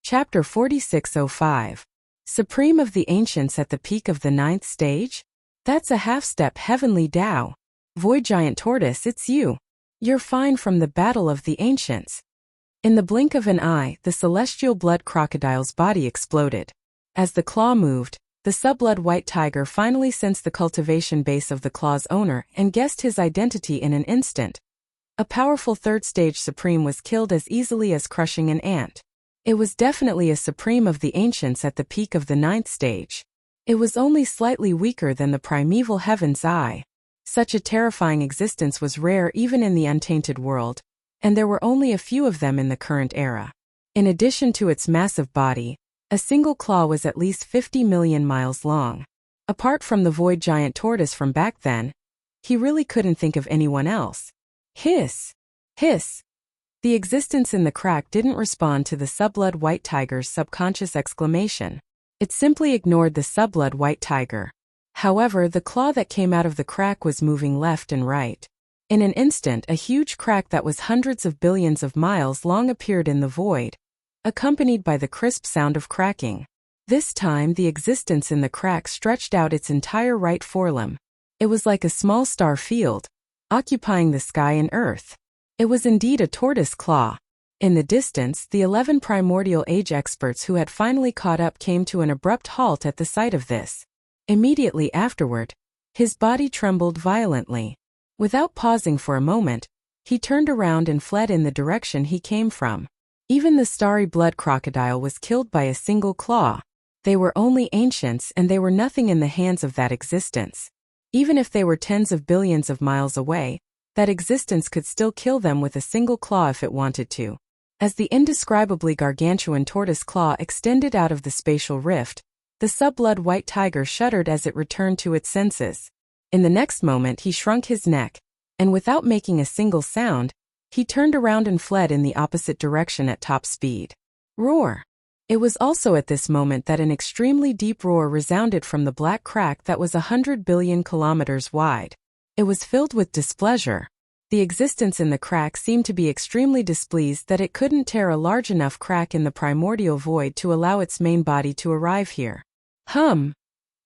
Chapter 4605. Supreme of the Ancients at the peak of the 9th stage? That's a half-step heavenly Tao. Void Giant Tortoise, it's you. You're fine from the battle of the ancients. In the blink of an eye, the celestial blood crocodile's body exploded. As the claw moved, the subblood white tiger finally sensed the cultivation base of the claw's owner and guessed his identity in an instant. A powerful third-stage supreme was killed as easily as crushing an ant. It was definitely a supreme of the ancients at the peak of the 9th stage. It was only slightly weaker than the primeval heaven's eye. Such a terrifying existence was rare even in the untainted world, and there were only a few of them in the current era. In addition to its massive body, a single claw was at least 50 million miles long. Apart from the void giant tortoise from back then, he really couldn't think of anyone else. Hiss! Hiss! The existence in the crack didn't respond to the subblood white tiger's subconscious exclamation. It simply ignored the subblood white tiger. However, the claw that came out of the crack was moving left and right. In an instant, a huge crack that was hundreds of billions of miles long appeared in the void, accompanied by the crisp sound of cracking. This time, the existence in the crack stretched out its entire right forelimb. It was like a small star field, occupying the sky and earth. It was indeed a tortoise claw. In the distance, the 11 primordial age experts who had finally caught up came to an abrupt halt at the sight of this. Immediately afterward, his body trembled violently. Without pausing for a moment, he turned around and fled in the direction he came from. Even the starry blood crocodile was killed by a single claw. They were only ancients and they were nothing in the hands of that existence. Even if they were tens of billions of miles away, that existence could still kill them with a single claw if it wanted to. As the indescribably gargantuan tortoise claw extended out of the spatial rift, the subblood white tiger shuddered as it returned to its senses. In the next moment he shrunk his neck, and without making a single sound, he turned around and fled in the opposite direction at top speed. Roar! It was also at this moment that an extremely deep roar resounded from the black crack that was 100 billion kilometers wide. It was filled with displeasure. The existence in the crack seemed to be extremely displeased that it couldn't tear a large enough crack in the primordial void to allow its main body to arrive here. Hum!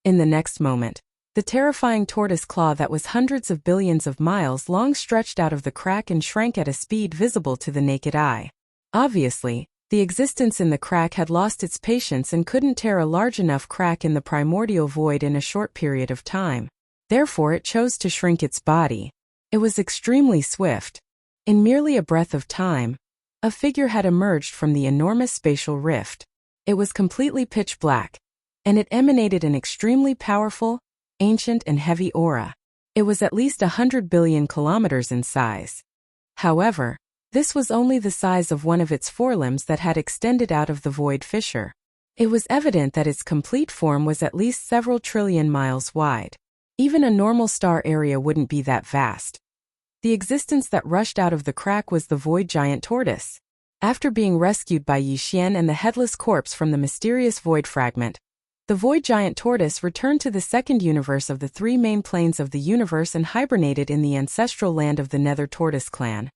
In the next moment, the terrifying tortoise claw that was hundreds of billions of miles long stretched out of the crack and shrank at a speed visible to the naked eye. Obviously, the existence in the crack had lost its patience and couldn't tear a large enough crack in the primordial void in a short period of time. Therefore it chose to shrink its body. It was extremely swift. In merely a breath of time, a figure had emerged from the enormous spatial rift. It was completely pitch black, and it emanated an extremely powerful, ancient and heavy aura. It was at least 100 billion kilometers in size. However, this was only the size of one of its forelimbs that had extended out of the void fissure. It was evident that its complete form was at least several trillion miles wide. Even a normal star area wouldn't be that vast. The existence that rushed out of the crack was the void giant tortoise. After being rescued by Yi Xian and the headless corpse from the mysterious void fragment, the void giant tortoise returned to the second universe of the three main planes of the universe and hibernated in the ancestral land of the Nether Tortoise clan,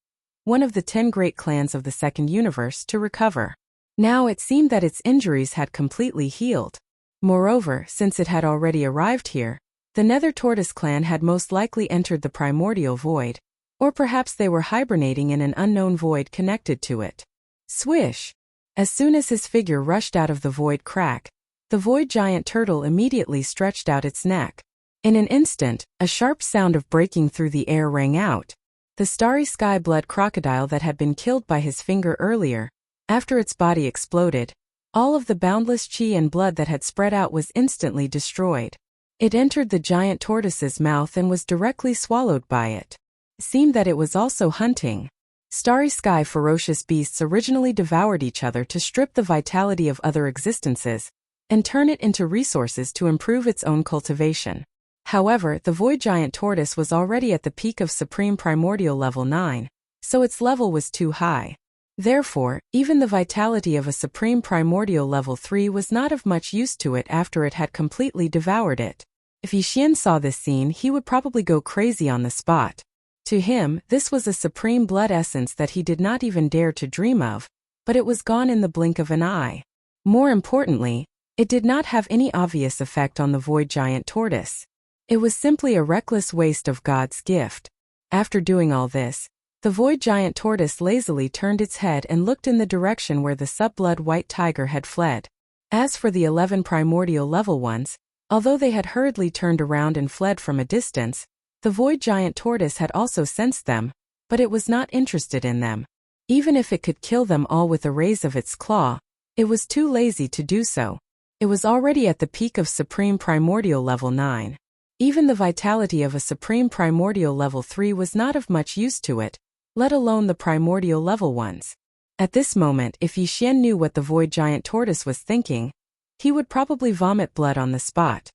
one of the 10 great clans of the second universe, to recover. Now it seemed that its injuries had completely healed. Moreover, since it had already arrived here, the Nether Tortoise clan had most likely entered the primordial void, or perhaps they were hibernating in an unknown void connected to it. Swish! As soon as his figure rushed out of the void crack, the void giant turtle immediately stretched out its neck. In an instant, a sharp sound of breaking through the air rang out. The starry sky blood crocodile that had been killed by his finger earlier, after its body exploded, all of the boundless chi and blood that had spread out was instantly destroyed. It entered the giant tortoise's mouth and was directly swallowed by it. It seemed that it was also hunting. Starry sky ferocious beasts originally devoured each other to strip the vitality of other existences, and turn it into resources to improve its own cultivation. However, the void giant tortoise was already at the peak of supreme primordial level 9, so its level was too high. Therefore, even the vitality of a supreme primordial level 3 was not of much use to it after it had completely devoured it. If Yi Xian saw this scene, he would probably go crazy on the spot. To him, this was a supreme blood essence that he did not even dare to dream of, but it was gone in the blink of an eye. More importantly, it did not have any obvious effect on the void giant tortoise. It was simply a reckless waste of God's gift. After doing all this, the void giant tortoise lazily turned its head and looked in the direction where the sub-blood white tiger had fled. As for the 11 primordial level ones, although they had hurriedly turned around and fled from a distance, the void giant tortoise had also sensed them, but it was not interested in them. Even if it could kill them all with a raise of its claw, it was too lazy to do so. It was already at the peak of Supreme Primordial Level 9. Even the vitality of a Supreme Primordial Level 3 was not of much use to it, let alone the primordial level ones. At this moment, if Yixian knew what the void giant tortoise was thinking, he would probably vomit blood on the spot.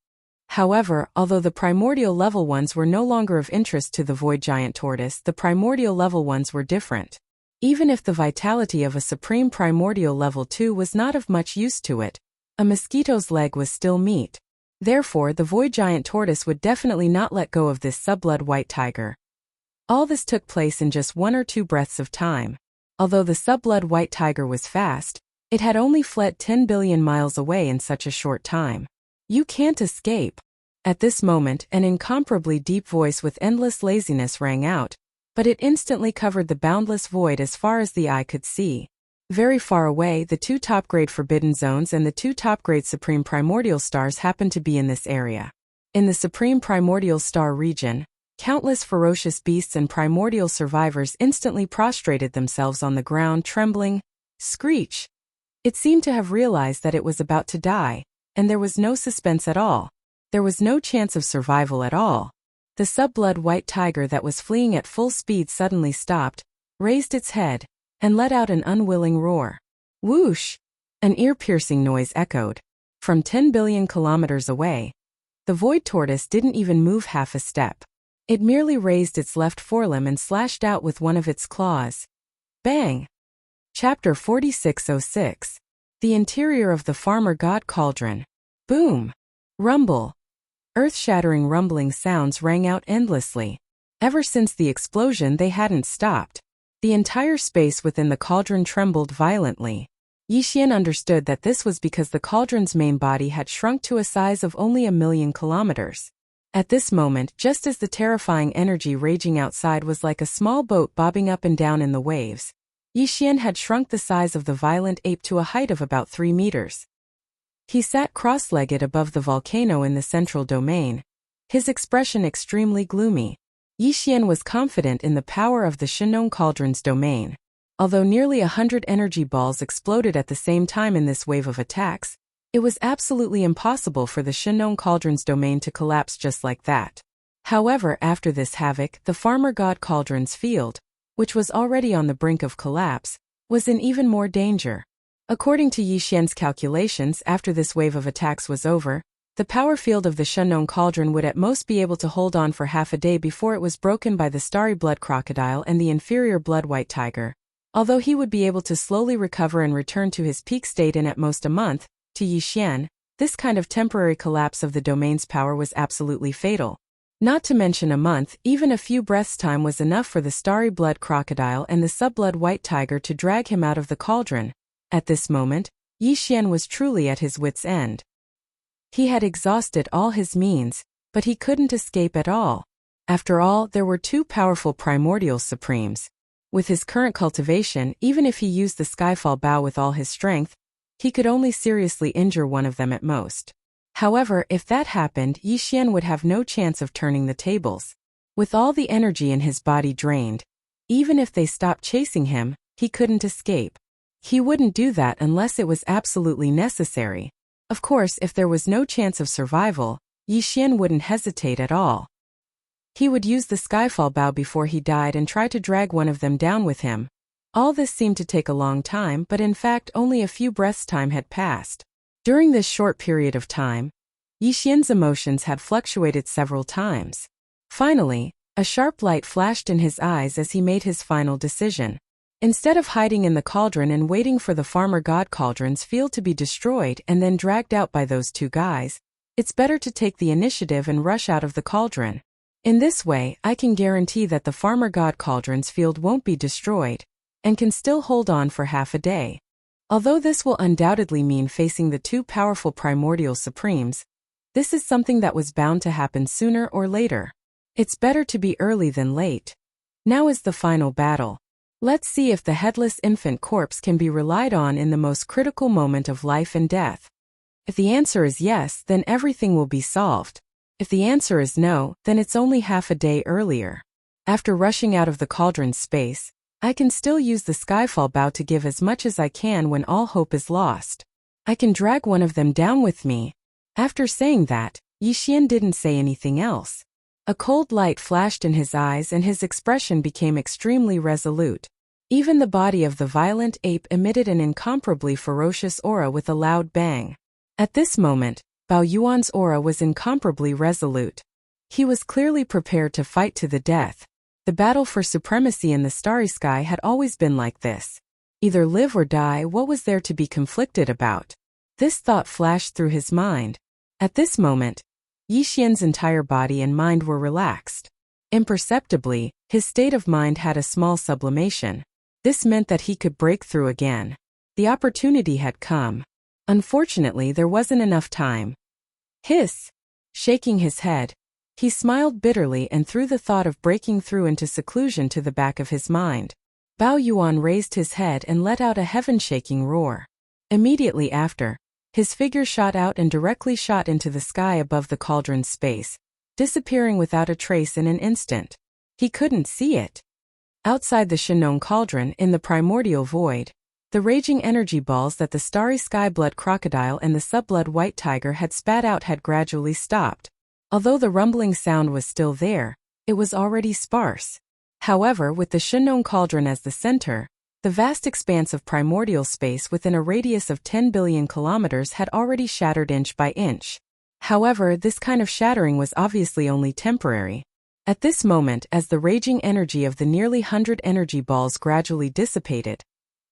However, although the primordial level ones were no longer of interest to the void giant tortoise, the primordial level ones were different. Even if the vitality of a Supreme Primordial Level 2 was not of much use to it, a mosquito's leg was still meat. Therefore, the void giant tortoise would definitely not let go of this sub-blood white tiger. All this took place in just 1 or 2 breaths of time. Although the sub-blood white tiger was fast, it had only fled 10 billion miles away in such a short time. You can't escape. At this moment, an incomparably deep voice with endless laziness rang out, but it instantly covered the boundless void as far as the eye could see. Very far away, the 2 top-grade Forbidden Zones and the 2 top-grade Supreme Primordial Stars happened to be in this area. In the Supreme Primordial Star region, countless ferocious beasts and primordial survivors instantly prostrated themselves on the ground, trembling. Screech! It seemed to have realized that it was about to die, and there was no suspense at all. There was no chance of survival at all. The sub-blood white tiger that was fleeing at full speed suddenly stopped, raised its head, and let out an unwilling roar. Whoosh! An ear-piercing noise echoed. From 10 billion kilometers away, the void tortoise didn't even move half a step. It merely raised its left forelimb and slashed out with one of its claws. Bang! Chapter 4606. The Interior of the Farmer God Cauldron. Boom! Rumble! Earth-shattering rumbling sounds rang out endlessly. Ever since the explosion, they hadn't stopped. The entire space within the cauldron trembled violently. Yixian understood that this was because the cauldron's main body had shrunk to a size of only 1,000,000 kilometers. At this moment, just as the terrifying energy raging outside was like a small boat bobbing up and down in the waves, Yixian had shrunk the size of the violent ape to a height of about 3 meters. He sat cross-legged above the volcano in the central domain, his expression extremely gloomy. Yixian was confident in the power of the Shinong Cauldron's domain. Although nearly 100 energy balls exploded at the same time in this wave of attacks, it was absolutely impossible for the Shinong Cauldron's domain to collapse just like that. However, after this havoc, the Farmer God Cauldron's field, which was already on the brink of collapse, was in even more danger. According to Yixian's calculations, after this wave of attacks was over, the power field of the Shinong Cauldron would at most be able to hold on for half a day before it was broken by the starry blood crocodile and the inferior blood white tiger. Although he would be able to slowly recover and return to his peak state in at most a month, to Yixian, this kind of temporary collapse of the domain's power was absolutely fatal. Not to mention a month, even a few breaths' time was enough for the starry blood crocodile and the sub-blood white tiger to drag him out of the cauldron. At this moment, Yixian was truly at his wits' end. He had exhausted all his means, but he couldn't escape at all. After all, there were 2 powerful primordial supremes. With his current cultivation, even if he used the Skyfall Bow with all his strength, he could only seriously injure one of them at most. However, if that happened, Yixian would have no chance of turning the tables. With all the energy in his body drained, even if they stopped chasing him, he couldn't escape. He wouldn't do that unless it was absolutely necessary. Of course, if there was no chance of survival, Yixian wouldn't hesitate at all. He would use the Skyfall Bow before he died and try to drag one of them down with him. All this seemed to take a long time, but in fact only a few breaths' time had passed. During this short period of time, Yixian's emotions had fluctuated several times. Finally, a sharp light flashed in his eyes as he made his final decision. Instead of hiding in the cauldron and waiting for the Farmer God Cauldron's field to be destroyed and then dragged out by those 2 guys, it's better to take the initiative and rush out of the cauldron. In this way, I can guarantee that the Farmer God Cauldron's field won't be destroyed, and can still hold on for half a day. Although this will undoubtedly mean facing the two powerful primordial supremes, this is something that was bound to happen sooner or later. It's better to be early than late. Now is the final battle. Let's see if the headless infant corpse can be relied on in the most critical moment of life and death. If the answer is yes, then everything will be solved. If the answer is no, then it's only half a day earlier. After rushing out of the cauldron's space, I can still use the skyfall bow to give as much as I can when all hope is lost. I can drag one of them down with me. After saying that, Yixian didn't say anything else. A cold light flashed in his eyes and his expression became extremely resolute. Even the body of the violent ape emitted an incomparably ferocious aura with a loud bang. At this moment, Bao Yuan's aura was incomparably resolute. He was clearly prepared to fight to the death. The battle for supremacy in the starry sky had always been like this. Either live or die, what was there to be conflicted about? This thought flashed through his mind. At this moment, Yixian's entire body and mind were relaxed. Imperceptibly, his state of mind had a small sublimation. This meant that he could break through again. The opportunity had come. Unfortunately, there wasn't enough time. Hiss! Shaking his head, he smiled bitterly and threw the thought of breaking through into seclusion to the back of his mind. Bao Yuan raised his head and let out a heaven-shaking roar. Immediately after, his figure shot out and directly shot into the sky above the cauldron's space, disappearing without a trace in an instant. He couldn't see it. Outside the Shinong cauldron, in the primordial void, the raging energy balls that the starry sky blood crocodile and the subblood white tiger had spat out had gradually stopped. Although the rumbling sound was still there, it was already sparse. However, with the Shinong cauldron as the center, the vast expanse of primordial space within a radius of 10 billion kilometers had already shattered inch by inch. However, this kind of shattering was obviously only temporary. At this moment, as the raging energy of the nearly 100 energy balls gradually dissipated,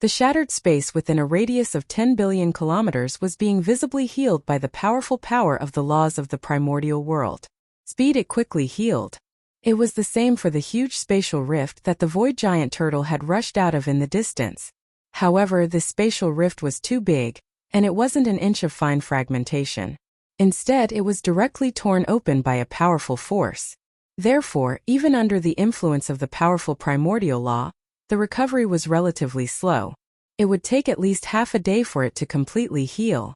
the shattered space within a radius of 10 billion kilometers was being visibly healed by the powerful power of the laws of the primordial world. Speed it quickly healed. It was the same for the huge spatial rift that the void giant turtle had rushed out of in the distance. However, this spatial rift was too big, and it wasn't an inch of fine fragmentation. Instead, it was directly torn open by a powerful force. Therefore, even under the influence of the powerful primordial law, the recovery was relatively slow. It would take at least half a day for it to completely heal.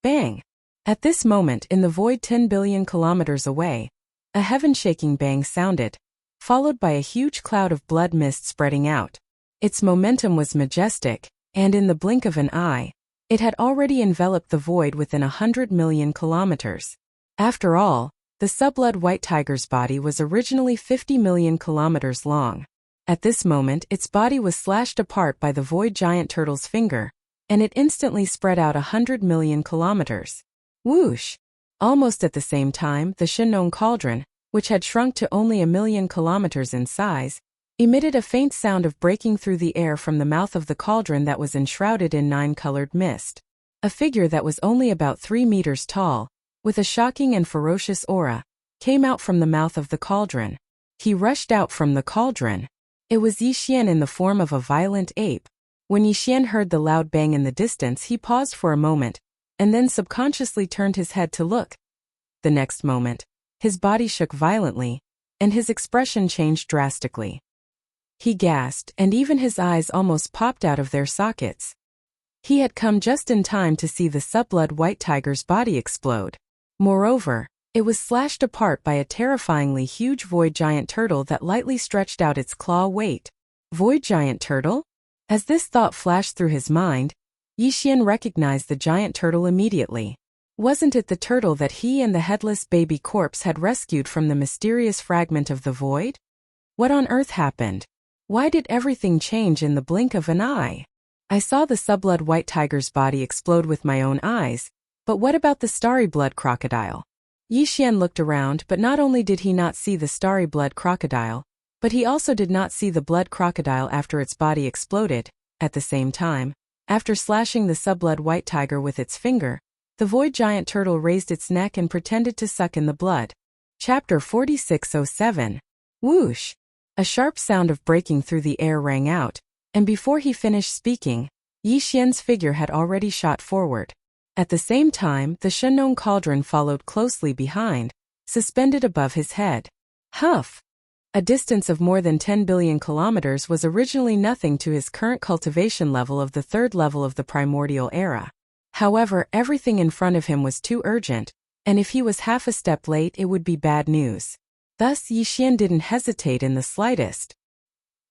Bang! At this moment in the void 10 billion kilometers away, a heaven-shaking bang sounded, followed by a huge cloud of blood mist spreading out. Its momentum was majestic, and in the blink of an eye, it had already enveloped the void within 100 million kilometers. After all, the subblood white tiger's body was originally 50 million kilometers long. At this moment, its body was slashed apart by the void giant turtle's finger, and it instantly spread out 100 million kilometers. Whoosh! Almost at the same time, the Shinong cauldron, which had shrunk to only 1 million kilometers in size, emitted a faint sound of breaking through the air from the mouth of the cauldron that was enshrouded in 9-colored mist. A figure that was only about 3 meters tall, with a shocking and ferocious aura, came out from the mouth of the cauldron. He rushed out from the cauldron. It was Yixian in the form of a violent ape. When Yixian heard the loud bang in the distance, he paused for a moment, and then subconsciously turned his head to look. The next moment, his body shook violently, and his expression changed drastically. He gasped, and even his eyes almost popped out of their sockets. He had come just in time to see the subblood white tiger's body explode. Moreover, it was slashed apart by a terrifyingly huge void giant turtle that lightly stretched out its claw. Wait, void giant turtle? As this thought flashed through his mind, Yixian recognized the giant turtle immediately. Wasn't it the turtle that he and the headless baby corpse had rescued from the mysterious fragment of the void? What on earth happened? Why did everything change in the blink of an eye? I saw the subblood white tiger's body explode with my own eyes, but what about the starry blood crocodile? Yixian looked around, but not only did he not see the starry blood crocodile, but he also did not see the blood crocodile after its body exploded. At the same time, after slashing the subblood white tiger with its finger, the void giant turtle raised its neck and pretended to suck in the blood. Chapter 4607. Whoosh! A sharp sound of breaking through the air rang out, and before he finished speaking, Yi Xian's figure had already shot forward. At the same time, the Shenong cauldron followed closely behind, suspended above his head. Huff! A distance of more than 10 billion kilometers was originally nothing to his current cultivation level of the third level of the primordial era. However, everything in front of him was too urgent, and if he was half a step late it would be bad news. Thus Yi Xian didn't hesitate in the slightest.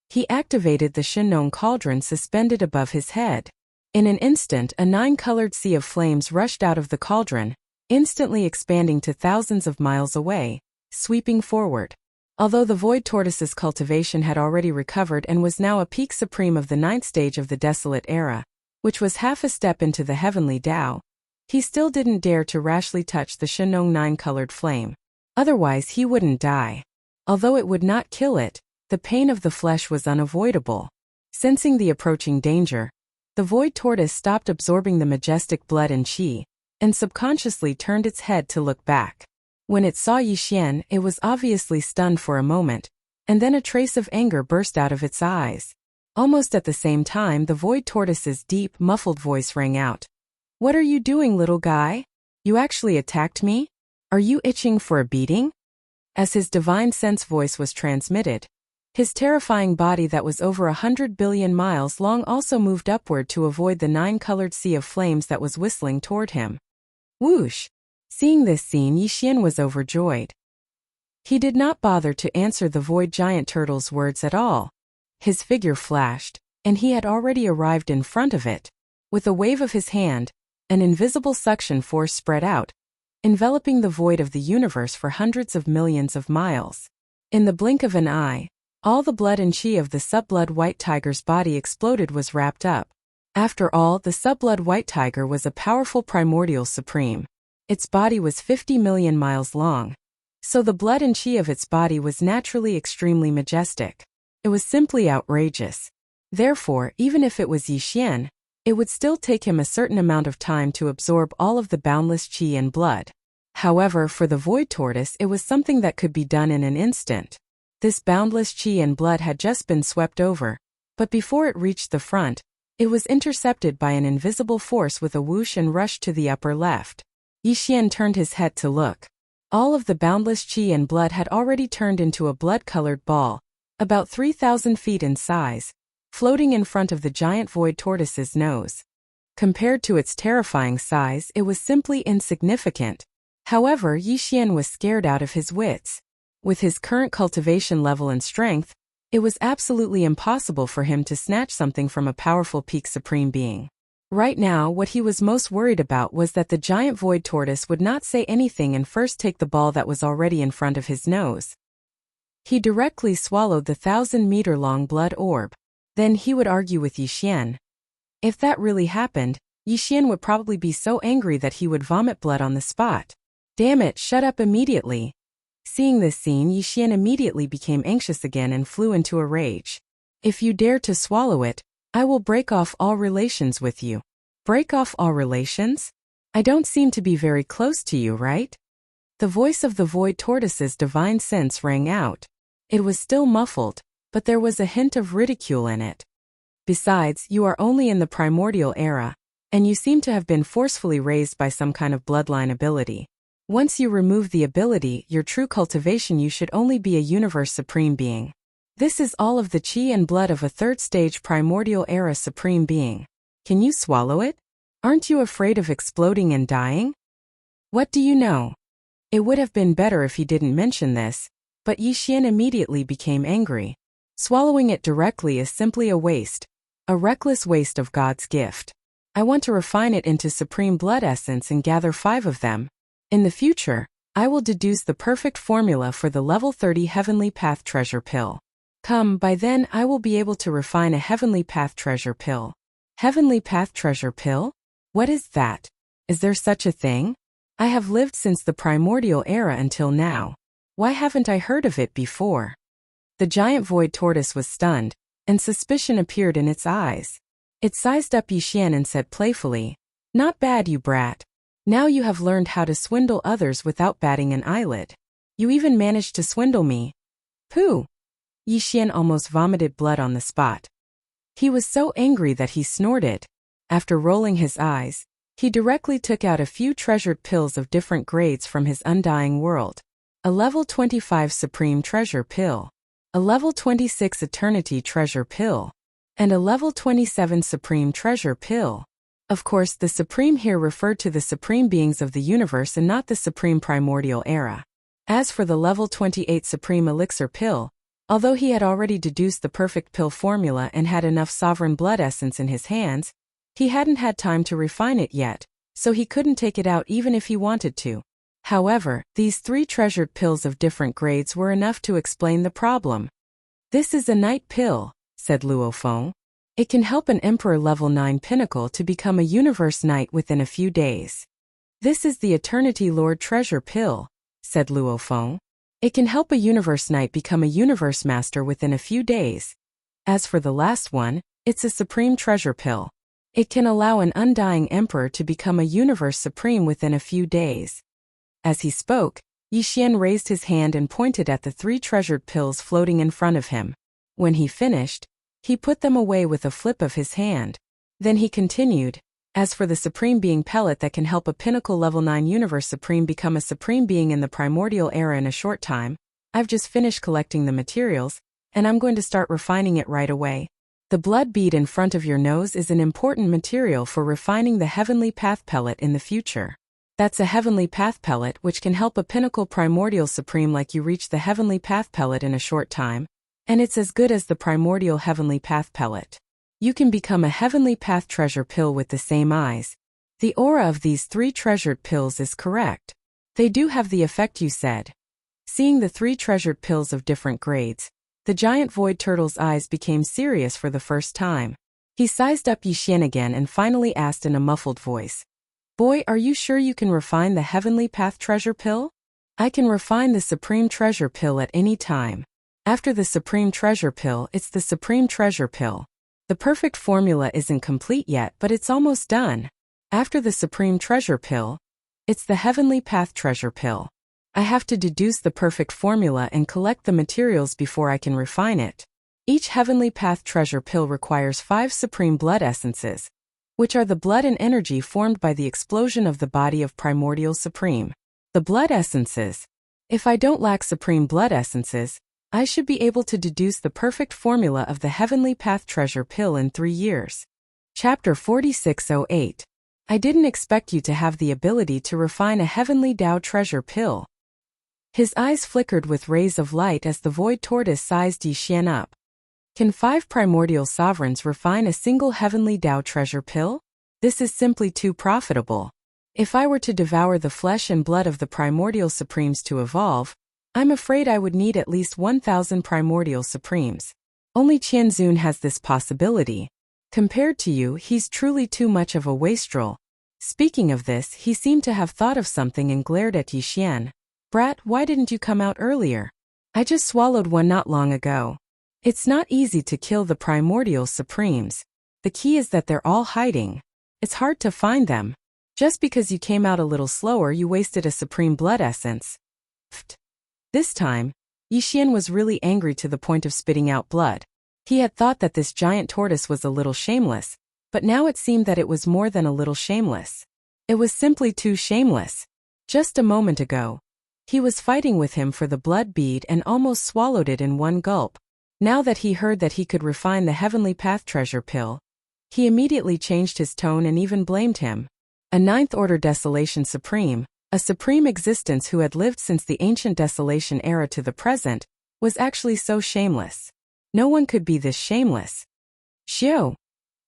He activated the Shenong cauldron suspended above his head. In an instant, a 9-colored sea of flames rushed out of the cauldron, instantly expanding to thousands of miles away, sweeping forward. Although the void tortoise's cultivation had already recovered and was now a peak supreme of the 9th stage of the desolate era, which was half a step into the heavenly Tao, he still didn't dare to rashly touch the Shenong 9-colored flame. Otherwise he wouldn't die. Although it would not kill it, the pain of the flesh was unavoidable. Sensing the approaching danger, the void tortoise stopped absorbing the majestic blood and qi, and subconsciously turned its head to look back. When it saw Yi Xian, it was obviously stunned for a moment, and then a trace of anger burst out of its eyes. Almost at the same time, the void tortoise's deep, muffled voice rang out. "What are you doing, little guy? You actually attacked me? Are you itching for a beating?" As his divine sense voice was transmitted, his terrifying body that was over 100 billion miles long also moved upward to avoid the 9-colored sea of flames that was whistling toward him. Whoosh! Seeing this scene, Yi Xian was overjoyed. He did not bother to answer the void giant turtle's words at all. His figure flashed, and he had already arrived in front of it. With a wave of his hand, an invisible suction force spread out, enveloping the void of the universe for hundreds of millions of miles. In the blink of an eye, all the blood and qi of the subblood white tiger's body exploded was wrapped up. After all, the subblood white tiger was a powerful primordial supreme. Its body was 50 million miles long, so the blood and qi of its body was naturally extremely majestic. It was simply outrageous. Therefore, even if it was Yi Xian, it would still take him a certain amount of time to absorb all of the boundless qi and blood. However, for the void tortoise it was something that could be done in an instant. This boundless qi and blood had just been swept over, but before it reached the front, it was intercepted by an invisible force with a whoosh and rushed to the upper left. Yi Xian turned his head to look. All of the boundless qi and blood had already turned into a blood-colored ball, about 3,000 feet in size, floating in front of the giant void tortoise's nose. Compared to its terrifying size, it was simply insignificant. However, Yi Xian was scared out of his wits. With his current cultivation level and strength, it was absolutely impossible for him to snatch something from a powerful peak supreme being. Right now, what he was most worried about was that the giant void tortoise would not say anything and first take the ball that was already in front of his nose. He directly swallowed the 1,000-meter-long blood orb. Then he would argue with Yi Xian. If that really happened, Yi Xian would probably be so angry that he would vomit blood on the spot. Damn it, shut up immediately. Seeing this scene, Yi Xian immediately became anxious again and flew into a rage. If you dare to swallow it, I will break off all relations with you. Break off all relations? I don't seem to be very close to you, right? The voice of the void tortoise's divine sense rang out. It was still muffled, but there was a hint of ridicule in it. Besides, you are only in the primordial era, and you seem to have been forcefully raised by some kind of bloodline ability. Once you remove the ability, your true cultivation, you should only be a universe supreme being. This is all of the qi and blood of a third-stage primordial era supreme being. Can you swallow it? Aren't you afraid of exploding and dying? What do you know? It would have been better if he didn't mention this, but Yi Xian immediately became angry. Swallowing it directly is simply a waste, a reckless waste of God's gift. I want to refine it into supreme blood essence and gather 5 of them. In the future, I will deduce the perfect formula for the level 30 Heavenly Path Treasure Pill. By then I will be able to refine a Heavenly Path Treasure Pill. Heavenly Path Treasure Pill? What is that? Is there such a thing? I have lived since the primordial era until now. Why haven't I heard of it before? The giant void tortoise was stunned, and suspicion appeared in its eyes. It sized up Yi Xian and said playfully, "Not bad, you brat. Now you have learned how to swindle others without batting an eyelid. You even managed to swindle me." Pooh! Yi Xian almost vomited blood on the spot. He was so angry that he snorted. After rolling his eyes, he directly took out a few treasured pills of different grades from his undying world. A level 25 Supreme Treasure Pill, a level 26 Eternity Treasure Pill, and a level 27 Supreme Treasure Pill. Of course, the Supreme here referred to the Supreme Beings of the universe and not the Supreme Primordial Era. As for the level 28 Supreme Elixir Pill, although he had already deduced the perfect pill formula and had enough sovereign blood essence in his hands, he hadn't had time to refine it yet, so he couldn't take it out even if he wanted to. However, these 3 treasured pills of different grades were enough to explain the problem. "This is a night pill," said Luo Feng. "It can help an Emperor level 9 pinnacle to become a Universe Knight within a few days." "This is the Eternity Lord Treasure Pill," said Luo Feng. "It can help a Universe Knight become a Universe Master within a few days." As for the last one, it's a Supreme Treasure Pill. It can allow an undying Emperor to become a Universe Supreme within a few days. As he spoke, Yixian raised his hand and pointed at the 3 treasured pills floating in front of him. When he finished, he put them away with a flip of his hand. Then he continued, "As for the Supreme Being pellet that can help a Pinnacle Level 9 Universe Supreme become a Supreme Being in the Primordial Era in a short time, I've just finished collecting the materials, and I'm going to start refining it right away. The blood bead in front of your nose is an important material for refining the Heavenly Path pellet in the future. That's a Heavenly Path pellet which can help a Pinnacle Primordial Supreme like you reach the Heavenly Path pellet in a short time, and it's as good as the Primordial Heavenly Path pellet. You can become a Heavenly Path treasure pill with the same eyes. The aura of these 3 treasured pills is correct. They do have the effect you said." Seeing the 3 treasured pills of different grades, the giant void turtle's eyes became serious for the first time. He sized up Yixian again and finally asked in a muffled voice, "Boy, are you sure you can refine the Heavenly Path treasure pill?" "I can refine the Supreme Treasure Pill at any time. After the Supreme Treasure Pill, it's the Supreme Treasure Pill. The perfect formula isn't complete yet, but it's almost done. After the Supreme Treasure Pill, it's the Heavenly Path Treasure Pill. I have to deduce the perfect formula and collect the materials before I can refine it. Each Heavenly Path Treasure Pill requires 5 Supreme Blood Essences, which are the blood and energy formed by the explosion of the body of Primordial Supreme. The blood essences. If I don't lack Supreme Blood Essences, I should be able to deduce the perfect formula of the Heavenly Path Treasure Pill in 3 years. Chapter 4608. I didn't expect you to have the ability to refine a Heavenly Tao Treasure Pill. His eyes flickered with rays of light as the void tortoise sized Yixian up. Can 5 primordial sovereigns refine a single Heavenly Tao Treasure Pill? This is simply too profitable. If I were to devour the flesh and blood of the Primordial Supremes to evolve, I'm afraid I would need at least 1,000 Primordial Supremes. Only Qianzun has this possibility. Compared to you, he's truly too much of a wastrel." Speaking of this, he seemed to have thought of something and glared at Yixian. "Brat, why didn't you come out earlier? I just swallowed one not long ago." It's not easy to kill the Primordial Supremes. The key is that they're all hiding. It's hard to find them. Just because you came out a little slower, you wasted a Supreme Blood Essence. Pfft. This time, Yixian was really angry to the point of spitting out blood. He had thought that this giant tortoise was a little shameless, but now it seemed that it was more than a little shameless. It was simply too shameless. Just a moment ago, he was fighting with him for the blood bead and almost swallowed it in one gulp. Now that he heard that he could refine the Heavenly Path Treasure Pill, he immediately changed his tone and even blamed him. A 9th Order Desolation Supreme, a supreme existence who had lived since the ancient Desolation era to the present, was actually so shameless. No one could be this shameless. "Xiao.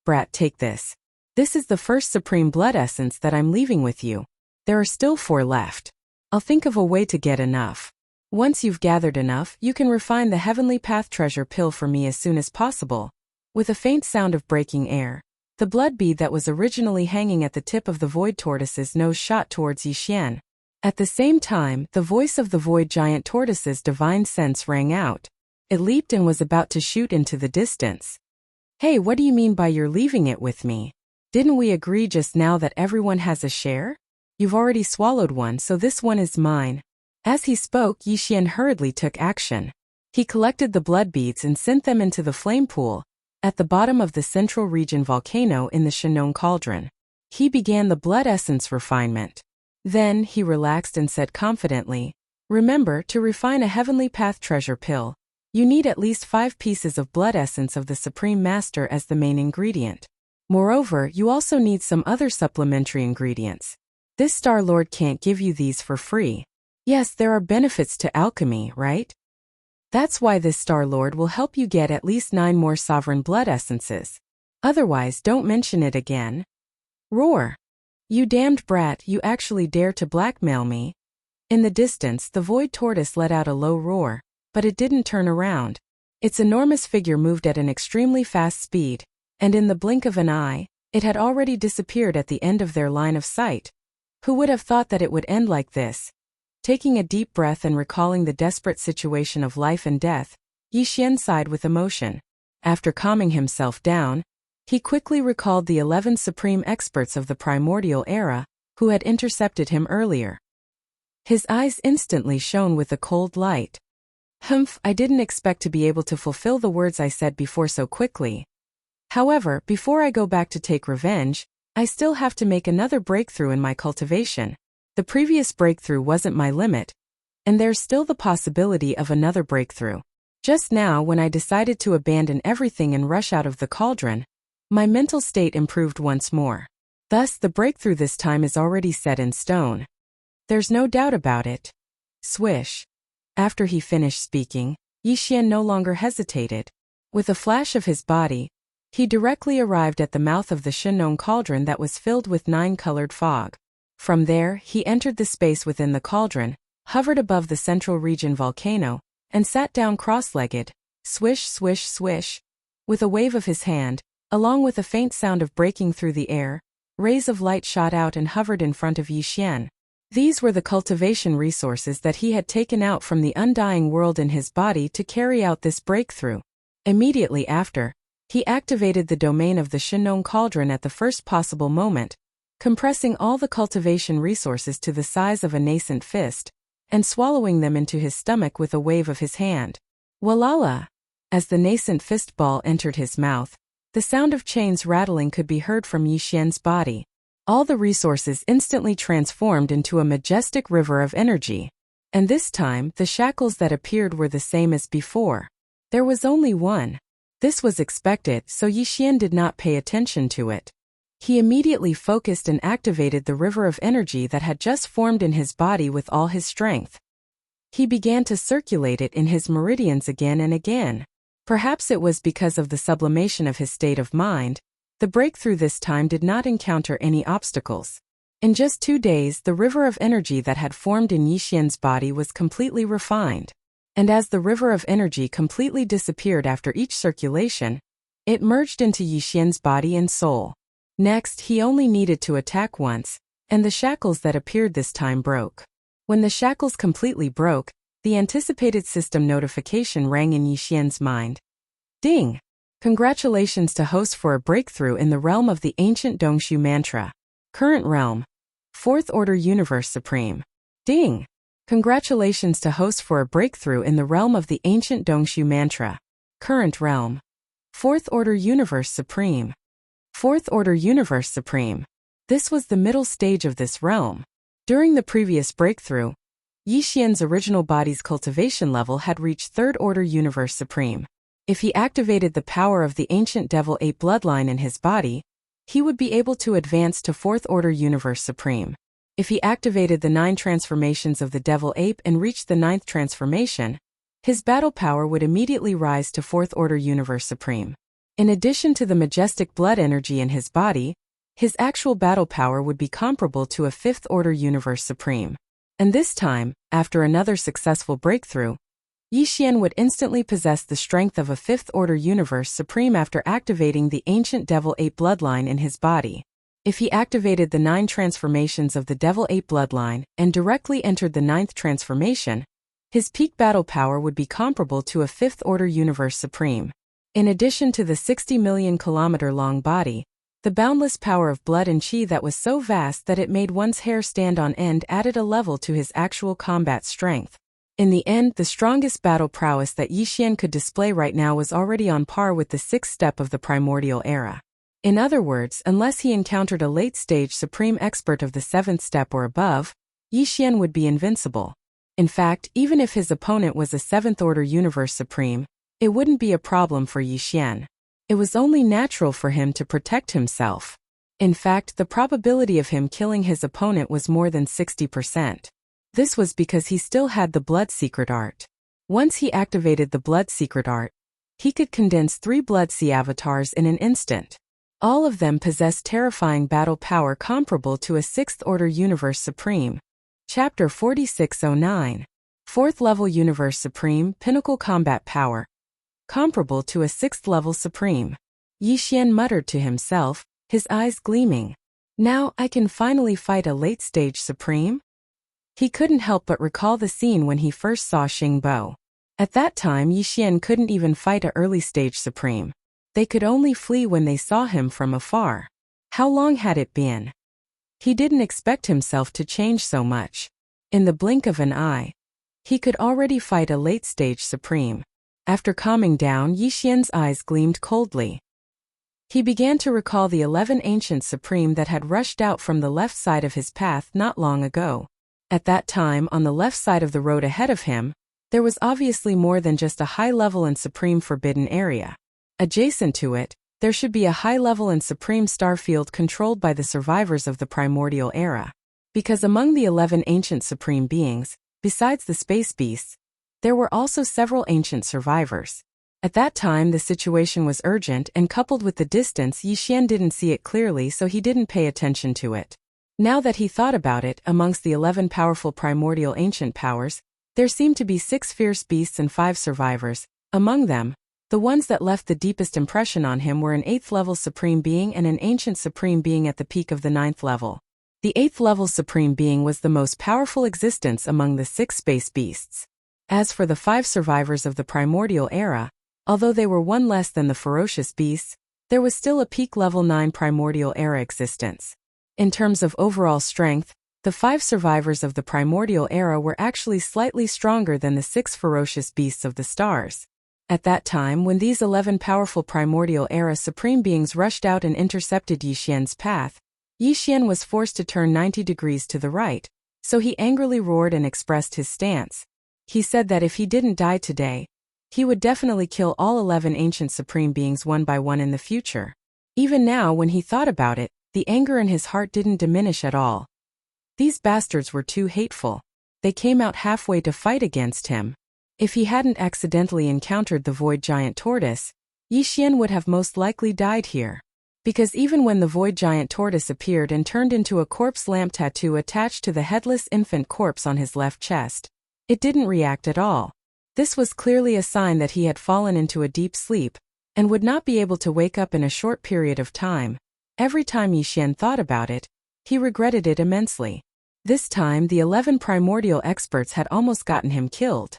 Brat, take this. This is the first Supreme Blood Essence that I'm leaving with you. There are still 4 left. I'll think of a way to get enough. Once you've gathered enough, you can refine the Heavenly Path Treasure Pill for me as soon as possible." With a faint sound of breaking air, the blood bead that was originally hanging at the tip of the void tortoise's nose shot towards Yixian. At the same time, the voice of the void giant tortoise's divine sense rang out. It leaped and was about to shoot into the distance. "Hey, what do you mean by you're leaving it with me? Didn't we agree just now that everyone has a share? You've already swallowed one, so this one is mine." As he spoke, Yixian hurriedly took action. He collected the blood beads and sent them into the flame pool. at the bottom of the central region volcano in the Shinong Cauldron. He began the blood essence refinement. Then he relaxed and said confidently, "Remember, to refine a heavenly path treasure pill, you need at least 5 pieces of blood essence of the Supreme Master as the main ingredient. Moreover, you also need some other supplementary ingredients. This Star Lord can't give you these for free. Yes, there are benefits to alchemy, right? That's why this Star Lord will help you get at least 9 more sovereign blood essences. Otherwise, don't mention it again." Roar. "You damned brat, you actually dare to blackmail me?" In the distance, the void tortoise let out a low roar, but it didn't turn around. Its enormous figure moved at an extremely fast speed, and in the blink of an eye, it had already disappeared at the end of their line of sight. Who would have thought that it would end like this? Taking a deep breath and recalling the desperate situation of life and death, Yi Xian sighed with emotion. After calming himself down, he quickly recalled the 11 supreme experts of the primordial era, who had intercepted him earlier. His eyes instantly shone with a cold light. "Humph, I didn't expect to be able to fulfill the words I said before so quickly. However, before I go back to take revenge, I still have to make another breakthrough in my cultivation. The previous breakthrough wasn't my limit, and there's still the possibility of another breakthrough. Just now, when I decided to abandon everything and rush out of the cauldron, my mental state improved once more. Thus, the breakthrough this time is already set in stone. There's no doubt about it." Swish. After he finished speaking, Yi Xian no longer hesitated. With a flash of his body, he directly arrived at the mouth of the Shinong Cauldron that was filled with 9-colored fog. From there, he entered the space within the cauldron, hovered above the central region volcano, and sat down cross-legged. Swish, swish, swish. With a wave of his hand, along with a faint sound of breaking through the air, rays of light shot out and hovered in front of Yi Xian. These were the cultivation resources that he had taken out from the undying world in his body to carry out this breakthrough. Immediately after, he activated the domain of the Shinong Cauldron at the first possible moment, compressing all the cultivation resources to the size of a nascent fist, and swallowing them into his stomach with a wave of his hand. Walala! As the nascent fist ball entered his mouth, the sound of chains rattling could be heard from Yi Xian's body. All the resources instantly transformed into a majestic river of energy. And this time, the shackles that appeared were the same as before. There was only one. This was expected, so Yi Xian did not pay attention to it. He immediately focused and activated the river of energy that had just formed in his body with all his strength. He began to circulate it in his meridians again and again. Perhaps it was because of the sublimation of his state of mind. The breakthrough this time did not encounter any obstacles. In just 2 days, the river of energy that had formed in Yi Xian's body was completely refined. And as the river of energy completely disappeared after each circulation, it merged into Yi Xian's body and soul. Next, he only needed to attack once, and the shackles that appeared this time broke. When the shackles completely broke, the anticipated system notification rang in Yi Xian's mind. Ding! Congratulations to host for a breakthrough in the realm of the ancient Dongshu mantra. Current realm. 4th Order Universe Supreme. Ding! Congratulations to host for a breakthrough in the realm of the ancient Dongshu mantra. Current realm. 4th Order Universe Supreme. 4th Order Universe Supreme. This was the middle stage of this realm. During the previous breakthrough, Yi Xian's original body's cultivation level had reached 3rd Order Universe Supreme. If he activated the power of the ancient Devil Ape bloodline in his body, he would be able to advance to 4th Order Universe Supreme. If he activated the 9 transformations of the Devil Ape and reached the 9th transformation, his battle power would immediately rise to 4th Order Universe Supreme. In addition to the majestic blood energy in his body, his actual battle power would be comparable to a 5th Order Universe Supreme. And this time, after another successful breakthrough, Yi Xian would instantly possess the strength of a 5th Order Universe Supreme after activating the ancient Devil Ape bloodline in his body. If he activated the 9 transformations of the Devil Ape bloodline and directly entered the 9th transformation, his peak battle power would be comparable to a 5th Order Universe Supreme. In addition to the 60 million kilometer long body, the boundless power of blood and chi that was so vast that it made one's hair stand on end added a level to his actual combat strength. In the end, the strongest battle prowess that Yixian could display right now was already on par with the 6th step of the primordial era. In other words, unless he encountered a late-stage supreme expert of the 7th step or above, Yixian would be invincible. In fact, even if his opponent was a 7th-order universe supreme, it wouldn't be a problem for Yixian. It was only natural for him to protect himself. In fact, the probability of him killing his opponent was more than 60%. This was because he still had the Blood Secret Art. Once he activated the Blood Secret Art, he could condense 3 Blood Sea avatars in an instant. All of them possessed terrifying battle power comparable to a 6th-order universe supreme. Chapter 4609. 4th-level universe supreme, pinnacle combat power. Comparable to a 6th-level supreme. Yixian muttered to himself, his eyes gleaming. Now I can finally fight a late-stage supreme? He couldn't help but recall the scene when he first saw Xingbo. At that time, Yixian couldn't even fight a early-stage supreme. They could only flee when they saw him from afar. How long had it been? He didn't expect himself to change so much. In the blink of an eye, he could already fight a late-stage supreme. After calming down, Yixian's eyes gleamed coldly. He began to recall the 11 ancient supreme that had rushed out from the left side of his path not long ago. At that time, on the left side of the road ahead of him, there was obviously more than just a high-level and supreme forbidden area. Adjacent to it, there should be a high-level and supreme star field controlled by the survivors of the primordial era. Because among the 11 ancient supreme beings, besides the space beasts, there were also several ancient survivors. At that time, the situation was urgent, and coupled with the distance, Yixian didn't see it clearly, so he didn't pay attention to it. Now that he thought about it, amongst the 11 powerful primordial ancient powers, there seemed to be 6 fierce beasts and 5 survivors. Among them, the ones that left the deepest impression on him were an 8th-level supreme being and an ancient supreme being at the peak of the 9th level. The 8th-level supreme being was the most powerful existence among the 6 space beasts. As for the 5 survivors of the primordial era, although they were one less than the ferocious beasts, there was still a peak level 9 primordial era existence. In terms of overall strength, the 5 survivors of the primordial era were actually slightly stronger than the 6 ferocious beasts of the stars. At that time, when these 11 powerful primordial era supreme beings rushed out and intercepted Yixian's path, Yixian was forced to turn 90 degrees to the right, so he angrily roared and expressed his stance. He said that if he didn't die today, he would definitely kill all 11 ancient supreme beings one by one in the future. Even now, when he thought about it, the anger in his heart didn't diminish at all. These bastards were too hateful. They came out halfway to fight against him. If he hadn't accidentally encountered the void giant tortoise, Yixian would have most likely died here. Because even when the void giant tortoise appeared and turned into a corpse lamp tattoo attached to the headless infant corpse on his left chest, it didn't react at all. This was clearly a sign that he had fallen into a deep sleep, and would not be able to wake up in a short period of time. Every time Yixian thought about it, he regretted it immensely. This time, the 11 primordial experts had almost gotten him killed.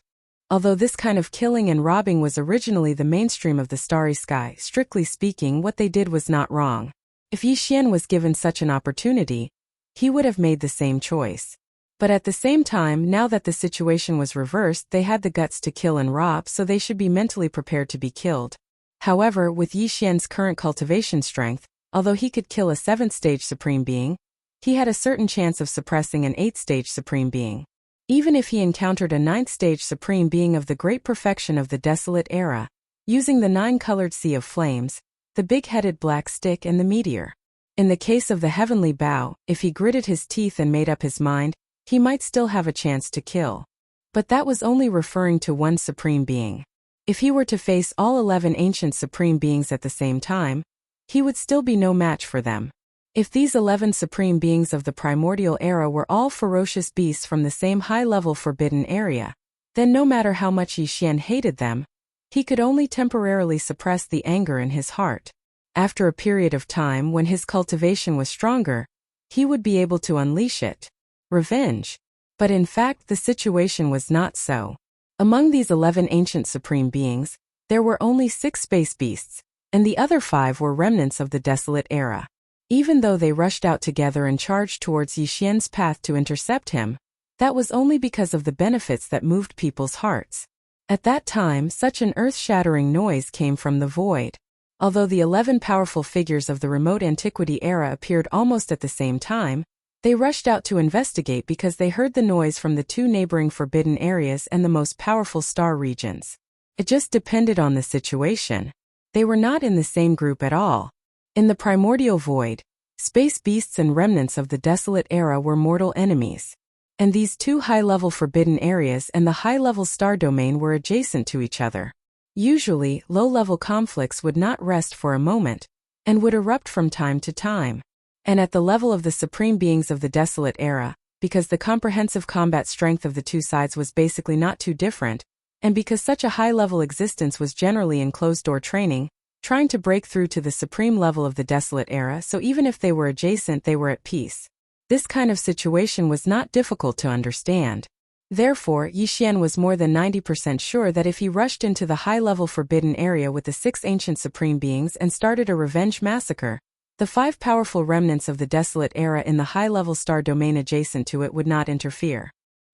Although this kind of killing and robbing was originally the mainstream of the starry sky, strictly speaking, what they did was not wrong. If Yixian was given such an opportunity, he would have made the same choice. But at the same time, now that the situation was reversed, they had the guts to kill and rob, so they should be mentally prepared to be killed. However, with Yixian's current cultivation strength, although he could kill a 7th-stage supreme being, he had a certain chance of suppressing an 8th-stage supreme being. Even if he encountered a 9th-stage supreme being of the great perfection of the desolate era, using the 9-colored sea of flames, the big-headed black stick and the meteor. In the case of the heavenly bow, if he gritted his teeth and made up his mind, he might still have a chance to kill. But that was only referring to one supreme being. If he were to face all 11 ancient supreme beings at the same time, he would still be no match for them. If these 11 supreme beings of the primordial era were all ferocious beasts from the same high-level forbidden area, then no matter how much Yixian hated them, he could only temporarily suppress the anger in his heart. After a period of time when his cultivation was stronger, he would be able to unleash it. Revenge. But in fact, the situation was not so. Among these 11 ancient supreme beings, there were only 6 space beasts, and the other 5 were remnants of the desolate era. Even though they rushed out together and charged towards Yixian's path to intercept him, That was only because of the benefits that moved people's hearts. At that time, such an earth-shattering noise came from the void. Although the 11 powerful figures of the remote antiquity era appeared almost at the same time, they rushed out to investigate because they heard the noise from the 2 neighboring forbidden areas and the most powerful star regions. It just depended on the situation. They were not in the same group at all. In the primordial void, space beasts and remnants of the desolate era were mortal enemies. And these 2 high-level forbidden areas and the high-level star domain were adjacent to each other. Usually, low-level conflicts would not rest for a moment, and would erupt from time to time. And at the level of the supreme beings of the desolate era, because the comprehensive combat strength of the 2 sides was basically not too different, and because such a high-level existence was generally in closed-door training, trying to break through to the supreme level of the desolate era, so even if they were adjacent they were at peace. This kind of situation was not difficult to understand. Therefore, Yi Xian was more than 90% sure that if he rushed into the high-level forbidden area with the 6 ancient supreme beings and started a revenge massacre, the 5 powerful remnants of the desolate era in the high-level star domain adjacent to it would not interfere.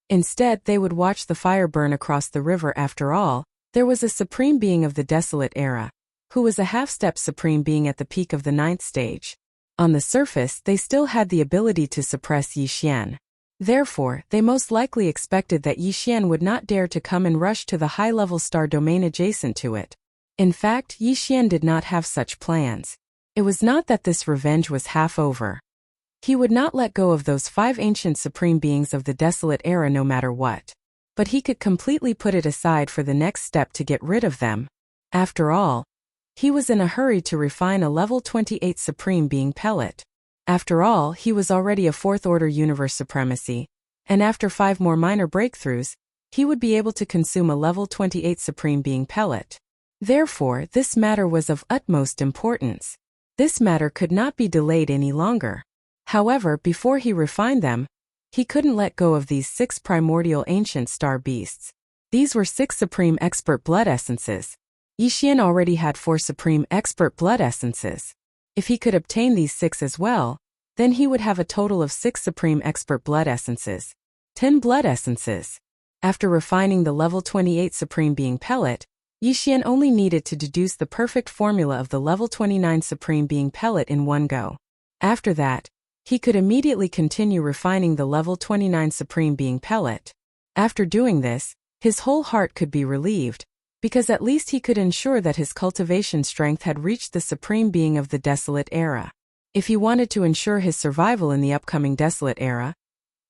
Instead, they would watch the fire burn across the river. After all, there was a supreme being of the desolate era, who was a half-step supreme being at the peak of the 9th stage. On the surface, they still had the ability to suppress Yi Xian. Therefore, they most likely expected that Yi Xian would not dare to come and rush to the high-level star domain adjacent to it. In fact, Yi Xian did not have such plans. It was not that this revenge was half over. He would not let go of those 5 ancient supreme beings of the desolate era no matter what. But he could completely put it aside for the next step to get rid of them. After all, he was in a hurry to refine a level 28 supreme being pellet. After all, he was already a 4th-order universe supremacy, and after 5 more minor breakthroughs, he would be able to consume a level 28 supreme being pellet. Therefore, this matter was of utmost importance. This matter could not be delayed any longer. However, before he refined them, he couldn't let go of these 6 primordial ancient star beasts. These were 6 supreme expert blood essences. Yi Xian already had 4 supreme expert blood essences. If he could obtain these 6 as well, then he would have a total of 6 supreme expert blood essences. 10 blood essences. After refining the level 28 supreme being pellet, Yi Xian only needed to deduce the perfect formula of the level 29 supreme being pellet in one go. After that, he could immediately continue refining the level 29 supreme being pellet. After doing this, his whole heart could be relieved, because at least he could ensure that his cultivation strength had reached the supreme being of the desolate era. If he wanted to ensure his survival in the upcoming desolate era,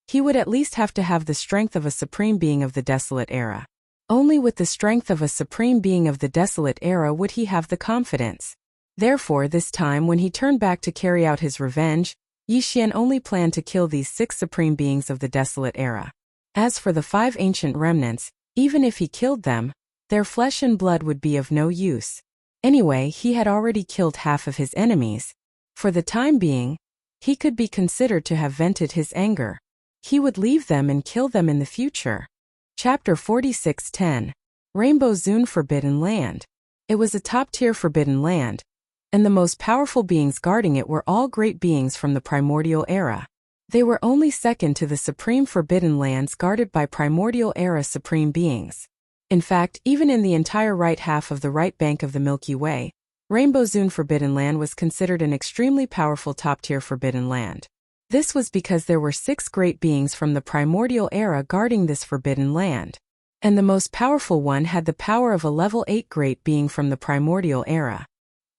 he would at least have to have the strength of a supreme being of the desolate era. Only with the strength of a supreme being of the desolate era would he have the confidence. Therefore, this time when he turned back to carry out his revenge, Yi Xian only planned to kill these 6 supreme beings of the desolate era. As for the 5 ancient remnants, even if he killed them, their flesh and blood would be of no use. Anyway, he had already killed half of his enemies. For the time being, he could be considered to have vented his anger. He would leave them and kill them in the future. Chapter 46:10. Rainbow Zone Forbidden Land. It was a top-tier forbidden land, and the most powerful beings guarding it were all great beings from the primordial era. They were only second to the supreme forbidden lands guarded by primordial era supreme beings. In fact, even in the entire right half of the right bank of the Milky Way, Rainbow Zone Forbidden Land was considered an extremely powerful top-tier forbidden land. This was because there were 6 great beings from the primordial era guarding this forbidden land. And the most powerful one had the power of a level 8 great being from the primordial era.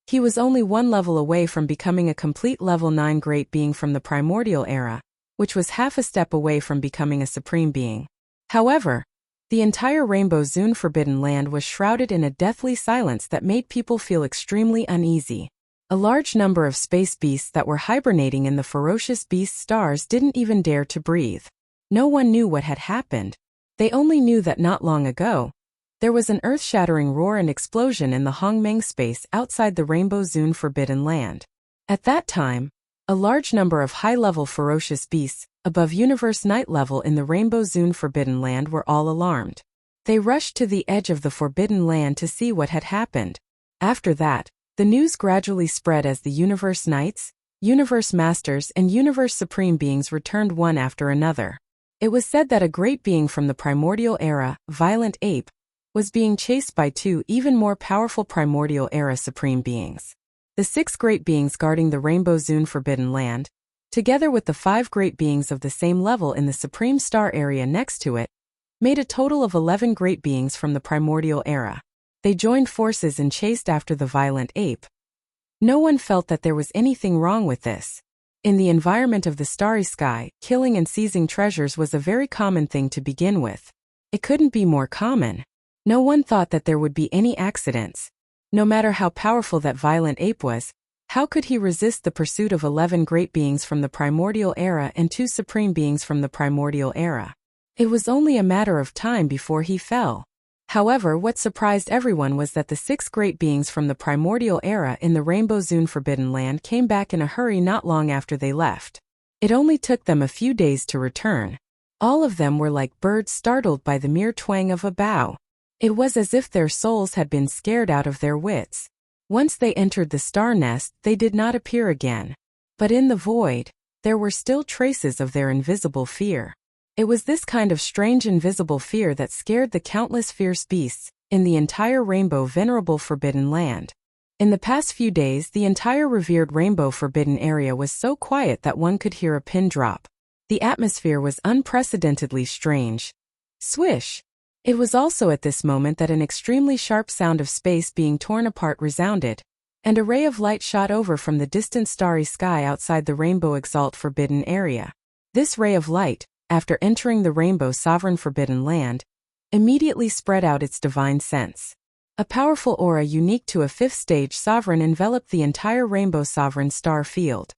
He was only 1 level away from becoming a complete level 9 great being from the primordial era, which was half a step away from becoming a supreme being. However, the entire Rainbow Zone Forbidden Land was shrouded in a deathly silence that made people feel extremely uneasy. A large number of space beasts that were hibernating in the ferocious beast stars didn't even dare to breathe. No one knew what had happened. They only knew that not long ago, there was an earth-shattering roar and explosion in the Hongmeng space outside the Rainbow Zone Forbidden Land. At that time, a large number of high-level ferocious beasts, above universe night level in the Rainbow Zone Forbidden Land were all alarmed. They rushed to the edge of the Forbidden Land to see what had happened. After that, the news gradually spread as the Universe Knights, Universe Masters and Universe Supreme Beings returned one after another. It was said that a great being from the primordial era, Violent Ape, was being chased by two even more powerful primordial era supreme beings. The 6 great beings guarding the Rainbow Zone Forbidden Land, together with the 5 great beings of the same level in the Supreme Star area next to it, made a total of 11 great beings from the primordial era. They joined forces and chased after the Violent Ape. No one felt that there was anything wrong with this. In the environment of the starry sky, killing and seizing treasures was a very common thing to begin with. It couldn't be more common. No one thought that there would be any accidents. No matter how powerful that Violent Ape was, how could he resist the pursuit of 11 great beings from the primordial era and 2 supreme beings from the primordial era? It was only a matter of time before he fell. However, what surprised everyone was that the 6 great beings from the primordial era in the Rainbow Zone Forbidden Land came back in a hurry not long after they left. It only took them a few days to return. All of them were like birds startled by the mere twang of a bow. It was as if their souls had been scared out of their wits. Once they entered the star nest, they did not appear again. But in the void, there were still traces of their invisible fear. It was this kind of strange invisible fear that scared the countless fierce beasts in the entire Rainbow Venerable Forbidden Land. In the past few days, the entire revered Rainbow Forbidden area was so quiet that one could hear a pin drop. The atmosphere was unprecedentedly strange. Swish! It was also at this moment that an extremely sharp sound of space being torn apart resounded, and a ray of light shot over from the distant starry sky outside the Rainbow Exalt Forbidden area. This ray of light, after entering the Rainbow Sovereign Forbidden Land, immediately spread out its divine sense. A powerful aura unique to a 5th stage sovereign enveloped the entire Rainbow Sovereign star field.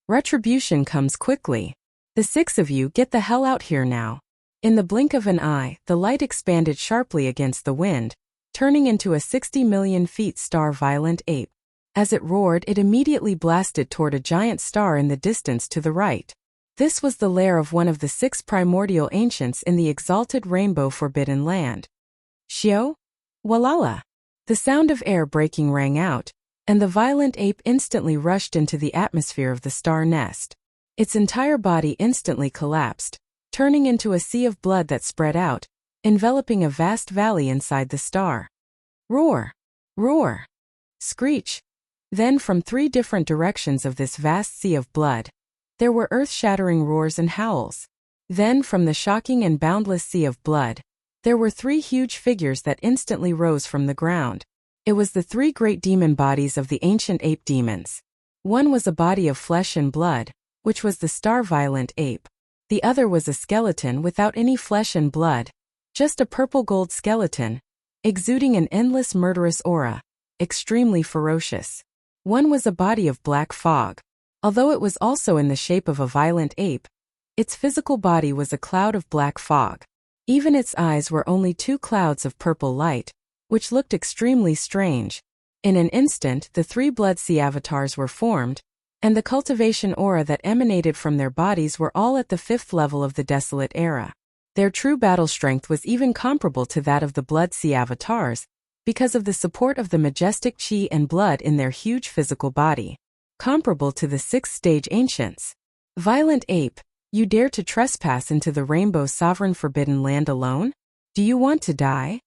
Retribution comes quickly. The 6 of you get the hell out here now. In the blink of an eye, the light expanded sharply against the wind, turning into a 60 million feet star Violent Ape. As it roared, it immediately blasted toward a giant star in the distance to the right. This was the lair of one of the 6 primordial ancients in the exalted Rainbow Forbidden Land. Xiao? Walala! The sound of air breaking rang out, and the Violent Ape instantly rushed into the atmosphere of the star nest. Its entire body instantly collapsed, turning into a sea of blood that spread out, enveloping a vast valley inside the star. Roar! Roar! Screech! Then from 3 different directions of this vast sea of blood, there were earth-shattering roars and howls. Then from the shocking and boundless sea of blood, there were 3 huge figures that instantly rose from the ground. It was the 3 great demon bodies of the ancient ape demons. One was a body of flesh and blood, which was the star Violent Ape. The other was a skeleton without any flesh and blood, just a purple-gold skeleton, exuding an endless murderous aura, extremely ferocious. One was a body of black fog. Although it was also in the shape of a Violent Ape, its physical body was a cloud of black fog. Even its eyes were only 2 clouds of purple light, which looked extremely strange. In an instant, the 3 Blood Sea avatars were formed, and the cultivation aura that emanated from their bodies were all at the 5th level of the Desolate Era. Their true battle strength was even comparable to that of the Blood Sea avatars, because of the support of the majestic chi and blood in their huge physical body. Comparable to the 6th stage ancients. Violent Ape, you dare to trespass into the Rainbow Sovereign Forbidden Land alone? Do you want to die?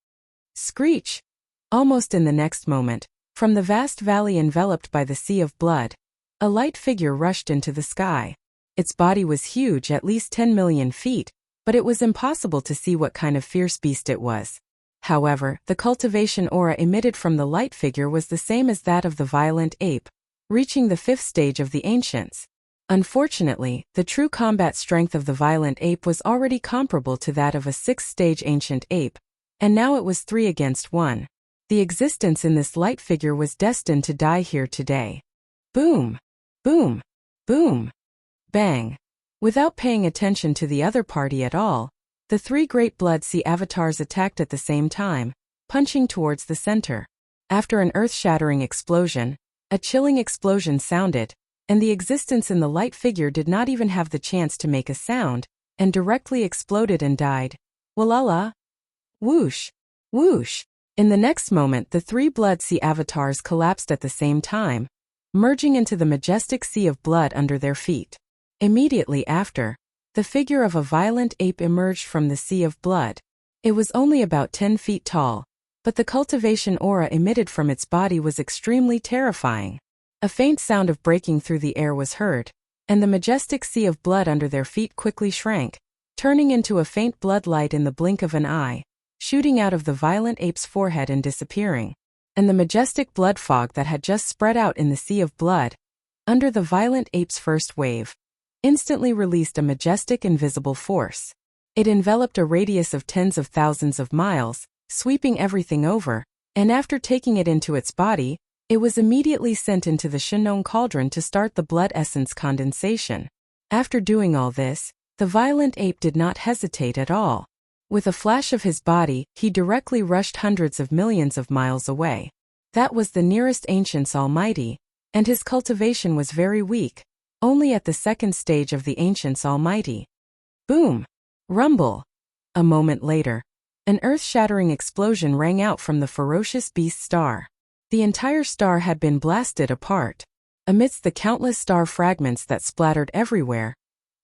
Screech! Almost in the next moment, from the vast valley enveloped by the sea of blood, a light figure rushed into the sky. Its body was huge, at least 10 million feet, but it was impossible to see what kind of fierce beast it was. However, the cultivation aura emitted from the light figure was the same as that of the Violent Ape, reaching the 5th stage of the ancients. Unfortunately, the true combat strength of the Violent Ape was already comparable to that of a 6th stage ancient ape, and now it was 3 against 1. The existence in this light figure was destined to die here today. Boom! Boom! Boom! Bang! Without paying attention to the other party at all, the 3 great Blood Sea avatars attacked at the same time, punching towards the center. After an earth-shattering explosion, a chilling explosion sounded, and the existence in the light figure did not even have the chance to make a sound, and directly exploded and died. Walala! Whoosh! Whoosh! In the next moment, the 3 Blood Sea avatars collapsed at the same time, merging into the majestic sea of blood under their feet. Immediately after, the figure of a violent ape emerged from the sea of blood. It was only about 10 feet tall, but the cultivation aura emitted from its body was extremely terrifying. A faint sound of breaking through the air was heard, and the majestic sea of blood under their feet quickly shrank, turning into a faint blood light in the blink of an eye, shooting out of the violent ape's forehead and disappearing. And the majestic blood fog that had just spread out in the sea of blood, under the violent ape's first wave, instantly released a majestic invisible force. It enveloped a radius of tens of thousands of miles, sweeping everything over, and after taking it into its body, it was immediately sent into the Shinnon cauldron to start the blood essence condensation. After doing all this, the violent ape did not hesitate at all. With a flash of his body, he directly rushed hundreds of millions of miles away. That was the nearest Ancient's Almighty, and his cultivation was very weak, only at the second stage of the Ancient's Almighty. Boom! Rumble! A moment later, an earth-shattering explosion rang out from the ferocious beast star. The entire star had been blasted apart. Amidst the countless star fragments that splattered everywhere,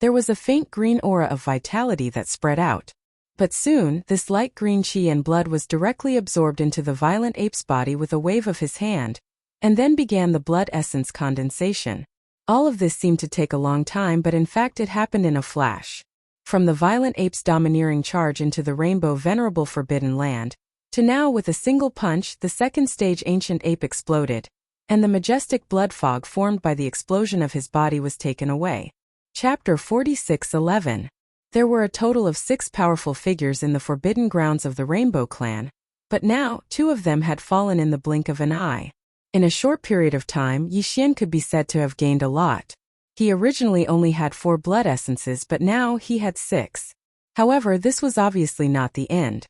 there was a faint green aura of vitality that spread out. But soon, this light green chi and blood was directly absorbed into the violent ape's body with a wave of his hand, and then began the blood essence condensation. All of this seemed to take a long time, but in fact it happened in a flash. From the violent ape's domineering charge into the rainbow venerable forbidden land, to now with a single punch the second stage ancient ape exploded, and the majestic blood fog formed by the explosion of his body was taken away. Chapter 46:11. There were a total of 6 powerful figures in the forbidden grounds of the Rainbow Clan, but now 2 of them had fallen in the blink of an eye. In a short period of time, Yi Xian could be said to have gained a lot. He originally only had 4 blood essences, but now he had 6. However, this was obviously not the end.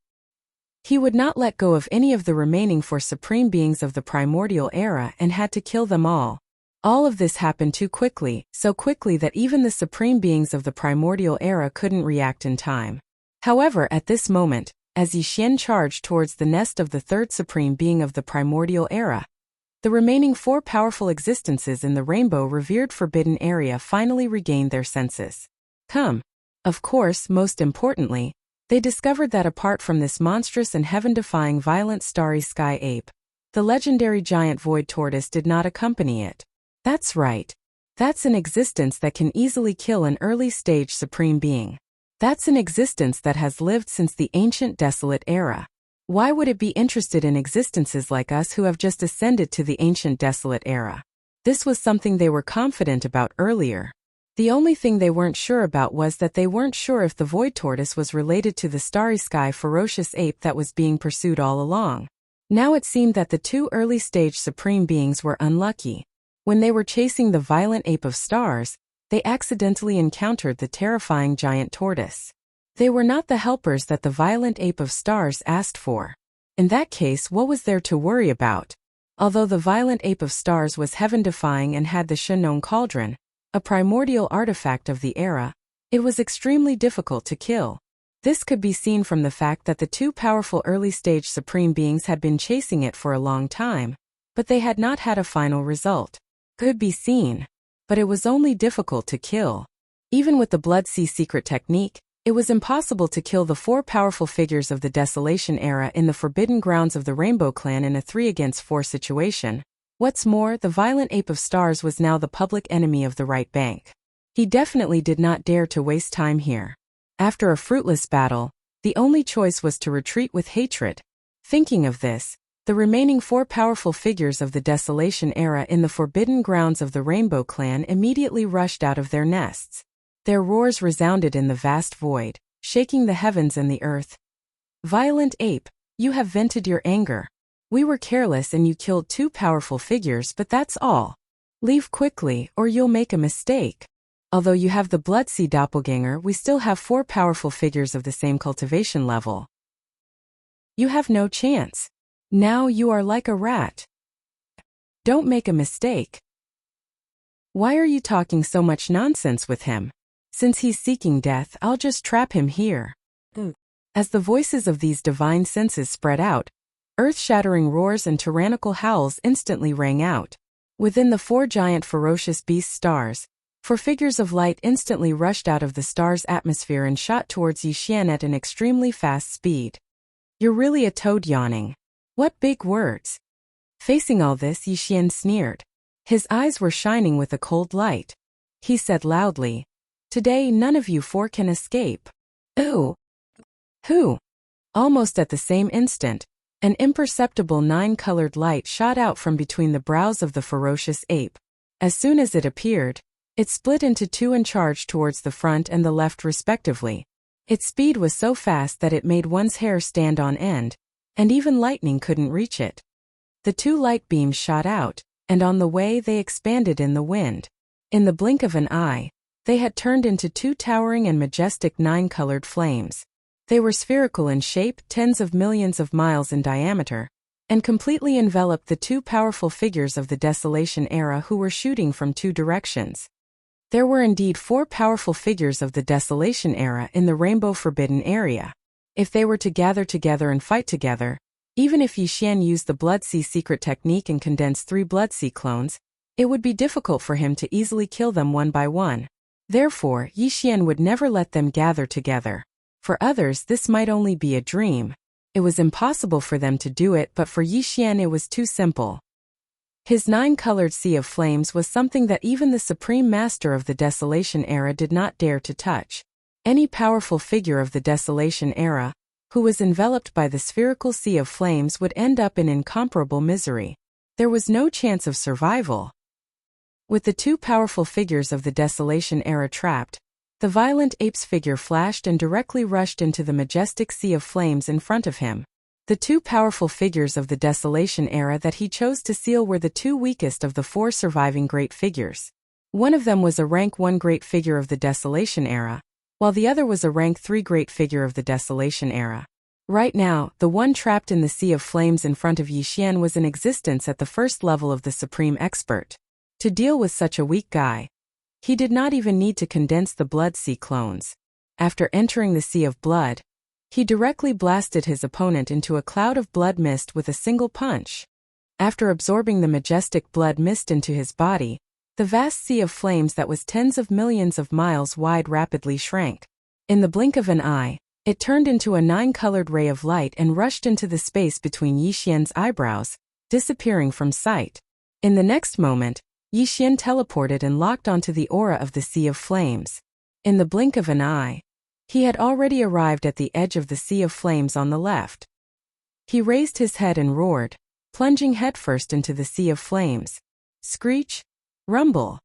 He would not let go of any of the remaining 4 supreme beings of the primordial era and had to kill them all. All of this happened too quickly, so quickly that even the supreme beings of the primordial era couldn't react in time. However, at this moment, as Yi Xian charged towards the nest of the 3rd supreme being of the primordial era, the remaining 4 powerful existences in the rainbow revered forbidden area finally regained their senses. Of course, most importantly, they discovered that apart from this monstrous and heaven-defying violent starry sky ape, the legendary giant void tortoise did not accompany it. That's right. That's an existence that can easily kill an early-stage supreme being. That's an existence that has lived since the ancient desolate era. Why would it be interested in existences like us who have just ascended to the ancient desolate era? This was something they were confident about earlier. The only thing they weren't sure about was that they weren't sure if the void tortoise was related to the starry sky ferocious ape that was being pursued all along. Now it seemed that the 2 early-stage supreme beings were unlucky. When they were chasing the violent ape of stars, they accidentally encountered the terrifying giant tortoise. They were not the helpers that the violent ape of stars asked for. In that case, what was there to worry about? Although the violent ape of stars was heaven-defying and had the Shinnon cauldron, a primordial artifact of the era, it was extremely difficult to kill. This could be seen from the fact that the 2 powerful early-stage supreme beings had been chasing it for a long time, but they had not had a final result. Could be seen, but it was only difficult to kill. Even with the Blood Sea secret technique, it was impossible to kill the 4 powerful figures of the Desolation era in the forbidden grounds of the Rainbow Clan in a 3-against-4 situation. What's more, the violent ape of stars was now the public enemy of the right bank. He definitely did not dare to waste time here. After a fruitless battle, the only choice was to retreat with hatred. Thinking of this, the remaining 4 powerful figures of the Desolation era in the forbidden grounds of the Rainbow Clan immediately rushed out of their nests. Their roars resounded in the vast void, shaking the heavens and the earth. Violent ape, you have vented your anger. We were careless and you killed 2 powerful figures, but that's all. Leave quickly or you'll make a mistake. Although you have the Blood Sea doppelganger, we still have 4 powerful figures of the same cultivation level. You have no chance. Now you are like a rat. Don't make a mistake. Why are you talking so much nonsense with him? Since he's seeking death, I'll just trap him here. As the voices of these divine senses spread out, earth-shattering roars and tyrannical howls instantly rang out. Within the 4 giant ferocious beast stars, Four figures of light instantly rushed out of the star's atmosphere and shot towards Yixian at an extremely fast speed. "You're really a toad yawning. What big words." Facing all this, Yixian sneered. His eyes were shining with a cold light. He said loudly, "Today none of you four can escape." "Ooh." "Who?" Almost at the same instant, an imperceptible nine-colored light shot out from between the brows of the ferocious ape. As soon as it appeared, it split into two and charged towards the front and the left respectively. Its speed was so fast that it made one's hair stand on end, and even lightning couldn't reach it. The two light beams shot out, and on the way they expanded in the wind. In the blink of an eye, they had turned into two towering and majestic nine-colored flames. They were spherical in shape, tens of millions of miles in diameter, and completely enveloped the two powerful figures of the Desolation Era who were shooting from two directions. There were indeed four powerful figures of the Desolation Era in the Rainbow Forbidden area. If they were to gather together and fight together, even if Yixian used the Blood Sea secret technique and condensed 3 Blood Sea clones, it would be difficult for him to easily kill them one by one. Therefore, Yixian would never let them gather together. For others this might only be a dream. It was impossible for them to do it, but for Yixian it was too simple. His nine-colored sea of flames was something that even the Supreme Master of the Desolation Era did not dare to touch. Any powerful figure of the Desolation Era, who was enveloped by the spherical sea of flames, would end up in incomparable misery. There was no chance of survival. With the two powerful figures of the Desolation Era trapped, the violent ape's figure flashed and directly rushed into the majestic sea of flames in front of him. The two powerful figures of the Desolation Era that he chose to seal were the two weakest of the four surviving great figures. One of them was a rank 1 great figure of the Desolation Era, while the other was a rank 3 great figure of the Desolation Era. Right now, the one trapped in the sea of flames in front of Yixian was in existence at the first level of the Supreme Expert. To deal with such a weak guy, he did not even need to condense the Blood Sea clones. After entering the Sea of Blood, he directly blasted his opponent into a cloud of blood mist with a single punch. After absorbing the majestic blood mist into his body, the vast sea of flames that was tens of millions of miles wide rapidly shrank. In the blink of an eye, it turned into a nine-colored ray of light and rushed into the space between Yixian's eyebrows, disappearing from sight. In the next moment, Yixian teleported and locked onto the aura of the Sea of Flames. In the blink of an eye, he had already arrived at the edge of the Sea of Flames on the left. He raised his head and roared, plunging headfirst into the Sea of Flames. Screech, rumble,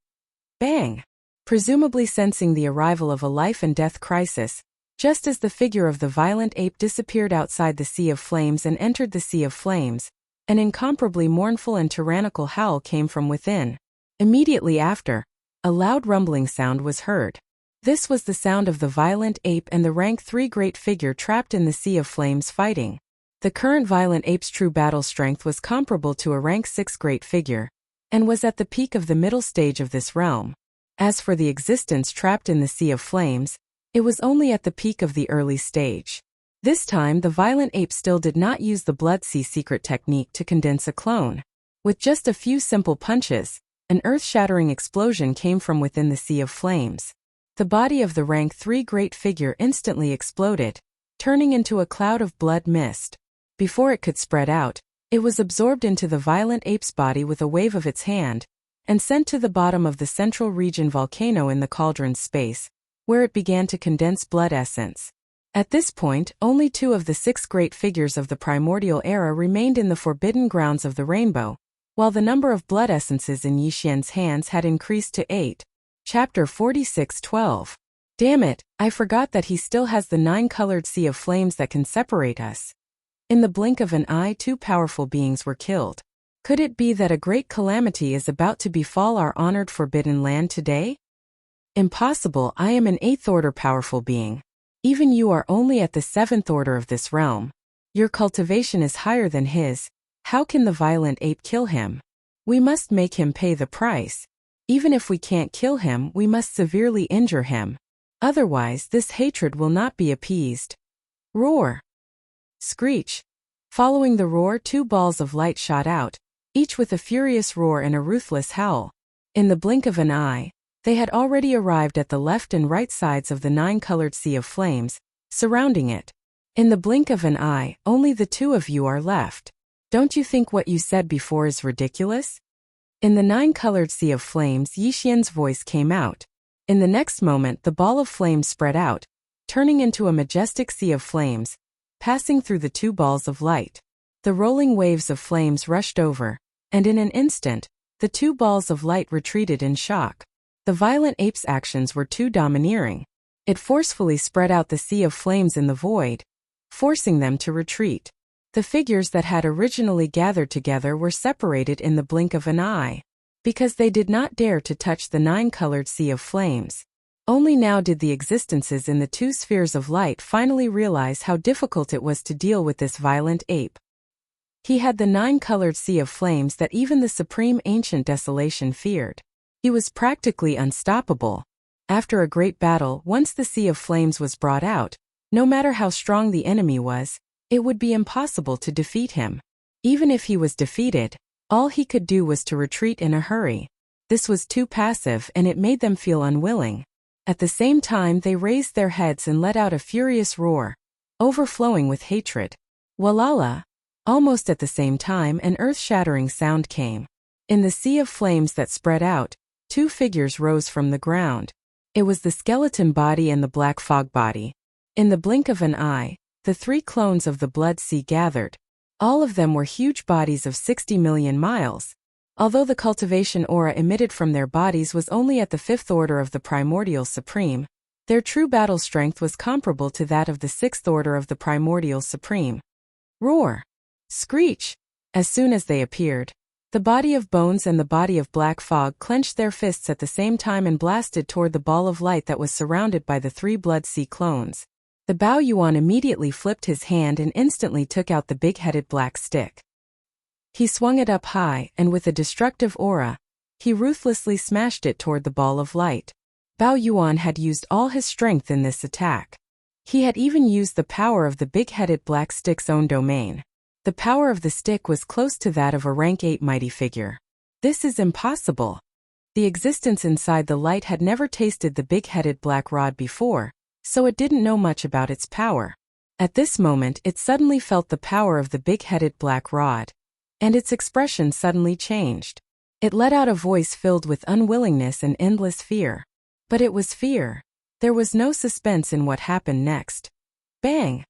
bang. Presumably sensing the arrival of a life-and-death crisis, just as the figure of the violent ape disappeared outside the Sea of Flames and entered the Sea of Flames, an incomparably mournful and tyrannical howl came from within. Immediately after, a loud rumbling sound was heard. This was the sound of the violent ape and the rank 3 great figure trapped in the Sea of Flames fighting. The current violent ape's true battle strength was comparable to a rank 6 great figure, and was at the peak of the middle stage of this realm. As for the existence trapped in the Sea of Flames, it was only at the peak of the early stage. This time the violent ape still did not use the Blood Sea secret technique to condense a clone. With just a few simple punches, an earth-shattering explosion came from within the Sea of Flames. The body of the rank 3 great figure instantly exploded, turning into a cloud of blood mist. Before it could spread out, it was absorbed into the violent ape's body with a wave of its hand, and sent to the bottom of the central region volcano in the cauldron's space, where it began to condense blood essence. At this point, only 2 of the 6 great figures of the primordial era remained in the forbidden grounds of the rainbow, while the number of blood essences in Yixian's hands had increased to 8. Chapter 46:12. Damn it, I forgot that he still has the 9-colored Sea of Flames that can separate us. In the blink of an eye 2 powerful beings were killed. Could it be that a great calamity is about to befall our honored forbidden land today? Impossible, I am an 8th order powerful being. Even you are only at the 7th order of this realm. Your cultivation is higher than his. How can the violent ape kill him? We must make him pay the price. Even if we can't kill him, we must severely injure him. Otherwise, this hatred will not be appeased. Roar. Screech. Following the roar, 2 balls of light shot out, each with a furious roar and a ruthless howl. In the blink of an eye, They had already arrived at the left and right sides of the nine-colored sea of flames, surrounding it. In the blink of an eye, only the two of you are left. Don't you think what you said before is ridiculous? In the nine-colored sea of flames, Yixian's voice came out. In the next moment, the ball of flames spread out, turning into a majestic sea of flames, passing through the two balls of light. The rolling waves of flames rushed over, and in an instant, the two balls of light retreated in shock. The violent ape's actions were too domineering. It forcefully spread out the sea of flames in the void, forcing them to retreat. The figures that had originally gathered together were separated in the blink of an eye, because they did not dare to touch the nine-colored sea of flames. Only now did the existences in the two spheres of light finally realize how difficult it was to deal with this violent ape. He had the nine-colored sea of flames that even the supreme ancient desolation feared. He was practically unstoppable. After a great battle, once the sea of flames was brought out, no matter how strong the enemy was, it would be impossible to defeat him. Even if he was defeated, all he could do was to retreat in a hurry. This was too passive and it made them feel unwilling. At the same time, they raised their heads and let out a furious roar, overflowing with hatred. Walala! Almost at the same time, an earth-shattering sound came. In the sea of flames that spread out, two figures rose from the ground. It was the skeleton body and the black fog body. In the blink of an eye, the three clones of the blood sea gathered. All of them were huge bodies of 60 million miles. Although the cultivation aura emitted from their bodies was only at the fifth order of the primordial supreme, their true battle strength was comparable to that of the sixth order of the primordial supreme. Roar! Screech! As soon as they appeared, the body of bones and the body of black fog clenched their fists at the same time and blasted toward the ball of light that was surrounded by the three blood sea clones. The Bao Yuan immediately flipped his hand and instantly took out the big-headed black stick. He swung it up high, and with a destructive aura, he ruthlessly smashed it toward the ball of light. Bao Yuan had used all his strength in this attack. He had even used the power of the big-headed black stick's own domain. The power of the stick was close to that of a rank 8 mighty figure. This is impossible. The existence inside the light had never tasted the big-headed black rod before, so it didn't know much about its power. At this moment, it suddenly felt the power of the big-headed black rod, and its expression suddenly changed. It let out a voice filled with unwillingness and endless fear. But it was fear. There was no suspense in what happened next. Bang!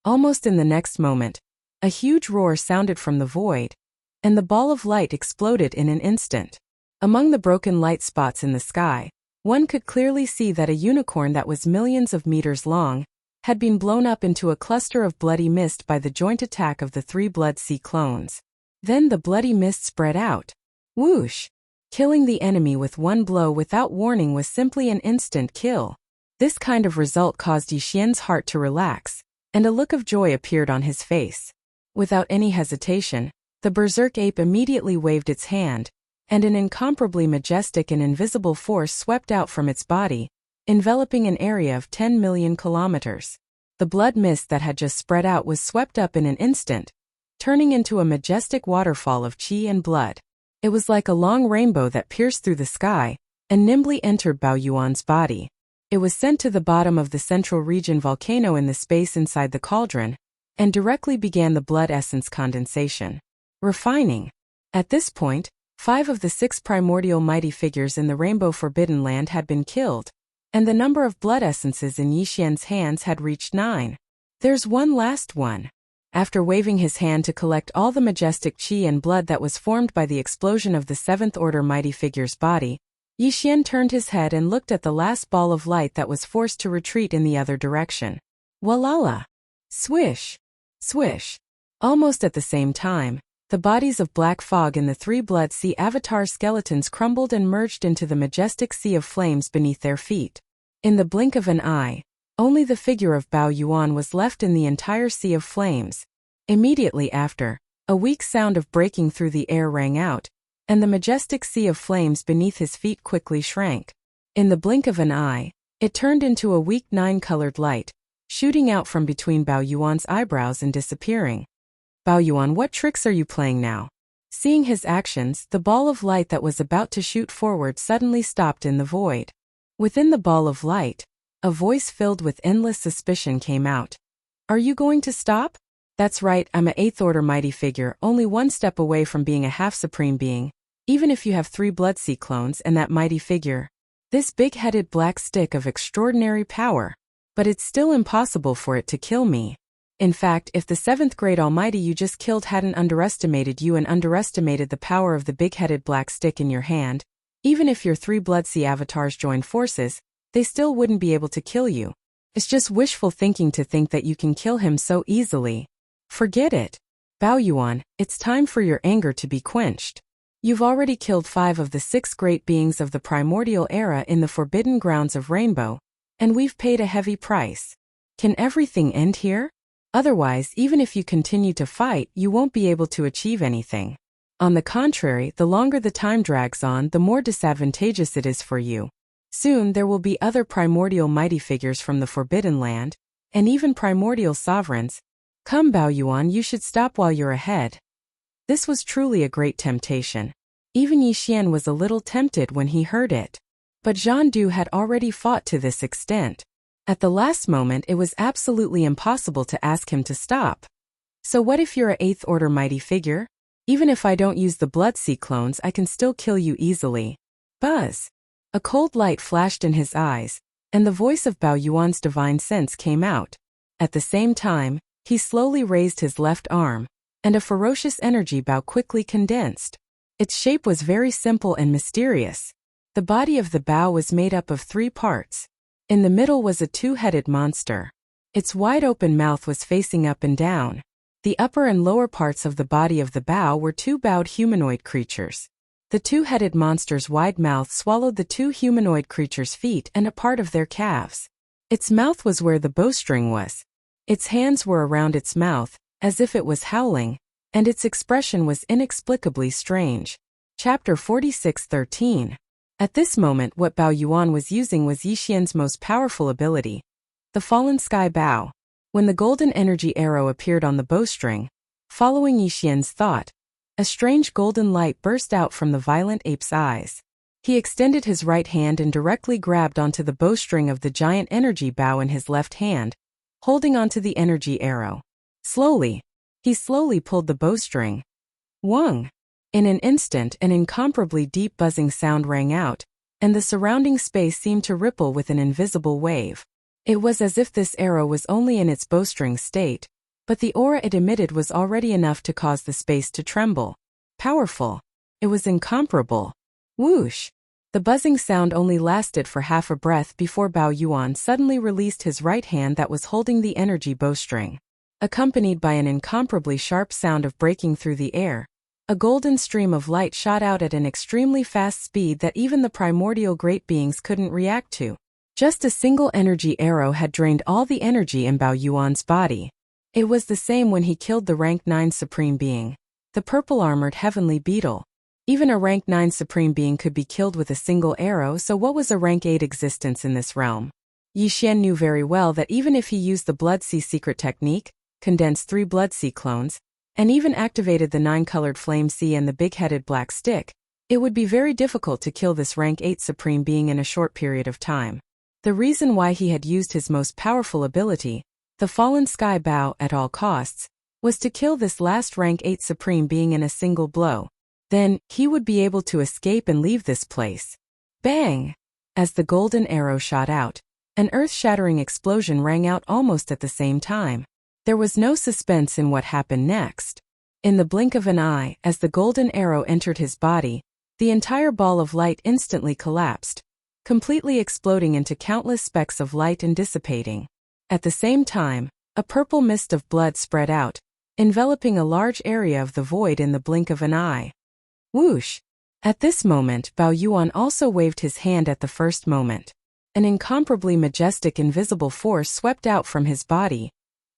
Almost in the next moment, a huge roar sounded from the void, and the ball of light exploded in an instant. Among the broken light spots in the sky, one could clearly see that a unicorn that was millions of meters long had been blown up into a cluster of bloody mist by the joint attack of the three blood sea clones. Then the bloody mist spread out. Whoosh! Killing the enemy with one blow without warning was simply an instant kill. This kind of result caused Yixian's heart to relax, and a look of joy appeared on his face. Without any hesitation, the berserk ape immediately waved its hand, and an incomparably majestic and invisible force swept out from its body, enveloping an area of 10 million kilometers. The blood mist that had just spread out was swept up in an instant, turning into a majestic waterfall of qi and blood. It was like a long rainbow that pierced through the sky and nimbly entered Bao Yuan's body. It was sent to the bottom of the central region volcano in the space inside the cauldron, and directly began the blood essence condensation. Refining. At this point, 5 of the 6 primordial mighty figures in the Rainbow Forbidden Land had been killed, and the number of blood essences in Yixian's hands had reached 9. There's one last one. After waving his hand to collect all the majestic qi and blood that was formed by the explosion of the 7th order mighty figure's body, Yixian turned his head and looked at the last ball of light that was forced to retreat in the other direction. Walala! Swish! Swish! Almost at the same time, the bodies of black fog and the 3 blood sea avatar skeletons crumbled and merged into the majestic sea of flames beneath their feet. In the blink of an eye, only the figure of Bao Yuan was left in the entire sea of flames. Immediately after, a weak sound of breaking through the air rang out, and the majestic sea of flames beneath his feet quickly shrank. In the blink of an eye, it turned into a weak 9-colored light, shooting out from between Bao Yuan's eyebrows and disappearing. Bao Yuan, what tricks are you playing now? Seeing his actions, the ball of light that was about to shoot forward suddenly stopped in the void. Within the ball of light, a voice filled with endless suspicion came out. Are you going to stop? That's right, I'm a 8th order mighty figure, only one step away from being a half-supreme being, even if you have 3 Bloodseed clones and that mighty figure. This big-headed black stick of extraordinary power. But it's still impossible for it to kill me. In fact, if the 7th grade almighty you just killed hadn't underestimated you and underestimated the power of the big-headed black stick in your hand, even if your 3 Bloodseed avatars join forces, they still wouldn't be able to kill you. It's just wishful thinking to think that you can kill him so easily. Forget it. Bao Yuan, it's time for your anger to be quenched. You've already killed 5 of the 6 great beings of the primordial era in the forbidden grounds of Rainbow, and we've paid a heavy price. Can everything end here? Otherwise, even if you continue to fight, you won't be able to achieve anything. On the contrary, the longer the time drags on, the more disadvantageous it is for you. Soon there will be other primordial mighty figures from the Forbidden Land, and even primordial sovereigns. Come Bao Yuan, you should stop while you're ahead. This was truly a great temptation. Even Yi Xian was a little tempted when he heard it. But Zhang Du had already fought to this extent. At the last moment it was absolutely impossible to ask him to stop. So what if you're a 8th order mighty figure? Even if I don't use the Bloodseed clones, I can still kill you easily. Buzz! A cold light flashed in his eyes, and the voice of Bao Yuan's divine sense came out. At the same time, he slowly raised his left arm, and a ferocious energy Bao quickly condensed. Its shape was very simple and mysterious. The body of the Bao was made up of 3 parts. In the middle was a 2-headed monster. Its wide-open mouth was facing up and down. The upper and lower parts of the body of the Bao were 2 bowed humanoid creatures. The 2-headed monster's wide mouth swallowed the 2 humanoid creatures' feet and a part of their calves. Its mouth was where the bowstring was. Its hands were around its mouth, as if it was howling, and its expression was inexplicably strange. Chapter 46:13. At this moment what Bao Yuan was using was Yi Xian's most powerful ability, the Fallen Sky Bao. When the golden energy arrow appeared on the bowstring, following Yi Xian's thought, a strange golden light burst out from the violent ape's eyes. He extended his right hand and directly grabbed onto the bowstring of the giant energy Bao in his left hand, holding onto the energy arrow. He slowly pulled the bowstring. Wong! In an instant an incomparably deep buzzing sound rang out, and the surrounding space seemed to ripple with an invisible wave. It was as if this arrow was only in its bowstring state, but the aura it emitted was already enough to cause the space to tremble. Powerful. It was incomparable. Whoosh! The buzzing sound only lasted for half a breath before Bao Yuan suddenly released his right hand that was holding the energy bowstring. Accompanied by an incomparably sharp sound of breaking through the air, a golden stream of light shot out at an extremely fast speed that even the primordial great beings couldn't react to. Just a single energy arrow had drained all the energy in Bao Yuan's body. It was the same when he killed the rank 9 supreme being, the purple-armored heavenly beetle. Even a rank 9 supreme being could be killed with a single arrow, so what was a rank 8 existence in this realm? Yi Xian knew very well that even if he used the Bloodseed secret technique, condensed 3 Bloodseed clones, and even activated the 9-colored flame sea and the big-headed black stick, it would be very difficult to kill this rank 8 supreme being in a short period of time. The reason why he had used his most powerful ability, the Fallen Sky Bao, at all costs, was to kill this last rank 8 supreme being in a single blow. Then, he would be able to escape and leave this place. Bang! As the golden arrow shot out, an earth-shattering explosion rang out almost at the same time. There was no suspense in what happened next. In the blink of an eye, as the golden arrow entered his body, the entire ball of light instantly collapsed, completely exploding into countless specks of light and dissipating. At the same time, a purple mist of blood spread out, enveloping a large area of the void in the blink of an eye. Whoosh! At this moment, Bao Yuan also waved his hand at the first moment. An incomparably majestic invisible force swept out from his body,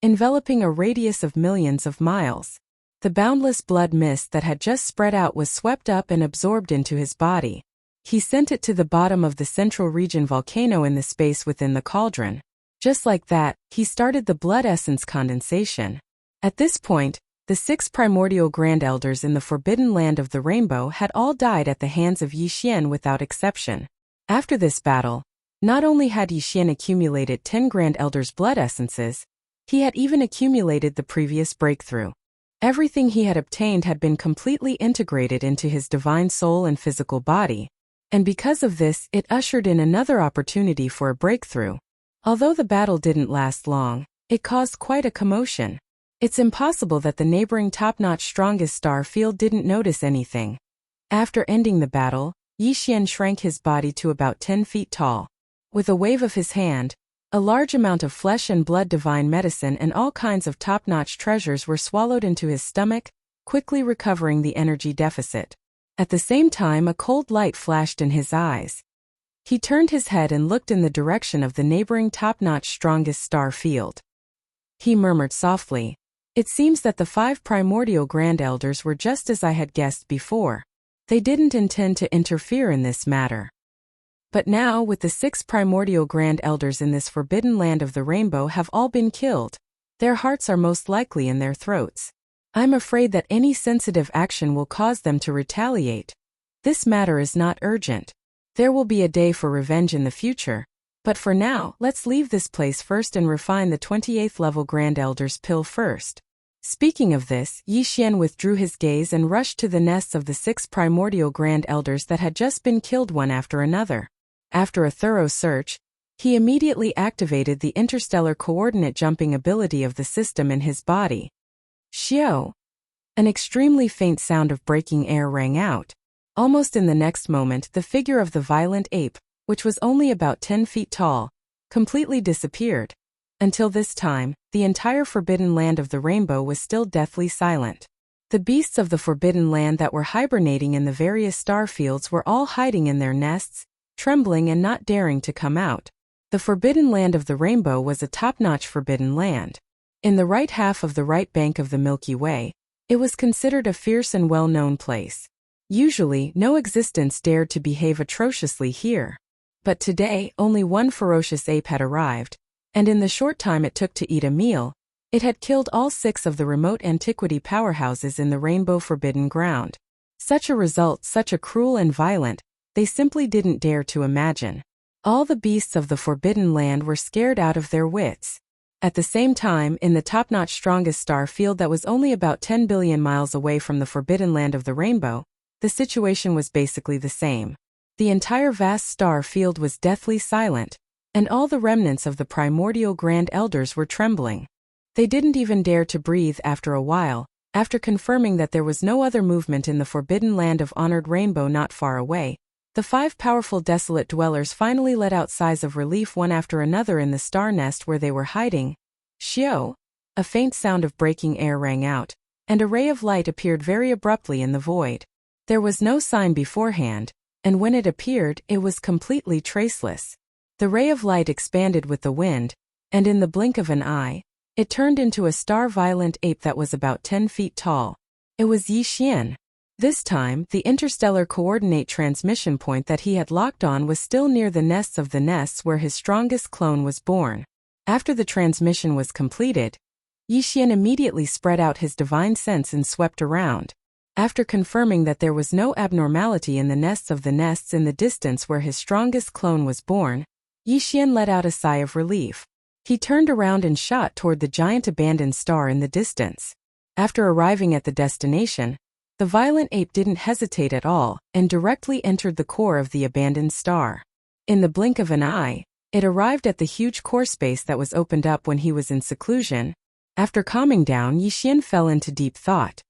enveloping a radius of millions of miles. The boundless blood mist that had just spread out was swept up and absorbed into his body. He sent it to the bottom of the central region volcano in the space within the cauldron. Just like that, he started the blood essence condensation. At this point, The 6 primordial grand elders in the Forbidden Land of the Rainbow had all died at the hands of Yi Xian without exception. After this battle, not only had Yi Xian accumulated 10 grand elders' blood essences, he had even accumulated the previous breakthrough. Everything he had obtained had been completely integrated into his divine soul and physical body, and because of this, it ushered in another opportunity for a breakthrough. Although the battle didn't last long, it caused quite a commotion. It's impossible that the neighboring top-notch strongest star field didn't notice anything. After ending the battle, Yi Xian shrank his body to about 10 feet tall. With a wave of his hand, a large amount of flesh and blood divine medicine and all kinds of top-notch treasures were swallowed into his stomach, quickly recovering the energy deficit. At the same time, a cold light flashed in his eyes. He turned his head and looked in the direction of the neighboring top-notch strongest star field. He murmured softly, "It seems that the 5 primordial grand elders were just as I had guessed before. They didn't intend to interfere in this matter. But now, with the 6 primordial grand elders in this forbidden land of the rainbow have all been killed, their hearts are most likely in their throats. I'm afraid that any sensitive action will cause them to retaliate. This matter is not urgent. There will be a day for revenge in the future, but for now, let's leave this place first and refine the 28th level Grand Elder's pill first." Speaking of this, Yi Xian withdrew his gaze and rushed to the nests of the 6 primordial Grand Elders that had just been killed one after another. After a thorough search, he immediately activated the interstellar coordinate jumping ability of the system in his body. Xiao! An extremely faint sound of breaking air rang out. Almost in the next moment, the figure of the violent ape, which was only about 10 feet tall, completely disappeared. Until this time, the entire Forbidden Land of the Rainbow was still deathly silent. The beasts of the Forbidden Land that were hibernating in the various star fields were all hiding in their nests, trembling and not daring to come out. The Forbidden Land of the Rainbow was a top-notch Forbidden Land. In the right half of the right bank of the Milky Way, it was considered a fierce and well-known place. Usually, no existence dared to behave atrociously here. But today, only one ferocious ape had arrived, and in the short time it took to eat a meal, it had killed all 6 of the remote antiquity powerhouses in the Rainbow Forbidden Ground. Such a result, such a cruel and violent, they simply didn't dare to imagine. All the beasts of the Forbidden Land were scared out of their wits. At the same time, in the top-notch strongest star field that was only about 10 billion miles away from the Forbidden Land of the Rainbow, the situation was basically the same. The entire vast star field was deathly silent, and all the remnants of the primordial Grand Elders were trembling. They didn't even dare to breathe after a while, after confirming that there was no other movement in the Forbidden Land of Honored Rainbow not far away. The 5 powerful desolate dwellers finally let out sighs of relief one after another in the star nest where they were hiding. Xiao! A faint sound of breaking air rang out, and a ray of light appeared very abruptly in the void. There was no sign beforehand, and when it appeared, it was completely traceless. The ray of light expanded with the wind, and in the blink of an eye, it turned into a star-violent ape that was about 10 feet tall. It was Yi Xian. This time, the interstellar coordinate transmission point that he had locked on was still near the nests where his strongest clone was born. After the transmission was completed, Yi Xian immediately spread out his divine sense and swept around. After confirming that there was no abnormality in the nests in the distance where his strongest clone was born, Yi Xian let out a sigh of relief. He turned around and shot toward the giant abandoned star in the distance. After arriving at the destination, the violent ape didn't hesitate at all and directly entered the core of the abandoned star. In the blink of an eye, it arrived at the huge core space that was opened up when he was in seclusion. After calming down, Yi Xian fell into deep thought.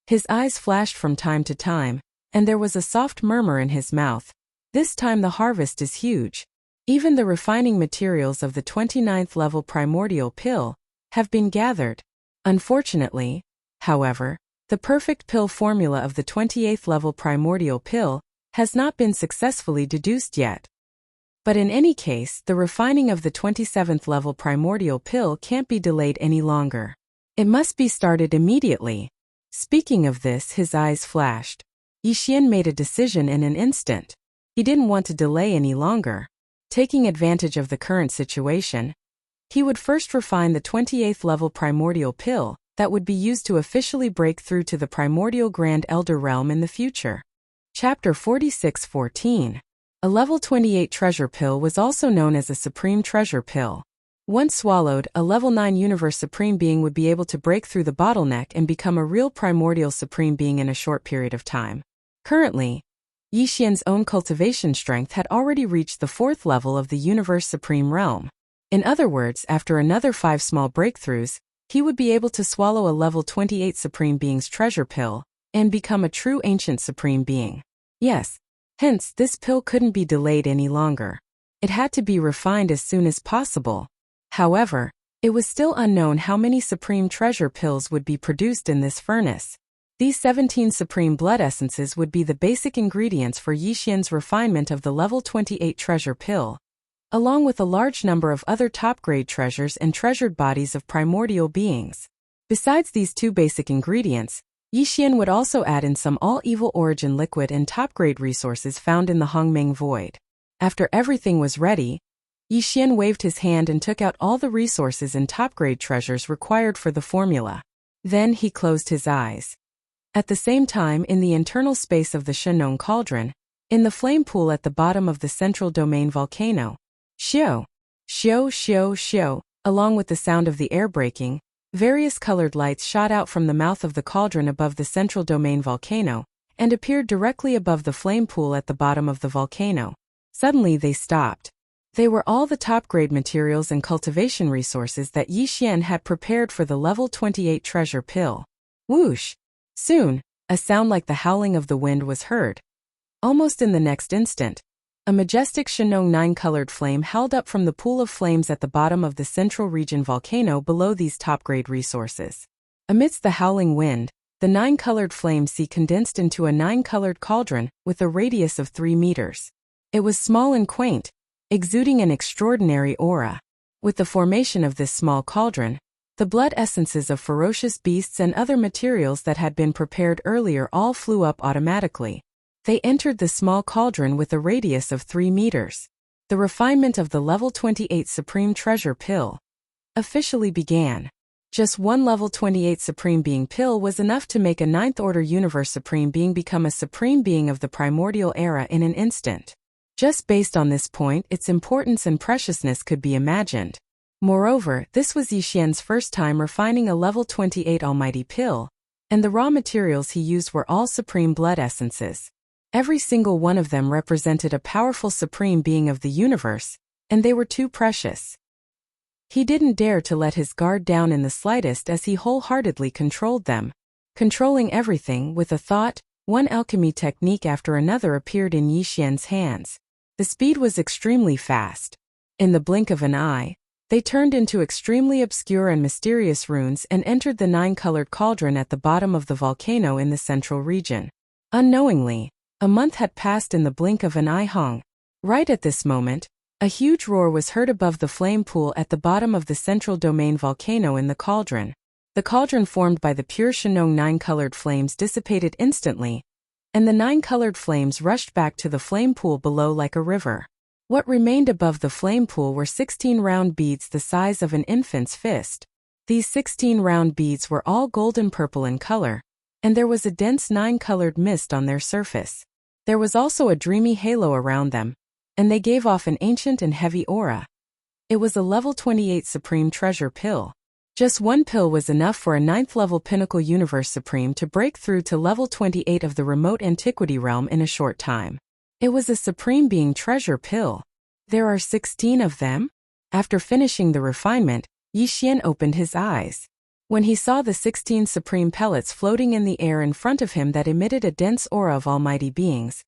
His eyes flashed from time to time, and there was a soft murmur in his mouth. This time the harvest is huge. Even the refining materials of the 29th level primordial pill have been gathered. Unfortunately, however, the perfect pill formula of the 28th level primordial pill has not been successfully deduced yet. But in any case, the refining of the 27th level primordial pill can't be delayed any longer. It must be started immediately. Speaking of this, his eyes flashed. Yi Xian made a decision in an instant. He didn't want to delay any longer. Taking advantage of the current situation, he would first refine the 28th level primordial pill that would be used to officially break through to the primordial Grand Elder Realm in the future. Chapter 46:14. A level 28 treasure pill was also known as a supreme treasure pill. Once swallowed, a level 9 universe supreme being would be able to break through the bottleneck and become a real primordial supreme being in a short period of time. Currently, Yixian's own cultivation strength had already reached the 4th level of the universe supreme realm. In other words, after another 5 small breakthroughs, he would be able to swallow a level 28 supreme being's treasure pill and become a true ancient supreme being. Yes, hence this pill couldn't be delayed any longer. It had to be refined as soon as possible. However, it was still unknown how many supreme treasure pills would be produced in this furnace. These 17 supreme blood essences would be the basic ingredients for Yixian's refinement of the level 28 treasure pill, along with a large number of other top-grade treasures and treasured bodies of primordial beings. Besides these 2 basic ingredients, Yixian would also add in some all-evil origin liquid and top-grade resources found in the Hongmeng Void. After everything was ready, Yixian waved his hand and took out all the resources and top-grade treasures required for the formula. Then he closed his eyes. At the same time, in the internal space of the Shenong Cauldron, in the flame pool at the bottom of the central domain volcano, Xiu, xiu, xiu, xiu, along with the sound of the air breaking, various colored lights shot out from the mouth of the cauldron above the central domain volcano and appeared directly above the flame pool at the bottom of the volcano. Suddenly they stopped. They were all the top-grade materials and cultivation resources that Yixian had prepared for the level 28 treasure pill. Whoosh! Soon, a sound like the howling of the wind was heard. Almost in the next instant, a majestic Shenong 9-colored flame held up from the pool of flames at the bottom of the central region volcano below these top-grade resources. Amidst the howling wind, the 9-colored flame sea condensed into a 9-colored cauldron with a radius of 3 meters. It was small and quaint, exuding an extraordinary aura. With the formation of this small cauldron, the blood essences of ferocious beasts and other materials that had been prepared earlier all flew up automatically. They entered the small cauldron with a radius of 3 meters. The refinement of the level 28 Supreme Treasure Pill officially began. Just one level 28 Supreme Being pill was enough to make a 9th Order Universe Supreme Being become a Supreme Being of the Primordial Era in an instant. Just based on this point, its importance and preciousness could be imagined. Moreover, this was Yixian's first time refining a level 28 Almighty Pill, and the raw materials he used were all Supreme Blood Essences. Every single one of them represented a powerful Supreme Being of the universe, and they were too precious. He didn't dare to let his guard down in the slightest as he wholeheartedly controlled them. Controlling everything with a thought, one alchemy technique after another appeared in Yixian's hands. The speed was extremely fast. In the blink of an eye, they turned into extremely obscure and mysterious runes and entered the 9-colored cauldron at the bottom of the volcano in the central region. Unknowingly, a month had passed in the blink of an eye. Right at this moment, a huge roar was heard above the flame pool at the bottom of the central domain volcano in the cauldron. The cauldron formed by the pure Shenong 9-colored flames dissipated instantly, and the 9-colored flames rushed back to the flame pool below like a river. What remained above the flame pool were 16 round beads the size of an infant's fist. These 16 round beads were all golden purple in color, and there was a dense 9-colored mist on their surface. There was also a dreamy halo around them, and they gave off an ancient and heavy aura. It was a level 28 Supreme Treasure Pill. Just one pill was enough for a 9th level Pinnacle Universe Supreme to break through to level 28 of the remote antiquity realm in a short time. It was a Supreme Being Treasure Pill. There are 16 of them? After finishing the refinement, Yixian opened his eyes. When he saw the 16 Supreme Pellets floating in the air in front of him that emitted a dense aura of almighty beings,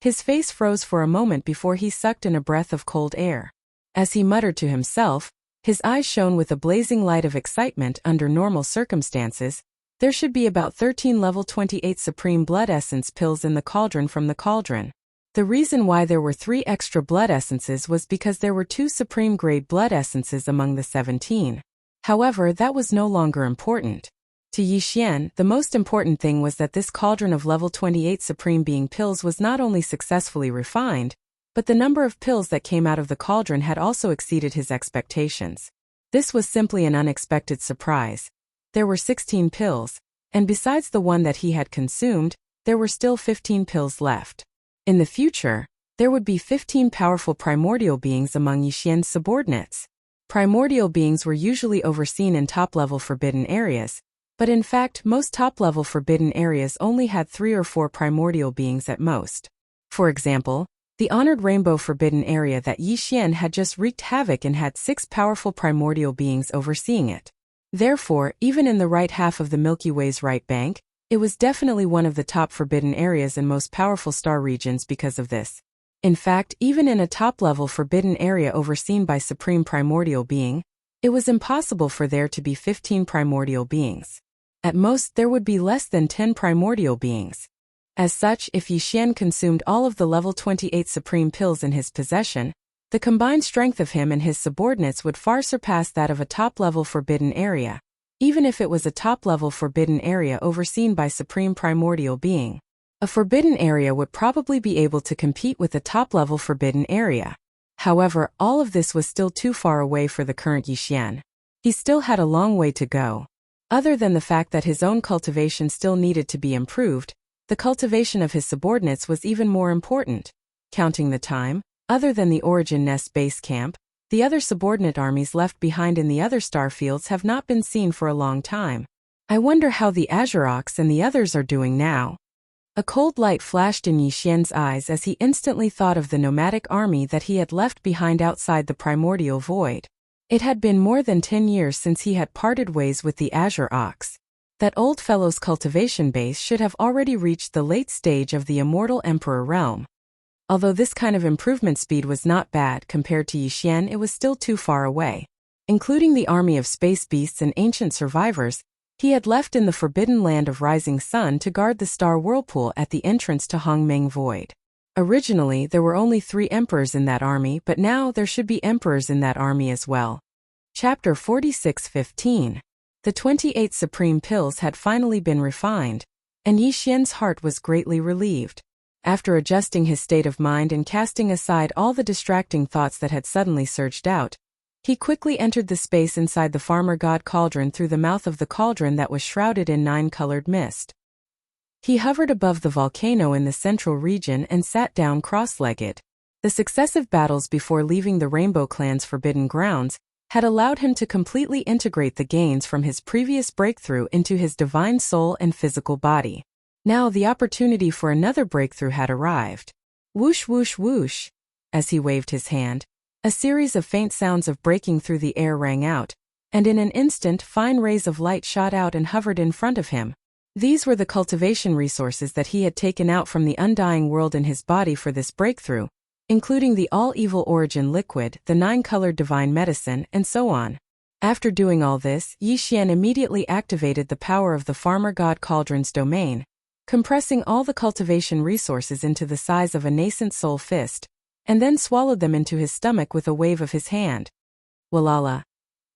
his face froze for a moment before he sucked in a breath of cold air. As he muttered to himself, his eyes shone with a blazing light of excitement. Under normal circumstances, there should be about 13 level 28 Supreme Blood Essence pills in the cauldron from the cauldron. The reason why there were 3 extra blood essences was because there were 2 Supreme Grade Blood Essences among the 17. However, that was no longer important. To Yixian, the most important thing was that this cauldron of level 28 Supreme Being pills was not only successfully refined, but the number of pills that came out of the cauldron had also exceeded his expectations. This was simply an unexpected surprise. there were 16 pills, and besides the one that he had consumed, there were still 15 pills left. In the future, there would be 15 powerful primordial beings among Yixian's subordinates. Primordial beings were usually overseen in top-level forbidden areas, but in fact most top-level forbidden areas only had 3 or 4 primordial beings at most. For example, the honored rainbow forbidden area that Yixian had just wreaked havoc in had 6 powerful primordial beings overseeing it. Therefore, even in the right half of the Milky Way's right bank, it was definitely one of the top forbidden areas and most powerful star regions because of this. In fact, even in a top-level forbidden area overseen by Supreme Primordial Being, it was impossible for there to be 15 primordial beings. At most, there would be less than 10 primordial beings. As such, if Yixian consumed all of the level 28 supreme pills in his possession, the combined strength of him and his subordinates would far surpass that of a top-level forbidden area, even if it was a top-level forbidden area overseen by Supreme Primordial Being. A forbidden area would probably be able to compete with a top-level forbidden area. However, all of this was still too far away for the current Yixian. He still had a long way to go. Other than the fact that his own cultivation still needed to be improved, the cultivation of his subordinates was even more important. Counting the time, other than the Origin Nest base camp, the other subordinate armies left behind in the other star fields have not been seen for a long time. I wonder how the Azurox and the others are doing now. A cold light flashed in Yixian's eyes as he instantly thought of the nomadic army that he had left behind outside the primordial void. It had been more than 10 years since he had parted ways with the Azurox. That old fellow's cultivation base should have already reached the late stage of the immortal Emperor realm. Although this kind of improvement speed was not bad compared to Yixian, it was still too far away. Including the army of space beasts and ancient survivors, he had left in the forbidden land of Rising Sun to guard the star whirlpool at the entrance to Hongmeng Void. Originally, there were only 3 emperors in that army, but now there should be emperors in that army as well. Chapter 46:15. The 28 supreme pills had finally been refined, and Yixian's heart was greatly relieved. After adjusting his state of mind and casting aside all the distracting thoughts that had suddenly surged out, he quickly entered the space inside the farmer god cauldron through the mouth of the cauldron that was shrouded in 9-colored mist. He hovered above the volcano in the central region and sat down cross-legged. The successive battles before leaving the Rainbow Clan's forbidden grounds had allowed him to completely integrate the gains from his previous breakthrough into his divine soul and physical body. Now the opportunity for another breakthrough had arrived. Whoosh whoosh whoosh. As he waved his hand, a series of faint sounds of breaking through the air rang out, and in an instant fine rays of light shot out and hovered in front of him. These were the cultivation resources that he had taken out from the undying world in his body for this breakthrough, including the all-evil origin liquid, the 9-colored divine medicine, and so on. After doing all this, Yixian immediately activated the power of the farmer god cauldron's domain, compressing all the cultivation resources into the size of a nascent soul fist, and then swallowed them into his stomach with a wave of his hand. Walala.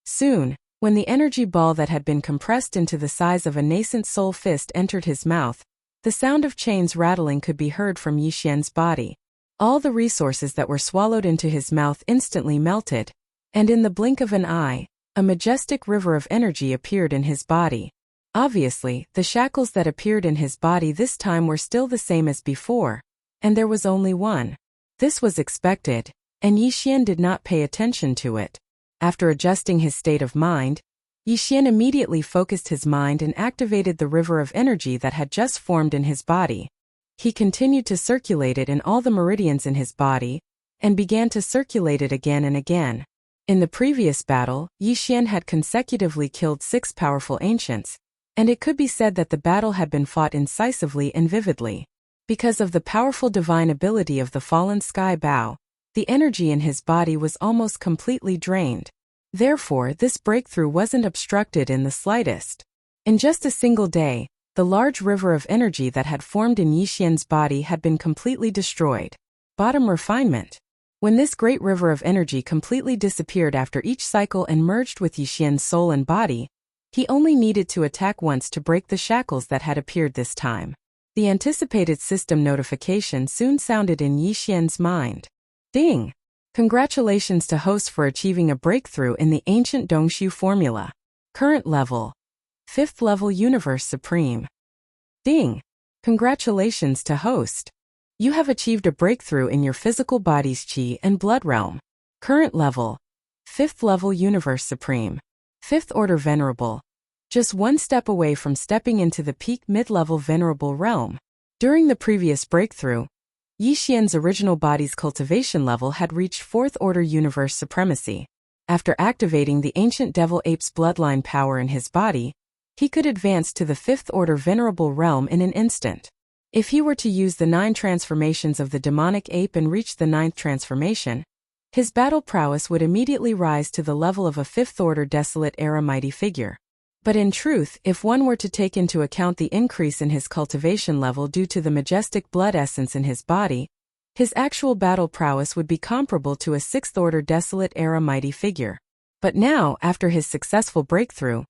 Soon, when the energy ball that had been compressed into the size of a nascent soul fist entered his mouth, the sound of chains rattling could be heard from Yixian's body. All the resources that were swallowed into his mouth instantly melted, and in the blink of an eye, a majestic river of energy appeared in his body. Obviously, the shackles that appeared in his body this time were still the same as before, and there was only one. This was expected, and Yixian did not pay attention to it. After adjusting his state of mind, Yixian immediately focused his mind and activated the river of energy that had just formed in his body. He continued to circulate it in all the meridians in his body, and began to circulate it again and again. In the previous battle, Yixian had consecutively killed 6 powerful ancients, and it could be said that the battle had been fought incisively and vividly. Because of the powerful divine ability of the fallen sky bow, the energy in his body was almost completely drained. Therefore, this breakthrough wasn't obstructed in the slightest. In just a single day, the large river of energy that had formed in Yixian's body had been completely destroyed. Bottom refinement. When this great river of energy completely disappeared after each cycle and merged with Yixian's soul and body, he only needed to attack once to break the shackles that had appeared this time. The anticipated system notification soon sounded in Yixian's mind. Ding! Congratulations to host for achieving a breakthrough in the ancient Dongshu formula. Current level: 5th level Universe Supreme. Ding! Congratulations to host. You have achieved a breakthrough in your physical body's Qi and blood realm. Current level: 5th level Universe Supreme. 5th order Venerable. Just one step away from stepping into the peak mid-level Venerable realm. During the previous breakthrough, Yi Xian's original body's cultivation level had reached 4th order Universe Supremacy. After activating the ancient Devil Ape's bloodline power in his body, he could advance to the 5th order Venerable realm in an instant. If he were to use the 9 transformations of the demonic ape and reach the 9th transformation, his battle prowess would immediately rise to the level of a 5th order Desolate Era mighty figure. But in truth, if one were to take into account the increase in his cultivation level due to the majestic blood essence in his body, his actual battle prowess would be comparable to a 6th order Desolate Era mighty figure. But now, after his successful breakthrough,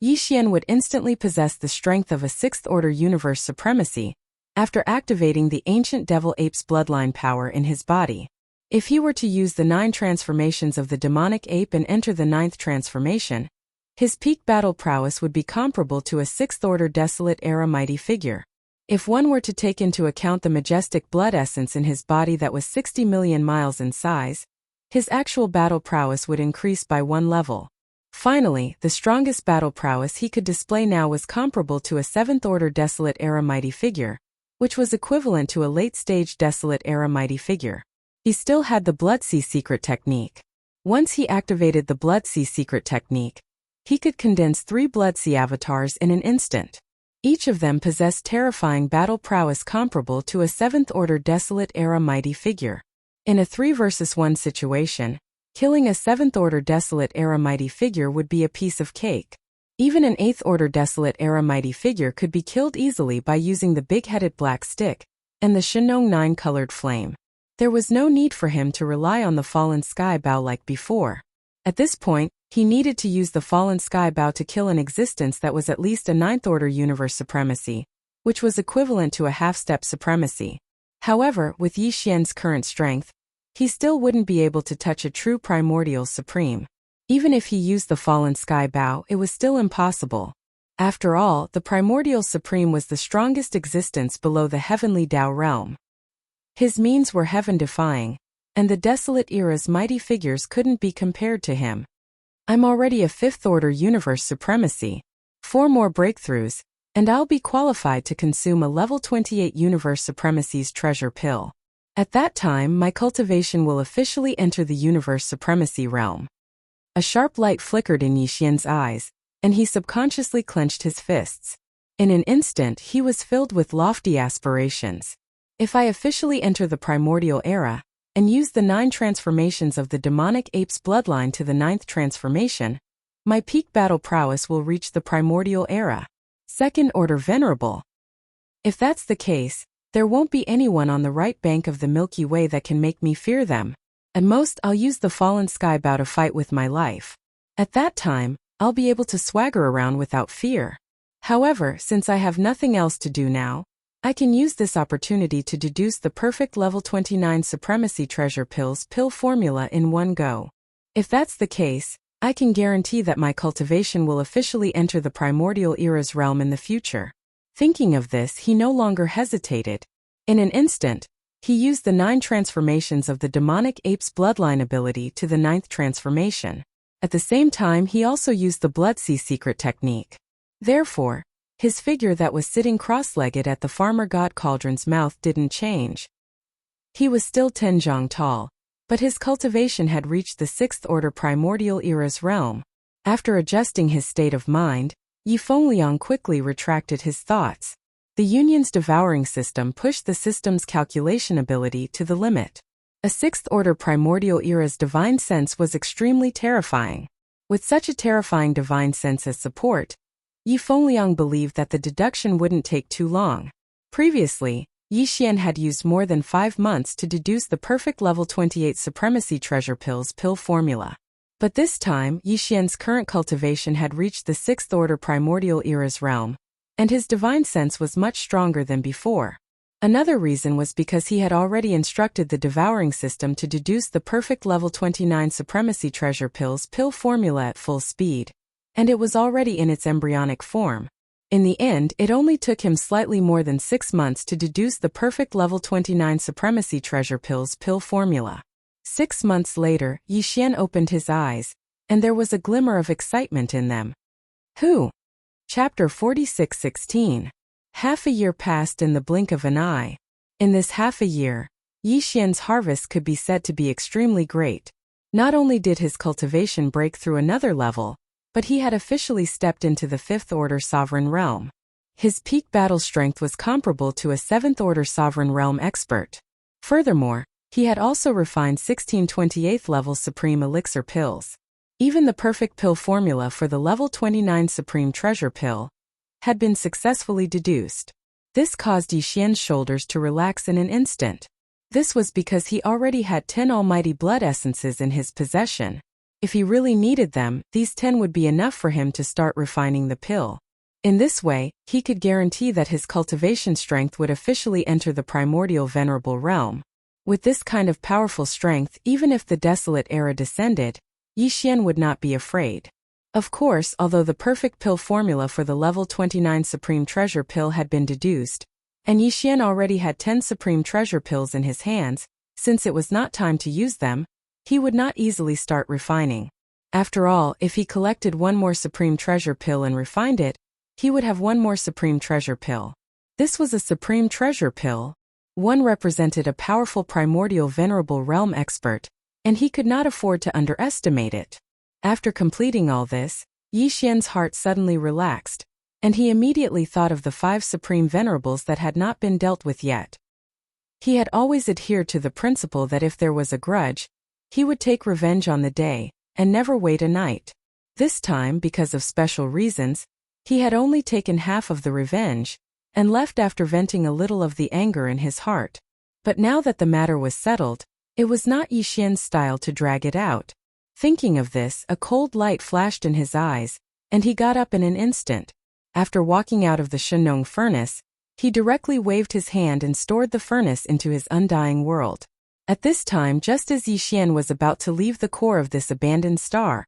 Yi Xian would instantly possess the strength of a 6th order Universe Supremacy, after activating the ancient Devil Ape's bloodline power in his body. If he were to use the 9 transformations of the demonic ape and enter the 9th transformation, his peak battle prowess would be comparable to a 6th order Desolate Era mighty figure. If one were to take into account the majestic blood essence in his body that was 60 million miles in size, his actual battle prowess would increase by 1 level. Finally, the strongest battle prowess he could display now was comparable to a 7th order Desolate Era mighty figure, which was equivalent to a late-stage Desolate Era mighty figure. He still had the Bloodsea secret technique. Once he activated the Bloodsea secret technique, he could condense 3 Bloodsea avatars in an instant. Each of them possessed terrifying battle prowess comparable to a 7th order Desolate Era mighty figure. In a 3 versus 1 situation, killing a 7th order Desolate Era mighty figure would be a piece of cake. Even an 8th order Desolate Era mighty figure could be killed easily by using the big-headed black stick and the Shenong 9-colored flame. There was no need for him to rely on the Fallen Sky Bow like before. At this point, he needed to use the Fallen Sky Bow to kill an existence that was at least a 9th order Universe Supremacy, which was equivalent to a half-step supremacy. However, with Yi Xian's current strength, he still wouldn't be able to touch a true Primordial Supreme. Even if he used the Fallen Sky Bow, it was still impossible. After all, the Primordial Supreme was the strongest existence below the Heavenly Tao realm. His means were heaven-defying, and the Desolate Era's mighty figures couldn't be compared to him. I'm already a 5th order Universe Supremacy. 4 more breakthroughs, and I'll be qualified to consume a level 28 Universe Supremacy's treasure pill. At that time, my cultivation will officially enter the Universe Supremacy realm. A sharp light flickered in Yi Xian's eyes, and he subconsciously clenched his fists. In an instant, he was filled with lofty aspirations. If I officially enter the Primordial Era, and use the 9 transformations of the demonic ape's bloodline to the 9th transformation, my peak battle prowess will reach the Primordial Era. 2nd order Venerable. If that's the case, there won't be anyone on the right bank of the Milky Way that can make me fear them. At most, I'll use the Fallen Sky Bow to fight with my life. At that time, I'll be able to swagger around without fear. However, since I have nothing else to do now, I can use this opportunity to deduce the perfect level 29 Supremacy Treasure Pills pill formula in one go. If that's the case, I can guarantee that my cultivation will officially enter the Primordial Era's realm in the future. Thinking of this, he no longer hesitated. In an instant, he used the 9 transformations of the demonic ape's bloodline ability to the 9th transformation. At the same time, he also used the Bloodsea secret technique. Therefore, his figure that was sitting cross-legged at the farmer god cauldron's mouth didn't change. He was still 10 zhang tall, but his cultivation had reached the 6th order Primordial Era's realm. After adjusting his state of mind, Yi Fengliang quickly retracted his thoughts. The Union's devouring system pushed the system's calculation ability to the limit. A 6th order Primordial Era's divine sense was extremely terrifying. With such a terrifying divine sense as support, Yi Fengliang believed that the deduction wouldn't take too long. Previously, Yi Xian had used more than 5 months to deduce the perfect level 28 Supremacy Treasure Pills pill formula. But this time, Yi Xian's current cultivation had reached the 6th order Primordial Era's realm, and his divine sense was much stronger than before. Another reason was because he had already instructed the devouring system to deduce the perfect level 29 Supremacy Treasure Pills pill formula at full speed. and it was already in its embryonic form. In the end, it only took him slightly more than 6 months to deduce the perfect level 29 supremacy treasure pills pill formula. 6 months later, Yixian opened his eyes, and there was a glimmer of excitement in them. Who? Chapter 46:16. Half a year passed in the blink of an eye. In this half a year, Yixian's harvest could be said to be extremely great. Not only did his cultivation break through another level, but he had officially stepped into the 5th-order sovereign realm. His peak battle strength was comparable to a 7th-order sovereign realm expert. Furthermore, he had also refined 16 28th level supreme elixir pills. Even the perfect pill formula for the level 29 supreme treasure pill had been successfully deduced. This caused Yixian's shoulders to relax in an instant. This was because he already had 10 almighty blood essences in his possession. If he really needed them, these 10 would be enough for him to start refining the pill. In this way, he could guarantee that his cultivation strength would officially enter the primordial venerable realm. With this kind of powerful strength, even if the desolate era descended, Yixian would not be afraid. Of course, although the perfect pill formula for the level 29 supreme treasure pill had been deduced, and Yixian already had 10 supreme treasure pills in his hands, since it was not time to use them, he would not easily start refining. After all, if he collected one more supreme treasure pill and refined it, he would have one more supreme treasure pill. This was a supreme treasure pill. One represented a powerful primordial venerable realm expert, and he could not afford to underestimate it. After completing all this, Yixian's heart suddenly relaxed, and he immediately thought of the 5 supreme venerables that had not been dealt with yet. He had always adhered to the principle that if there was a grudge, he would take revenge on the day, and never wait a night. This time, because of special reasons, he had only taken half of the revenge, and left after venting a little of the anger in his heart. But now that the matter was settled, it was not Yixian's style to drag it out. Thinking of this, a cold light flashed in his eyes, and he got up in an instant. After walking out of the Shenong furnace, he directly waved his hand and stored the furnace into his undying world. At this time, just as Yixian was about to leave the core of this abandoned star,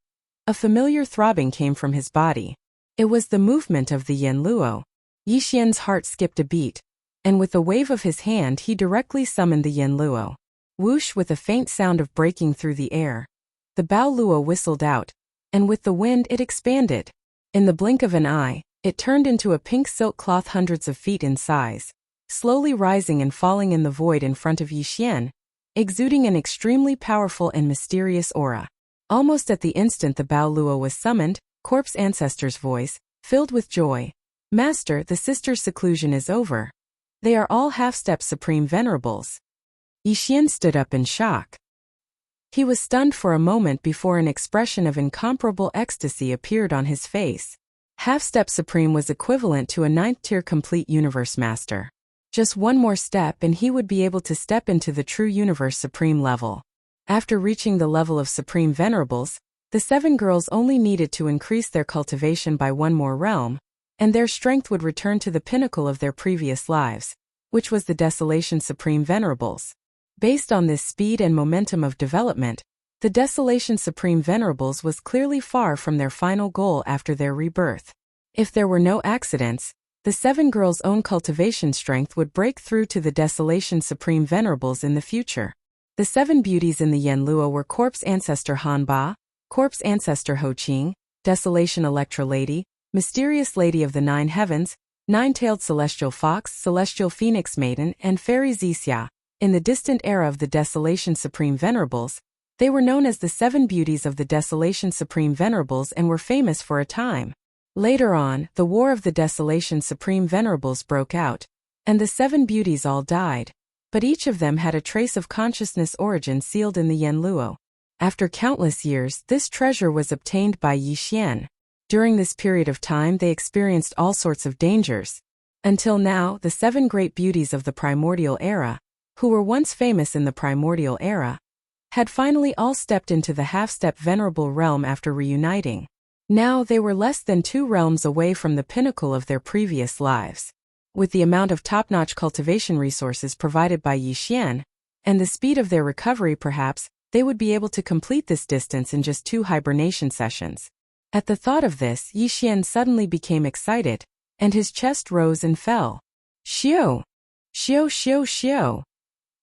a familiar throbbing came from his body. It was the movement of the Yanluo. Yixian's heart skipped a beat, and with a wave of his hand he directly summoned the Yanluo. Whoosh, with a faint sound of breaking through the air, the Bao Luo whistled out, and with the wind it expanded. In the blink of an eye, it turned into a pink silk cloth hundreds of feet in size, slowly rising and falling in the void in front of Yixian, exuding an extremely powerful and mysterious aura. Almost at the instant the Bao Luo was summoned, Corpse Ancestor's voice, filled with joy. Master, the sisters' seclusion is over. They are all half-step supreme venerables. Yixian stood up in shock. He was stunned for a moment before an expression of incomparable ecstasy appeared on his face. Half-step supreme was equivalent to a 9th-tier complete universe master. Just one more step and he would be able to step into the true universe supreme level. After reaching the level of supreme venerables, the 7 girls only needed to increase their cultivation by one more realm, and their strength would return to the pinnacle of their previous lives, which was the Desolation Supreme Venerables. Based on this speed and momentum of development, the Desolation Supreme Venerables was clearly far from their final goal after their rebirth. If there were no accidents, the 7 girls' own cultivation strength would break through to the Desolation Supreme Venerables in the future. The 7 beauties in the Yanluo were Corpse Ancestor Hanba, Corpse Ancestor Ho Qing, Desolation Electra Lady, Mysterious Lady of the 9 Heavens, 9-tailed Celestial Fox, Celestial Phoenix Maiden, and Fairy Zixia. In the distant era of the Desolation Supreme Venerables, they were known as the 7 beauties of the Desolation Supreme Venerables and were famous for a time. Later on, the War of the Desolation Supreme Venerables broke out, and the 7 beauties all died, but each of them had a trace of consciousness origin sealed in the Yanluo. After countless years, this treasure was obtained by Yixian. During this period of time they experienced all sorts of dangers. Until now, the 7 great beauties of the primordial era, who were once famous in the primordial era, had finally all stepped into the half-step venerable realm after reuniting. Now they were less than 2 realms away from the pinnacle of their previous lives. With the amount of top-notch cultivation resources provided by Yixian, and the speed of their recovery perhaps, they would be able to complete this distance in just 2 hibernation sessions. At the thought of this, Yixian suddenly became excited, and his chest rose and fell. Xiao! Xiao xiao xiao!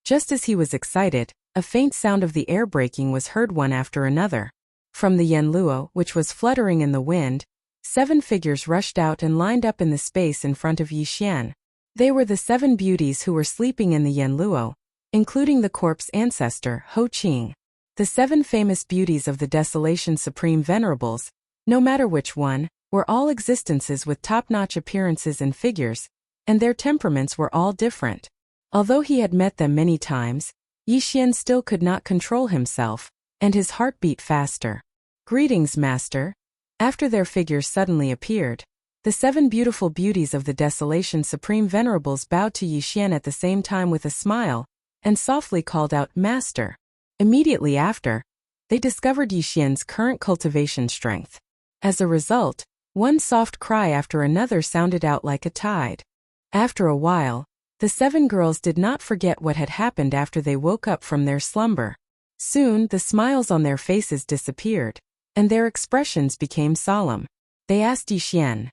Just as he was excited, a faint sound of the air breaking was heard one after another. From the Yanluo, which was fluttering in the wind, 7 figures rushed out and lined up in the space in front of Yixian. They were the 7 beauties who were sleeping in the Yanluo, including the corpse ancestor, Ho Qing. The 7 famous beauties of the Desolation Supreme Venerables, no matter which one, were all existences with top-notch appearances and figures, and their temperaments were all different. Although he had met them many times, Yixian still could not control himself, and his heart beat faster. Greetings, master. After their figures suddenly appeared, the 7 beautiful beauties of the Desolation Supreme Venerables bowed to Yixian at the same time with a smile, and softly called out, Master. Immediately after, they discovered Yixian's current cultivation strength. As a result, one soft cry after another sounded out like a tide. After a while, the 7 girls did not forget what had happened after they woke up from their slumber. Soon, the smiles on their faces disappeared, and their expressions became solemn. They asked Yixian,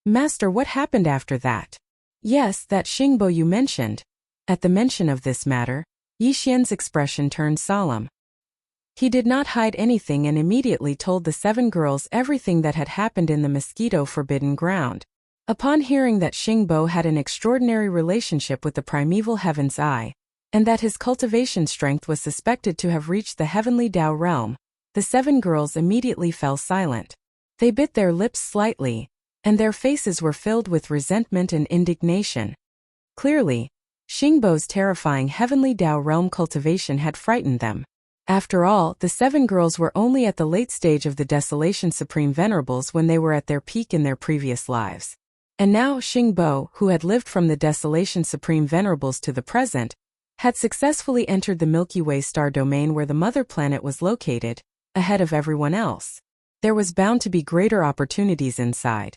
Master, what happened after that? Yes, that Xingbo you mentioned. At the mention of this matter, Yixian's expression turned solemn. He did not hide anything and immediately told the 7 girls everything that had happened in the Mosquito Forbidden Ground. Upon hearing that Xingbo had an extraordinary relationship with the primeval Heaven's Eye, and that his cultivation strength was suspected to have reached the heavenly Dao realm, the 7 girls immediately fell silent. They bit their lips slightly, and their faces were filled with resentment and indignation. Clearly, Xingbo's terrifying heavenly Dao realm cultivation had frightened them. After all, the 7 girls were only at the late stage of the Desolation Supreme Venerables when they were at their peak in their previous lives. And now Xingbo, who had lived from the Desolation Supreme Venerables to the present, had successfully entered the Milky Way star domain where the mother planet was located, ahead of everyone else. There was bound to be greater opportunities inside.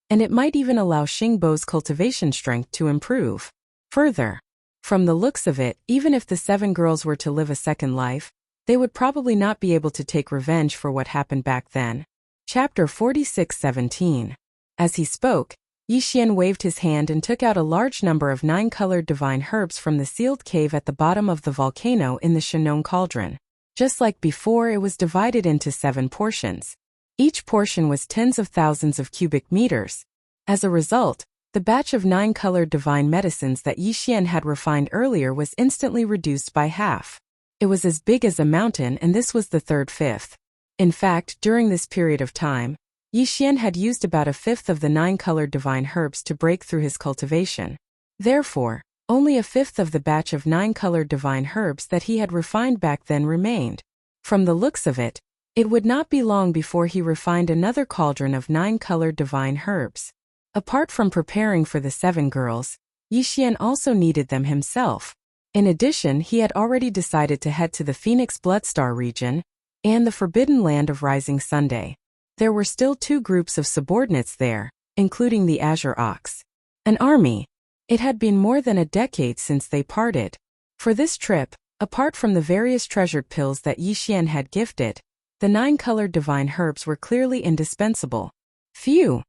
And it might even allow Xingbo's cultivation strength to improve. Further, from the looks of it, even if the 7 girls were to live a second life, they would probably not be able to take revenge for what happened back then. Chapter 46:17. As he spoke, Yixian waved his hand and took out a large number of 9-colored divine herbs from the sealed cave at the bottom of the volcano in the Shenong Cauldron. Just like before, it was divided into 7 portions. Each portion was tens of thousands of cubic meters. As a result, the batch of 9-colored divine medicines that Yixian had refined earlier was instantly reduced by half. It was as big as a mountain, and this was the 3/5. In fact, during this period of time, Yixian had used about a fifth of the 9-colored divine herbs to break through his cultivation. Therefore, only a fifth of the batch of 9-colored divine herbs that he had refined back then remained. From the looks of it, it would not be long before he refined another cauldron of 9-colored divine herbs. Apart from preparing for the 7 girls, Yixian also needed them himself. In addition, he had already decided to head to the Phoenix Bloodstar region and the Forbidden Land of Rising Sunday. There were still 2 groups of subordinates there, including the Azure Ox. An army. It had been more than a decade since they parted. For this trip, apart from the various treasured pills that Yixian had gifted, the 9-colored divine herbs were clearly indispensable. Phew!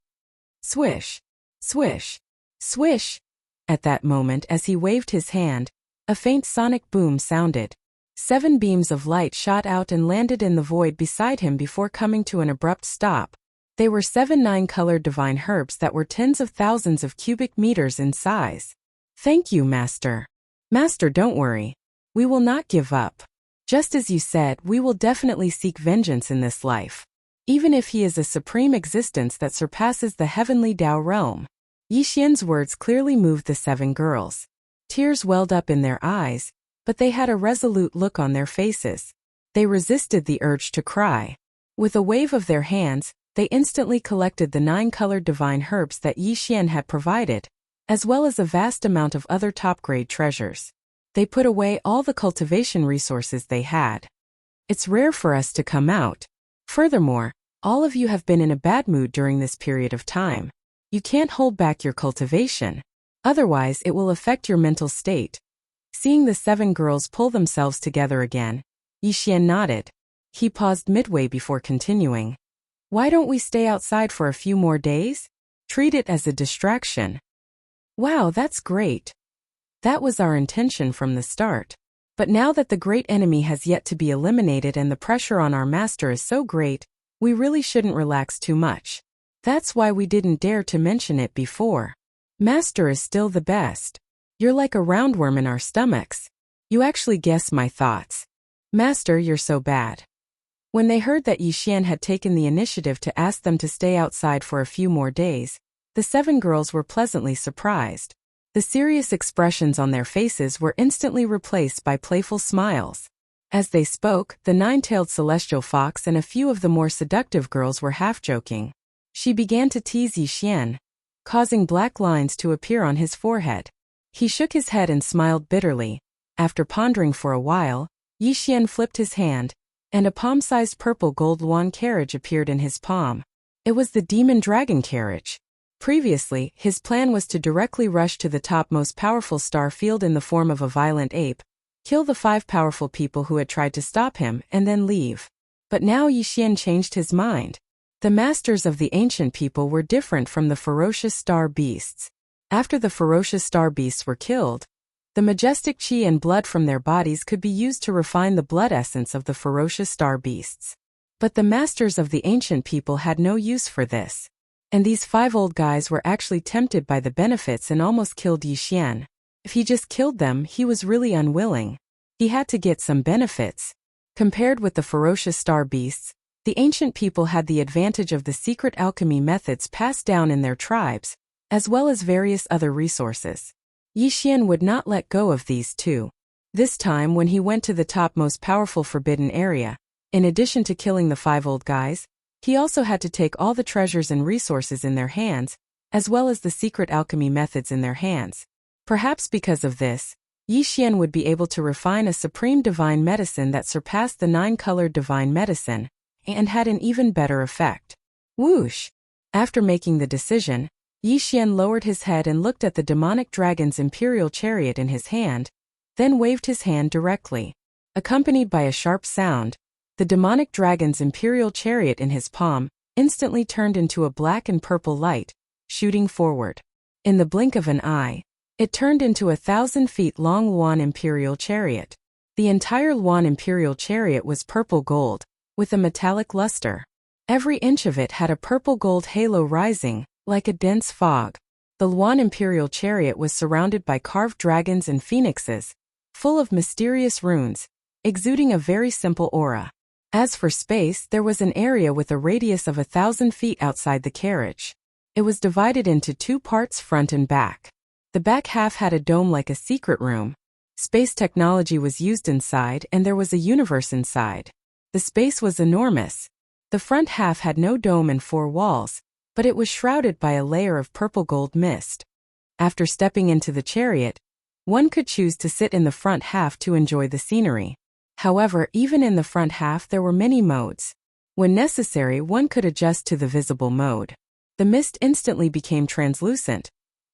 Swish! Swish! Swish! At that moment, as he waved his hand, a faint sonic boom sounded. 7 beams of light shot out and landed in the void beside him before coming to an abrupt stop. They were 7 9-colored divine herbs that were tens of thousands of cubic meters in size. Thank you, Master. Master, don't worry. We will not give up. Just as you said, we will definitely seek vengeance in this life. Even if he is a supreme existence that surpasses the heavenly Dao realm. Yixian's words clearly moved the 7 girls. Tears welled up in their eyes, but they had a resolute look on their faces. They resisted the urge to cry. With a wave of their hands, they instantly collected the 9-colored divine herbs that Yixian had provided, as well as a vast amount of other top-grade treasures. They put away all the cultivation resources they had. It's rare for us to come out. Furthermore, all of you have been in a bad mood during this period of time. You can't hold back your cultivation. Otherwise, it will affect your mental state. Seeing the 7 girls pull themselves together again, Yixian nodded. He paused midway before continuing. Why don't we stay outside for a few more days? Treat it as a distraction. Wow, that's great. That was our intention from the start. But now that the great enemy has yet to be eliminated and the pressure on our master is so great, we really shouldn't relax too much. That's why we didn't dare to mention it before. Master is still the best. You're like a roundworm in our stomachs. You actually guess my thoughts. Master, you're so bad. When they heard that Yixian had taken the initiative to ask them to stay outside for a few more days, the 7 girls were pleasantly surprised. The serious expressions on their faces were instantly replaced by playful smiles. As they spoke, the 9-tailed celestial fox and a few of the more seductive girls were half-joking. She began to tease Yixian, causing black lines to appear on his forehead. He shook his head and smiled bitterly. After pondering for a while, Yixian flipped his hand, and a palm-sized purple gold yuan carriage appeared in his palm. It was the demon dragon carriage. Previously, his plan was to directly rush to the top most powerful star field in the form of a violent ape, kill the 5 powerful people who had tried to stop him, and then leave. But now Yixian changed his mind. The masters of the ancient people were different from the ferocious star beasts. After the ferocious star beasts were killed, the majestic qi and blood from their bodies could be used to refine the blood essence of the ferocious star beasts. But the masters of the ancient people had no use for this. And these 5 old guys were actually tempted by the benefits and almost killed Yixian. If he just killed them, he was really unwilling. He had to get some benefits. Compared with the ferocious star beasts, the ancient people had the advantage of the secret alchemy methods passed down in their tribes, as well as various other resources. Yixian would not let go of these too. This time when he went to the top most powerful forbidden area, in addition to killing the 5 old guys, he also had to take all the treasures and resources in their hands, as well as the secret alchemy methods in their hands. Perhaps because of this, Yixian would be able to refine a supreme divine medicine that surpassed the 9-colored divine medicine, and had an even better effect. Whoosh! After making the decision, Yixian lowered his head and looked at the demonic dragon's imperial chariot in his hand, then waved his hand directly. Accompanied by a sharp sound, the demonic dragon's imperial chariot in his palm instantly turned into a black and purple light, shooting forward. In the blink of an eye, it turned into 1,000 feet long Luan imperial chariot. The entire Luan imperial chariot was purple gold, with a metallic luster. Every inch of it had a purple gold halo rising, like a dense fog. The Luan imperial chariot was surrounded by carved dragons and phoenixes, full of mysterious runes, exuding a very simple aura. As for space, there was an area with a radius of 1,000 feet outside the carriage. It was divided into 2 parts, front and back. The back half had a dome like a secret room. Space technology was used inside and there was a universe inside. The space was enormous. The front half had no dome and 4 walls, but it was shrouded by a layer of purple gold mist. After stepping into the chariot, one could choose to sit in the front half to enjoy the scenery. However, even in the front half there were many modes. When necessary, one could adjust to the visible mode. The mist instantly became translucent,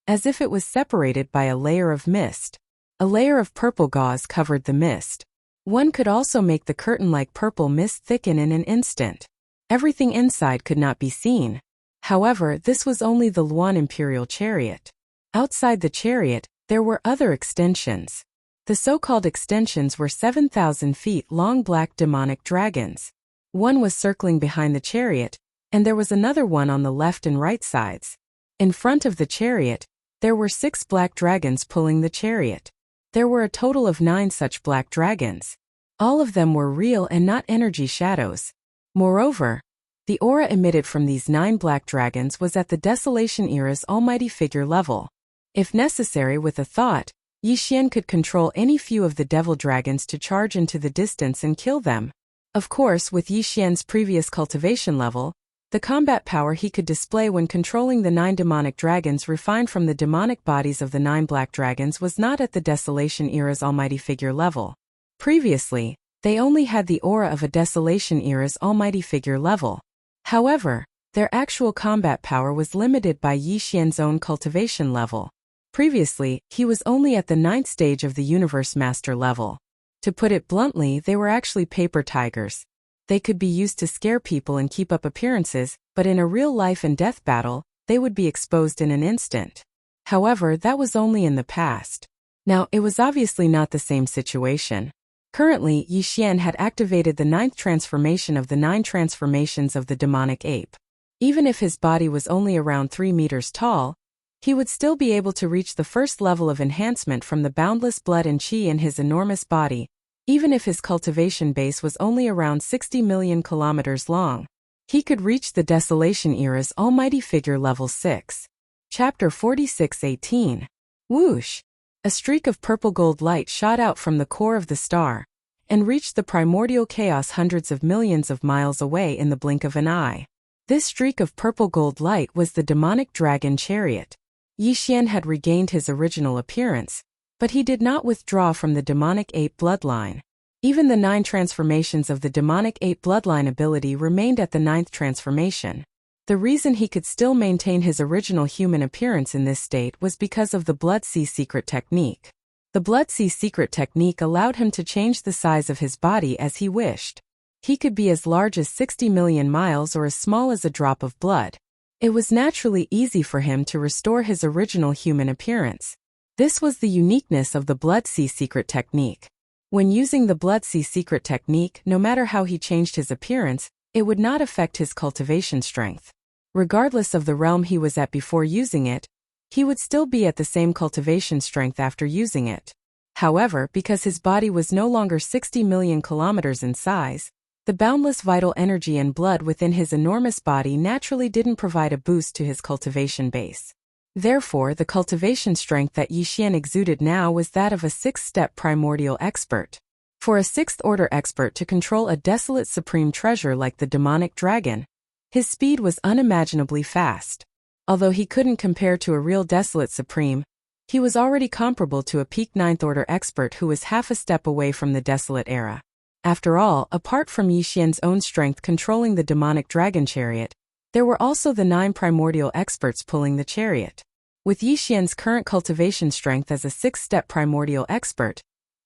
as if it was separated by a layer of mist. A layer of purple gauze covered the mist. One could also make the curtain-like purple mist thicken in an instant. Everything inside could not be seen. However, this was only the Luan Imperial Chariot. Outside the chariot, there were other extensions. The so-called extensions were 7,000 feet long black demonic dragons. One was circling behind the chariot, and there was another one on the left and right sides. In front of the chariot, there were 6 black dragons pulling the chariot. There were a total of 9 such black dragons. All of them were real and not energy shadows. Moreover, the aura emitted from these 9 black dragons was at the Desolation Era's almighty figure level. If necessary, with a thought, Yixian could control any few of the devil dragons to charge into the distance and kill them. Of course, with Yixian's previous cultivation level, the combat power he could display when controlling the 9 demonic dragons refined from the demonic bodies of the 9 black dragons was not at the Desolation Era's almighty figure level. Previously, they only had the aura of a Desolation Era's almighty figure level. However, their actual combat power was limited by Yixian's own cultivation level. Previously, he was only at the 9th stage of the Universe Master level. To put it bluntly, they were actually paper tigers. They could be used to scare people and keep up appearances, but in a real life and death battle, they would be exposed in an instant. However, that was only in the past. Now, it was obviously not the same situation. Currently, Yi Xian had activated the 9th transformation of the 9 transformations of the demonic ape. Even if his body was only around 3 meters tall, he would still be able to reach the first level of enhancement from the boundless blood and qi in his enormous body, even if his cultivation base was only around 60 million kilometers long. He could reach the Desolation Era's almighty figure level 6. Chapter 46:18. Whoosh! A streak of purple-gold light shot out from the core of the star, and reached the primordial chaos hundreds of millions of miles away in the blink of an eye. This streak of purple-gold light was the demonic dragon chariot. Yi Xian had regained his original appearance, but he did not withdraw from the demonic ape bloodline. Even the 9 transformations of the demonic ape bloodline ability remained at the 9th transformation. The reason he could still maintain his original human appearance in this state was because of the Blood Sea secret technique. The Blood Sea secret technique allowed him to change the size of his body as he wished. He could be as large as 60 million miles or as small as a drop of blood. It was naturally easy for him to restore his original human appearance. This was the uniqueness of the Blood Sea secret technique. When using the Blood Sea secret technique, no matter how he changed his appearance, it would not affect his cultivation strength. Regardless of the realm he was at before using it, he would still be at the same cultivation strength after using it. However, because his body was no longer 60 million kilometers in size, the boundless vital energy and blood within his enormous body naturally didn't provide a boost to his cultivation base. Therefore, the cultivation strength that Yi Xian exuded now was that of a 6th-step primordial expert. For a 6th-order expert to control a desolate supreme treasure like the demonic dragon, his speed was unimaginably fast. Although he couldn't compare to a real desolate supreme, he was already comparable to a peak 9th-order expert who was half a step away from the desolate era. After all, apart from Yi Xian's own strength controlling the demonic dragon chariot, there were also the 9 primordial experts pulling the chariot. With Yi Xian's current cultivation strength as a 6th-step primordial expert,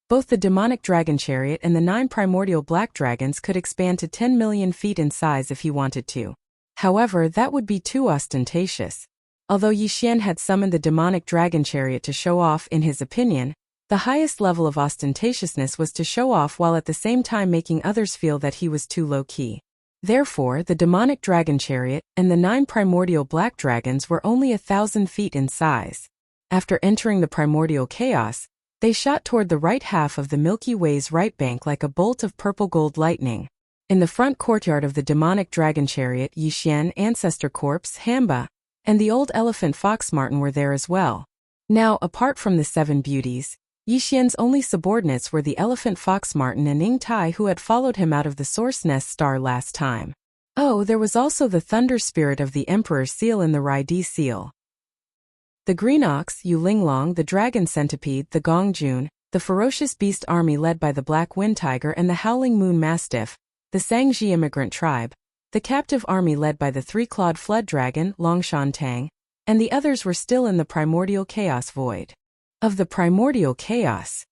both the demonic dragon chariot and the 9 primordial black dragons could expand to 10 million feet in size if he wanted to. However, that would be too ostentatious. Although Yi Xian had summoned the demonic dragon chariot to show off, in his opinion, the highest level of ostentatiousness was to show off while at the same time making others feel that he was too low-key. Therefore, the demonic dragon chariot and the 9 primordial black dragons were only 1,000 feet in size. After entering the primordial chaos, they shot toward the right half of the Milky Way's right bank like a bolt of purple-gold lightning. In the front courtyard of the demonic dragon chariot, Yi Xian, Ancestor Corpse, Hamba, and the old elephant fox Martin were there as well. Now, apart from the 7 beauties, Yi Xian's only subordinates were the elephant fox Martin and Ning Tai, who had followed him out of the Source Nest star last time. Oh, there was also the thunder spirit of the Emperor seal in the Raidi seal. The green ox, Yu Linglong, the dragon centipede, the Gongjun, the ferocious beast army led by the black wind tiger and the howling moon mastiff, the Sangji immigrant tribe, the captive army led by the 3-clawed flood dragon, Longshan Tang, and the others were still in the primordial chaos void. Of the primordial chaos,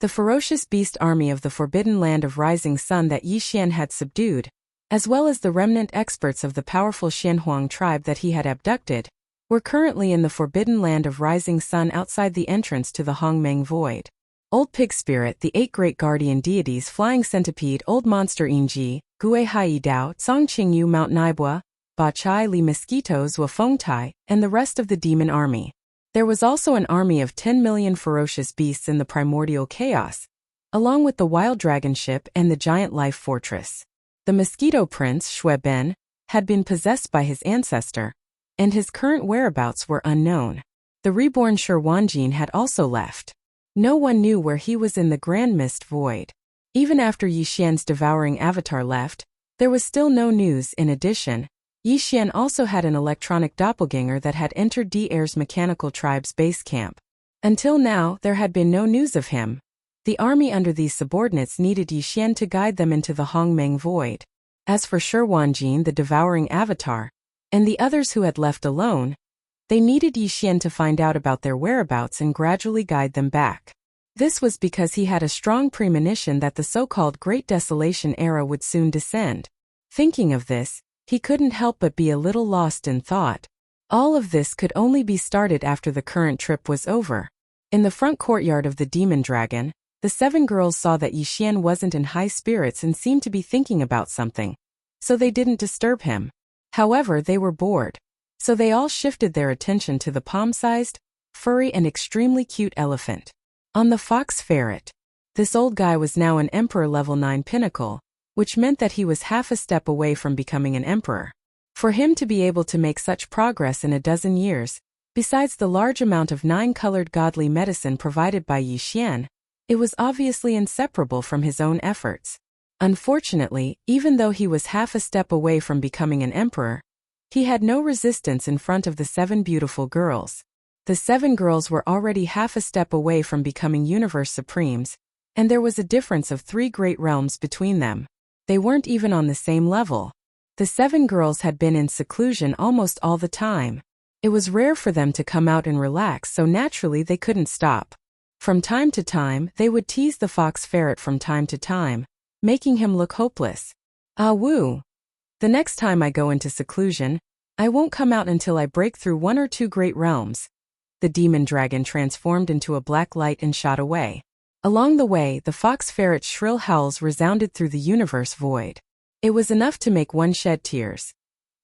the ferocious beast army of the forbidden land of rising sun that Yi Xian had subdued, as well as the remnant experts of the powerful Xianhuang tribe that he had abducted, were currently in the forbidden land of rising sun outside the entrance to the Hongmeng void. Old Pig Spirit, the 8 great guardian deities, Flying Centipede, Old Monster Yingji, Gui Hai Dao, Song Qingyu, Mount Naibua, Ba Chai Li Mosquitoes, Wa Fengtai, and the rest of the demon army. There was also an army of 10 million ferocious beasts in the primordial chaos, along with the wild dragon ship and the giant life fortress. The mosquito prince, Xue Ben, had been possessed by his ancestor, and his current whereabouts were unknown. The reborn Shi Wanjin had also left. No one knew where he was in the Grand Mist Void. Even after Yi Xian's devouring avatar left, there was still no news. In addition, Yi Xian also had an electronic doppelganger that had entered D'Air's mechanical tribe's base camp. Until now, there had been no news of him. The army under these subordinates needed Yi Xian to guide them into the Hongmeng Void. As for Shi Wanjin, the devouring avatar, and the others who had left alone, they needed Yi Xian to find out about their whereabouts and gradually guide them back. This was because he had a strong premonition that the so-called Great Desolation era would soon descend. Thinking of this, he couldn't help but be a little lost in thought. All of this could only be started after the current trip was over. In the front courtyard of the Demon Dragon, the 7 girls saw that Yixian wasn't in high spirits and seemed to be thinking about something. So they didn't disturb him. However, they were bored. So they all shifted their attention to the palm-sized, furry and extremely cute elephant. On the fox ferret. This old guy was now an Emperor level 9 pinnacle, which meant that he was half a step away from becoming an emperor. For him to be able to make such progress in a dozen years, besides the large amount of 9-colored godly medicine provided by Yixian, it was obviously inseparable from his own efforts. Unfortunately, even though he was half a step away from becoming an emperor, he had no resistance in front of the 7 beautiful girls. The 7 girls were already half a step away from becoming universe supremes, and there was a difference of 3 great realms between them. They weren't even on the same level. The 7 girls had been in seclusion almost all the time. It was rare for them to come out and relax, so naturally they couldn't stop. From time to time, they would tease the fox ferret from time to time, making him look hopeless. Ah woo! The next time I go into seclusion, I won't come out until I break through 1 or 2 great realms. The demon dragon transformed into a black light and shot away. Along the way, the fox ferret's shrill howls resounded through the universe void. It was enough to make one shed tears.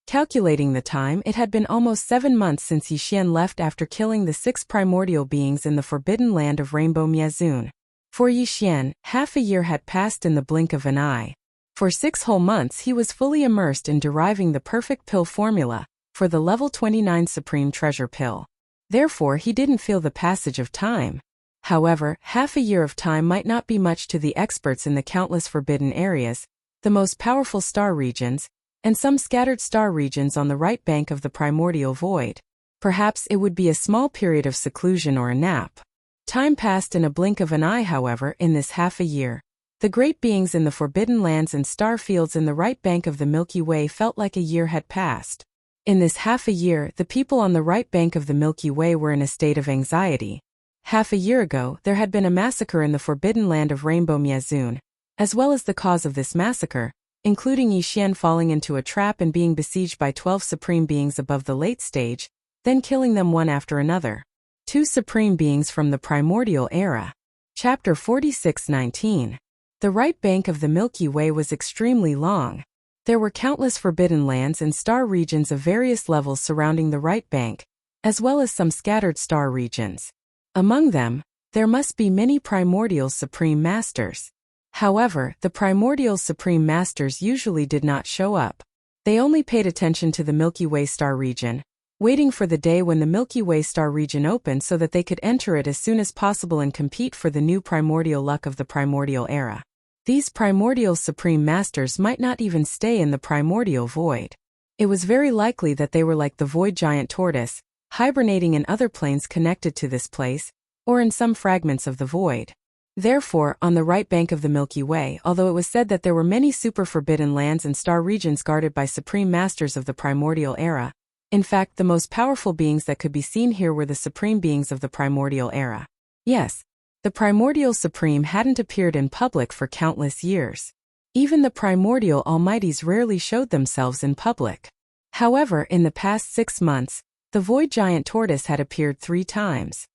Calculating the time, it had been almost 7 months since Yixian left after killing the 6 primordial beings in the forbidden land of Rainbow Miazun. For Yixian, half a year had passed in the blink of an eye. For 6 whole months he was fully immersed in deriving the perfect pill formula for the level 29 Supreme Treasure Pill. Therefore he didn't feel the passage of time. However, half a year of time might not be much to the experts in the countless forbidden areas, the most powerful star regions, and some scattered star regions on the right bank of the primordial void. Perhaps it would be a small period of seclusion or a nap. Time passed in a blink of an eye, however, in this half a year. The great beings in the forbidden lands and star fields in the right bank of the Milky Way felt like a year had passed. In this half a year, the people on the right bank of the Milky Way were in a state of anxiety. Half a year ago, there had been a massacre in the forbidden land of Rainbow Miazun, as well as the cause of this massacre, including Yixian falling into a trap and being besieged by 12 supreme beings above the late stage, then killing them one after another. 2 supreme beings from the primordial era. Chapter 46:19. The right bank of the Milky Way was extremely long. There were countless forbidden lands and star regions of various levels surrounding the right bank, as well as some scattered star regions. Among them, there must be many primordial supreme masters. However, the primordial supreme masters usually did not show up. They only paid attention to the Milky Way star region, waiting for the day when the Milky Way star region opened so that they could enter it as soon as possible and compete for the new primordial luck of the primordial era. These primordial supreme masters might not even stay in the primordial void. It was very likely that they were like the void giant tortoise, hibernating in other planes connected to this place, or in some fragments of the void. Therefore, on the right bank of the Milky Way, although it was said that there were many super forbidden lands and star regions guarded by supreme masters of the primordial era, in fact the most powerful beings that could be seen here were the supreme beings of the primordial era. Yes, the primordial supreme hadn't appeared in public for countless years. Even the primordial almighties rarely showed themselves in public. However, in the past 6 months, the void giant tortoise had appeared 3 times.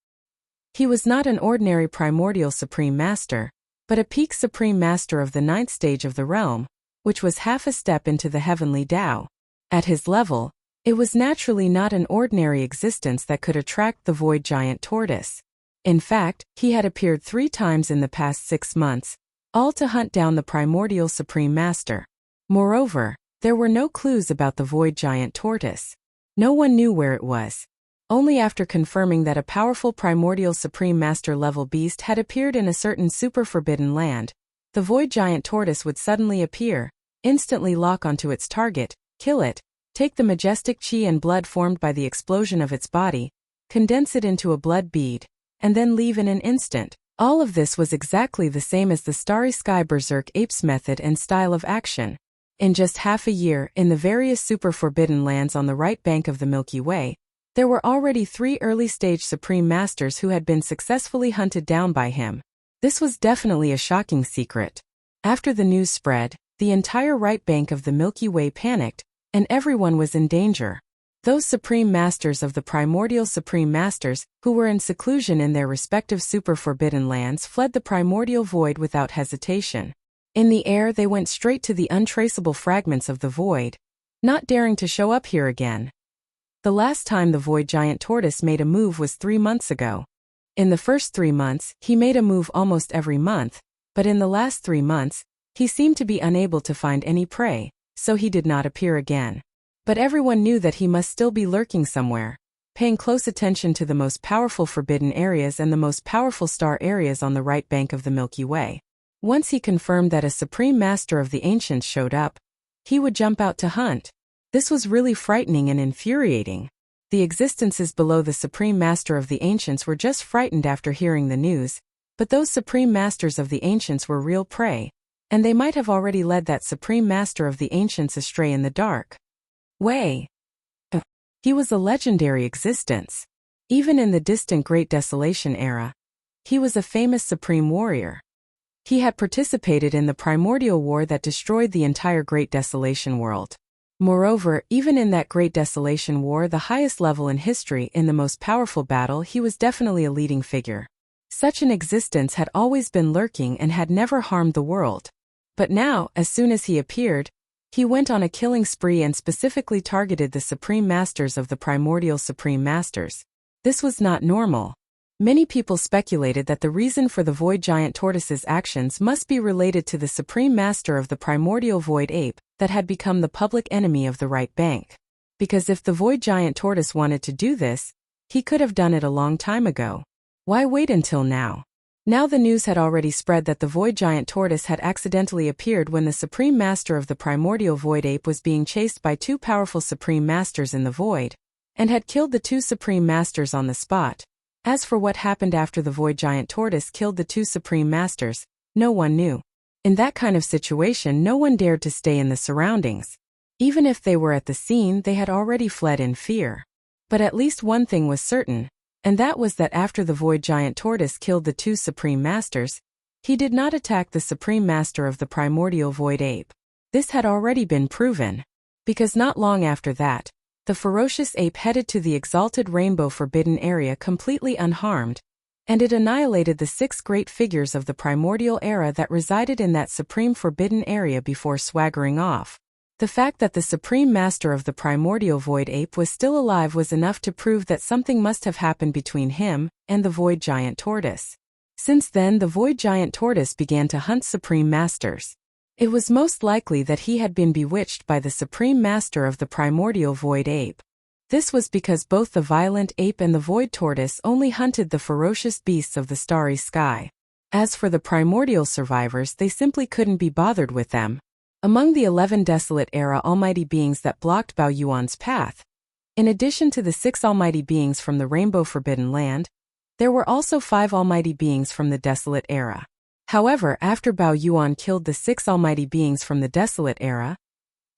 He was not an ordinary primordial supreme master, but a peak supreme master of the 9th stage of the realm, which was half a step into the heavenly Tao. At his level, it was naturally not an ordinary existence that could attract the void giant tortoise. In fact, he had appeared 3 times in the past 6 months, all to hunt down the primordial supreme master. Moreover, there were no clues about the void giant tortoise. No one knew where it was. Only after confirming that a powerful primordial supreme master level beast had appeared in a certain super forbidden land, the void giant tortoise would suddenly appear, instantly lock onto its target, kill it, take the majestic chi and blood formed by the explosion of its body, condense it into a blood bead, and then leave in an instant. All of this was exactly the same as the Starry Sky Berserk Ape's method and style of action. In just half a year, in the various super forbidden lands on the right bank of the Milky Way, There were already 3 early-stage Supreme Masters who had been successfully hunted down by him. This was definitely a shocking secret. After the news spread, the entire right bank of the Milky Way panicked, and everyone was in danger. Those Supreme Masters of the primordial Supreme Masters, who were in seclusion in their respective super-forbidden lands, fled the primordial void without hesitation. In the air they went straight to the untraceable fragments of the void, not daring to show up here again. The last time the void giant tortoise made a move was 3 months ago. In the first 3 months, he made a move almost every month, but in the last 3 months, he seemed to be unable to find any prey, so he did not appear again. But everyone knew that he must still be lurking somewhere, paying close attention to the most powerful forbidden areas and the most powerful star areas on the right bank of the Milky Way. Once he confirmed that a Supreme Master of the Ancients showed up, he would jump out to hunt. This was really frightening and infuriating. The existences below the Supreme Master of the Ancients were just frightened after hearing the news, but those Supreme Masters of the Ancients were real prey, and they might have already led that Supreme Master of the Ancients astray in the dark. He was a legendary existence. Even in the distant Great Desolation era, he was a famous supreme warrior. He had participated in the primordial war that destroyed the entire Great Desolation world. Moreover, even in that Great Desolation war, the highest level in history, in the most powerful battle, he was definitely a leading figure. Such an existence had always been lurking and had never harmed the world. But now, as soon as he appeared, he went on a killing spree and specifically targeted the Supreme Masters of the primordial Supreme Masters. This was not normal. Many people speculated that the reason for the Void Giant Tortoise's actions must be related to the Supreme Master of the primordial Void Ape that had become the public enemy of the right bank. Because if the Void Giant Tortoise wanted to do this, he could have done it a long time ago. Why wait until now? Now the news had already spread that the Void Giant Tortoise had accidentally appeared when the Supreme Master of the primordial Void Ape was being chased by 2 powerful Supreme Masters in the Void, and had killed the 2 Supreme Masters on the spot. As for what happened after the Void Giant Tortoise killed the 2 Supreme Masters, no one knew. In that kind of situation, no one dared to stay in the surroundings. Even if they were at the scene, they had already fled in fear. But at least one thing was certain, and that was that after the Void Giant Tortoise killed the 2 Supreme Masters, he did not attack the Supreme Master of the primordial Void Ape. This had already been proven, because not long after that, the ferocious ape headed to the exalted Rainbow Forbidden Area completely unharmed, and it annihilated the 6 great figures of the primordial era that resided in that Supreme Forbidden Area before swaggering off. The fact that the Supreme Master of the primordial Void Ape was still alive was enough to prove that something must have happened between him and the Void Giant Tortoise. Since then, the Void Giant Tortoise began to hunt Supreme Masters. It was most likely that he had been bewitched by the Supreme Master of the primordial Void Ape. This was because both the violent ape and the Void Tortoise only hunted the ferocious beasts of the starry sky. As for the primordial survivors, they simply couldn't be bothered with them. Among the 11 Desolate Era almighty beings that blocked Bao Yuan's path, in addition to the 6 almighty beings from the Rainbow Forbidden Land, there were also 5 almighty beings from the Desolate Era. However, after Bao Yuan killed the 6 almighty beings from the Desolate Era,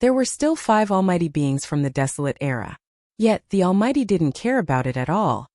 there were still 5 almighty beings from the Desolate Era. Yet, the Almighty didn't care about it at all.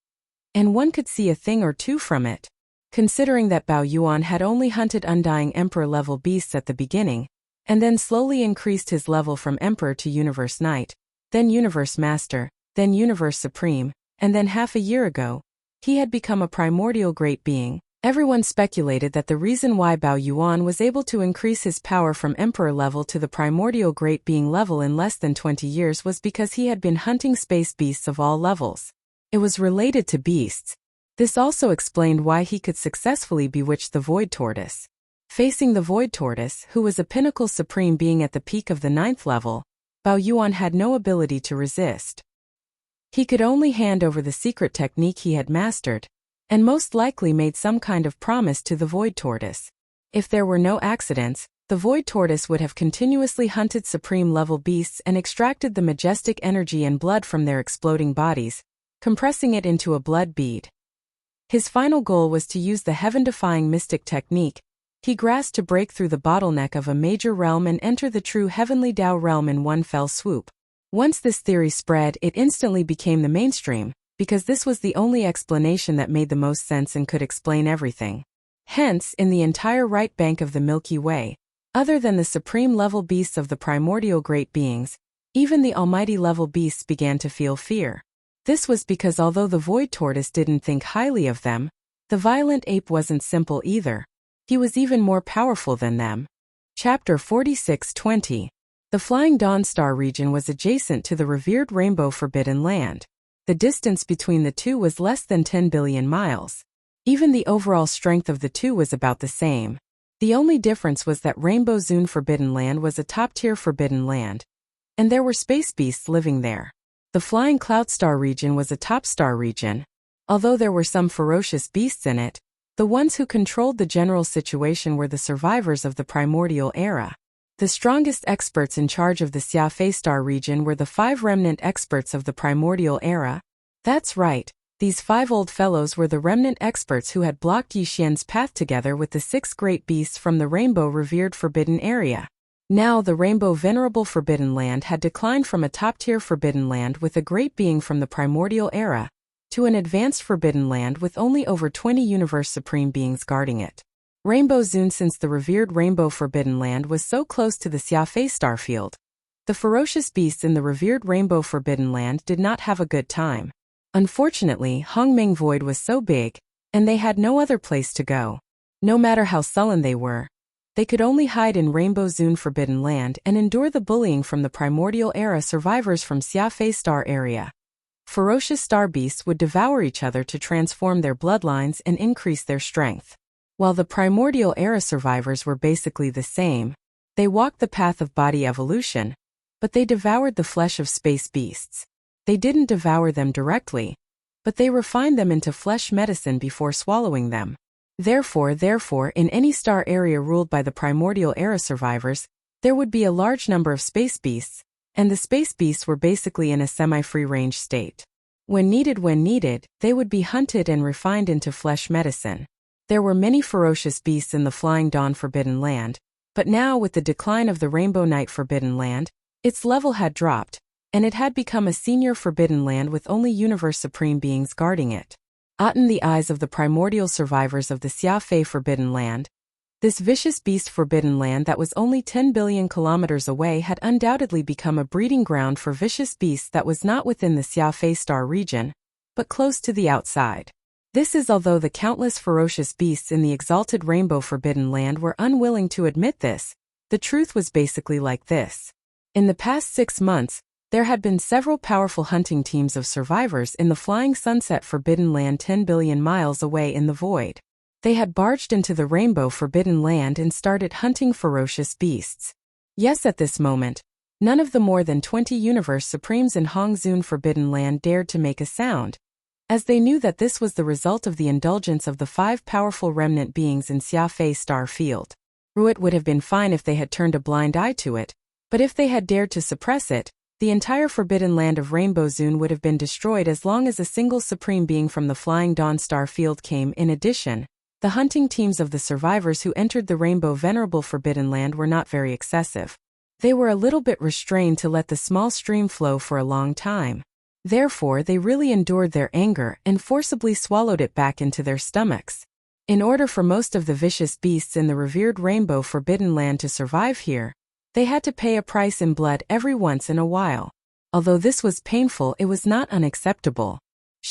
And one could see a thing or two from it. Considering that Bao Yuan had only hunted Undying Emperor-level beasts at the beginning, and then slowly increased his level from Emperor to Universe Knight, then Universe Master, then Universe Supreme, and then half a year ago, he had become a primordial great being. Everyone speculated that the reason why Bao Yuan was able to increase his power from Emperor level to the primordial great being level in less than 20 years was because he had been hunting space beasts of all levels. It was related to beasts. This also explained why he could successfully bewitch the Void Tortoise. Facing the Void Tortoise, who was a pinnacle supreme being at the peak of the 9th level, Bao Yuan had no ability to resist. He could only hand over the secret technique he had mastered, and most likely made some kind of promise to the Void Tortoise. If there were no accidents, the Void Tortoise would have continuously hunted supreme-level beasts and extracted the majestic energy and blood from their exploding bodies, compressing it into a blood bead. His final goal was to use the heaven-defying mystic technique he grasped to break through the bottleneck of a major realm and enter the true heavenly Tao realm in one fell swoop. Once this theory spread, it instantly became the mainstream, because this was the only explanation that made the most sense and could explain everything. Hence, in the entire right bank of the Milky Way, other than the supreme-level beasts of the primordial great beings, even the almighty-level beasts began to feel fear. This was because although the void tortoise didn't think highly of them, the violent ape wasn't simple either. He was even more powerful than them. Chapter 46:20. The Flying Dawn Star region was adjacent to the revered Rainbow Forbidden Land. The distance between the two was less than 10 billion miles. Even the overall strength of the two was about the same. The only difference was that Rainbow Zone Forbidden Land was a top-tier forbidden land, and there were space beasts living there. The Flying Cloud Star region was a top star region. Although there were some ferocious beasts in it, the ones who controlled the general situation were the survivors of the primordial era. The strongest experts in charge of the Xiafei Star region were the 5 remnant experts of the primordial era. That's right, these 5 old fellows were the remnant experts who had blocked Yixian's path together with the 6 great beasts from the Rainbow Revered Forbidden Area. Now the Rainbow Venerable Forbidden Land had declined from a top-tier forbidden land with a great being from the primordial era, to an advanced forbidden land with only over 20 universe supreme beings guarding it. Rainbow Zone. Since the revered Rainbow Forbidden Land was so close to the Xiafei starfield, the ferocious beasts in the revered Rainbow Forbidden Land did not have a good time. Unfortunately, Hongming Void was so big, and they had no other place to go. No matter how sullen they were, they could only hide in Rainbow Zone Forbidden Land and endure the bullying from the primordial era survivors from Xiafei Star area. Ferocious star beasts would devour each other to transform their bloodlines and increase their strength. While the primordial era survivors were basically the same, they walked the path of body evolution, but they devoured the flesh of space beasts. They didn't devour them directly, but they refined them into flesh medicine before swallowing them. Therefore, in any star area ruled by the primordial era survivors, there would be a large number of space beasts, and the space beasts were basically in a semi-free range state. When needed, they would be hunted and refined into flesh medicine. There were many ferocious beasts in the Flying Dawn Forbidden Land, but now with the decline of the Rainbow Night Forbidden Land, its level had dropped, and it had become a senior forbidden land with only universe supreme beings guarding it. In the eyes of the primordial survivors of the Xiafei Forbidden Land, this vicious beast forbidden land that was only 10 billion kilometers away had undoubtedly become a breeding ground for vicious beasts that was not within the Xiafei Star region, but close to the outside. This is although the countless ferocious beasts in the exalted Rainbow Forbidden Land were unwilling to admit this, the truth was basically like this. In the past 6 months, there had been several powerful hunting teams of survivors in the Flying Sunset Forbidden Land 10 billion miles away in the void. They had barged into the Rainbow Forbidden Land and started hunting ferocious beasts. Yes, at this moment, none of the more than 20 universe supremes in Hong Zone Forbidden Land dared to make a sound, as they knew that this was the result of the indulgence of the 5 powerful remnant beings in Xiafei Star Field. It would have been fine if they had turned a blind eye to it, but if they had dared to suppress it, the entire forbidden land of Rainbow Zone would have been destroyed as long as a single supreme being from the Flying Dawn Star Field came. In addition, the hunting teams of the survivors who entered the Rainbow Venerable Forbidden Land were not very excessive. They were a little bit restrained to let the small stream flow for a long time. Therefore, they really endured their anger and forcibly swallowed it back into their stomachs. In order for most of the vicious beasts in the revered Rainbow Forbidden Land to survive here, they had to pay a price in blood every once in a while. Although this was painful, it was not unacceptable.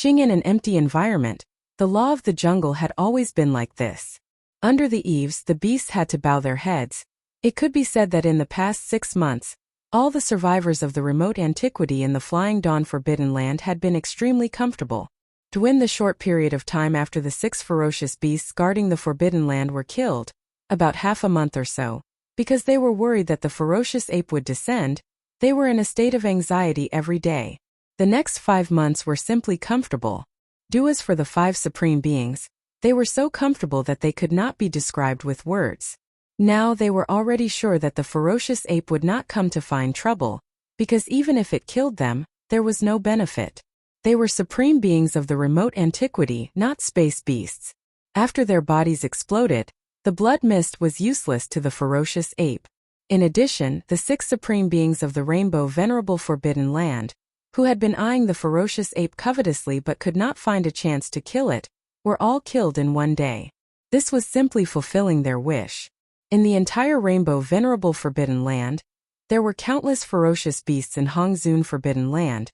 In an empty environment, the law of the jungle had always been like this. Under the eaves, the beasts had to bow their heads. It could be said that in the past 6 months, all the survivors of the remote antiquity in the Flying Dawn Forbidden Land had been extremely comfortable. In the short period of time after the 6 ferocious beasts guarding the Forbidden Land were killed, about half a month or so, because they were worried that the ferocious ape would descend, they were in a state of anxiety every day. The next 5 months were simply comfortable. As for the 5 supreme beings, they were so comfortable that they could not be described with words. Now they were already sure that the ferocious ape would not come to find trouble, because even if it killed them, there was no benefit. They were supreme beings of the remote antiquity, not space beasts. After their bodies exploded, the blood mist was useless to the ferocious ape. In addition, the 6 supreme beings of the rainbow venerable forbidden land, who had been eyeing the ferocious ape covetously but could not find a chance to kill it, were all killed in one day. This was simply fulfilling their wish. In the entire rainbow venerable forbidden land, there were countless ferocious beasts in Hongzun forbidden land,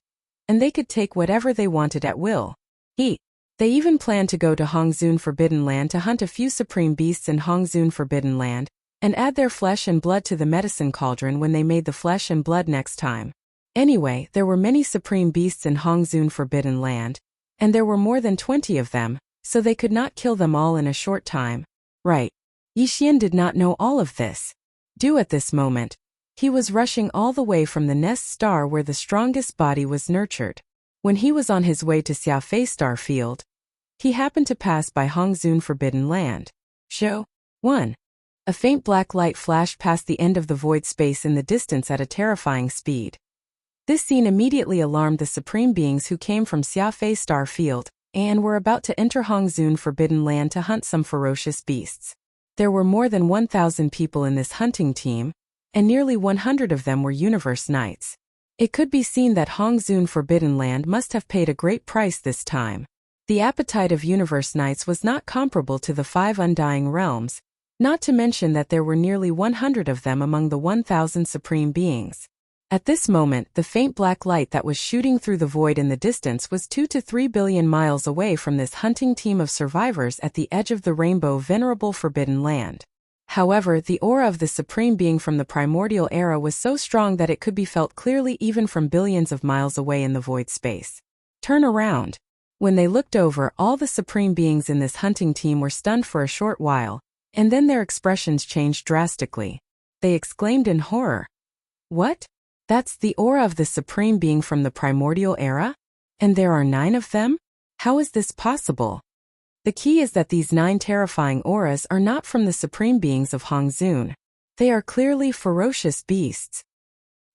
and they could take whatever they wanted at will. They even planned to go to Hongzun forbidden land to hunt a few supreme beasts in Hongzun forbidden land, and add their flesh and blood to the medicine cauldron when they made the flesh and blood next time. Anyway, there were many supreme beasts in Hongzun forbidden land, and there were more than 20 of them, so they could not kill them all in a short time. Right. Yixian did not know all of this. At this moment, he was rushing all the way from the Nest Star where the strongest body was nurtured. When he was on his way to Xiaofei Star Field, he happened to pass by Hongzun forbidden land. Show 1. A faint black light flashed past the end of the void space in the distance at a terrifying speed. This scene immediately alarmed the supreme beings who came from Xiaofei Star Field and were about to enter Hongzun forbidden land to hunt some ferocious beasts. There were more than 1,000 people in this hunting team, and nearly 100 of them were Universe Knights. It could be seen that Hongzun forbidden land must have paid a great price this time. The appetite of Universe Knights was not comparable to the 5 Undying Realms, not to mention that there were nearly 100 of them among the 1,000 supreme beings. At this moment, the faint black light that was shooting through the void in the distance was 2 to 3 billion miles away from this hunting team of survivors at the edge of the rainbow venerable forbidden land. However, the aura of the supreme being from the primordial era was so strong that it could be felt clearly even from billions of miles away in the void space. Turn around. When they looked over, all the supreme beings in this hunting team were stunned for a short while, and then their expressions changed drastically. They exclaimed in horror. What? That's the aura of the supreme being from the primordial era? And there are 9 of them? How is this possible? The key is that these 9 terrifying auras are not from the supreme beings of Hongzun. They are clearly ferocious beasts.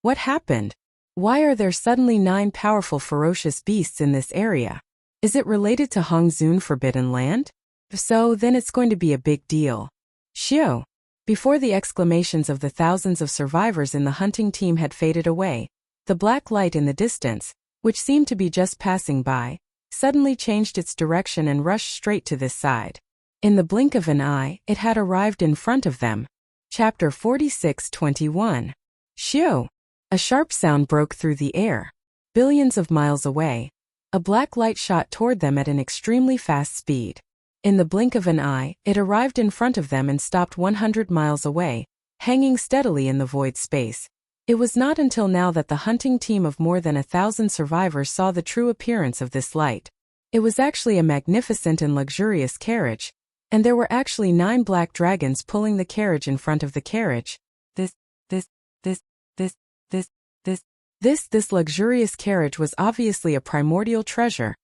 What happened? Why are there suddenly 9 powerful ferocious beasts in this area? Is it related to Hongzun forbidden land? If so, then it's going to be a big deal. Xiao. Before the exclamations of the thousands of survivors in the hunting team had faded away, the black light in the distance, which seemed to be just passing by, suddenly changed its direction and rushed straight to this side. In the blink of an eye, it had arrived in front of them. Chapter 46:21. Xiao. A sharp sound broke through the air. Billions of miles away, a black light shot toward them at an extremely fast speed. In the blink of an eye, it arrived in front of them and stopped 100 miles away, hanging steadily in the void space. It was not until now that the hunting team of more than 1,000 survivors saw the true appearance of this light. It was actually a magnificent and luxurious carriage, and there were actually 9 black dragons pulling the carriage in front of the carriage. This luxurious carriage was obviously a primordial treasure,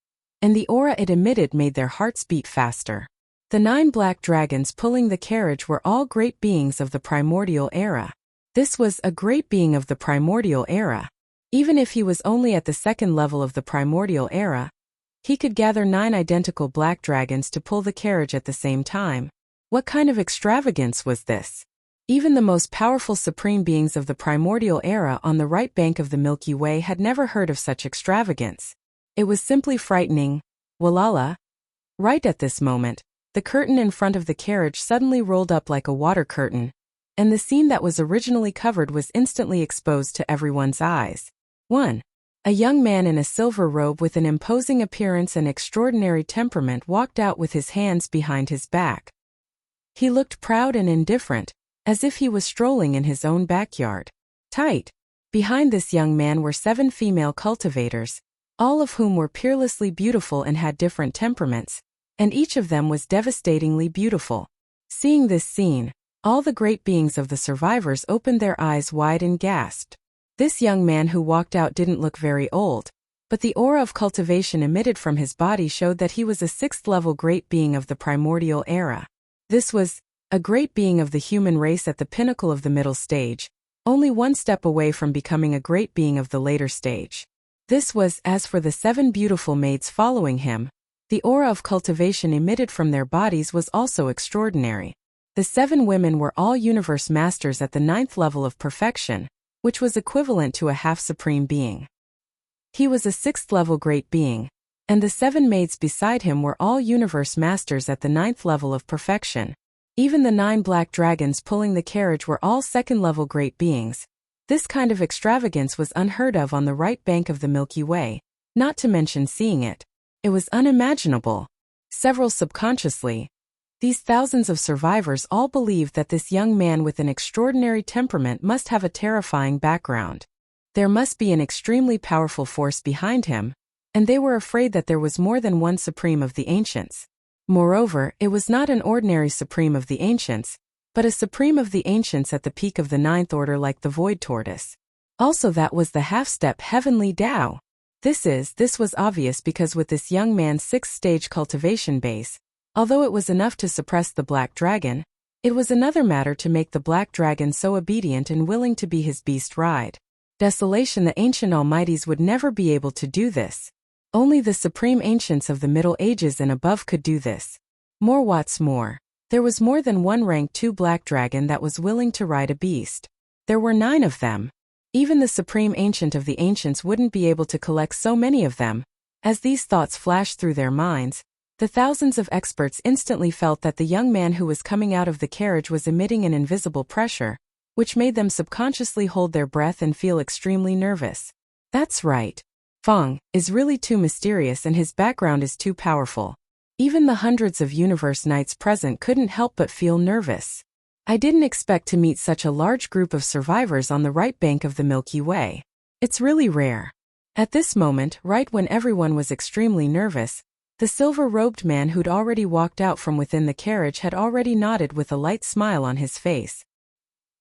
and the aura it emitted made their hearts beat faster. The 9 black dragons pulling the carriage were all great beings of the primordial era. This was a great being of the primordial era. Even if he was only at the 2nd level of the primordial era, he could gather 9 identical black dragons to pull the carriage at the same time. What kind of extravagance was this? Even the most powerful supreme beings of the primordial era on the right bank of the Milky Way had never heard of such extravagance. It was simply frightening. Walala. Right at this moment, the curtain in front of the carriage suddenly rolled up like a water curtain, and the scene that was originally covered was instantly exposed to everyone's eyes. 1. A young man in a silver robe with an imposing appearance and extraordinary temperament walked out with his hands behind his back. He looked proud and indifferent, as if he was strolling in his own backyard. Tight. Behind this young man were 7 female cultivators, all of whom were peerlessly beautiful and had different temperaments, and each of them was devastatingly beautiful. Seeing this scene, all the great beings of the survivors opened their eyes wide and gasped. This young man who walked out didn't look very old, but the aura of cultivation emitted from his body showed that he was a 6th-level great being of the primordial era. This was a great being of the human race at the pinnacle of the middle stage, only 1 step away from becoming a great being of the later stage. This was, as for the 7 beautiful maids following him, the aura of cultivation emitted from their bodies was also extraordinary. The 7 women were all universe masters at the 9th level of perfection, which was equivalent to a half-supreme being. He was a 6th level great being, and the 7 maids beside him were all universe masters at the 9th level of perfection. Even the 9 black dragons pulling the carriage were all 2nd level great beings. This kind of extravagance was unheard of on the right bank of the Milky Way, not to mention seeing it. It was unimaginable. Several subconsciously, these thousands of survivors all believed that this young man with an extraordinary temperament must have a terrifying background. There must be an extremely powerful force behind him, and they were afraid that there was more than one Supreme of the Ancients. Moreover, it was not an ordinary Supreme of the Ancients, but a Supreme of the Ancients at the peak of the 9th order like the Void Tortoise. Also that was the half-step heavenly Tao. This was obvious because with this young man's 6th stage cultivation base, although it was enough to suppress the Black Dragon, it was another matter to make the Black Dragon so obedient and willing to be his beast ride. Desolation, the ancient almighties would never be able to do this. Only the supreme ancients of the Middle Ages and above could do this. What's more, there was more than one rank 2 Black Dragon that was willing to ride a beast. There were 9 of them. Even the supreme ancient of the ancients wouldn't be able to collect so many of them. As these thoughts flashed through their minds, the thousands of experts instantly felt that the young man who was coming out of the carriage was emitting an invisible pressure, which made them subconsciously hold their breath and feel extremely nervous. That's right. Feng is really too mysterious and his background is too powerful. Even the hundreds of universe knights present couldn't help but feel nervous. I didn't expect to meet such a large group of survivors on the right bank of the Milky Way. It's really rare. At this moment, right when everyone was extremely nervous, the silver-robed man who'd already walked out from within the carriage had already nodded with a light smile on his face.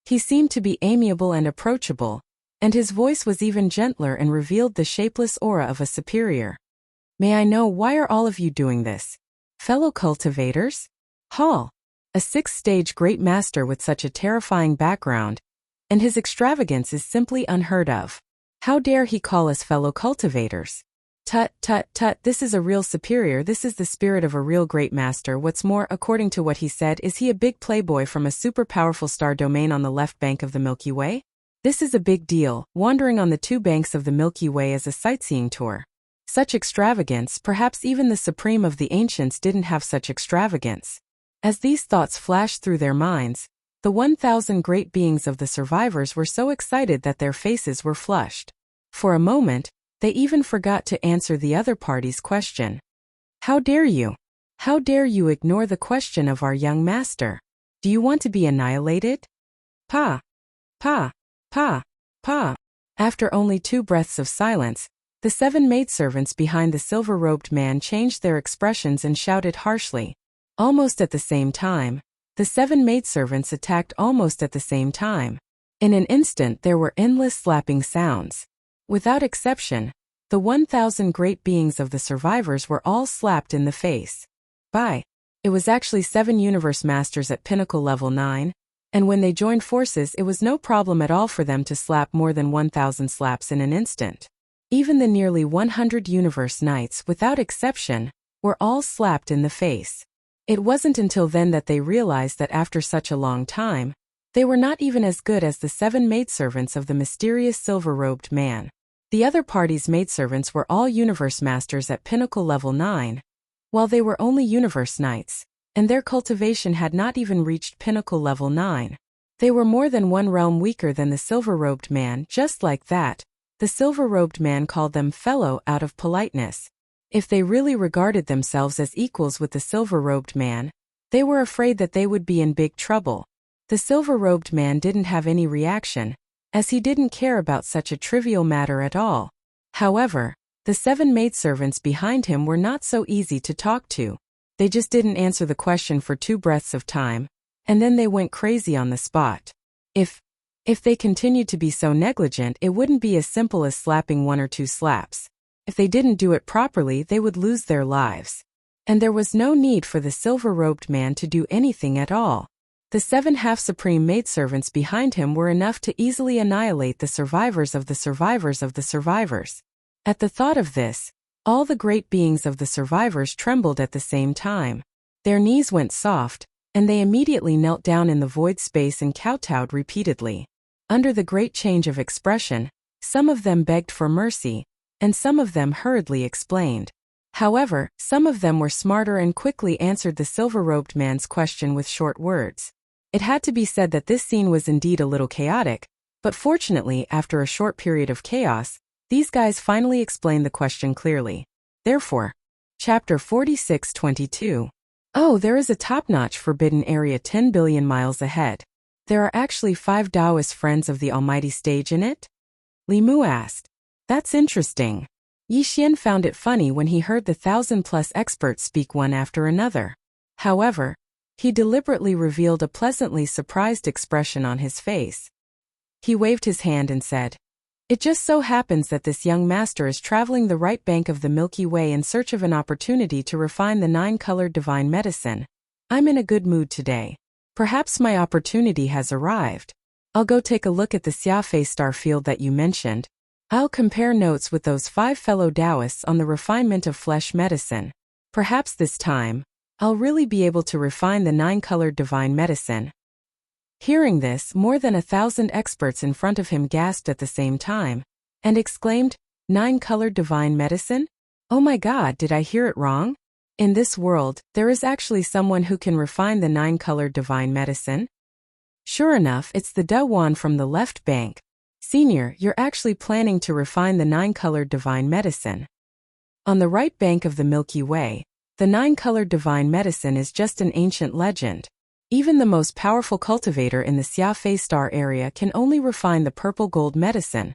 He seemed to be amiable and approachable, and his voice was even gentler and revealed the shapeless aura of a superior. May I know why are all of you doing this? Fellow cultivators? Hall, a 6th stage great master with such a terrifying background, and his extravagance is simply unheard of. How dare he call us fellow cultivators? Tut, tut, tut, this is a real superior, this is the spirit of a real great master. What's more, according to what he said, is he a big playboy from a super powerful star domain on the left bank of the Milky Way? This is a big deal, wandering on the 2 banks of the Milky Way as a sightseeing tour. Such extravagance, perhaps even the Supreme of the Ancients didn't have such extravagance. As these thoughts flashed through their minds, the 1,000 great beings of the survivors were so excited that their faces were flushed. For a moment, they even forgot to answer the other party's question. How dare you? How dare you ignore the question of our young master? Do you want to be annihilated? Pa! Pa! Pa! Pa! After only 2 breaths of silence, the 7 maidservants behind the silver-robed man changed their expressions and shouted harshly. Almost at the same time, the 7 maidservants attacked almost at the same time. In an instant there were endless slapping sounds. Without exception, the 1,000 great beings of the survivors were all slapped in the face. It was actually 7 universe masters at pinnacle level 9, and when they joined forces it was no problem at all for them to slap more than 1,000 slaps in an instant. Even the nearly 100 universe knights, without exception, were all slapped in the face. It wasn't until then that they realized that after such a long time, they were not even as good as the 7 maidservants of the mysterious silver-robed man. The other party's maidservants were all universe masters at pinnacle level 9, while they were only universe knights, and their cultivation had not even reached pinnacle level 9. They were more than 1 realm weaker than the silver-robed man. Just like that, the silver-robed man called them fellow out of politeness. If they really regarded themselves as equals with the silver-robed man, they were afraid that they would be in big trouble. The silver-robed man didn't have any reaction, as he didn't care about such a trivial matter at all. However, the 7 maidservants behind him were not so easy to talk to. They just didn't answer the question for 2 breaths of time, and then they went crazy on the spot. If they continued to be so negligent, it wouldn't be as simple as slapping 1 or 2 slaps. If they didn't do it properly, they would lose their lives. And there was no need for the silver-robed man to do anything at all. The 7 half-supreme maidservants behind him were enough to easily annihilate the survivors of the survivors of the survivors. At the thought of this, all the great beings of the survivors trembled at the same time. Their knees went soft, and they immediately knelt down in the void space and kowtowed repeatedly. Under the great change of expression, some of them begged for mercy, and some of them hurriedly explained. However, some of them were smarter and quickly answered the silver-robed man's question with short words. It had to be said that this scene was indeed a little chaotic, but fortunately, after a short period of chaos, these guys finally explained the question clearly. Therefore, Chapter 46:22. Oh, there is a top-notch forbidden area 10 billion miles ahead. There are actually 5 Taoist friends of the Almighty Stage in it? Li Mu asked. That's interesting. Yi Xian found it funny when he heard the 1,000-plus experts speak one after another. However, he deliberately revealed a pleasantly surprised expression on his face. He waved his hand and said, "It just so happens that this young master is traveling the right bank of the Milky Way in search of an opportunity to refine the 9-colored divine medicine. I'm in a good mood today. Perhaps my opportunity has arrived. I'll go take a look at the Xiafei star field that you mentioned. I'll compare notes with those 5 fellow Taoists on the refinement of flesh medicine. Perhaps this time, I'll really be able to refine the 9-colored divine medicine." Hearing this, more than 1,000 experts in front of him gasped at the same time, and exclaimed, 9-colored divine medicine? Oh my God, did I hear it wrong? In this world, there is actually someone who can refine the 9-colored divine medicine? Sure enough, it's the De Wan from the left bank. Senior, you're actually planning to refine the 9-colored divine medicine. On the right bank of the Milky Way, the 9-colored divine medicine is just an ancient legend. Even the most powerful cultivator in the Xiafei star area can only refine the purple gold medicine,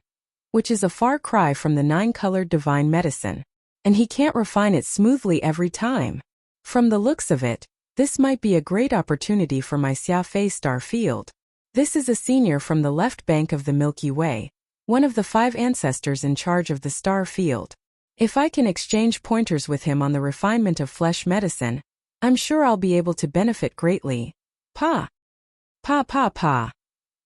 which is a far cry from the 9-colored divine medicine, and he can't refine it smoothly every time. From the looks of it, this might be a great opportunity for my Xiafei star field. This is a senior from the left bank of the Milky Way, one of the 5 ancestors in charge of the star field. If I can exchange pointers with him on the refinement of flesh medicine, I'm sure I'll be able to benefit greatly. Pa.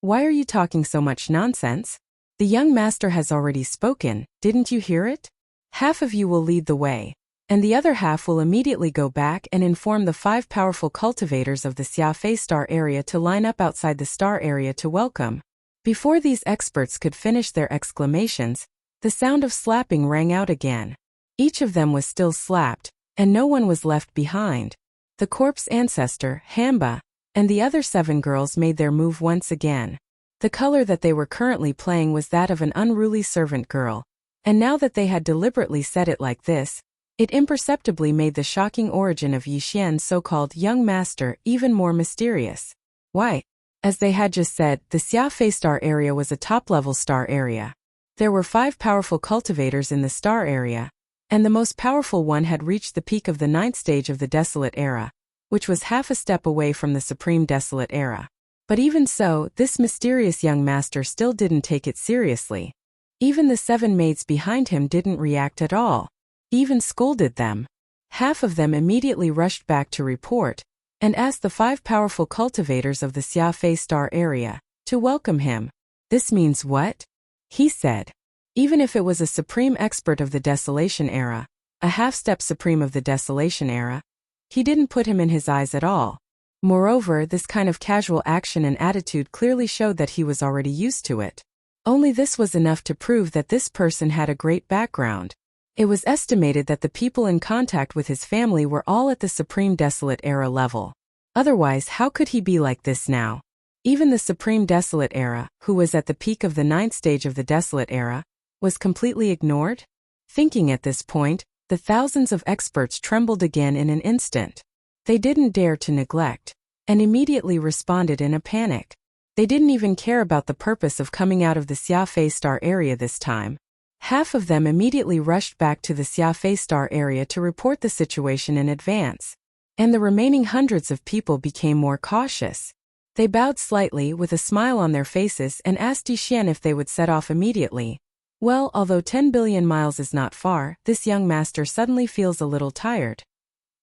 Why are you talking so much nonsense? The young master has already spoken, didn't you hear it? Half of you will lead the way, and the other half will immediately go back and inform the 5 powerful cultivators of the Xiafei star area to line up outside the star area to welcome. Before these experts could finish their exclamations, the sound of slapping rang out again. Each of them was still slapped, and no one was left behind. The corpse ancestor, Hamba, and the other 7 girls made their move once again. The color that they were currently playing was that of an unruly servant girl, and now that they had deliberately said it like this, it imperceptibly made the shocking origin of Yi Xian's so-called young master even more mysterious. Why? As they had just said, the Xiafei star area was a top-level star area. There were 5 powerful cultivators in the star area, and the most powerful one had reached the peak of the 9th stage of the Desolate Era, which was half a step away from the Supreme Desolate Era. But even so, this mysterious young master still didn't take it seriously. Even the 7 maids behind him didn't react at all. He even scolded them. Half of them immediately rushed back to report, and asked the 5 powerful cultivators of the Xiafei star area to welcome him. This means what? He said. Even if it was a supreme expert of the Desolation Era, a half-step supreme of the Desolation Era, he didn't put him in his eyes at all. Moreover, this kind of casual action and attitude clearly showed that he was already used to it. Only this was enough to prove that this person had a great background. It was estimated that the people in contact with his family were all at the Supreme Desolate Era level. Otherwise, how could he be like this now? Even the Supreme Desolate Era, who was at the peak of the 9th stage of the Desolate Era, was completely ignored? Thinking at this point, the thousands of experts trembled again in an instant. They didn't dare to neglect, and immediately responded in a panic. They didn't even care about the purpose of coming out of the Xiafei star area this time. Half of them immediately rushed back to the Xiafei star area to report the situation in advance, and the remaining hundreds of people became more cautious. They bowed slightly with a smile on their faces and asked Yi Xian if they would set off immediately. Well, although 10 billion miles is not far, this young master suddenly feels a little tired.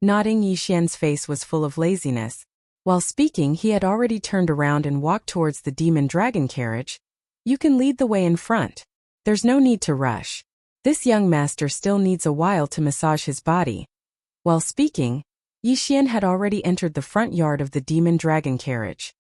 Nodding, Yi Xian's face was full of laziness. While speaking, he had already turned around and walked towards the demon dragon carriage. You can lead the way in front. There's no need to rush. This young master still needs a while to massage his body. While speaking, Yixian had already entered the front yard of the demon dragon carriage.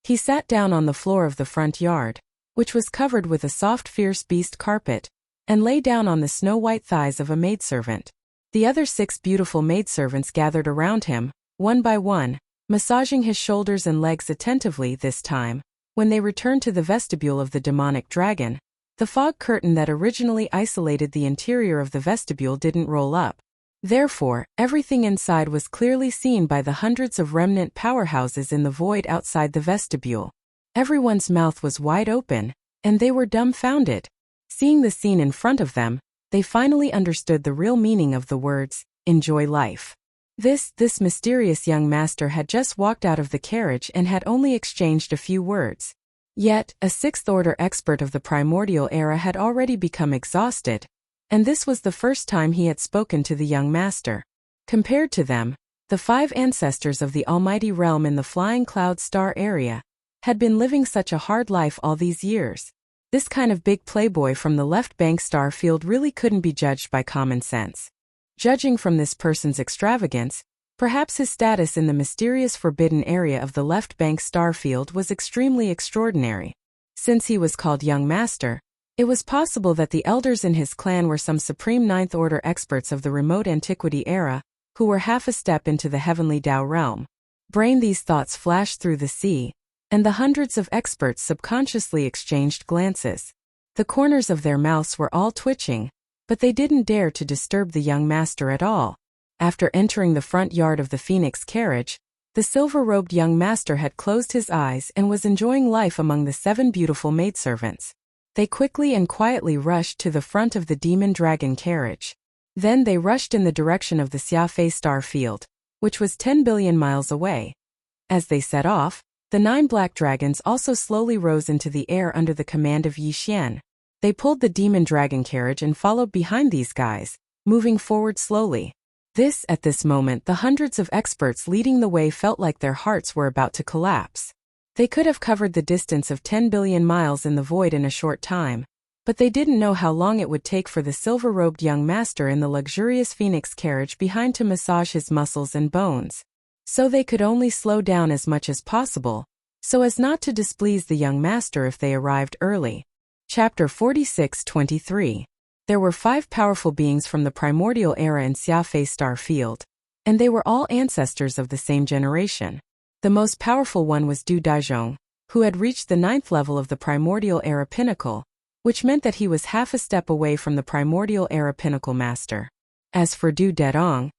He sat down on the floor of the front yard, which was covered with a soft fierce beast carpet, and lay down on the snow-white thighs of a maidservant. The other 6 beautiful maidservants gathered around him, one by one, massaging his shoulders and legs attentively. This time, when they returned to the vestibule of the demonic dragon, the fog curtain that originally isolated the interior of the vestibule didn't roll up. Therefore, everything inside was clearly seen by the hundreds of remnant powerhouses in the void outside the vestibule. Everyone's mouth was wide open, and they were dumbfounded. Seeing the scene in front of them, they finally understood the real meaning of the words, "Enjoy life." This mysterious young master had just walked out of the carriage and had only exchanged a few words. Yet, a 6th-order expert of the primordial era had already become exhausted, and this was the first time he had spoken to the young master. Compared to them, the 5 ancestors of the almighty realm in the flying cloud star area had been living such a hard life all these years. This kind of big playboy from the left bank star field really couldn't be judged by common sense. Judging from this person's extravagance, perhaps his status in the mysterious forbidden area of the left bank star field was extremely extraordinary. Since he was called young master, it was possible that the elders in his clan were some supreme 9th-order experts of the remote antiquity era, who were half a step into the heavenly Tao realm. These thoughts flashed through the sea, and the hundreds of experts subconsciously exchanged glances. The corners of their mouths were all twitching, but they didn't dare to disturb the young master at all. After entering the front yard of the Phoenix carriage, the silver-robed young master had closed his eyes and was enjoying life among the 7 beautiful maidservants. They quickly and quietly rushed to the front of the demon dragon carriage. Then they rushed in the direction of the Xiafei star field, which was 10 billion miles away. As they set off, the 9 black dragons also slowly rose into the air under the command of Yixian. They pulled the demon dragon carriage and followed behind these guys, moving forward slowly. At this moment, the hundreds of experts leading the way felt like their hearts were about to collapse. They could have covered the distance of 10 billion miles in the void in a short time, but they didn't know how long it would take for the silver-robed young master in the luxurious Phoenix carriage behind to massage his muscles and bones. So they could only slow down as much as possible, so as not to displease the young master if they arrived early. Chapter 46-23. There were 5 powerful beings from the primordial era in Xiafei star field, and they were all ancestors of the same generation. The most powerful one was Du Daizhong, who had reached the 9th level of the primordial era pinnacle, which meant that he was half a step away from the primordial era pinnacle master. As for Du Dedong,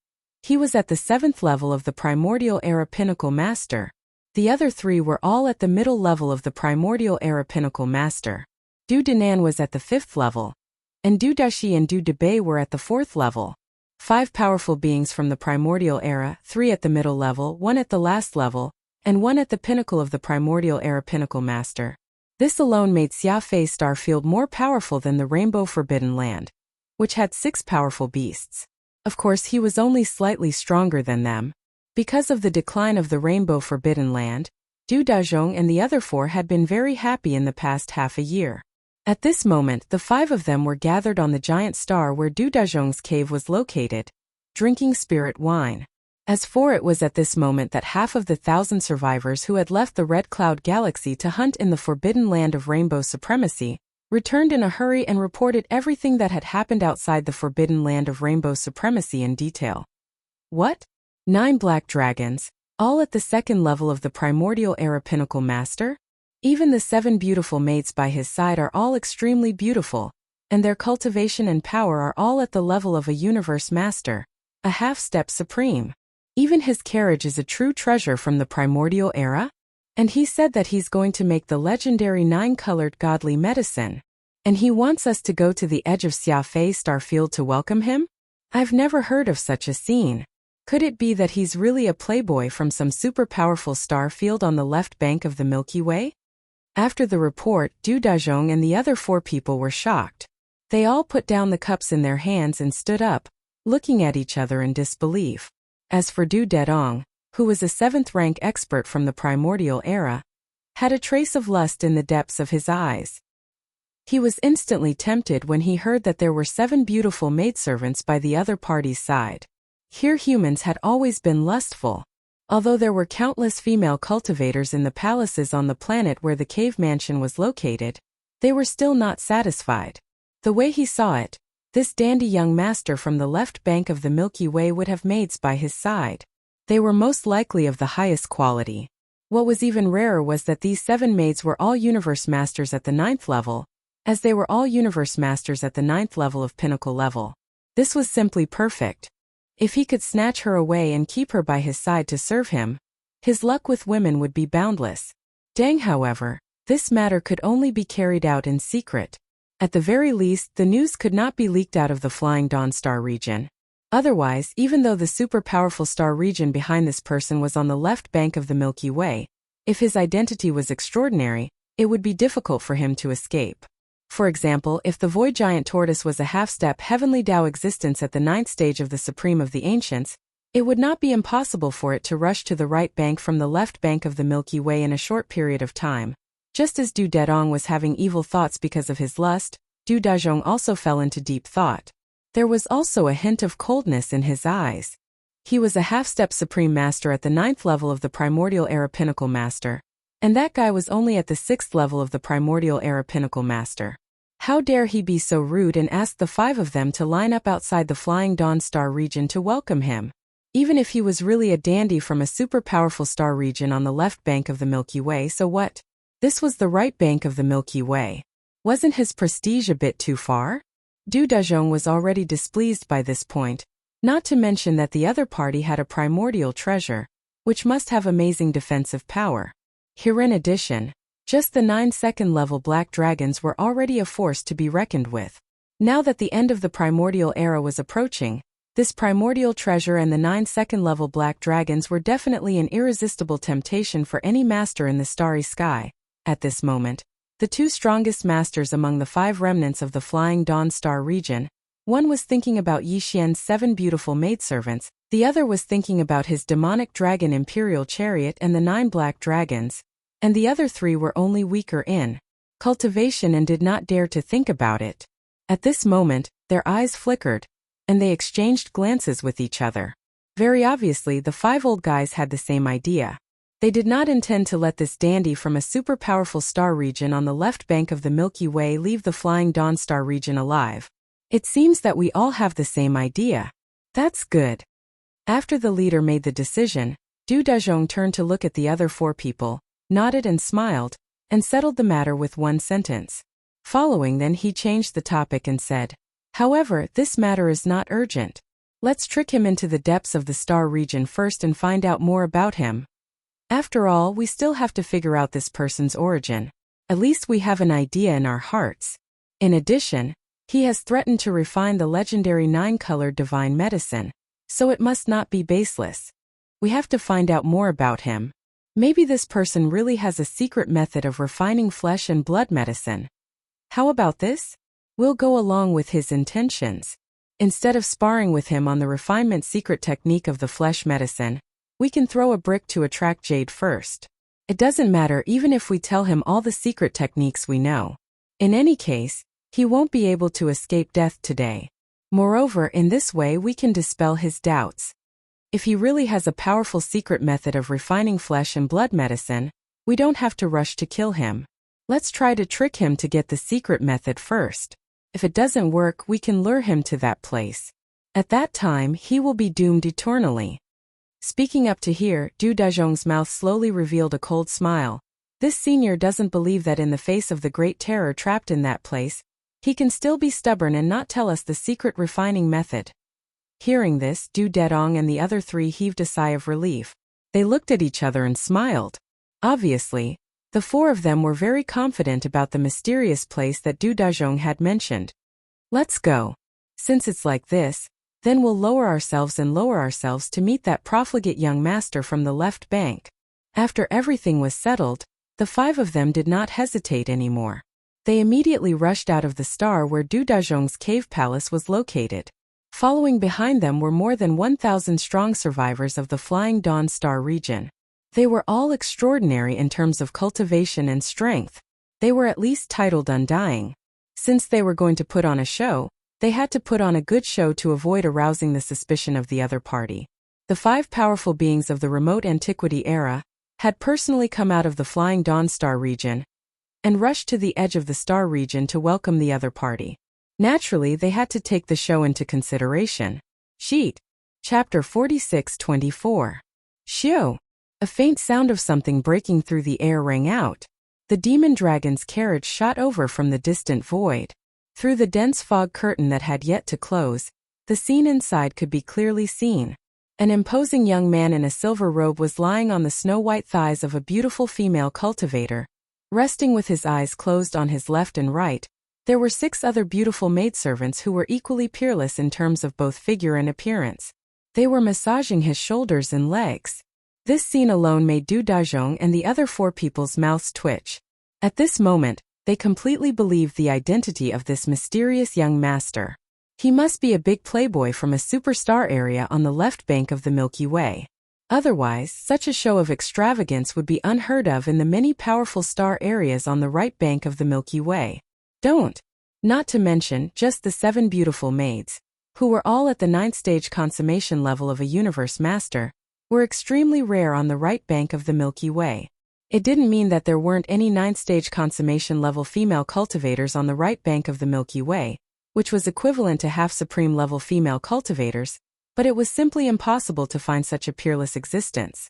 he was at the 7th level of the primordial era pinnacle master. The other 3 were all at the middle level of the primordial era pinnacle master. Du Danan was at the 5th level, and Du Dashi and Du Debei were at the 4th level. 5 powerful beings from the primordial era, 3 at the middle level, 1 at the last level, and 1 at the pinnacle of the primordial era pinnacle master. This alone made Xiafei star field more powerful than the Rainbow Forbidden Land, which had 6 powerful beasts. Of course, he was only slightly stronger than them. Because of the decline of the Rainbow Forbidden Land, Du Daizhong and the other 4 had been very happy in the past half a year. At this moment, the 5 of them were gathered on the giant star where Du Daizhong's cave was located, drinking spirit wine. As for it was at this moment that half of the 1,000 survivors who had left the Red Cloud Galaxy to hunt in the Forbidden Land of Rainbow Supremacy returned in a hurry and reported everything that had happened outside the Forbidden Land of Rainbow Supremacy in detail. What? 9 black dragons, all at the 2nd level of the primordial era pinnacle master? Even the 7 beautiful mates by his side are all extremely beautiful, and their cultivation and power are all at the level of a universe master, a half-step supreme. Even his carriage is a true treasure from the primordial era? And he said that he's going to make the legendary 9-colored godly medicine. And he wants us to go to the edge of Xiafei Starfield to welcome him? I've never heard of such a scene. Could it be that he's really a playboy from some super powerful star field on the left bank of the Milky Way? After the report, Du Daizhong and the other 4 people were shocked. They all put down the cups in their hands and stood up, looking at each other in disbelief. As for Du Dedong, who was a 7th-rank expert from the primordial era, had a trace of lust in the depths of his eyes. He was instantly tempted when he heard that there were 7 beautiful maidservants by the other party's side. Here humans had always been lustful. Although there were countless female cultivators in the palaces on the planet where the cave mansion was located, they were still not satisfied. The way he saw it, this dandy young master from the left bank of the Milky Way would have maids by his side. They were most likely of the highest quality. What was even rarer was that these 7 maids were all universe masters at the 9th level, as they were all universe masters at the 9th level of pinnacle level. This was simply perfect. If he could snatch her away and keep her by his side to serve him, his luck with women would be boundless. Dang, however, this matter could only be carried out in secret. At the very least, the news could not be leaked out of the Flying Dawn star region. Otherwise, even though the super powerful star region behind this person was on the left bank of the Milky Way, if his identity was extraordinary, it would be difficult for him to escape. For example, if the void giant tortoise was a half-step heavenly Tao existence at the 9th stage of the Supreme of the Ancients, it would not be impossible for it to rush to the right bank from the left bank of the Milky Way in a short period of time. Just as Du Dedong was having evil thoughts because of his lust, Du Dazhong also fell into deep thought. There was also a hint of coldness in his eyes. He was a half-step Supreme Master at the 9th level of the Primordial Era Pinnacle Master, and that guy was only at the 6th level of the Primordial Era Pinnacle Master. How dare he be so rude and ask the 5 of them to line up outside the Flying Dawn star region to welcome him? Even if he was really a dandy from a super powerful star region on the left bank of the Milky Way, so what? This was the right bank of the Milky Way. Wasn't his prestige a bit too far? Du Dazhong was already displeased by this point, not to mention that the other party had a primordial treasure, which must have amazing defensive power. Here in addition, just the 9 second-level black dragons were already a force to be reckoned with. Now that the end of the primordial era was approaching, this primordial treasure and the 9 second-level black dragons were definitely an irresistible temptation for any master in the starry sky. At this moment, the 2 strongest masters among the 5 remnants of the Flying Dawn star region, one was thinking about Yi Xian's 7 beautiful maidservants, the other was thinking about his demonic dragon imperial chariot and the 9 black dragons, and the other 3 were only weaker in cultivation and did not dare to think about it. At this moment, their eyes flickered, and they exchanged glances with each other. Very obviously, the 5 old guys had the same idea. They did not intend to let this dandy from a super powerful star region on the left bank of the Milky Way leave the Flying Dawn star region alive. It seems that we all have the same idea. That's good. After the leader made the decision, Du Dazhong turned to look at the other 4 people, nodded and smiled, and settled the matter with one sentence. Following then he changed the topic and said, "However, this matter is not urgent. Let's trick him into the depths of the star region first and find out more about him. After all, we still have to figure out this person's origin. At least we have an idea in our hearts. In addition, he has threatened to refine the legendary 9-colored divine medicine, so it must not be baseless. We have to find out more about him. Maybe this person really has a secret method of refining flesh and blood medicine. How about this? We'll go along with his intentions. Instead of sparring with him on the refinement secret technique of the flesh medicine, we can throw a brick to attract Jade first. It doesn't matter even if we tell him all the secret techniques we know. In any case, he won't be able to escape death today. Moreover, in this way we can dispel his doubts. If he really has a powerful secret method of refining flesh and blood medicine, we don't have to rush to kill him. Let's try to trick him to get the secret method first. If it doesn't work, we can lure him to that place. At that time, he will be doomed eternally." Speaking up to here, Du Dazhong's mouth slowly revealed a cold smile. This senior doesn't believe that in the face of the great terror trapped in that place, he can still be stubborn and not tell us the secret refining method. Hearing this, Du Dedong and the other 3 heaved a sigh of relief. They looked at each other and smiled. Obviously, the 4 of them were very confident about the mysterious place that Du Dazhong had mentioned. "Let's go. Since it's like this, then we'll lower ourselves to meet that profligate young master from the left bank." After everything was settled, the 5 of them did not hesitate anymore. They immediately rushed out of the star where Du Dazhong's cave palace was located. Following behind them were more than 1,000 strong survivors of the Flying Dawn star region. They were all extraordinary in terms of cultivation and strength. They were at least titled Undying. Since they were going to put on a show, they had to put on a good show to avoid arousing the suspicion of the other party. The 5 powerful beings of the remote antiquity era had personally come out of the Flying Dawn star region and rushed to the edge of the star region to welcome the other party. Naturally, they had to take the show into consideration. Sheet. Chapter 46-24. Shio. A faint sound of something breaking through the air rang out. The demon dragon's carriage shot over from the distant void. Through the dense fog curtain that had yet to close, the scene inside could be clearly seen. An imposing young man in a silver robe was lying on the snow-white thighs of a beautiful female cultivator. Resting with his eyes closed on his left and right, there were 6 other beautiful maidservants who were equally peerless in terms of both figure and appearance. They were massaging his shoulders and legs. This scene alone made Du Dazhong and the other 4 people's mouths twitch. At this moment, they completely believed the identity of this mysterious young master. He must be a big playboy from a superstar area on the left bank of the Milky Way. Otherwise, such a show of extravagance would be unheard of in the many powerful star areas on the right bank of the Milky Way. Not to mention just the 7 beautiful maids, who were all at the 9th stage consummation level of a universe master, were extremely rare on the right bank of the Milky Way. It didn't mean that there weren't any 9th stage consummation level female cultivators on the right bank of the Milky Way, which was equivalent to half supreme level female cultivators, but it was simply impossible to find such a peerless existence.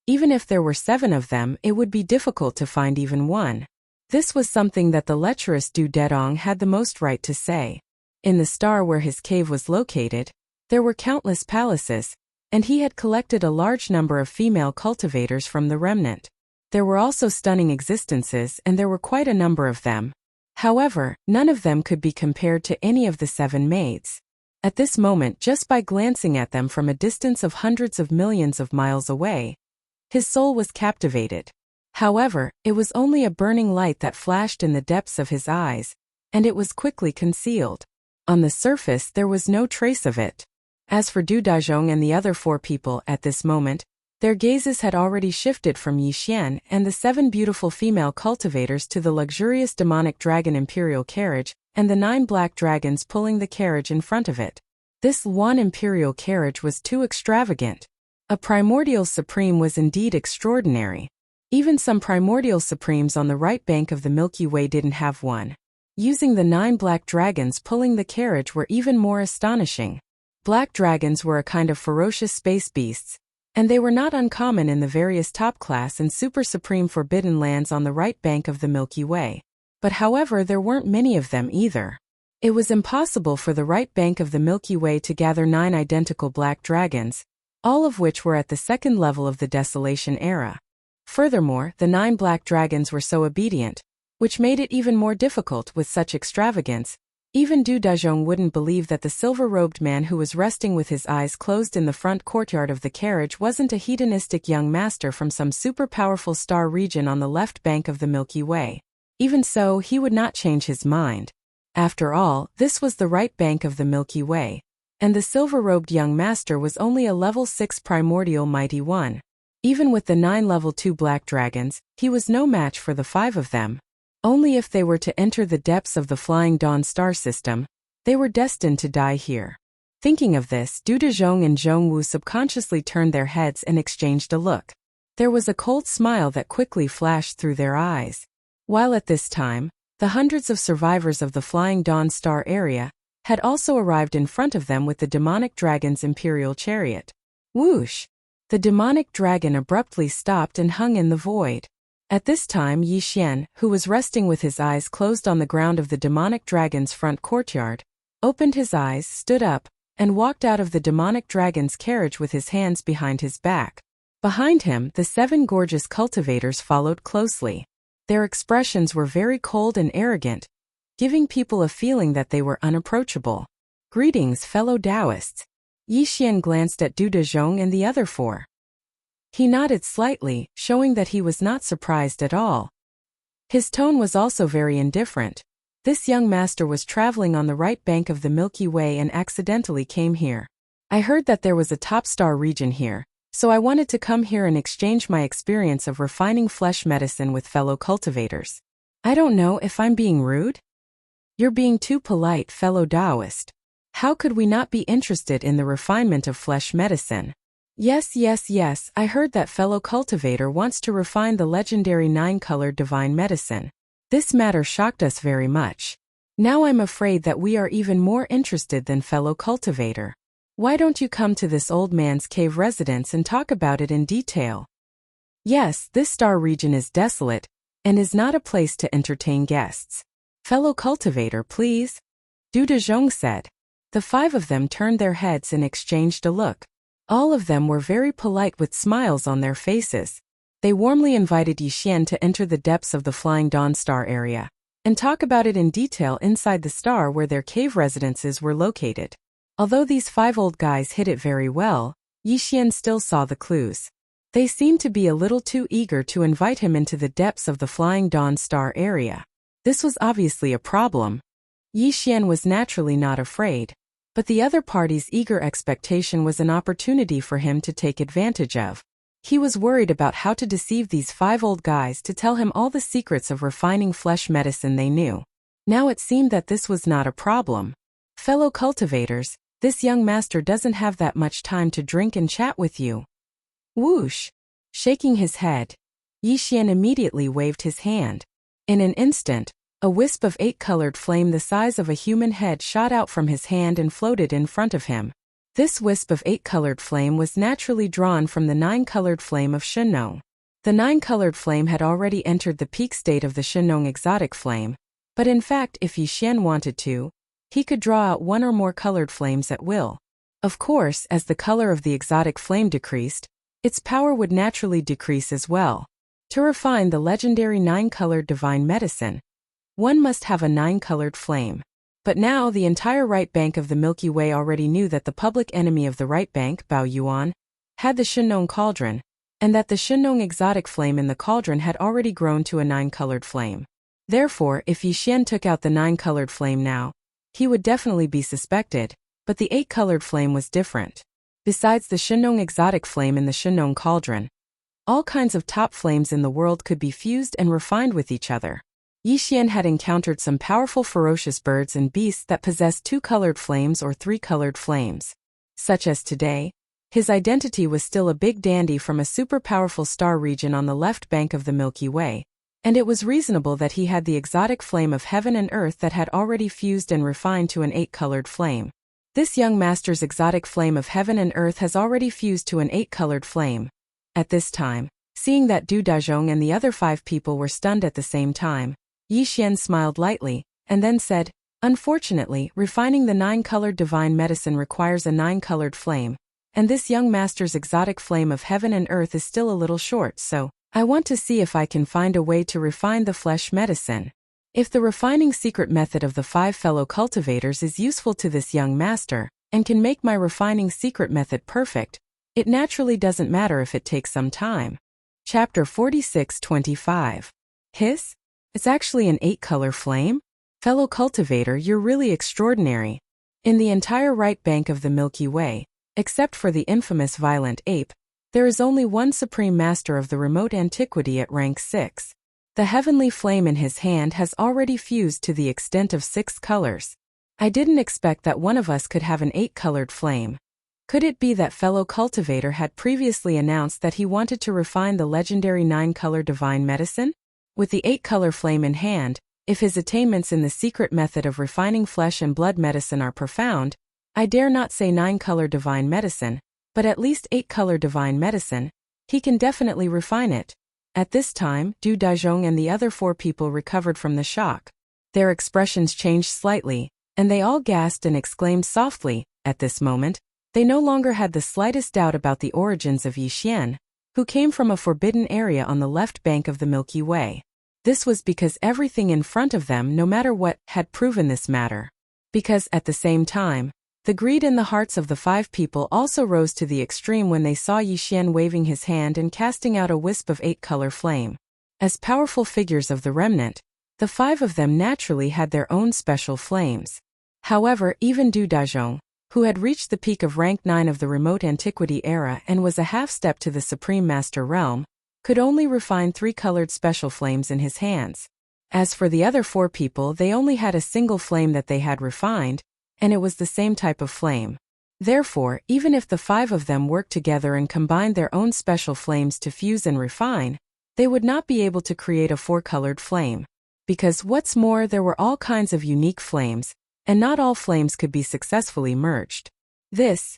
Even if there were 7 of them, it would be difficult to find even one. This was something that the lecherous Du Dedong had the most right to say. In the star where his cave was located, there were countless palaces, and he had collected a large number of female cultivators from the remnant. There were also stunning existences, and there were quite a number of them. However, none of them could be compared to any of the 7 maids. At this moment, just by glancing at them from a distance of hundreds of millions of miles away, his soul was captivated. However, it was only a burning light that flashed in the depths of his eyes, and it was quickly concealed. On the surface, there was no trace of it. As for Du Dazhong and the other 4 people at this moment, their gazes had already shifted from Yi Xian and the 7 beautiful female cultivators to the luxurious demonic dragon imperial carriage and the 9 black dragons pulling the carriage in front of it. This one imperial carriage was too extravagant. A primordial supreme was indeed extraordinary. Even some primordial supremes on the right bank of the Milky Way didn't have one. Using the 9 black dragons pulling the carriage were even more astonishing. Black dragons were a kind of ferocious space beasts, and they were not uncommon in the various top-class and super-supreme forbidden lands on the right bank of the Milky Way. But however, there weren't many of them either. It was impossible for the right bank of the Milky Way to gather 9 identical black dragons, all of which were at the 2nd level of the Desolation era. Furthermore, the 9 black dragons were so obedient, which made it even more difficult with such extravagance. Even Du Dazhong wouldn't believe that the silver-robed man who was resting with his eyes closed in the front courtyard of the carriage wasn't a hedonistic young master from some super-powerful star region on the left bank of the Milky Way. Even so, he would not change his mind. After all, this was the right bank of the Milky Way, and the silver-robed young master was only a level 6 primordial mighty one. Even with the 9 level 2 black dragons, he was no match for the 5 of them. Only if they were to enter the depths of the Flying Dawn star system, they were destined to die here. Thinking of this, Du Dazhong and Zhongwu subconsciously turned their heads and exchanged a look. There was a cold smile that quickly flashed through their eyes. While at this time, the hundreds of survivors of the Flying Dawn star area had also arrived in front of them with the demonic dragon's imperial chariot. Whoosh! The demonic dragon abruptly stopped and hung in the void. At this time, Yi Xian, who was resting with his eyes closed on the ground of the demonic dragon's front courtyard, opened his eyes, stood up, and walked out of the demonic dragon's carriage with his hands behind his back. Behind him, the 7 gorgeous cultivators followed closely. Their expressions were very cold and arrogant, giving people a feeling that they were unapproachable. Greetings, fellow Taoists. Yi Xian glanced at Du Dazhong and the other 4. He nodded slightly, showing that he was not surprised at all. His tone was also very indifferent. This young master was traveling on the right bank of the Milky Way and accidentally came here. I heard that there was a top star region here, so I wanted to come here and exchange my experience of refining flesh medicine with fellow cultivators. I don't know if I'm being rude? You're being too polite, fellow Taoist. How could we not be interested in the refinement of flesh medicine? Yes, yes, yes, I heard that fellow cultivator wants to refine the legendary 9-colored divine medicine. This matter shocked us very much. Now I'm afraid that we are even more interested than fellow cultivator. Why don't you come to this old man's cave residence and talk about it in detail? Yes, this star region is desolate, and is not a place to entertain guests. Fellow cultivator, please. Du Dezhong said. The 5 of them turned their heads and exchanged a look. All of them were very polite with smiles on their faces. They warmly invited Yixian to enter the depths of the Flying Dawn Star area, and talk about it in detail inside the star where their cave residences were located. Although these 5 old guys hid it very well, Yixian still saw the clues. They seemed to be a little too eager to invite him into the depths of the Flying Dawn Star area. This was obviously a problem. Yixian was naturally not afraid, but the other party's eager expectation was an opportunity for him to take advantage of. He was worried about how to deceive these 5 old guys to tell him all the secrets of refining flesh medicine they knew. Now it seemed that this was not a problem. Fellow cultivators, this young master doesn't have that much time to drink and chat with you. Whoosh! Shaking his head, Yixian immediately waved his hand. In an instant, a wisp of 8-colored flame the size of a human head shot out from his hand and floated in front of him. This wisp of 8-colored flame was naturally drawn from the 9-colored flame of Shenong. The 9-colored flame had already entered the peak state of the Shenong exotic flame, but in fact if Yixian wanted to, he could draw out 1 or more colored flames at will. Of course, as the color of the exotic flame decreased, its power would naturally decrease as well. To refine the legendary 9-colored divine medicine, one must have a 9-colored flame. But now the entire right bank of the Milky Way already knew that the public enemy of the right bank, Bao Yuan, had the Shenong cauldron, and that the Shenong exotic flame in the cauldron had already grown to a 9-colored flame. Therefore, if Yixian took out the 9-colored flame now, he would definitely be suspected, but the 8-colored flame was different. Besides the Shenong exotic flame in the Shenong cauldron, all kinds of top flames in the world could be fused and refined with each other. Yixian had encountered some powerful ferocious birds and beasts that possessed 2-colored flames or 3-colored flames. Such as today, his identity was still a big dandy from a super powerful star region on the left bank of the Milky Way, and it was reasonable that he had the exotic flame of heaven and earth that had already fused and refined to an 8-colored flame. This young master's exotic flame of heaven and earth has already fused to an 8-colored flame. At this time, seeing that Du Dazhong and the other 5 people were stunned at the same time, Yixian smiled lightly, and then said, "Unfortunately, refining the 9-colored divine medicine requires a 9-colored flame, and this young master's exotic flame of heaven and earth is still a little short, so I want to see if I can find a way to refine the flesh medicine. If the refining secret method of the 5 fellow cultivators is useful to this young master, and can make my refining secret method perfect, it naturally doesn't matter if it takes some time." Chapter 46-25. Hiss? It's actually an 8-color flame? Fellow cultivator, you're really extraordinary. In the entire right bank of the Milky Way, except for the infamous violent ape, there is only one supreme master of the remote antiquity at rank 6. The heavenly flame in his hand has already fused to the extent of 6 colors. I didn't expect that one of us could have an 8-colored flame. Could it be that fellow cultivator had previously announced that he wanted to refine the legendary 9-color divine medicine? With the 8-color flame in hand, if his attainments in the secret method of refining flesh and blood medicine are profound, I dare not say 9-color divine medicine, but at least 8-color divine medicine, he can definitely refine it. At this time, Du Dazhong and the other 4 people recovered from the shock. Their expressions changed slightly, and they all gasped and exclaimed softly. At this moment, they no longer had the slightest doubt about the origins of Yixian, who came from a forbidden area on the left bank of the Milky Way. This was because everything in front of them, no matter what, had proven this matter. Because, at the same time, the greed in the hearts of the 5 people also rose to the extreme when they saw Yixian waving his hand and casting out a wisp of 8-color flame. As powerful figures of the remnant, the 5 of them naturally had their own special flames. However, even Du Dazhong, who had reached the peak of rank 9 of the remote antiquity era and was a half-step to the Supreme Master realm, could only refine 3-colored special flames in his hands. As for the other 4 people, they only had a single flame that they had refined, and it was the same type of flame. Therefore, even if the 5 of them worked together and combined their own special flames to fuse and refine, they would not be able to create a 4-colored flame. Because what's more, there were all kinds of unique flames, and not all flames could be successfully merged. This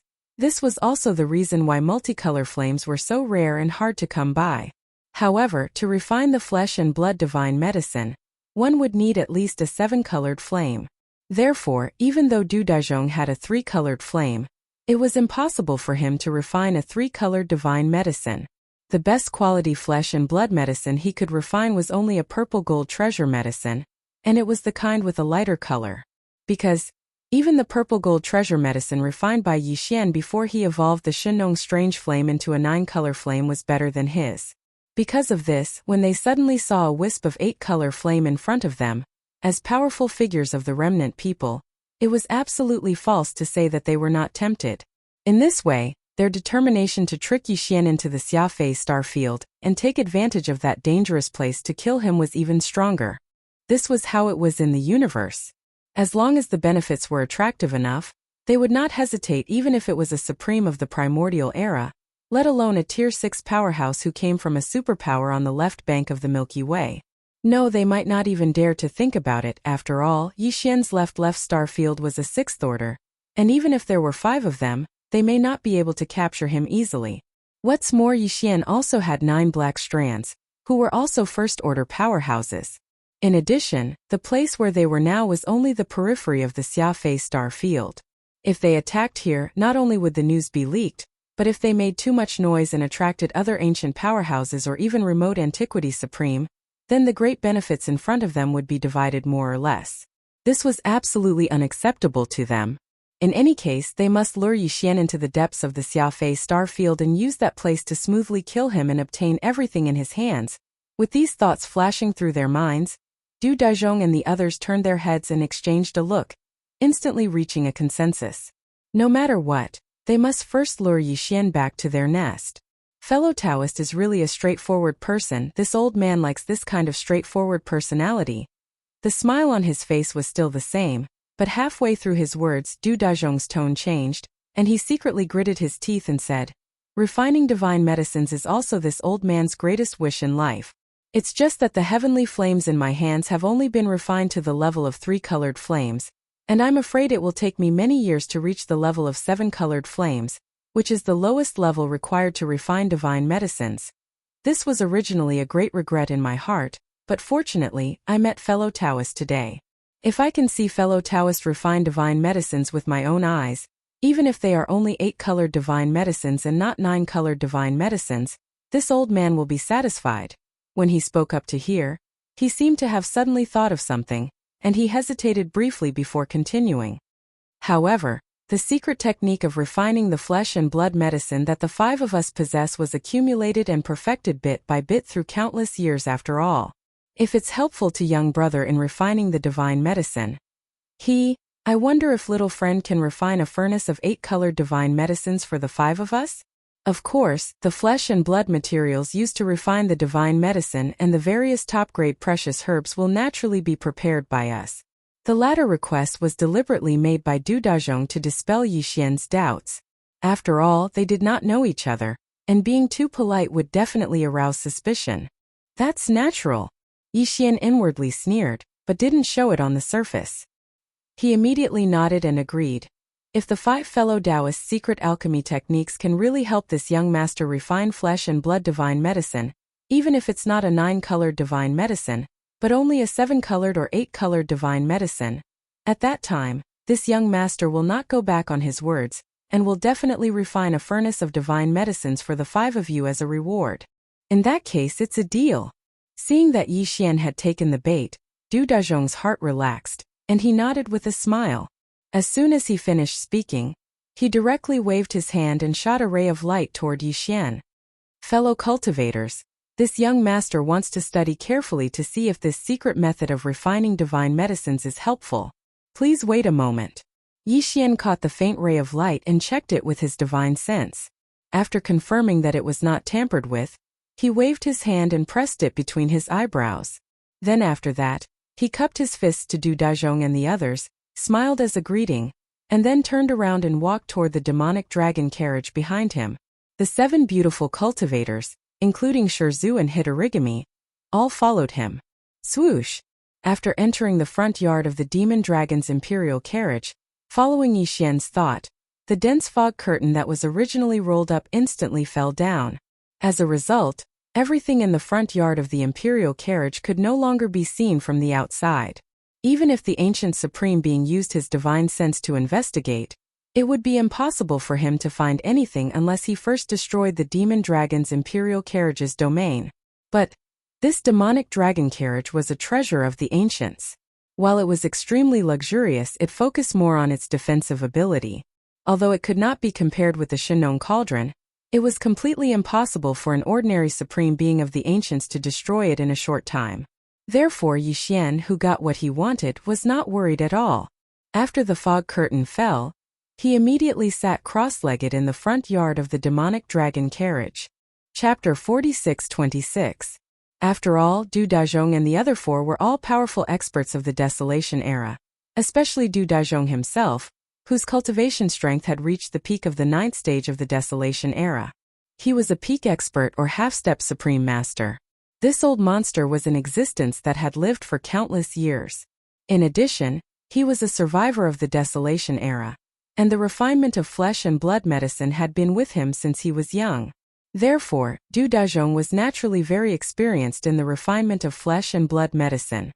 was also the reason why multicolor flames were so rare and hard to come by. However, to refine the flesh and blood divine medicine, one would need at least a 7-colored flame. Therefore, even though Du Daizhong had a 3-colored flame, it was impossible for him to refine a 3-colored divine medicine. The best quality flesh and blood medicine he could refine was only a purple gold treasure medicine, and it was the kind with a lighter color. Because even the purple gold treasure medicine refined by Yi Xian before he evolved the Shenong strange flame into a 9-color flame was better than his. Because of this, when they suddenly saw a wisp of 8-color flame in front of them, as powerful figures of the remnant people, it was absolutely false to say that they were not tempted. In this way, their determination to trick Yi Xian into the Xiafei star field and take advantage of that dangerous place to kill him was even stronger. This was how it was in the universe. As long as the benefits were attractive enough, they would not hesitate even if it was a supreme of the primordial era, let alone a Tier 6 powerhouse who came from a superpower on the left bank of the Milky Way. No, they might not even dare to think about it. After all, Yi Xian's left star field was a 6th order, and even if there were 5 of them, they may not be able to capture him easily. What's more, Yi Xian also had 9 black strands, who were also 1st-order powerhouses. In addition, the place where they were now was only the periphery of the Xiafei star field. If they attacked here, not only would the news be leaked, but if they made too much noise and attracted other ancient powerhouses or even remote antiquity supreme, then the great benefits in front of them would be divided more or less. This was absolutely unacceptable to them. In any case, they must lure Yi Xian into the depths of the Xiafei star field and use that place to smoothly kill him and obtain everything in his hands. With these thoughts flashing through their minds, Du Daizhong and the others turned their heads and exchanged a look, instantly reaching a consensus. No matter what, they must first lure Yi Xian back to their nest. Fellow Taoist is really a straightforward person. This old man likes this kind of straightforward personality. The smile on his face was still the same, but halfway through his words Du Daizhong's tone changed, and he secretly gritted his teeth and said, "Refining divine medicines is also this old man's greatest wish in life. It's just that the heavenly flames in my hands have only been refined to the level of 3-colored flames, and I'm afraid it will take me many years to reach the level of 7-colored flames, which is the lowest level required to refine divine medicines. This was originally a great regret in my heart, but fortunately, I met fellow Taoists today. If I can see fellow Taoists refine divine medicines with my own eyes, even if they are only 8-colored divine medicines and not 9-colored divine medicines, this old man will be satisfied." When he spoke up to hear, he seemed to have suddenly thought of something, and he hesitated briefly before continuing. However, the secret technique of refining the flesh and blood medicine that the 5 of us possess was accumulated and perfected bit by bit through countless years after all. If it's helpful to young brother in refining the divine medicine, I wonder if little friend can refine a furnace of 8-colored divine medicines for the 5 of us? Of course, the flesh and blood materials used to refine the divine medicine and the various top-grade precious herbs will naturally be prepared by us. The latter request was deliberately made by Du Daizhong to dispel Yi Xian's doubts. After all, they did not know each other, and being too polite would definitely arouse suspicion. That's natural. Yi Xian inwardly sneered, but didn't show it on the surface. He immediately nodded and agreed. If the 5 fellow Taoists' secret alchemy techniques can really help this young master refine flesh and blood divine medicine, even if it's not a 9-colored divine medicine, but only a 7-colored or 8-colored divine medicine, at that time, this young master will not go back on his words, and will definitely refine a furnace of divine medicines for the 5 of you as a reward. In that case, it's a deal. Seeing that Yi Xian had taken the bait, Du Daizhong's heart relaxed, and he nodded with a smile. As soon as he finished speaking, he directly waved his hand and shot a ray of light toward Yi Xian. Fellow cultivators, this young master wants to study carefully to see if this secret method of refining divine medicines is helpful. Please wait a moment. Yi Xian caught the faint ray of light and checked it with his divine sense. After confirming that it was not tampered with, he waved his hand and pressed it between his eyebrows. Then after that, he cupped his fists to Du Dazhong and the others, smiled as a greeting, and then turned around and walked toward the demonic dragon carriage behind him. The 7 beautiful cultivators, including Shirzu and Hitorigami, all followed him. Swoosh! After entering the front yard of the demon dragon's imperial carriage, following Yixian's thought, the dense fog curtain that was originally rolled up instantly fell down. As a result, everything in the front yard of the imperial carriage could no longer be seen from the outside. Even if the ancient supreme being used his divine sense to investigate, it would be impossible for him to find anything unless he first destroyed the demon dragon's imperial carriage's domain. But this demonic dragon carriage was a treasure of the ancients. While it was extremely luxurious, it focused more on its defensive ability. Although it could not be compared with the Shinong cauldron, it was completely impossible for an ordinary supreme being of the ancients to destroy it in a short time. Therefore Yixian, who got what he wanted, was not worried at all. After the fog curtain fell, he immediately sat cross-legged in the front yard of the demonic dragon carriage. Chapter 46-26. After all, Du Dazhong and the other 4 were all powerful experts of the Desolation era, especially Du Dazhong himself, whose cultivation strength had reached the peak of the 9th stage of the Desolation era. He was a peak expert or half-step supreme master. This old monster was in existence that had lived for countless years. In addition, he was a survivor of the Desolation era, and the refinement of flesh and blood medicine had been with him since he was young. Therefore, Du Dazhong was naturally very experienced in the refinement of flesh and blood medicine.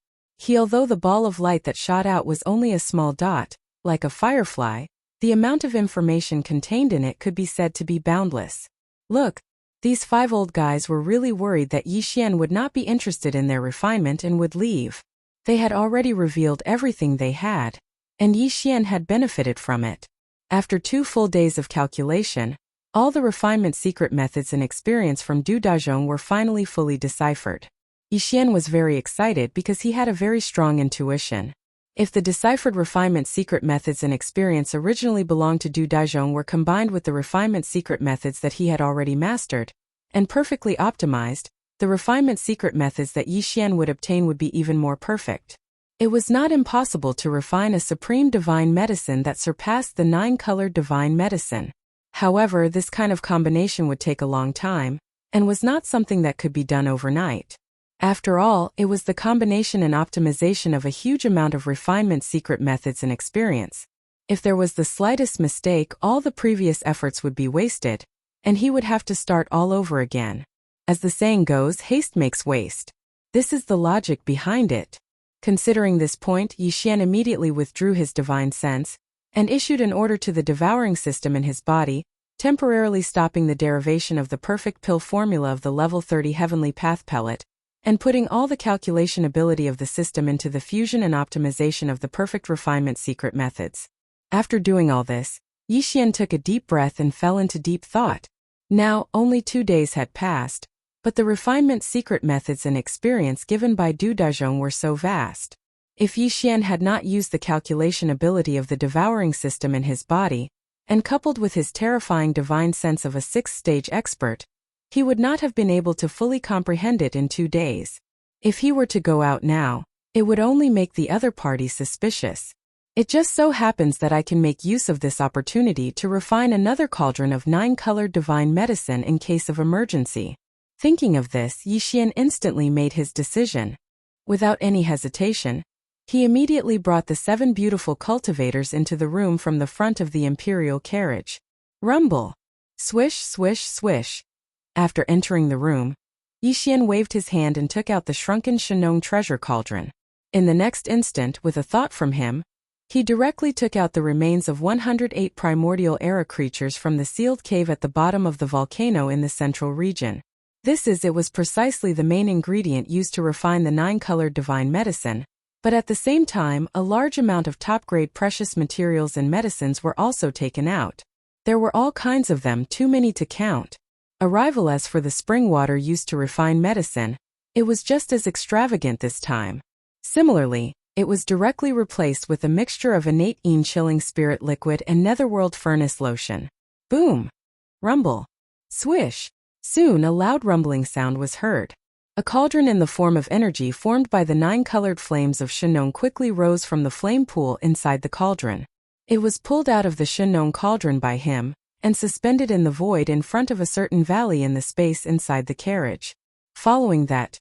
Although the ball of light that shot out was only a small dot, like a firefly, the amount of information contained in it could be said to be boundless. Look, these 5 old guys were really worried that Yixian would not be interested in their refinement and would leave. They had already revealed everything they had, and Yixian had benefited from it. After 2 full days of calculation, all the refinement secret methods and experience from Du Dazhong were finally fully deciphered. Yixian was very excited because he had a very strong intuition. If the deciphered refinement secret methods and experience originally belonged to Du Dazhong were combined with the refinement secret methods that he had already mastered and perfectly optimized, the refinement secret methods that Yixian would obtain would be even more perfect. It was not impossible to refine a supreme divine medicine that surpassed the 9-colored divine medicine. However, this kind of combination would take a long time, and was not something that could be done overnight. After all, it was the combination and optimization of a huge amount of refinement secret methods and experience. If there was the slightest mistake, all the previous efforts would be wasted, and he would have to start all over again. As the saying goes, haste makes waste. This is the logic behind it. Considering this point, Yixian immediately withdrew his divine sense, and issued an order to the devouring system in his body, temporarily stopping the derivation of the perfect pill formula of the level 30 heavenly path pellet, and putting all the calculation ability of the system into the fusion and optimization of the perfect refinement secret methods. After doing all this, Yixian took a deep breath and fell into deep thought. Now, only 2 days had passed, but the refinement secret methods and experience given by Du Dazhong were so vast. If Yixian had not used the calculation ability of the devouring system in his body, and coupled with his terrifying divine sense of a 6th-stage expert, he would not have been able to fully comprehend it in 2 days. If he were to go out now, it would only make the other party suspicious. It just so happens that I can make use of this opportunity to refine another cauldron of 9-colored divine medicine in case of emergency. Thinking of this, Yixian instantly made his decision. Without any hesitation, he immediately brought the 7 beautiful cultivators into the room from the front of the imperial carriage. Rumble! Swish, swish, swish. After entering the room, Yixian waved his hand and took out the shrunken Shinong treasure cauldron. In the next instant, with a thought from him, he directly took out the remains of 108 primordial era creatures from the sealed cave at the bottom of the volcano in the central region. It was precisely the main ingredient used to refine the 9-colored divine medicine, but at the same time, a large amount of top-grade precious materials and medicines were also taken out. There were all kinds of them, too many to count. Arrival as for the spring water used to refine medicine, it was just as extravagant this time. Similarly, it was directly replaced with a mixture of innate chilling spirit liquid and netherworld furnace lotion. Boom! Rumble! Swish! Soon a loud rumbling sound was heard. A cauldron in the form of energy formed by the 9 colored flames of Shenong quickly rose from the flame pool inside the cauldron. It was pulled out of the Shenong cauldron by him, and suspended in the void in front of a certain valley in the space inside the carriage. Following that,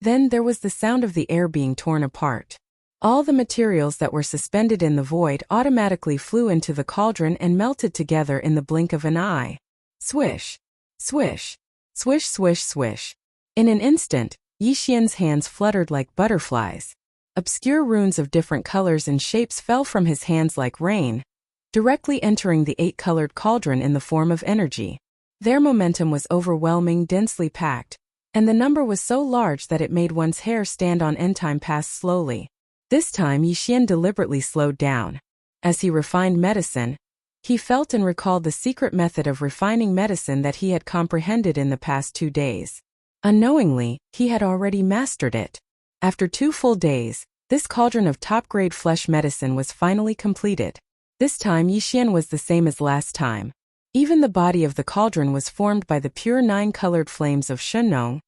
then there was the sound of the air being torn apart. All the materials that were suspended in the void automatically flew into the cauldron and melted together in the blink of an eye. Swish! Swish! Swish, swish, swish. In an instant, Yixian's hands fluttered like butterflies. Obscure runes of different colors and shapes fell from his hands like rain, directly entering the 8-colored cauldron in the form of energy. Their momentum was overwhelming, densely packed, and the number was so large that it made one's hair stand on end. Time passed slowly. This time Yixian deliberately slowed down. As he refined medicine, he felt and recalled the secret method of refining medicine that he had comprehended in the past 2 days. Unknowingly, he had already mastered it. After 2 full days, this cauldron of top-grade flesh medicine was finally completed. This time Yixian was the same as last time. Even the body of the cauldron was formed by the pure 9-colored flames of Shenong,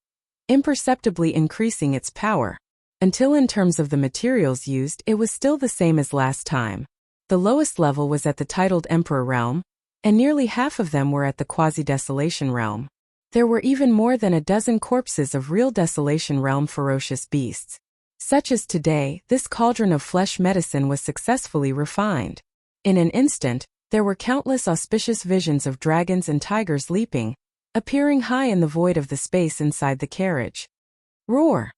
imperceptibly increasing its power. Until in terms of the materials used, it was still the same as last time. The lowest level was at the titled Emperor realm, and nearly half of them were at the quasi-desolation realm. There were even more than a dozen corpses of real desolation realm ferocious beasts. Such as today, this cauldron of flesh medicine was successfully refined. In an instant, there were countless auspicious visions of dragons and tigers leaping, appearing high in the void of the space inside the carriage. Roar!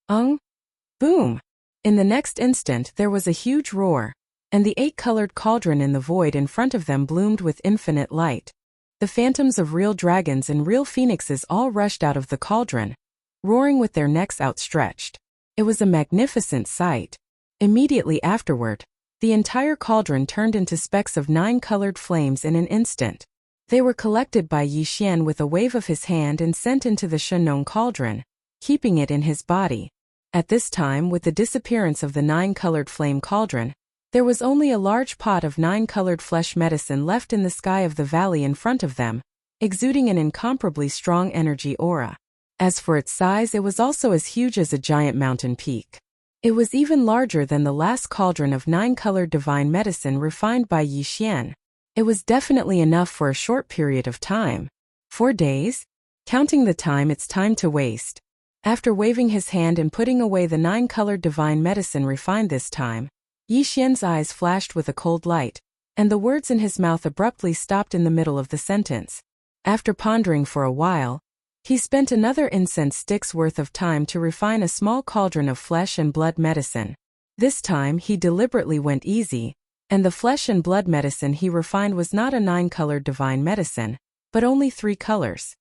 Boom! In the next instant there was a huge roar, and the 8-colored cauldron in the void in front of them bloomed with infinite light. The phantoms of real dragons and real phoenixes all rushed out of the cauldron, roaring with their necks outstretched. It was a magnificent sight. Immediately afterward, the entire cauldron turned into specks of 9-colored flames in an instant. They were collected by Yixian with a wave of his hand and sent into the Shenong cauldron, keeping it in his body. At this time, with the disappearance of the 9-colored flame cauldron, there was only a large pot of 9-colored flesh medicine left in the sky of the valley in front of them, exuding an incomparably strong energy aura. As for its size, it was also as huge as a giant mountain peak. It was even larger than the last cauldron of 9-colored divine medicine refined by Yixian. It was definitely enough for a short period of time. 4 days? Counting the time, it's time to waste. After waving his hand and putting away the 9-colored divine medicine refined this time, Yixian's eyes flashed with a cold light, and the words in his mouth abruptly stopped in the middle of the sentence. After pondering for a while, he spent another incense stick's worth of time to refine a small cauldron of flesh and blood medicine. This time he deliberately went easy, and the flesh and blood medicine he refined was not a 9-colored divine medicine, but only 3 colors.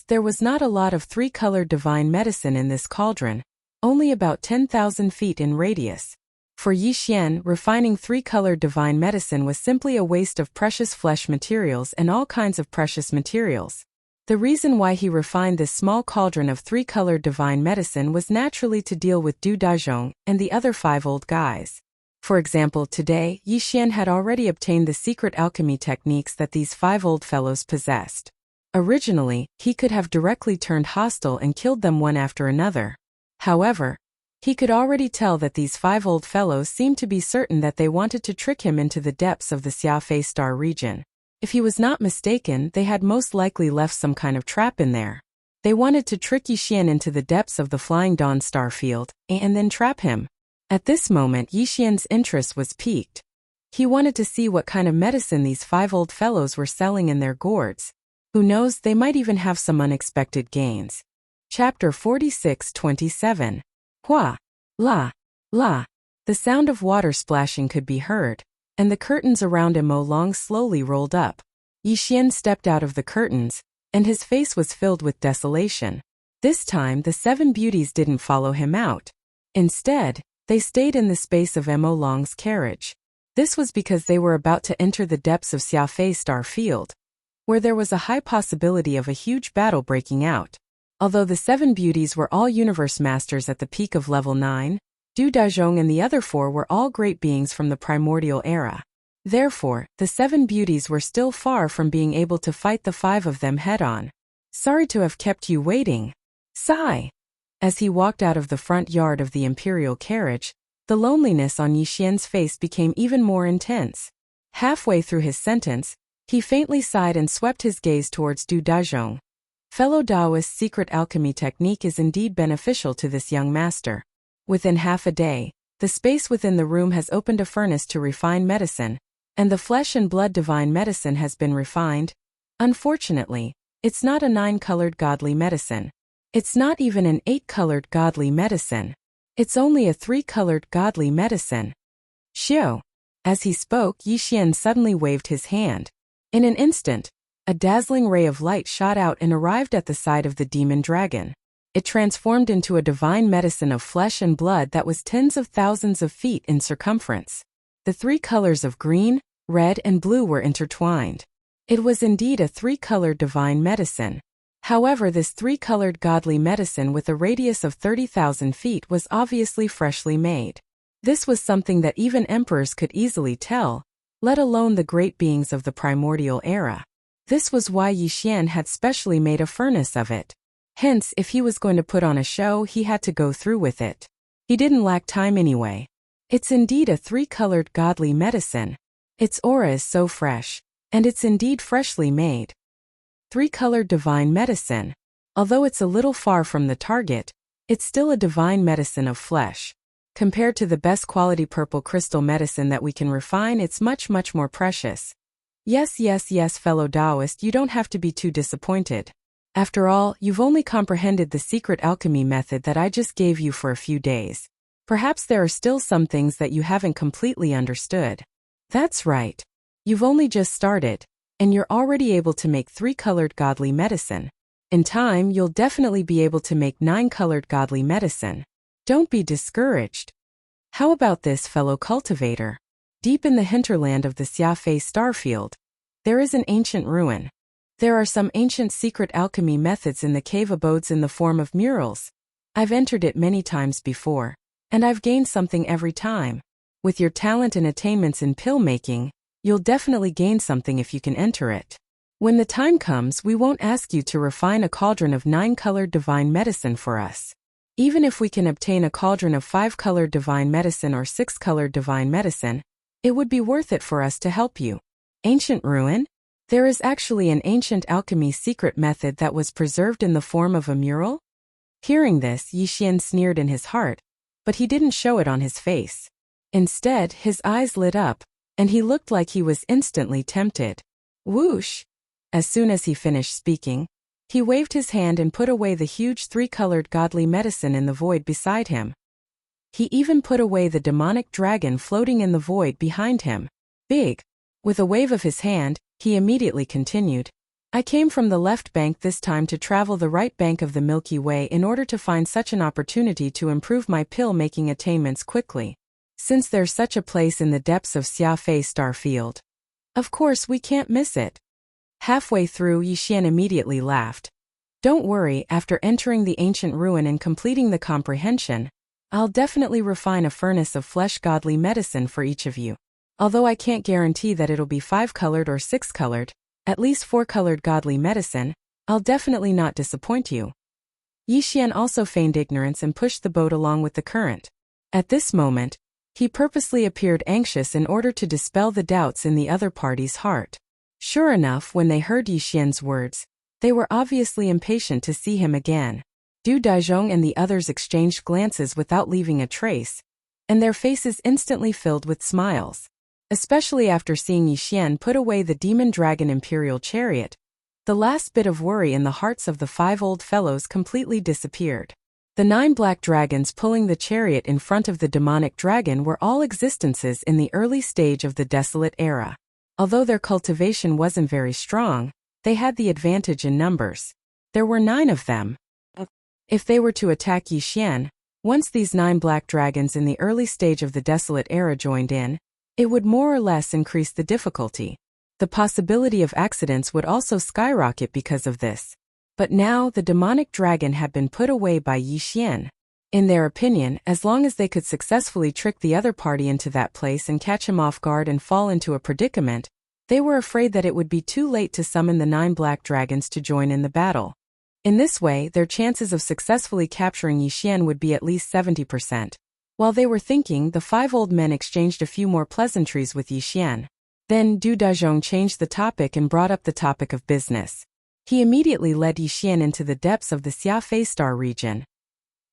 There was not a lot of 3-colored divine medicine in this cauldron, only about 10,000 feet in radius. For Yixian, refining 3-colored divine medicine was simply a waste of precious flesh materials and all kinds of precious materials. The reason why he refined this small cauldron of 3-colored divine medicine was naturally to deal with Du Dazhong and the other 5 old guys. For example, today, Yixian had already obtained the secret alchemy techniques that these 5 old fellows possessed. Originally, he could have directly turned hostile and killed them one after another. However, he could already tell that these 5 old fellows seemed to be certain that they wanted to trick him into the depths of the Xiafei star region. If he was not mistaken, they had most likely left some kind of trap in there. They wanted to trick Yixian into the depths of the Flying Dawn star field, and then trap him. At this moment, Yixian's interest was piqued. He wanted to see what kind of medicine these 5 old fellows were selling in their gourds. Who knows, they might even have some unexpected gains. Chapter 46-27. Hua! La! La! The sound of water splashing could be heard, and the curtains around Long slowly rolled up. Yixian stepped out of the curtains, and his face was filled with desolation. This time the 7 beauties didn't follow him out. Instead, they stayed in the space of Long's carriage. This was because they were about to enter the depths of Xiafei star field, where there was a high possibility of a huge battle breaking out. Although the 7 beauties were all universe masters at the peak of level 9, Du Dazhong and the other 4 were all great beings from the primordial era. Therefore, the 7 beauties were still far from being able to fight the 5 of them head-on. Sorry to have kept you waiting. Sigh. As he walked out of the front yard of the imperial carriage, the loneliness on Yi Xian's face became even more intense. Halfway through his sentence, he faintly sighed and swept his gaze towards Du Dazhong. Fellow Daoist's secret alchemy technique is indeed beneficial to this young master. Within half a day, the space within the room has opened a furnace to refine medicine, and the flesh and blood divine medicine has been refined. Unfortunately, it's not a 9-colored godly medicine. It's not even an 8-colored godly medicine. It's only a 3-colored godly medicine. Xiao. As he spoke, Yi Xian suddenly waved his hand. In an instant, a dazzling ray of light shot out and arrived at the side of the demon dragon. It transformed into a divine medicine of flesh and blood that was tens of thousands of feet in circumference. The 3 colors of green, red, and blue were intertwined. It was indeed a 3-colored divine medicine. However, this 3-colored godly medicine with a radius of 30,000 feet was obviously freshly made. This was something that even emperors could easily tell, let alone the great beings of the primordial era. This was why Yi Xian had specially made a furnace of it. Hence, if he was going to put on a show, he had to go through with it. He didn't lack time anyway. It's indeed a 3-colored godly medicine. Its aura is so fresh, and it's indeed freshly made. 3-colored divine medicine. Although it's a little far from the target, it's still a divine medicine of flesh. Compared to the best quality purple crystal medicine that we can refine, it's much more precious. Yes, fellow Taoist, you don't have to be too disappointed. After all, you've only comprehended the secret alchemy method that I just gave you for a few days. Perhaps there are still some things that you haven't completely understood. That's right. You've only just started, and you're already able to make 3-colored godly medicine. In time, you'll definitely be able to make 9-colored godly medicine. Don't be discouraged. How about this, fellow cultivator? Deep in the hinterland of the Xiafei starfield, there is an ancient ruin. There are some ancient secret alchemy methods in the cave abodes in the form of murals. I've entered it many times before, and I've gained something every time. With your talent and attainments in pill making, you'll definitely gain something if you can enter it. When the time comes, we won't ask you to refine a cauldron of 9-colored divine medicine for us. Even if we can obtain a cauldron of 5-colored divine medicine or 6-colored divine medicine, it would be worth it for us to help you. Ancient ruin? There is actually an ancient alchemy secret method that was preserved in the form of a mural? Hearing this, Yi Xian sneered in his heart, but he didn't show it on his face. Instead, his eyes lit up, and he looked like he was instantly tempted. Whoosh! As soon as he finished speaking, he waved his hand and put away the huge 3-colored godly medicine in the void beside him. He even put away the demonic dragon floating in the void behind him. Big! With a wave of his hand, he immediately continued. I came from the left bank this time to travel the right bank of the Milky Way in order to find such an opportunity to improve my pill-making attainments quickly. Since there's such a place in the depths of Xiafei Starfield. Of course we can't miss it. Halfway through, Yi Xian immediately laughed. Don't worry, after entering the ancient ruin and completing the comprehension, I'll definitely refine a furnace of flesh godly medicine for each of you. Although I can't guarantee that it'll be 5-colored or 6-colored, at least 4-colored godly medicine, I'll definitely not disappoint you. Yi Xian also feigned ignorance and pushed the boat along with the current. At this moment, he purposely appeared anxious in order to dispel the doubts in the other party's heart. Sure enough, when they heard Yi Xian's words, they were obviously impatient to see him again. Du Dazhong and the others exchanged glances without leaving a trace, and their faces instantly filled with smiles. Especially after seeing Yi Xian put away the demon dragon imperial chariot, the last bit of worry in the hearts of the 5 old fellows completely disappeared. The 9 black dragons pulling the chariot in front of the demonic dragon were all existences in the early stage of the desolate era. Although their cultivation wasn't very strong, they had the advantage in numbers. There were 9 of them. If they were to attack Yi Xian, once these 9 black dragons in the early stage of the desolate era joined in, it would more or less increase the difficulty. The possibility of accidents would also skyrocket because of this. But now the demonic dragon had been put away by Yi Xian. In their opinion, as long as they could successfully trick the other party into that place and catch him off guard and fall into a predicament, they were afraid that it would be too late to summon the 9 black dragons to join in the battle. In this way, their chances of successfully capturing Yixian would be at least 70%. While they were thinking, the 5 old men exchanged a few more pleasantries with Yixian. Then Du Dazhong changed the topic and brought up the topic of business. He immediately led Yixian into the depths of the Xiafei star region.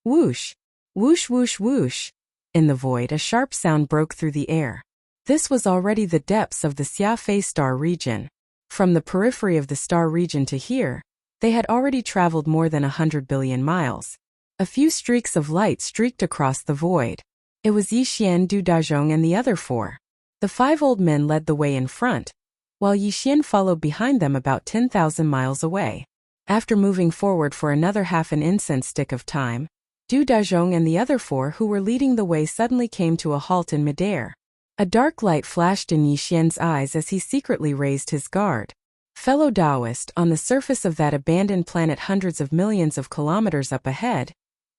Whoosh! Whoosh whoosh whoosh! In the void, a sharp sound broke through the air. This was already the depths of the Xiafei star region. From the periphery of the star region to here, they had already traveled more than 100 billion miles. A few streaks of light streaked across the void. It was Yixian, Du Dazhong, and the other 4. The 5 old men led the way in front, while Yixian followed behind them about 10,000 miles away. After moving forward for another half an incense stick of time, Du Dazhong and the other 4 who were leading the way suddenly came to a halt in midair. A dark light flashed in Yixian's eyes as he secretly raised his guard. Fellow Taoist, on the surface of that abandoned planet hundreds of millions of kilometers up ahead,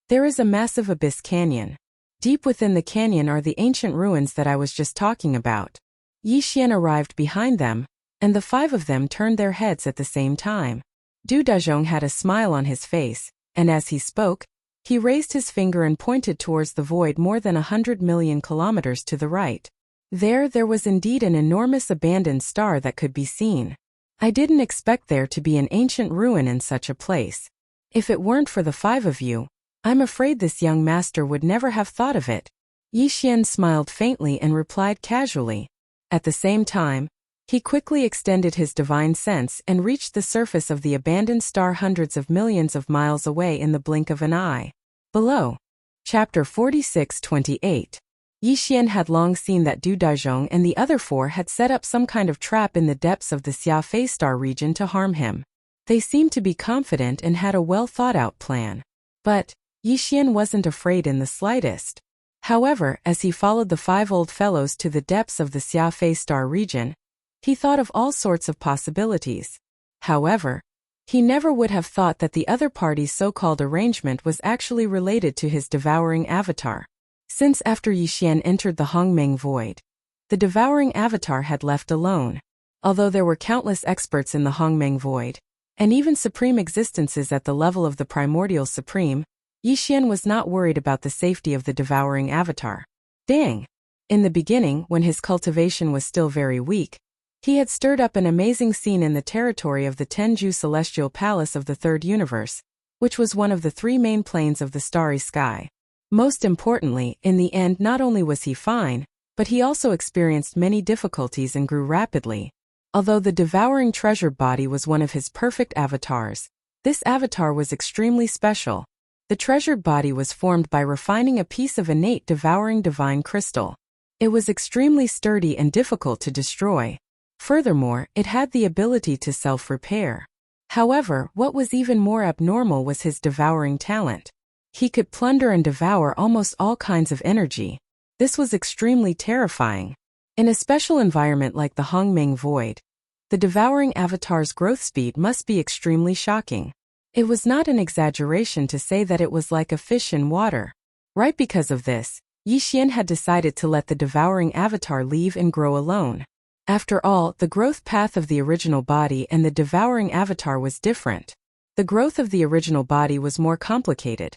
there is a massive abyss canyon. Deep within the canyon are the ancient ruins that I was just talking about. Yixian arrived behind them, and the 5 of them turned their heads at the same time. Du Dazhong had a smile on his face, and as he spoke, he raised his finger and pointed towards the void more than 100 million kilometers to the right. There was indeed an enormous abandoned star that could be seen. I didn't expect there to be an ancient ruin in such a place. If it weren't for the 5 of you, I'm afraid this young master would never have thought of it. Yixian smiled faintly and replied casually. At the same time, he quickly extended his divine sense and reached the surface of the abandoned star hundreds of millions of miles away in the blink of an eye. Below. Chapter 46-28. Yixian had long seen that Du Dazhong and the other 4 had set up some kind of trap in the depths of the Xiafei star region to harm him. They seemed to be confident and had a well-thought-out plan. But Yixian wasn't afraid in the slightest. However, as he followed the 5 old fellows to the depths of the Xiafei star region, he thought of all sorts of possibilities. However, he never would have thought that the other party's so-called arrangement was actually related to his devouring avatar. Since after Yixian entered the Hongmeng void, the devouring avatar had left alone. Although there were countless experts in the Hongmeng void, and even supreme existences at the level of the primordial supreme, Yixian was not worried about the safety of the devouring avatar. Dang! In the beginning, when his cultivation was still very weak, he had stirred up an amazing scene in the territory of the Tenju Celestial Palace of the Third Universe, which was one of the 3 main planes of the starry sky. Most importantly, in the end not only was he fine, but he also experienced many difficulties and grew rapidly. Although the devouring treasure body was one of his perfect avatars, this avatar was extremely special. The treasured body was formed by refining a piece of innate devouring divine crystal. It was extremely sturdy and difficult to destroy. Furthermore, it had the ability to self-repair. However, what was even more abnormal was his devouring talent. He could plunder and devour almost all kinds of energy. This was extremely terrifying. In a special environment like the Hongmeng Void, the devouring avatar's growth speed must be extremely shocking. It was not an exaggeration to say that it was like a fish in water. Right because of this, Yixian had decided to let the devouring avatar leave and grow alone. After all, the growth path of the original body and the devouring avatar was different. The growth of the original body was more complicated,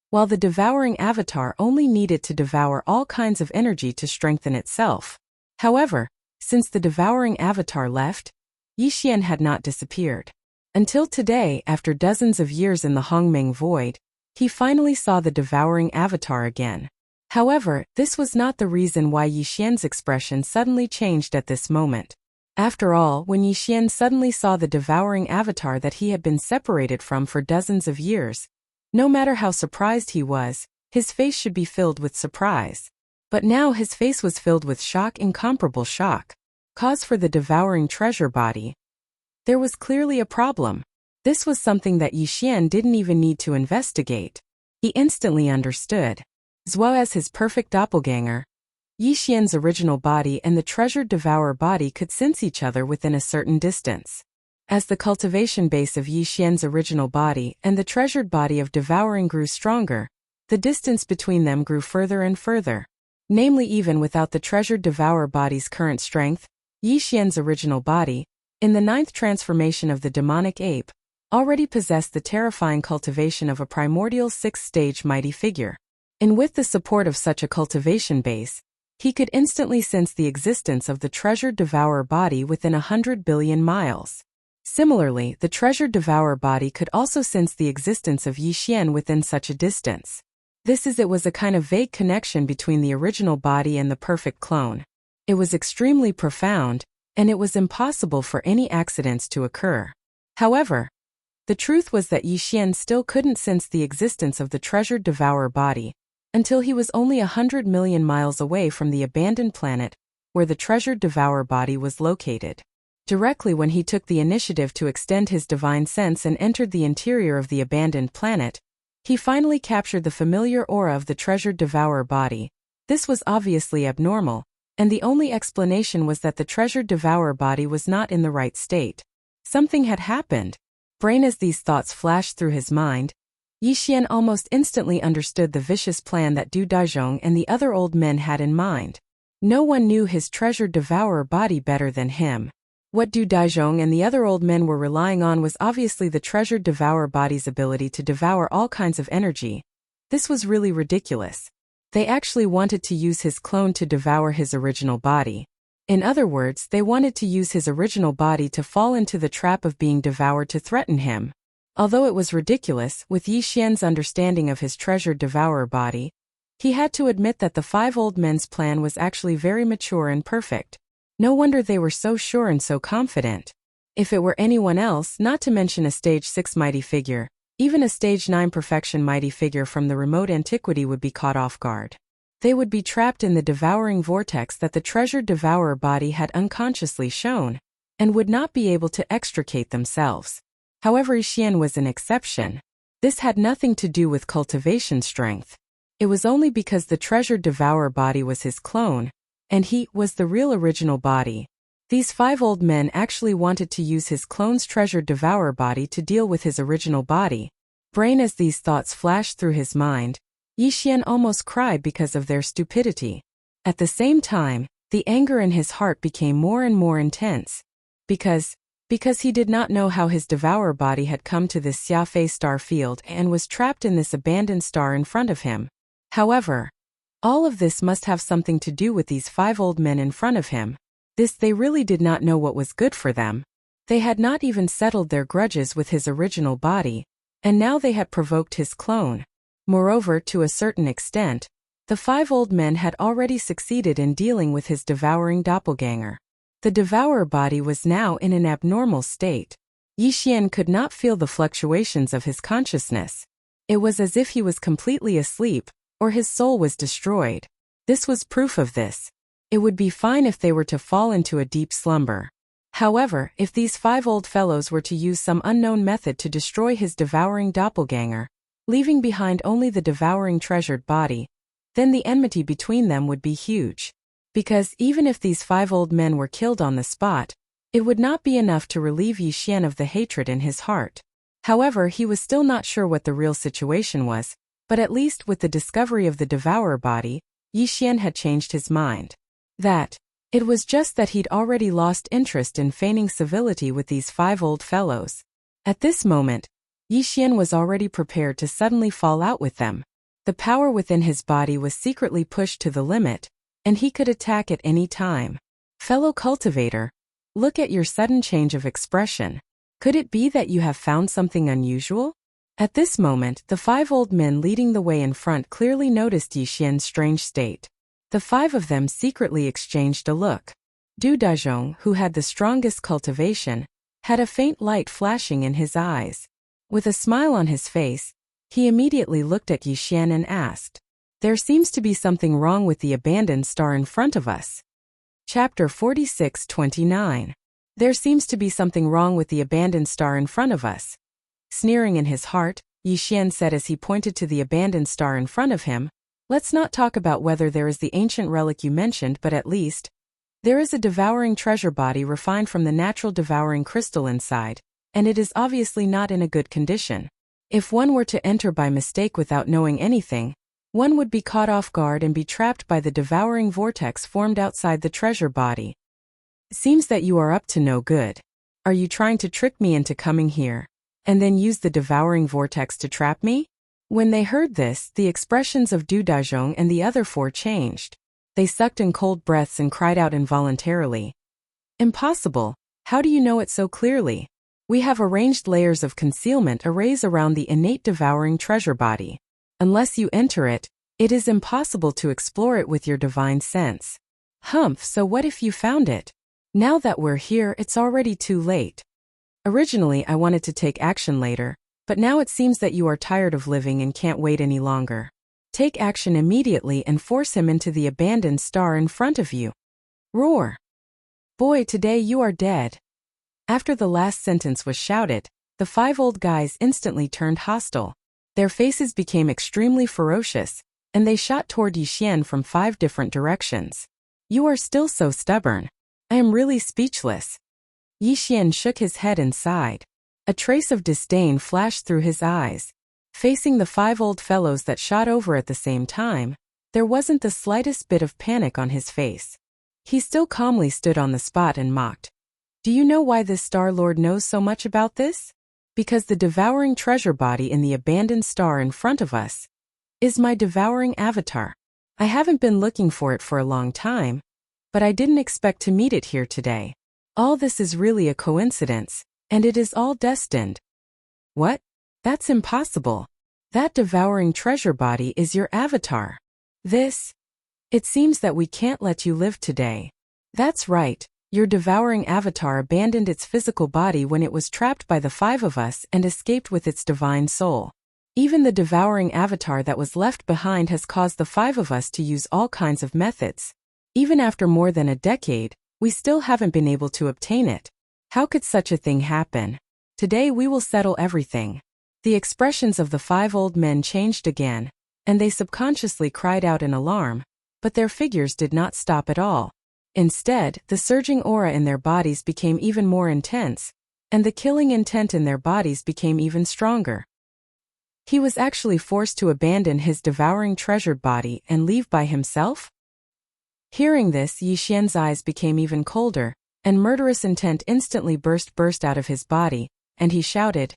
while the devouring avatar only needed to devour all kinds of energy to strengthen itself. However, since the devouring avatar left, Yixian had not disappeared. Until today, after dozens of years in the Hongmeng Void, he finally saw the devouring avatar again. However, this was not the reason why Yixian's expression suddenly changed at this moment. After all, when Yixian suddenly saw the devouring avatar that he had been separated from for dozens of years, no matter how surprised he was, his face should be filled with surprise. But now his face was filled with shock, incomparable shock. Cause for the devouring treasure body. There was clearly a problem. This was something that Yixian didn't even need to investigate. He instantly understood. As well as his perfect doppelganger, Yixian's original body and the treasured devourer body could sense each other within a certain distance. As the cultivation base of Yixian's original body and the treasured body of devouring grew stronger, the distance between them grew further and further. Namely, even without the treasured devourer body's current strength, Yixian's original body, in the 9th transformation of the demonic ape, already possessed the terrifying cultivation of a primordial sixth-stage mighty figure. And with the support of such a cultivation base, he could instantly sense the existence of the treasure devourer body within 100 billion miles. Similarly, the treasure devourer body could also sense the existence of Yi Xian within such a distance. It was a kind of vague connection between the original body and the perfect clone. It was extremely profound, and it was impossible for any accidents to occur. However, the truth was that Yi Xian still couldn't sense the existence of the treasure devourer body until he was only 100 million miles away from the abandoned planet where the treasure devourer body was located. Directly when he took the initiative to extend his divine sense and entered the interior of the abandoned planet, he finally captured the familiar aura of the treasure devourer body. This was obviously abnormal, and the only explanation was that the treasure devourer body was not in the right state. Something had happened. As these thoughts flashed through his mind, Yi Xian almost instantly understood the vicious plan that Du Daizhong and the other old men had in mind. No one knew his treasure devourer body better than him. What Du Daizhong and the other old men were relying on was obviously the treasure devourer body's ability to devour all kinds of energy. This was really ridiculous. They actually wanted to use his clone to devour his original body. In other words, they wanted to use his original body to fall into the trap of being devoured to threaten him. Although it was ridiculous, with Yi Xian's understanding of his treasure devourer body, he had to admit that the five old men's plan was actually very mature and perfect. No wonder they were so sure and so confident. If it were anyone else, not to mention a stage 6 mighty figure, even a stage 9 perfection mighty figure from the remote antiquity would be caught off guard. They would be trapped in the devouring vortex that the treasure devourer body had unconsciously shown, and would not be able to extricate themselves. However, Yi Xian was an exception. This had nothing to do with cultivation strength. It was only because the treasure devourer body was his clone, and he was the real original body. These five old men actually wanted to use his clone's treasure devourer body to deal with his original body. As these thoughts flashed through his mind, Yi Xian almost cried because of their stupidity. At the same time, the anger in his heart became more and more intense. Because he did not know how his devourer body had come to this Xiafei star field and was trapped in this abandoned star in front of him. However, all of this must have something to do with these five old men in front of him. They really did not know what was good for them. They had not even settled their grudges with his original body, and now they had provoked his clone. Moreover, to a certain extent, the five old men had already succeeded in dealing with his devouring doppelganger. The devourer body was now in an abnormal state. Yi Xian could not feel the fluctuations of his consciousness. It was as if he was completely asleep, or his soul was destroyed. This was proof of this. It would be fine if they were to fall into a deep slumber. However, if these five old fellows were to use some unknown method to destroy his devouring doppelganger, leaving behind only the devouring treasured body, then the enmity between them would be huge. Because even if these five old men were killed on the spot, it would not be enough to relieve Yi Xian of the hatred in his heart. However, he was still not sure what the real situation was, but at least with the discovery of the devourer body, Yi Xian had changed his mind. It was just that he'd already lost interest in feigning civility with these five old fellows. At this moment, Yi Xian was already prepared to suddenly fall out with them. The power within his body was secretly pushed to the limit, and he could attack at any time. Fellow cultivator, look at your sudden change of expression. Could it be that you have found something unusual? At this moment, the five old men leading the way in front clearly noticed Yi Xian's strange state. The five of them secretly exchanged a look. Du Daizhong, who had the strongest cultivation, had a faint light flashing in his eyes. With a smile on his face, he immediately looked at Yi Xian and asked, "There seems to be something wrong with the abandoned star in front of us." Chapter 46:29. There seems to be something wrong with the abandoned star in front of us. Sneering in his heart, Yi Xian said as he pointed to the abandoned star in front of him, "Let's not talk about whether there is the ancient relic you mentioned, but at least, there is a devouring treasure body refined from the natural devouring crystal inside, and it is obviously not in a good condition. If one were to enter by mistake without knowing anything, one would be caught off guard and be trapped by the devouring vortex formed outside the treasure body. Seems that you are up to no good. Are you trying to trick me into coming here?" and then use the devouring vortex to trap me? When they heard this, the expressions of Du Dazhong and the other four changed. They sucked in cold breaths and cried out involuntarily. Impossible! How do you know it so clearly? We have arranged layers of concealment arrays around the innate devouring treasure body. Unless you enter it, it is impossible to explore it with your divine sense. Humph, so what if you found it? Now that we're here, it's already too late. Originally, I wanted to take action later, but now it seems that you are tired of living and can't wait any longer. Take action immediately and force him into the abandoned star in front of you. Roar! Boy, today you are dead. After the last sentence was shouted, the 5 old guys instantly turned hostile. Their faces became extremely ferocious, and they shot toward Yixian from 5 different directions. You are still so stubborn. I am really speechless. Yixian shook his head and sighed. A trace of disdain flashed through his eyes. Facing the 5 old fellows that shot over at the same time, there wasn't the slightest bit of panic on his face. He still calmly stood on the spot and mocked. Do you know why this Star Lord knows so much about this? Because the devouring treasure body in the abandoned star in front of us is my devouring avatar. I haven't been looking for it for a long time, but I didn't expect to meet it here today. All this is really a coincidence, and it is all destined. What? That's impossible. That devouring treasure body is your avatar. It seems that we can't let you live today. That's right, your devouring avatar abandoned its physical body when it was trapped by the 5 of us and escaped with its divine soul. Even the devouring avatar that was left behind has caused the 5 of us to use all kinds of methods. Even after more than a decade, we still haven't been able to obtain it. How could such a thing happen? Today we will settle everything. The expressions of the 5 old men changed again, and they subconsciously cried out in alarm, but their figures did not stop at all. Instead, the surging aura in their bodies became even more intense, and the killing intent in their bodies became even stronger. He was actually forced to abandon his devouring treasured body and leave by himself? Hearing this, Yixian's eyes became even colder, and murderous intent instantly burst out of his body, and he shouted,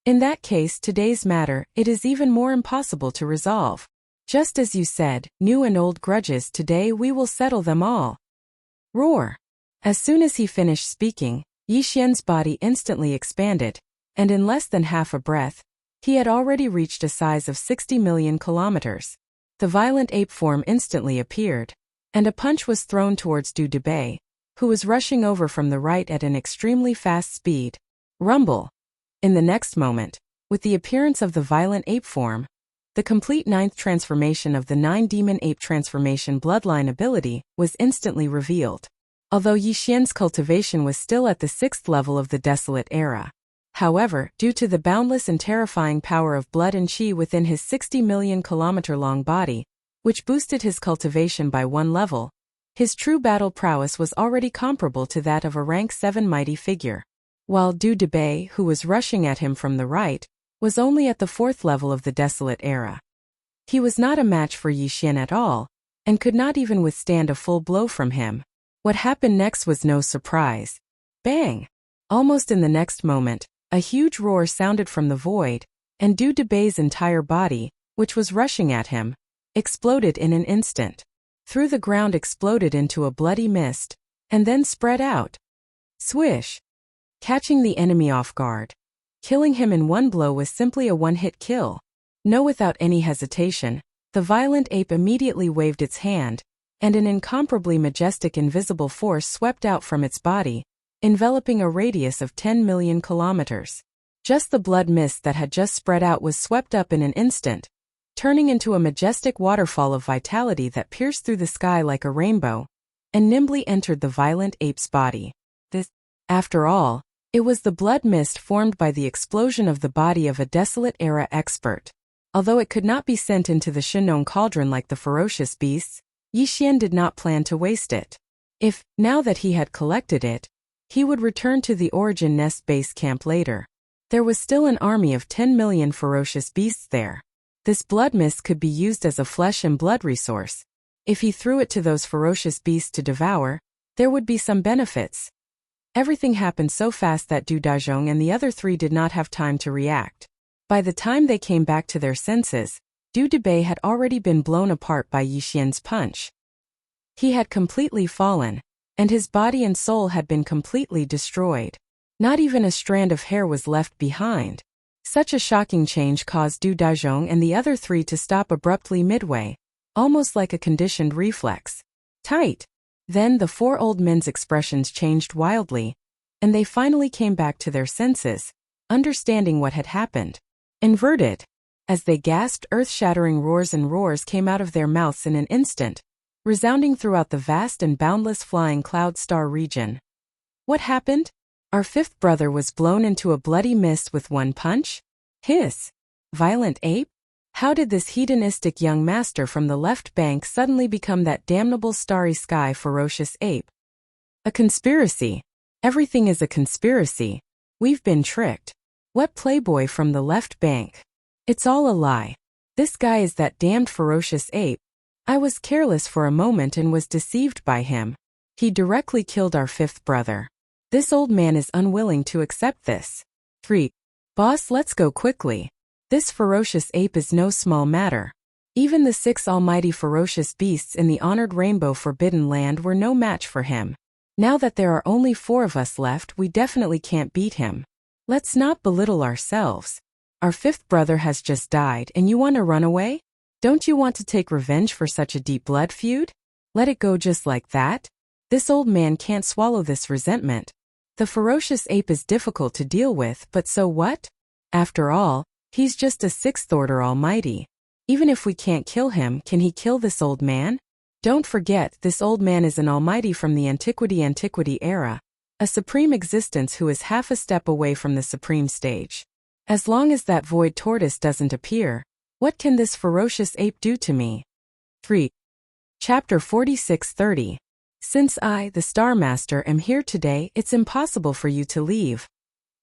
In that case, today's matter, it is even more impossible to resolve. Just as you said, new and old grudges, today we will settle them all. Roar! As soon as he finished speaking, Yixian's body instantly expanded, and in less than half a breath, he had already reached a size of 60 million kilometers. The violent ape form instantly appeared, and a punch was thrown towards Du Debay, who was rushing over from the right at an extremely fast speed. Rumble! In the next moment, with the appearance of the violent ape form, the complete 9th transformation of the 9 demon ape transformation bloodline ability was instantly revealed. Although Yixian's cultivation was still at the 6th level of the Desolate Era. However, due to the boundless and terrifying power of blood and qi within his 60 million kilometer long body, which boosted his cultivation by 1 level, his true battle prowess was already comparable to that of a rank 7 mighty figure. While Du Debay, who was rushing at him from the right, was only at the 4th level of the Desolate Era. He was not a match for Yixian at all, and could not even withstand a full blow from him. What happened next was no surprise. Bang! Almost in the next moment, a huge roar sounded from the void, and Du Debay's entire body, which was rushing at him, exploded in an instant. Through the ground exploded into a bloody mist, and then spread out. Swish! Catching the enemy off guard. Killing him in 1 blow was simply a one-hit kill. No, without any hesitation, the violent ape immediately waved its hand, and an incomparably majestic invisible force swept out from its body, enveloping a radius of 10 million kilometers. Just the blood mist that had just spread out was swept up in an instant, turning into a majestic waterfall of vitality that pierced through the sky like a rainbow, and nimbly entered the violent ape's body. After all, it was the blood mist formed by the explosion of the body of a Desolate Era expert. Although it could not be sent into the Shinong cauldron like the ferocious beasts, Yixian did not plan to waste it. If, now that he had collected it, he would return to the Origin Nest base camp later. There was still an army of 10 million ferocious beasts there. This blood mist could be used as a flesh and blood resource. If he threw it to those ferocious beasts to devour, there would be some benefits. Everything happened so fast that Du Dazhong and the other three did not have time to react. By the time they came back to their senses, Du Debei had already been blown apart by Yixian's punch. He had completely fallen, and his body and soul had been completely destroyed. Not even a strand of hair was left behind. Such a shocking change caused Du Dazhong and the other three to stop abruptly midway, almost like a conditioned reflex. Tight! Then the four old men's expressions changed wildly, and they finally came back to their senses, understanding what had happened. Inverted. As they gasped, earth-shattering roars and roars came out of their mouths in an instant, resounding throughout the vast and boundless flying cloud star region. What happened? Our fifth brother was blown into a bloody mist with one punch? Hiss! Violent ape? How did this hedonistic young master from the left bank suddenly become that damnable starry sky ferocious ape? A conspiracy. Everything is a conspiracy. We've been tricked. What playboy from the left bank? It's all a lie. This guy is that damned ferocious ape. I was careless for a moment and was deceived by him. He directly killed our fifth brother. This old man is unwilling to accept this. 3. Boss, let's go quickly. This ferocious ape is no small matter. Even the 6 almighty ferocious beasts in the honored Rainbow Forbidden Land were no match for him. Now that there are only 4 of us left, we definitely can't beat him. Let's not belittle ourselves. Our fifth brother has just died and you want to run away? Don't you want to take revenge for such a deep blood feud? Let it go just like that? This old man can't swallow this resentment. The ferocious ape is difficult to deal with, but so what? After all, he's just a 6th order almighty. Even if we can't kill him, can he kill this old man? Don't forget, this old man is an almighty from the antiquity era, a supreme existence who is half a step away from the supreme stage. As long as that void tortoise doesn't appear, what can this ferocious ape do to me? 3. Chapter 46:30. Since I, the Star Master, am here today, it's impossible for you to leave.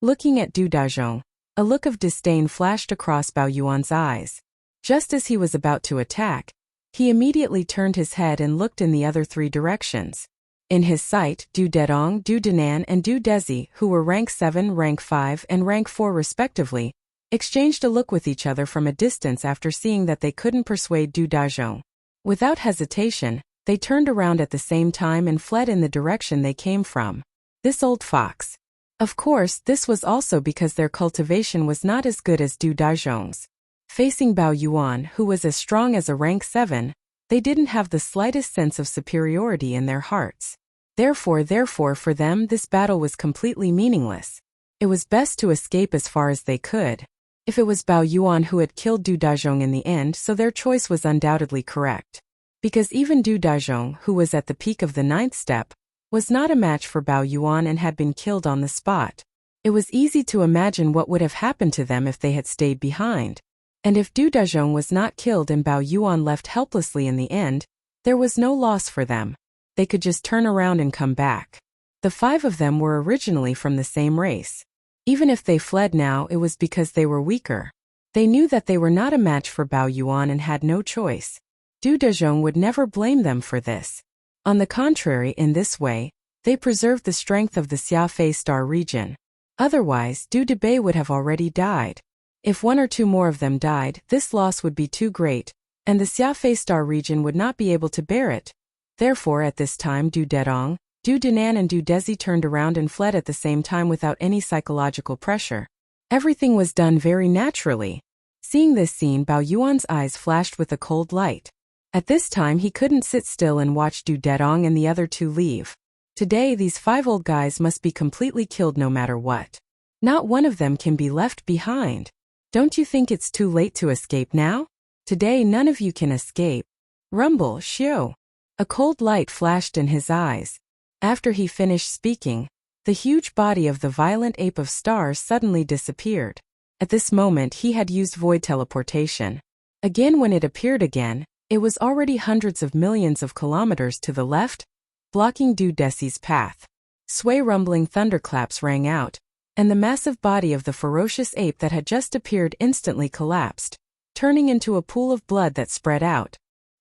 Looking at Du Dazhong, a look of disdain flashed across Bao Yuan's eyes. Just as he was about to attack, he immediately turned his head and looked in the other 3 directions. In his sight, Du Dedong, Du Danan and Du Dezi, who were rank 7, rank 5 and rank 4 respectively, exchanged a look with each other from a distance after seeing that they couldn't persuade Du Dazhong. Without hesitation, they turned around at the same time and fled in the direction they came from. This old fox. Of course, this was also because their cultivation was not as good as Du Dazhong's. Facing Bao Yuan, who was as strong as a rank 7, they didn't have the slightest sense of superiority in their hearts. Therefore for them this battle was completely meaningless. It was best to escape as far as they could. If it was Bao Yuan who had killed Du Dazhong in the end, so their choice was undoubtedly correct. Because even Du Dazhong, who was at the peak of the 9th step, was not a match for Bao Yuan and had been killed on the spot. It was easy to imagine what would have happened to them if they had stayed behind. And if Du Dazhong was not killed and Bao Yuan left helplessly in the end, there was no loss for them. They could just turn around and come back. The 5 of them were originally from the same race. Even if they fled now, it was because they were weaker. They knew that they were not a match for Bao Yuan and had no choice. Du Dazhong would never blame them for this. On the contrary, in this way, they preserved the strength of the Xiafei Star region. Otherwise, Du Debei would have already died. If 1 or 2 more of them died, this loss would be too great, and the Xiafei Star region would not be able to bear it. Therefore, at this time, Du Dedong, Du Danan and Du Dezi turned around and fled at the same time without any psychological pressure. Everything was done very naturally. Seeing this scene, Bao Yuan's eyes flashed with a cold light. At this time he couldn't sit still and watch Du Dedong and the other 2 leave. Today these 5 old guys must be completely killed no matter what. Not one of them can be left behind. Don't you think it's too late to escape now? Today none of you can escape. Rumble, Xiu. A cold light flashed in his eyes. After he finished speaking, the huge body of the violent ape of stars suddenly disappeared. At this moment he had used void teleportation. Again, when it appeared again, it was already hundreds of millions of kilometers to the left, blocking Du Dezi's path. Sway rumbling thunderclaps rang out, and the massive body of the ferocious ape that had just appeared instantly collapsed, turning into a pool of blood that spread out.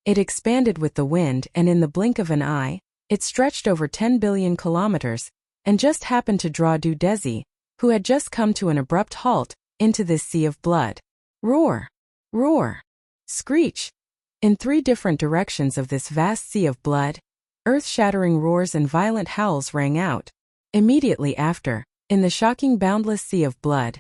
It expanded with the wind, and in the blink of an eye, it stretched over 10 billion kilometers, and just happened to draw Du Dezi, who had just come to an abrupt halt, into this sea of blood. Roar! Roar! Screech! In 3 different directions of this vast sea of blood, earth-shattering roars and violent howls rang out. Immediately after, in the shocking boundless sea of blood,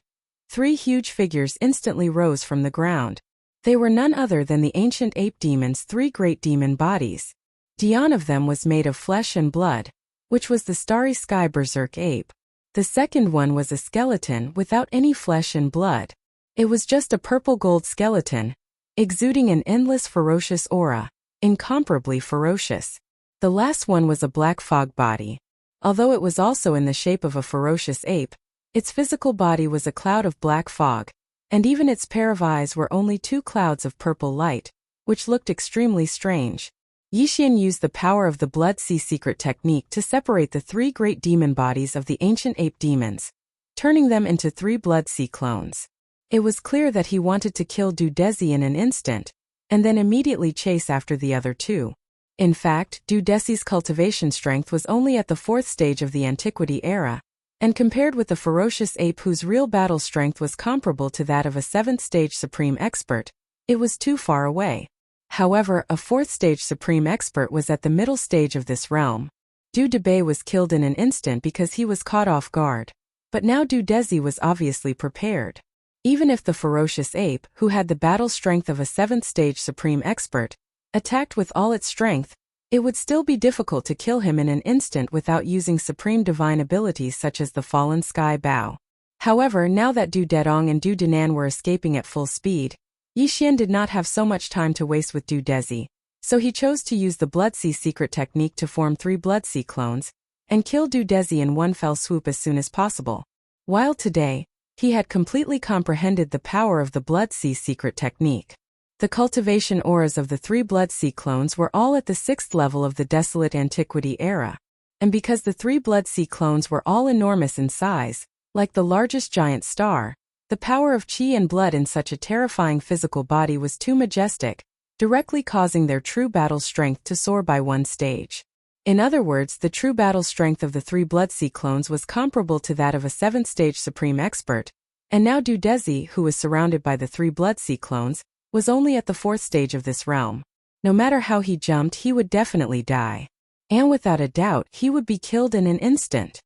3 huge figures instantly rose from the ground. They were none other than the ancient ape demons' 3 great demon bodies. One of them was made of flesh and blood, which was the starry sky berserk ape. The second one was a skeleton without any flesh and blood. It was just a purple-gold skeleton, exuding an endless ferocious aura, incomparably ferocious. The last one was a black fog body. Although it was also in the shape of a ferocious ape, its physical body was a cloud of black fog, and even its pair of eyes were only 2 clouds of purple light, which looked extremely strange. Yixian used the power of the Blood Sea secret technique to separate the 3 great demon bodies of the ancient ape demons, turning them into 3 Blood Sea clones. It was clear that he wanted to kill Du Dezi in an instant, and then immediately chase after the other 2. In fact, Du Dezi's cultivation strength was only at the 4th stage of the Antiquity era, and compared with the ferocious ape whose real battle strength was comparable to that of a 7th stage supreme expert, it was too far away. However, a 4th stage supreme expert was at the middle stage of this realm. Du Debei was killed in an instant because he was caught off guard, but now Du Dezi was obviously prepared. Even if the ferocious ape, who had the battle strength of a 7th stage supreme expert, attacked with all its strength, it would still be difficult to kill him in an instant without using supreme divine abilities such as the Fallen Sky Bow. However, now that Du Dedong and Du Danan were escaping at full speed, Yixian did not have so much time to waste with Du Dezi, so he chose to use the Blood Sea secret technique to form 3 Blood Sea clones, and kill Du Dezi in one fell swoop as soon as possible. While today, he had completely comprehended the power of the Blood Sea secret technique. The cultivation auras of the 3 Blood Sea clones were all at the 6th level of the Desolate Antiquity era, and because the 3 Blood Sea clones were all enormous in size, like the largest giant star, the power of qi and blood in such a terrifying physical body was too majestic, directly causing their true battle strength to soar by 1 stage. In other words, the true battle strength of the 3 Blood Sea clones was comparable to that of a 7th stage supreme expert, and now Du Dezi, who was surrounded by the 3 Blood Sea clones, was only at the 4th stage of this realm. No matter how he jumped, he would definitely die. And without a doubt, he would be killed in an instant.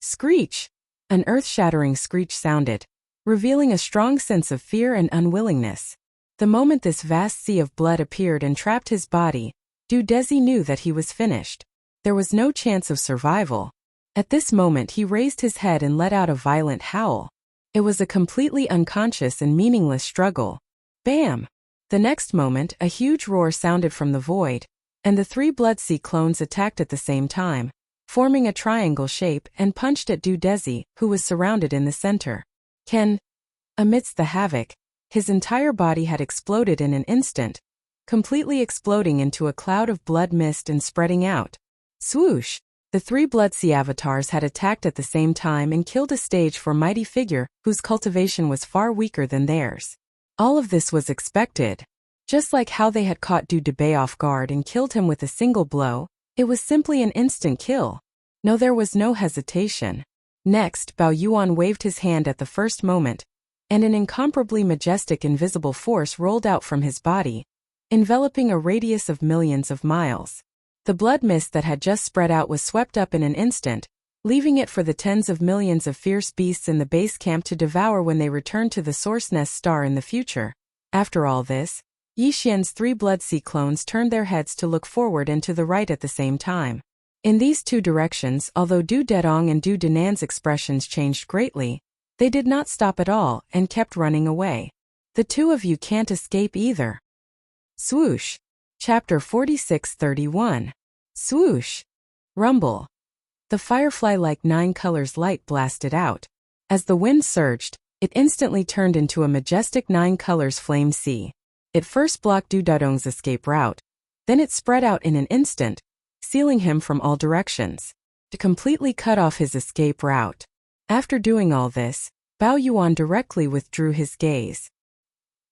Screech! An earth-shattering screech sounded, revealing a strong sense of fear and unwillingness. The moment this vast sea of blood appeared and trapped his body, Du Dezi knew that he was finished. There was no chance of survival. At this moment he raised his head and let out a violent howl. It was a completely unconscious and meaningless struggle. Bam! The next moment, a huge roar sounded from the void, and the 3 Blood Sea clones attacked at the same time, forming a triangle shape and punched at Du Dezi, who was surrounded in the center. Amidst the havoc, his entire body had exploded in an instant, completely exploding into a cloud of blood mist and spreading out. Swoosh! The 3 Blood Sea avatars had attacked at the same time and killed a stage for mighty figure whose cultivation was far weaker than theirs. All of this was expected. Just like how they had caught Du Debei off guard and killed him with a single blow, it was simply an instant kill. No, there was no hesitation. Next, Bao Yuan waved his hand at the first moment, and an incomparably majestic invisible force rolled out from his body, enveloping a radius of millions of miles. The blood mist that had just spread out was swept up in an instant, leaving it for the tens of millions of fierce beasts in the base camp to devour when they returned to the Source Nest star in the future. After all this, Yixian's 3 Blood Sea clones turned their heads to look forward and to the right at the same time. In these 2 directions, although Du Dedong and Du Danan's expressions changed greatly, they did not stop at all and kept running away. The 2 of you can't escape either. Swoosh! Chapter 46-31. Swoosh! Rumble! The firefly-like 9 colors light blasted out. As the wind surged, it instantly turned into a majestic 9 colors flame sea. It first blocked Du Dadong's escape route, then it spread out in an instant, sealing him from all directions, to completely cut off his escape route. After doing all this, Bao Yuan directly withdrew his gaze.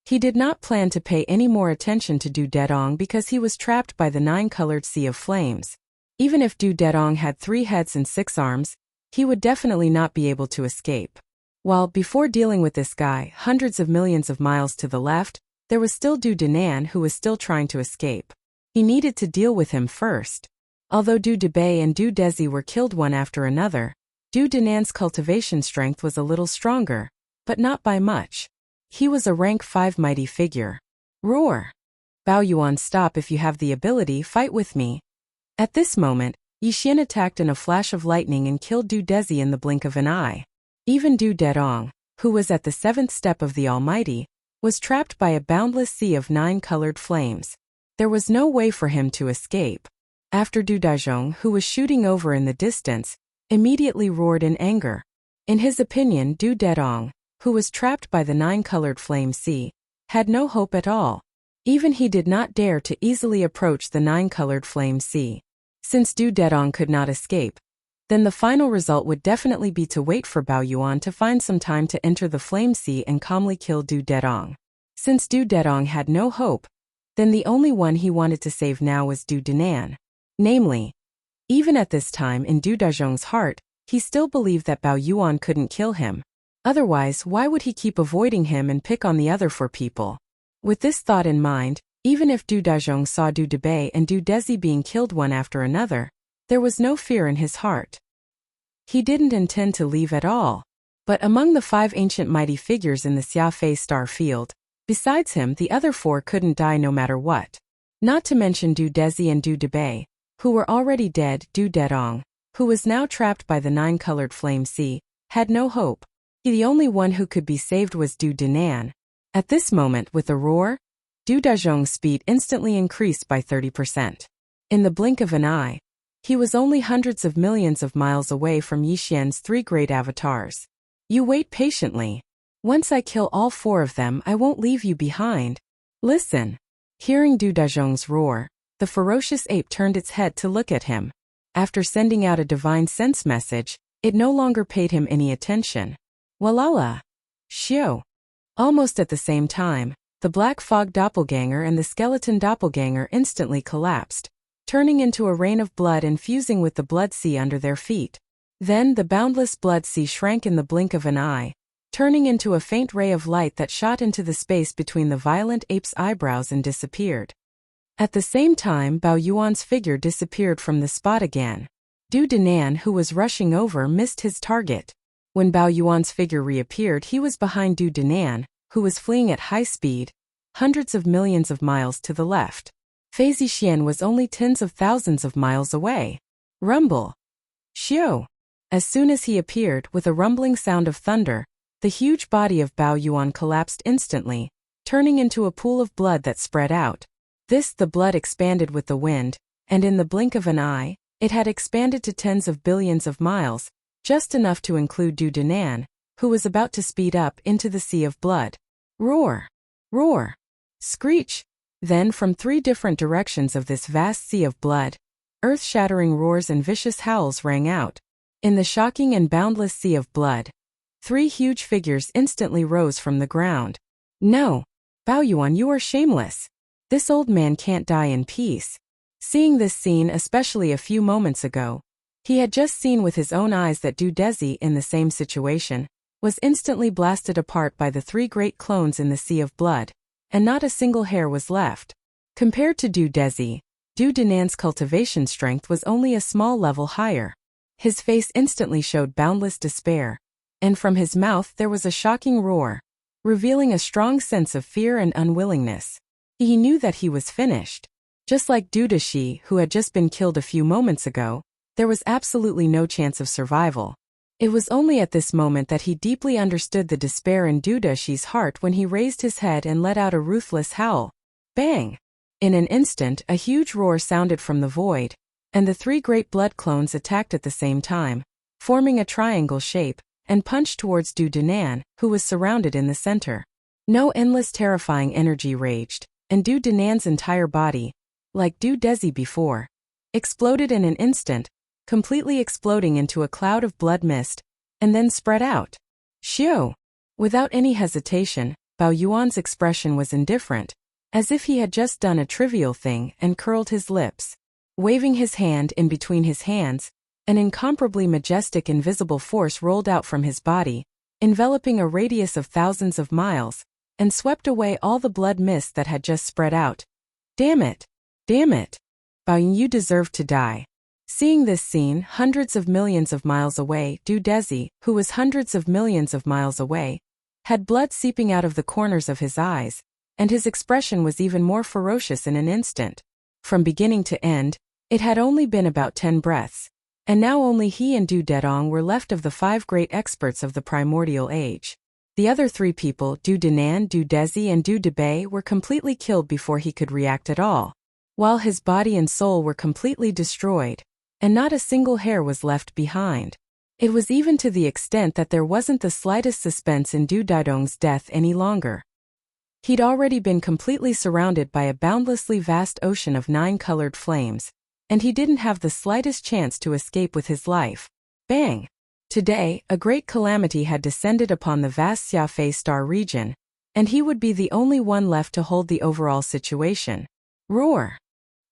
He did not plan to pay any more attention to Du Dedong because he was trapped by the 9-colored sea of flames. Even if Du Dedong had 3 heads and 6 arms, he would definitely not be able to escape. While, before dealing with this guy, hundreds of millions of miles to the left, there was still Du Danan who was still trying to escape. He needed to deal with him first. Although Du Debay and Du Desi were killed one after another, Du Danan's cultivation strength was a little stronger, but not by much. He was a rank 5 mighty figure. Roar! Bao Yuan, stop if you have the ability, fight with me. At this moment, Yi Xian attacked in a flash of lightning and killed Du Desi in the blink of an eye. Even Du Dedong, who was at the 7th step of the Almighty, was trapped by a boundless sea of 9 colored flames. There was no way for him to escape. After Du Dazhong, who was shooting over in the distance, immediately roared in anger. In his opinion, Du Dedong, who was trapped by the 9 colored flame sea, had no hope at all. Even he did not dare to easily approach the 9 colored flame sea. Since Du Dedong could not escape, then the final result would definitely be to wait for Bao Yuan to find some time to enter the flame sea and calmly kill Du Dedong. Since Du Dedong had no hope, then the only one he wanted to save now was Du Danan. Namely, even at this time in Du Dazhong's heart, he still believed that Bao Yuan couldn't kill him. Otherwise, why would he keep avoiding him and pick on the other 4 people? With this thought in mind, even if Du Dazhong saw Du Debay and Du Desi being killed one after another, there was no fear in his heart. He didn't intend to leave at all. But among the 5 ancient mighty figures in the Xiafei star field, besides him the other 4 couldn't die no matter what. Not to mention Du Desi and Du Debay, who were already dead. Du Dedong, who was now trapped by the 9 colored flame sea, had no hope. The only one who could be saved was Du Danan. At this moment, with a roar, Du Dazhong's speed instantly increased by 30%. In the blink of an eye, he was only hundreds of millions of miles away from Yi Xian's 3 great avatars. You wait patiently. Once I kill all 4 of them, I won't leave you behind. Listen. Hearing Du Dazhong's roar, the ferocious ape turned its head to look at him. After sending out a divine sense message, it no longer paid him any attention. Walala. Xiao. Almost at the same time, the black fog doppelganger and the skeleton doppelganger instantly collapsed, turning into a rain of blood and fusing with the blood sea under their feet. Then the boundless blood sea shrank in the blink of an eye, turning into a faint ray of light that shot into the space between the violent ape's eyebrows and disappeared. At the same time, Bao Yuan's figure disappeared from the spot again. Du Danan, who was rushing over, missed his target. When Bao Yuan's figure reappeared, he was behind Du Danan, who was fleeing at high speed, hundreds of millions of miles to the left. Fei Zixian was only tens of thousands of miles away. Rumble. Xiao. As soon as he appeared, with a rumbling sound of thunder, the huge body of Bao Yuan collapsed instantly, turning into a pool of blood that spread out. The blood expanded with the wind, and in the blink of an eye, it had expanded to tens of billions of miles, just enough to include Du Danan, who was about to speed up into the sea of blood. Roar! Roar! Screech! Then from 3 different directions of this vast sea of blood, earth-shattering roars and vicious howls rang out. In the shocking and boundless sea of blood, 3 huge figures instantly rose from the ground. No! Bao Yuan, you are shameless. This old man can't die in peace. Seeing this scene, especially a few moments ago, he had just seen with his own eyes that Du Desi, in the same situation, was instantly blasted apart by the 3 great clones in the sea of blood, and not a single hair was left. Compared to Du Desi, Du Danan's cultivation strength was only a small level higher. His face instantly showed boundless despair, and from his mouth there was a shocking roar, revealing a strong sense of fear and unwillingness. He knew that he was finished. Just like Du Dashi, who had just been killed a few moments ago, there was absolutely no chance of survival. It was only at this moment that he deeply understood the despair in Du Dashi's heart when he raised his head and let out a ruthless howl. Bang! In an instant, a huge roar sounded from the void, and the 3 great blood clones attacked at the same time, forming a triangle shape, and punched towards Du Danan, who was surrounded in the center. No endless terrifying energy raged, and Du Danan's entire body, like Du Desi before, exploded in an instant, completely exploding into a cloud of blood mist, and then spread out. Xiao! Without any hesitation, Bao Yuan's expression was indifferent, as if he had just done a trivial thing, and curled his lips. Waving his hand in between his hands, An incomparably majestic invisible force rolled out from his body, enveloping a radius of thousands of miles, and swept away all the blood mist that had just spread out. Damn it! Damn it! Baoyin, you deserve to die. Seeing this scene hundreds of millions of miles away, Du Dezi, who was hundreds of millions of miles away, had blood seeping out of the corners of his eyes, and his expression was even more ferocious in an instant. From beginning to end, it had only been about 10 breaths, and now only he and Du Dedong were left of the 5 great experts of the primordial age. The other 3 people, Du Denan, Du Dezi and Du Debei, were completely killed before he could react at all, while his body and soul were completely destroyed, and not a single hair was left behind. It was even to the extent that there wasn't the slightest suspense in Du Daidong's death any longer. He'd already been completely surrounded by a boundlessly vast ocean of 9-colored flames, and he didn't have the slightest chance to escape with his life. Bang! Today, a great calamity had descended upon the vast Xiafei star region, and he would be the only one left to hold the overall situation. Roar!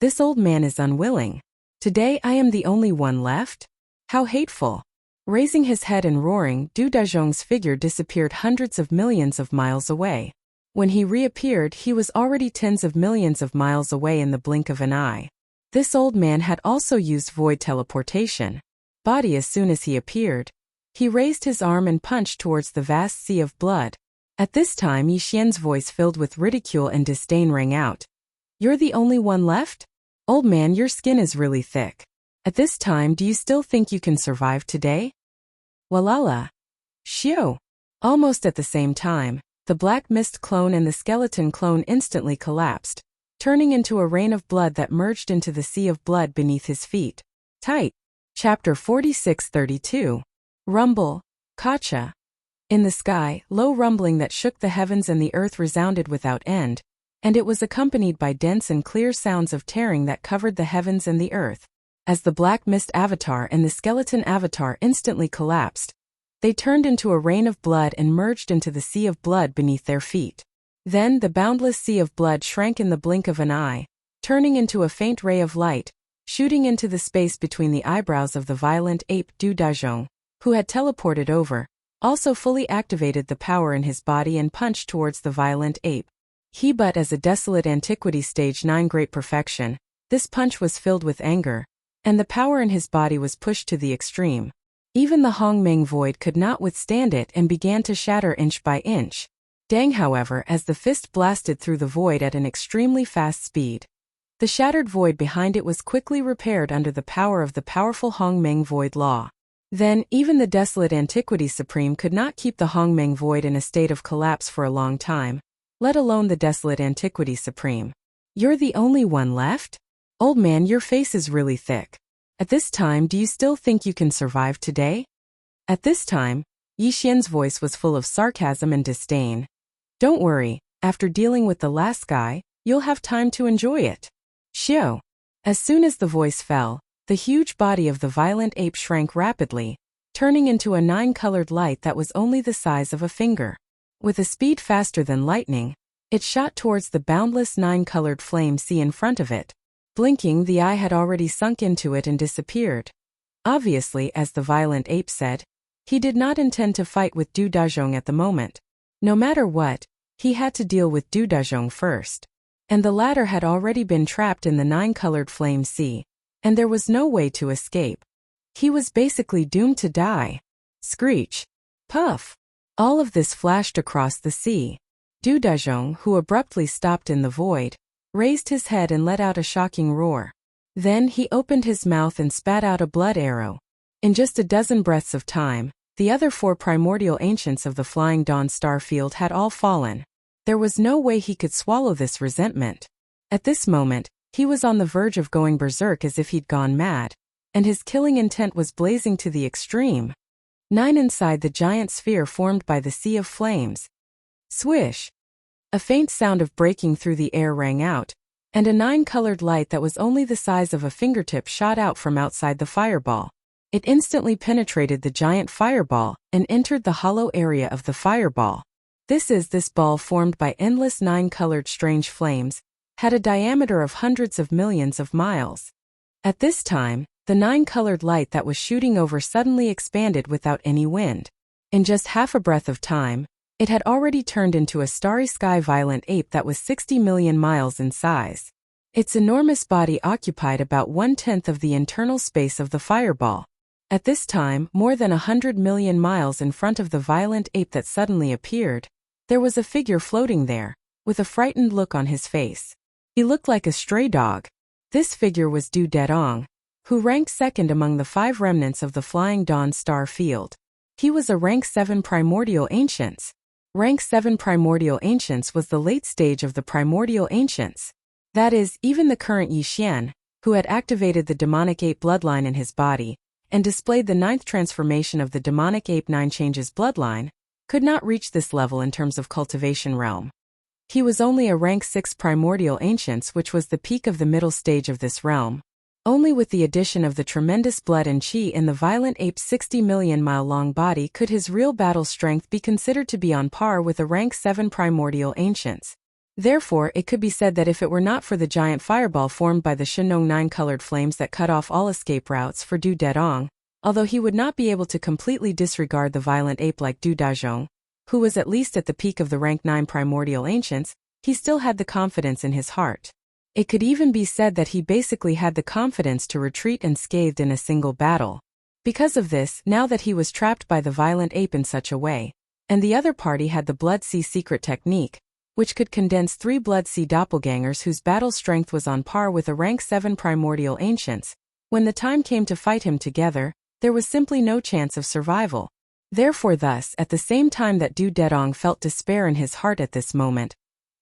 This old man is unwilling. Today I am the only one left? How hateful! Raising his head and roaring, Du Daizhong's figure disappeared hundreds of millions of miles away. When he reappeared, he was already tens of millions of miles away in the blink of an eye. This old man had also used void teleportation. Body as soon as he appeared. He raised his arm and punched towards the vast sea of blood. At this time Yi Xian's voice filled with ridicule and disdain rang out. You're the only one left? Old man, your skin is really thick. At this time, do you still think you can survive today? Walala. Shio. Almost at the same time, the black mist clone and the skeleton clone instantly collapsed, turning into a rain of blood that merged into the sea of blood beneath his feet. Tight. Chapter 46-32. Rumble. Kacha. In the sky, low rumbling that shook the heavens and the earth resounded without end, and it was accompanied by dense and clear sounds of tearing that covered the heavens and the earth. As the black mist avatar and the skeleton avatar instantly collapsed, they turned into a rain of blood and merged into the sea of blood beneath their feet. Then the boundless sea of blood shrank in the blink of an eye, turning into a faint ray of light, shooting into the space between the eyebrows of the violent ape Du Daizhong, who had teleported over, also fully activated the power in his body and punched towards the violent ape. He but as a desolate antiquity stage 9 great perfection, this punch was filled with anger, and the power in his body was pushed to the extreme. Even the Hongmeng void could not withstand it and began to shatter inch by inch. Dang, however, as the fist blasted through the void at an extremely fast speed. The shattered void behind it was quickly repaired under the power of the powerful Hongmeng void law. Then, even the desolate Antiquity Supreme could not keep the Hongmeng void in a state of collapse for a long time, let alone the desolate Antiquity Supreme. You're the only one left? Old man, your face is really thick. At this time, do you still think you can survive today? At this time, Yi Xian's voice was full of sarcasm and disdain. Don't worry, after dealing with the last guy, you'll have time to enjoy it. Xiao. As soon as the voice fell, the huge body of the violent ape shrank rapidly, turning into a 9-colored light that was only the size of a finger. With a speed faster than lightning, it shot towards the boundless 9-colored flame sea in front of it. Blinking, the eye had already sunk into it and disappeared. Obviously, as the violent ape said, he did not intend to fight with Du Daizhong at the moment. No matter what, he had to deal with Du Daizhong first. And the latter had already been trapped in the 9-colored flame sea, and there was no way to escape. He was basically doomed to die. Screech. Puff. All of this flashed across the sea. Du Daizhong, who abruptly stopped in the void, raised his head and let out a shocking roar. Then he opened his mouth and spat out a blood arrow. In just a dozen breaths of time, the other 4 primordial ancients of the Flying Dawn star field had all fallen. There was no way he could swallow this resentment. At this moment, he was on the verge of going berserk as if he'd gone mad, and his killing intent was blazing to the extreme. 9 inside the giant sphere formed by the sea of flames. Swish! A faint sound of breaking through the air rang out, and a 9-colored light that was only the size of a fingertip shot out from outside the fireball. It instantly penetrated the giant fireball and entered the hollow area of the fireball. This ball formed by endless 9-colored strange flames, had a diameter of hundreds of millions of miles. At this time, The nine-colored light that was shooting over suddenly expanded without any wind. In just half a breath of time, it had already turned into a starry sky violent ape that was 60 million miles in size. Its enormous body occupied about 1/10 of the internal space of the fireball. At this time, more than 100 million miles in front of the violent ape that suddenly appeared, there was a figure floating there, with a frightened look on his face. He looked like a stray dog. This figure was Du Dedong, who ranked second among the 5 remnants of the Flying Dawn star field. He was a rank 7 primordial ancients. Rank 7 primordial ancients was the late stage of the primordial ancients. That is, even the current Yi Xian, who had activated the demonic ape bloodline in his body, and displayed the 9th transformation of the demonic ape 9 changes bloodline, could not reach this level in terms of cultivation realm. He was only a rank 6 primordial ancients, which was the peak of the middle stage of this realm. Only with the addition of the tremendous blood and chi in the violent ape's 60 million mile long body could his real battle strength be considered to be on par with a rank 7 primordial ancients. Therefore, it could be said that if it were not for the giant fireball formed by the Shenong 9-colored flames that cut off all escape routes for Du Dedong, although he would not be able to completely disregard the violent ape like Du Dazhong, who was at least at the peak of the rank 9 primordial ancients, he still had the confidence in his heart. It could even be said that he basically had the confidence to retreat unscathed in a single battle. Because of this, now that he was trapped by the violent ape in such a way, and the other party had the Blood Sea secret technique, which could condense 3 Blood Sea doppelgangers whose battle strength was on par with a rank 7 primordial ancients, when the time came to fight him together, there was simply no chance of survival. Therefore thus, at the same time that Du Dedong felt despair in his heart at this moment,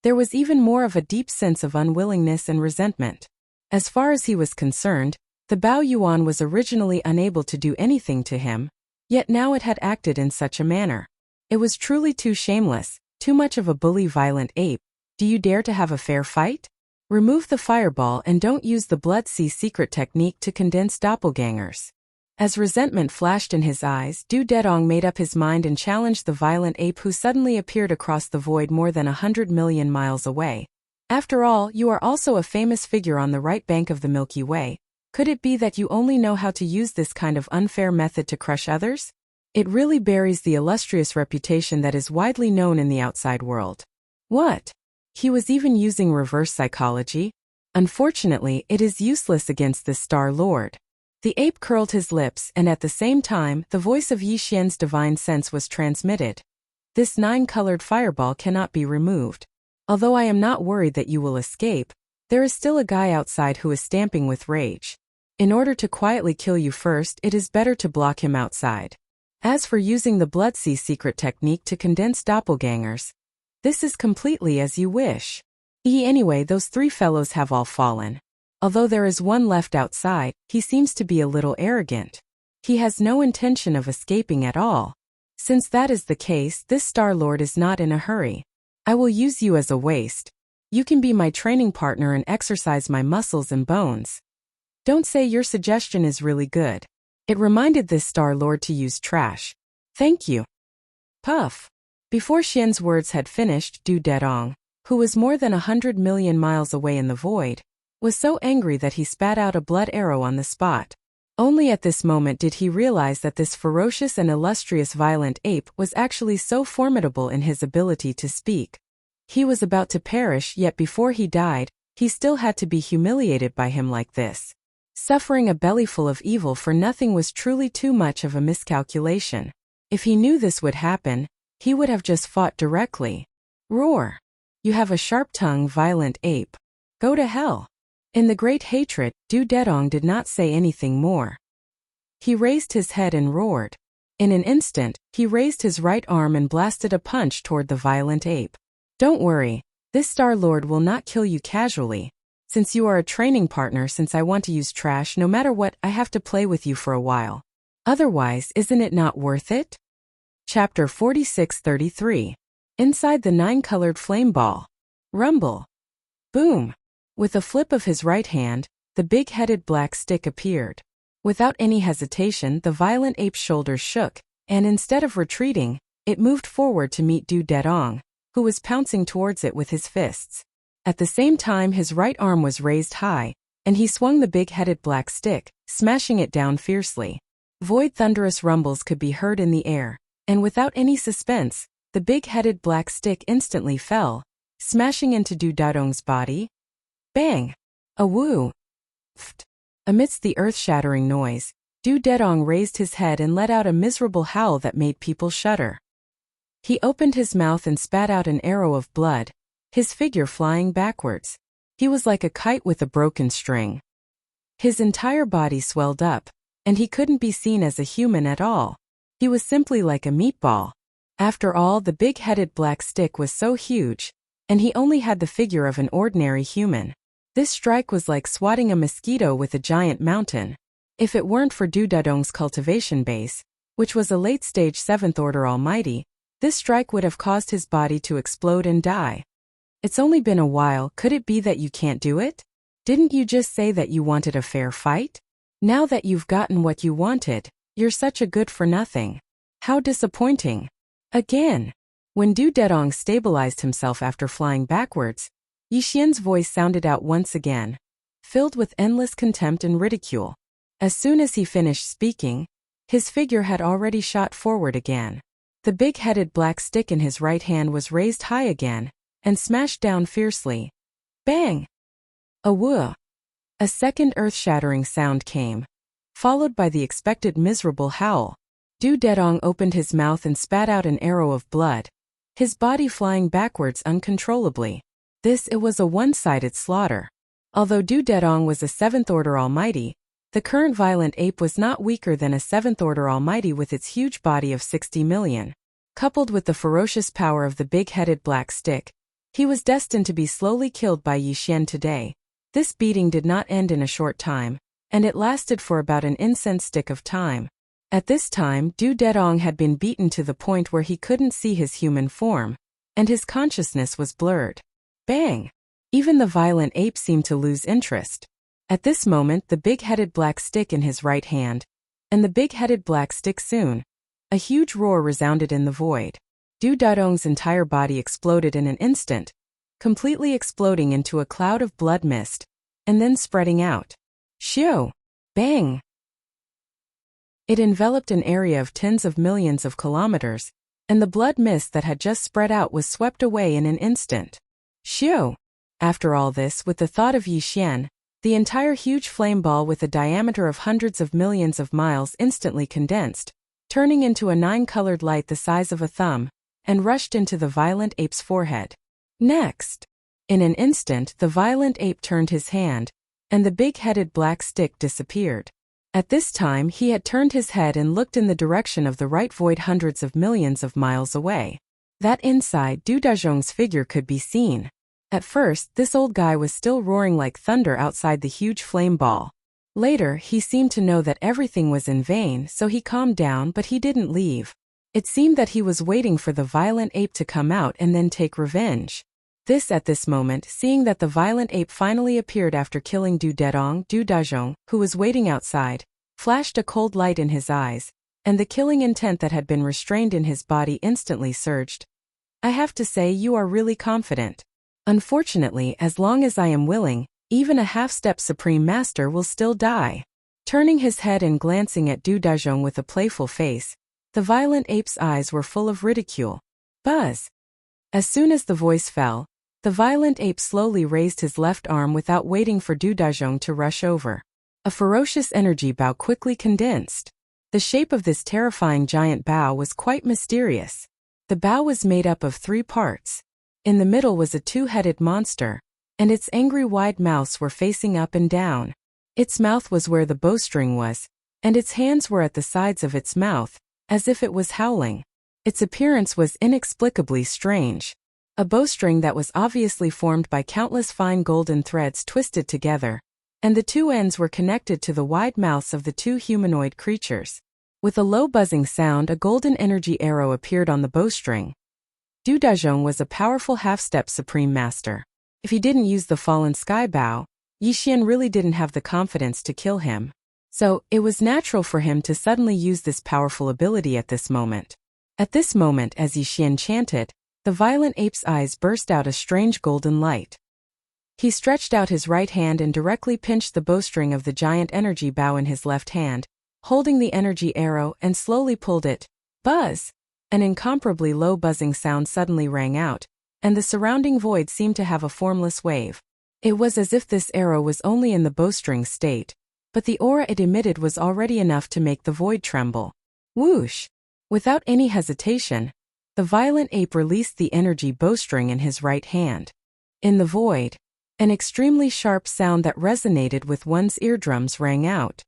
there was even more of a deep sense of unwillingness and resentment. As far as he was concerned, the Bao Yuan was originally unable to do anything to him, yet now it had acted in such a manner. It was truly too shameless, too much of a bully violent ape. Do you dare to have a fair fight? Remove the fireball and don't use the Blood Sea secret technique to condense doppelgangers. As resentment flashed in his eyes, Du Dedong made up his mind and challenged the violent ape who suddenly appeared across the void more than 100 million miles away. After all, you are also a famous figure on the right bank of the Milky Way. Could it be that you only know how to use this kind of unfair method to crush others? It really buries the illustrious reputation that is widely known in the outside world. What? He was even using reverse psychology? Unfortunately, it is useless against this Star Lord. The ape curled his lips, and at the same time, the voice of Yi Xian's divine sense was transmitted. This 9-colored fireball cannot be removed. Although I am not worried that you will escape, there is still a guy outside who is stamping with rage. In order to quietly kill you first, it is better to block him outside. As for using the Blood Sea secret technique to condense doppelgangers, this is completely as you wish. Anyway, those 3 fellows have all fallen. Although there is one left outside, he seems to be a little arrogant. He has no intention of escaping at all. Since that is the case, this Star Lord is not in a hurry. I will use you as a waste. You can be my training partner and exercise my muscles and bones. Don't say your suggestion is really good. It reminded this Star Lord to use trash. Thank you. Puff. Before Xian's words had finished, Du Dedong, who was more than 100 million miles away in the void, was so angry that he spat out a blood arrow on the spot. Only at this moment did he realize that this ferocious and illustrious violent ape was actually so formidable in his ability to speak. He was about to perish, yet before he died, he still had to be humiliated by him like this. Suffering a bellyful of evil for nothing was truly too much of a miscalculation. If he knew this would happen, he would have just fought directly. Roar! You have a sharp tongue, violent ape. Go to hell. In the great hatred, Du Dedong did not say anything more. He raised his head and roared. In an instant, he raised his right arm and blasted a punch toward the violent ape. Don't worry, this Star Lord will not kill you casually. Since you are a training partner, since I want to use trash no matter what, I have to play with you for a while. Otherwise, isn't it not worth it? Chapter 46-33. Inside the 9-colored flame ball. Rumble. Boom. With a flip of his right hand, the big-headed black stick appeared. Without any hesitation, the violent ape's shoulders shook, and instead of retreating, it moved forward to meet Du Dedong, who was pouncing towards it with his fists. At the same time, his right arm was raised high, and he swung the big-headed black stick, smashing it down fiercely. Void thunderous rumbles could be heard in the air, and without any suspense, the big-headed black stick instantly fell, smashing into Du Dadong's body. Bang! A woo! Pft! Amidst the earth-shattering noise, Du Dedong raised his head and let out a miserable howl that made people shudder. He opened his mouth and spat out an arrow of blood, his figure flying backwards. He was like a kite with a broken string. His entire body swelled up, and he couldn't be seen as a human at all. He was simply like a meatball. After all, the big-headed black stick was so huge, and he only had the figure of an ordinary human. This strike was like swatting a mosquito with a giant mountain. If it weren't for Du Dadong's cultivation base, which was a late-stage 7th Order Almighty, this strike would have caused his body to explode and die. It's only been a while, could it be that you can't do it? Didn't you just say that you wanted a fair fight? Now that you've gotten what you wanted, you're such a good-for-nothing. How disappointing. Again. When Du Dedong stabilized himself after flying backwards, Yixian's voice sounded out once again, filled with endless contempt and ridicule. As soon as he finished speaking, his figure had already shot forward again. The big-headed black stick in his right hand was raised high again, and smashed down fiercely. Bang! A woo! A second earth-shattering sound came, followed by the expected miserable howl. Du Dedong opened his mouth and spat out an arrow of blood, his body flying backwards uncontrollably. It was a one-sided slaughter. Although Du Dedong was a 7th Order Almighty, the current violent ape was not weaker than a 7th Order Almighty with its huge body of 60 million. Coupled with the ferocious power of the big-headed black stick, he was destined to be slowly killed by Yixian today. This beating did not end in a short time, and it lasted for about an incense stick of time. At this time, Du Dedong had been beaten to the point where he couldn't see his human form, and his consciousness was blurred. Bang! Even the violent ape seemed to lose interest. At this moment, the big-headed black stick in his right hand, and the big-headed black stick soon. A huge roar resounded in the void. Du Dadong's entire body exploded in an instant, completely exploding into a cloud of blood mist, and then spreading out. Shio! Bang! It enveloped an area of tens of millions of kilometers, and the blood mist that had just spread out was swept away in an instant. Shio! After all this, with the thought of Yixian, the entire huge flame ball with a diameter of hundreds of millions of miles instantly condensed, turning into a 9-colored light the size of a thumb, and rushed into the violent ape's forehead. Next! In an instant, the violent ape turned his hand, and the big-headed black stick disappeared. At this time, he had turned his head and looked in the direction of the right void hundreds of millions of miles away. That inside Du Dazhong's figure could be seen. At first, this old guy was still roaring like thunder outside the huge flame ball. Later, he seemed to know that everything was in vain, so he calmed down, but he didn't leave. It seemed that he was waiting for the violent ape to come out and then take revenge. At this moment, seeing that the violent ape finally appeared after killing Du Dazhong, who was waiting outside, flashed a cold light in his eyes, and the killing intent that had been restrained in his body instantly surged. I have to say, you are really confident. Unfortunately, as long as I am willing, even a half-step Supreme Master will still die. Turning his head and glancing at Du Dazhong with a playful face, the violent ape's eyes were full of ridicule. Buzz! As soon as the voice fell, the violent ape slowly raised his left arm without waiting for Du Dazhong to rush over. A ferocious energy bow quickly condensed. The shape of this terrifying giant bow was quite mysterious. The bow was made up of 3 parts. In the middle was a 2-headed monster, and its angry wide mouths were facing up and down. Its mouth was where the bowstring was, and its hands were at the sides of its mouth, as if it was howling. Its appearance was inexplicably strange. A bowstring that was obviously formed by countless fine golden threads twisted together, and the 2 ends were connected to the wide mouths of the 2 humanoid creatures. With a low buzzing sound, a golden energy arrow appeared on the bowstring. Du Dazhong was a powerful half-step Supreme Master. If he didn't use the fallen sky bow, Yixian really didn't have the confidence to kill him. So, it was natural for him to suddenly use this powerful ability at this moment. At this moment, as Yixian chanted, the violent ape's eyes burst out a strange golden light. He stretched out his right hand and directly pinched the bowstring of the giant energy bow in his left hand, holding the energy arrow, and slowly pulled it. Buzz! An incomparably low buzzing sound suddenly rang out, and the surrounding void seemed to have a formless wave. It was as if this arrow was only in the bowstring state, but the aura it emitted was already enough to make the void tremble. Whoosh! Without any hesitation, the violent ape released the energy bowstring in his right hand. In the void, an extremely sharp sound that resonated with one's eardrums rang out.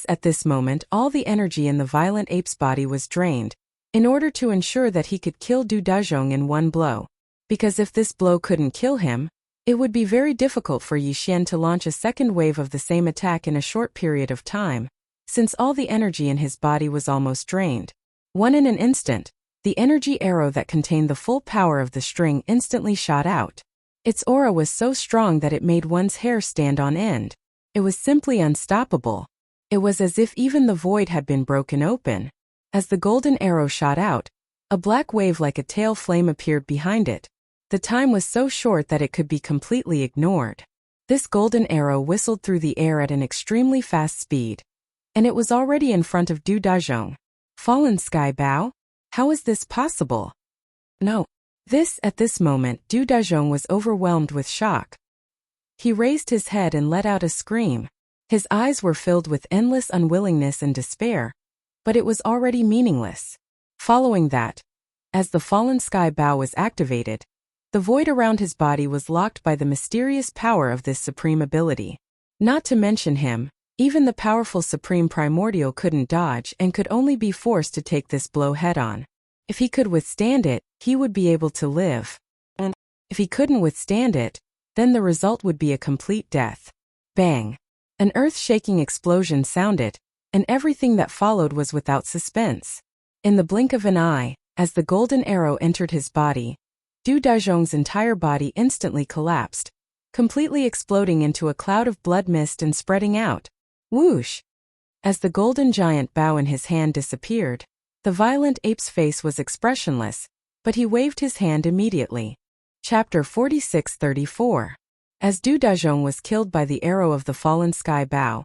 At this moment, all the energy in the violent ape's body was drained, in order to ensure that he could kill Du Dazhong in one blow. Because if this blow couldn't kill him, it would be very difficult for Yi Xian to launch a second wave of the same attack in a short period of time, since all the energy in his body was almost drained. In an instant, the energy arrow that contained the full power of the string instantly shot out. Its aura was so strong that it made one's hair stand on end. It was simply unstoppable. It was as if even the void had been broken open. As the golden arrow shot out, a black wave like a tail flame appeared behind it. The time was so short that it could be completely ignored. This golden arrow whistled through the air at an extremely fast speed, and it was already in front of Du Dazhong. Fallen sky bow? How is this possible? No. At this moment, Du Dazhong was overwhelmed with shock. He raised his head and let out a scream. His eyes were filled with endless unwillingness and despair, but it was already meaningless. Following that, as the fallen sky bow was activated, the void around his body was locked by the mysterious power of this supreme ability. Not to mention him, even the powerful supreme primordial couldn't dodge and could only be forced to take this blow head-on. If he could withstand it, he would be able to live. And if he couldn't withstand it, then the result would be a complete death. Bang! An earth-shaking explosion sounded, and everything that followed was without suspense. In the blink of an eye, as the golden arrow entered his body, Du Dazhong's entire body instantly collapsed, completely exploding into a cloud of blood mist and spreading out. Whoosh! As the golden giant bow in his hand disappeared, the violent ape's face was expressionless, but he waved his hand immediately. Chapter 46-34. As Du Dazhong was killed by the arrow of the fallen sky bow,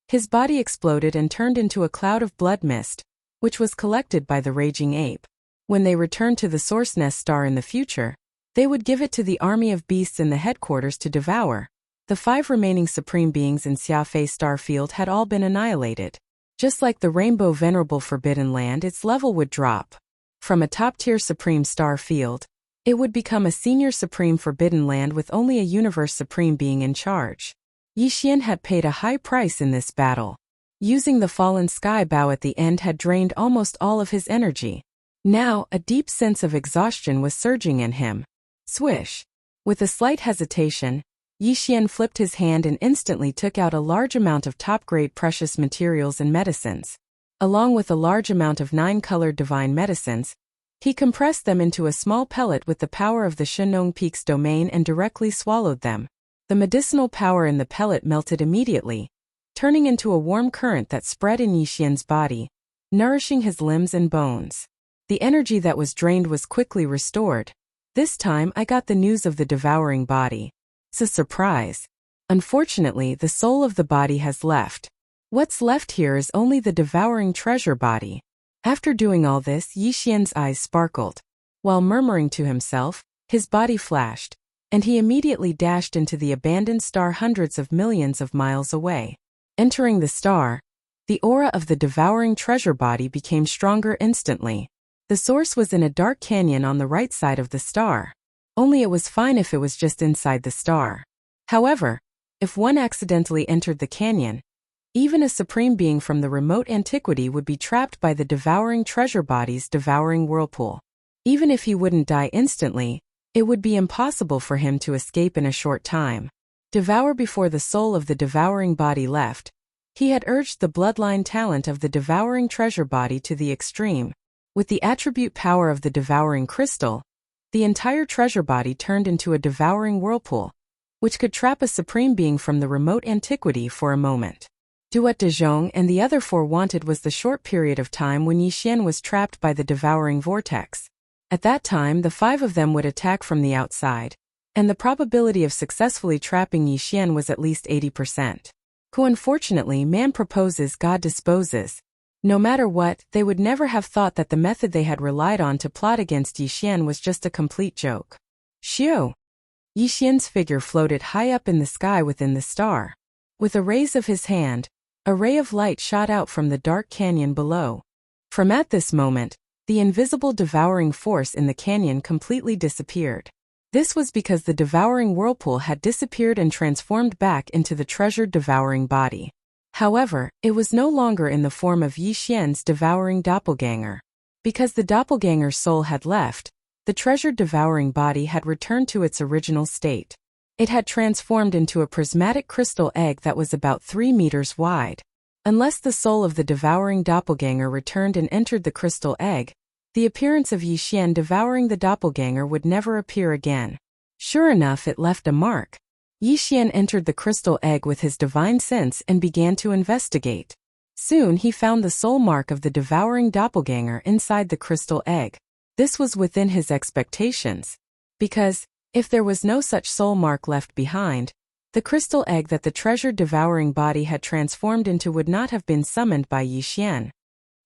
his body exploded and turned into a cloud of blood mist, which was collected by the raging ape. When they returned to the Source Nest Star in the future, they would give it to the army of beasts in the headquarters to devour. The 5 remaining supreme beings in Xiafei Star Field had all been annihilated. Just like the Rainbow Venerable Forbidden Land, its level would drop. From a top-tier Supreme Star Field, it would become a senior Supreme Forbidden Land with only a Universe Supreme being in charge. Yi Xian had paid a high price in this battle. Using the fallen sky bow at the end had drained almost all of his energy. Now, a deep sense of exhaustion was surging in him. Swish! With a slight hesitation, Yi Xian flipped his hand and instantly took out a large amount of top-grade precious materials and medicines. Along with a large amount of 9-colored divine medicines, he compressed them into a small pellet with the power of the Shenong Peak's domain and directly swallowed them. The medicinal power in the pellet melted immediately, turning into a warm current that spread in Yi Xian's body, nourishing his limbs and bones. The energy that was drained was quickly restored. This time I got the news of the devouring body. It's a surprise. Unfortunately, the soul of the body has left. What's left here is only the devouring treasure body. After doing all this, Yi Xian's eyes sparkled. While murmuring to himself, his body flashed, and he immediately dashed into the abandoned star hundreds of millions of miles away. Entering the star, the aura of the devouring treasure body became stronger instantly. The source was in a dark canyon on the right side of the star. Only it was fine if it was just inside the star. However, if one accidentally entered the canyon, even a supreme being from the remote antiquity would be trapped by the devouring treasure body's devouring whirlpool. Even if he wouldn't die instantly, it would be impossible for him to escape in a short time. Devour before the soul of the devouring body left, he had urged the bloodline talent of the devouring treasure body to the extreme. With the attribute power of the devouring crystal, the entire treasure body turned into a devouring whirlpool, which could trap a supreme being from the remote antiquity for a moment. Du Dazhong and the other 4 wanted was the short period of time when Yi Xian was trapped by the devouring vortex. At that time, the 5 of them would attack from the outside. and the probability of successfully trapping Yixian was at least 80%. Who unfortunately man proposes, God disposes. No matter what, they would never have thought that the method they had relied on to plot against Yixian was just a complete joke. Xiu! Yixian's figure floated high up in the sky within the star. With a raise of his hand, a ray of light shot out from the dark canyon below. From at this moment, the invisible devouring force in the canyon completely disappeared. This was because the devouring whirlpool had disappeared and transformed back into the treasured devouring body. However, it was no longer in the form of Yixian's devouring doppelganger. Because the doppelganger's soul had left, the treasured devouring body had returned to its original state. It had transformed into a prismatic crystal egg that was about 3 meters wide. Unless the soul of the devouring doppelganger returned and entered the crystal egg, the appearance of Yixian devouring the doppelganger would never appear again. Sure enough, it left a mark. Yixian entered the crystal egg with his divine sense and began to investigate. Soon he found the soul mark of the devouring doppelganger inside the crystal egg. This was within his expectations. Because, if there was no such soul mark left behind, the crystal egg that the treasured devouring body had transformed into would not have been summoned by Yixian.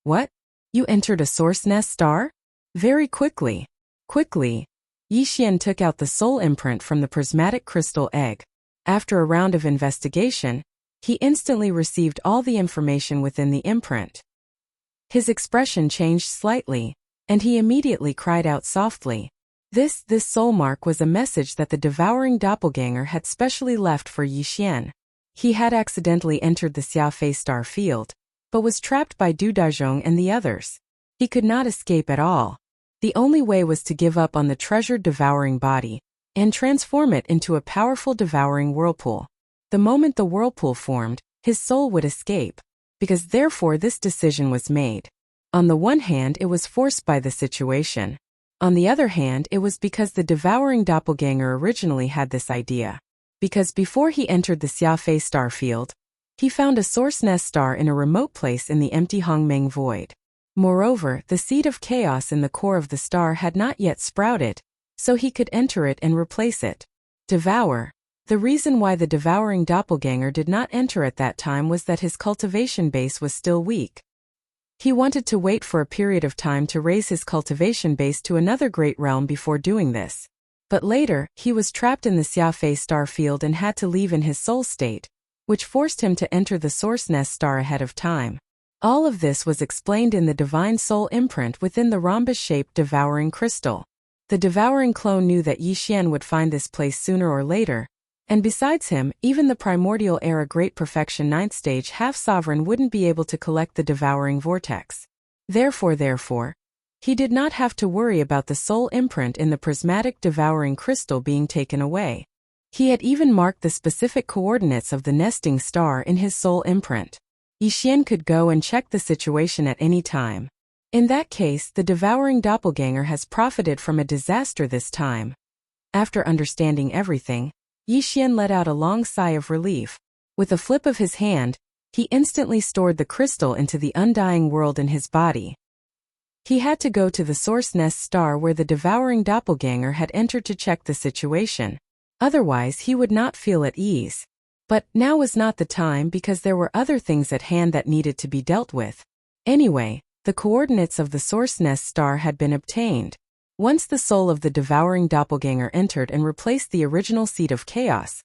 What? You entered a source nest star? Very quickly. Quickly, Yixian took out the soul imprint from the prismatic crystal egg. After a round of investigation, he instantly received all the information within the imprint. His expression changed slightly, and he immediately cried out softly. This soul mark was a message that the devouring doppelganger had specially left for Yixian. He had accidentally entered the Xiaofei star field, but was trapped by Du Dazhong and the others. He could not escape at all. The only way was to give up on the treasured devouring body and transform it into a powerful devouring whirlpool. The moment the whirlpool formed, his soul would escape, because therefore this decision was made. On the one hand, it was forced by the situation. On the other hand, it was because the devouring doppelganger originally had this idea. Because before he entered the Xiaofei star field, he found a source nest star in a remote place in the empty Hongmeng void. Moreover, the seed of chaos in the core of the star had not yet sprouted, so he could enter it and replace it. Devour. The reason why the devouring doppelganger did not enter at that time was that his cultivation base was still weak. He wanted to wait for a period of time to raise his cultivation base to another great realm before doing this. But later, he was trapped in the Xiaofei star field and had to leave in his soul state, which forced him to enter the source nest star ahead of time. All of this was explained in the divine soul imprint within the rhombus-shaped devouring crystal. The devouring clone knew that Yixian would find this place sooner or later, and besides him, even the primordial era Great Perfection 9th stage half-sovereign wouldn't be able to collect the devouring vortex. Therefore, he did not have to worry about the soul imprint in the prismatic devouring crystal being taken away. He had even marked the specific coordinates of the nesting star in his soul imprint. Yixian could go and check the situation at any time. In that case, the devouring doppelganger has profited from a disaster this time. After understanding everything, Yixian let out a long sigh of relief. With a flip of his hand, he instantly stored the crystal into the undying world in his body. He had to go to the source nest star where the devouring doppelganger had entered to check the situation. Otherwise, he would not feel at ease. But now was not the time because there were other things at hand that needed to be dealt with. Anyway, the coordinates of the source nest star had been obtained. Once the soul of the devouring doppelganger entered and replaced the original seed of chaos,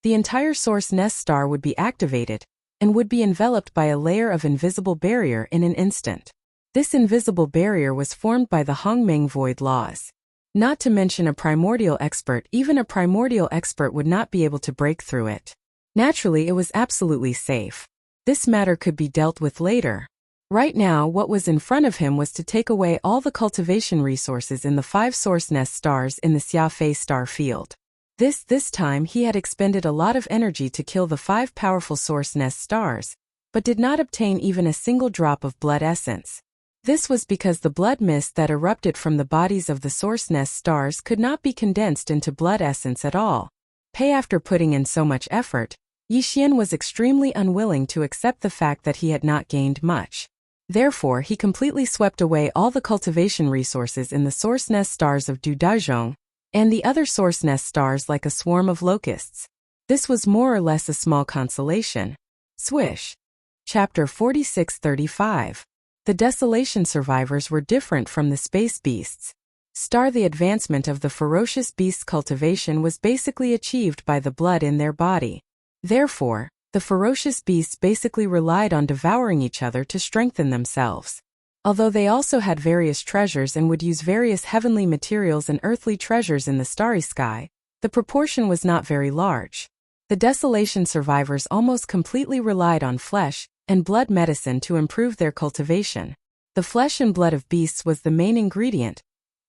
the entire source nest star would be activated and would be enveloped by a layer of invisible barrier in an instant. This invisible barrier was formed by the Hongmeng void laws. Not to mention a primordial expert, even a primordial expert would not be able to break through it. Naturally, it was absolutely safe. This matter could be dealt with later. Right now, what was in front of him was to take away all the cultivation resources in the 5 source nest stars in the Xiaofei star field. This time he had expended a lot of energy to kill the 5 powerful source nest stars, but did not obtain even a single drop of blood essence. This was because the blood mist that erupted from the bodies of the source nest stars could not be condensed into blood essence at all. After putting in so much effort, Yixian was extremely unwilling to accept the fact that he had not gained much. Therefore, he completely swept away all the cultivation resources in the source nest stars of Du Dazhong and the other source nest stars like a swarm of locusts. This was more or less a small consolation. Swish. Chapter 46-35. The Desolation survivors were different from the space beasts. The advancement of the ferocious beasts' cultivation was basically achieved by the blood in their body. Therefore, the ferocious beasts basically relied on devouring each other to strengthen themselves. Although they also had various treasures and would use various heavenly materials and earthly treasures in the starry sky, the proportion was not very large. The Desolation survivors almost completely relied on flesh and blood medicine to improve their cultivation. The flesh and blood of beasts was the main ingredient,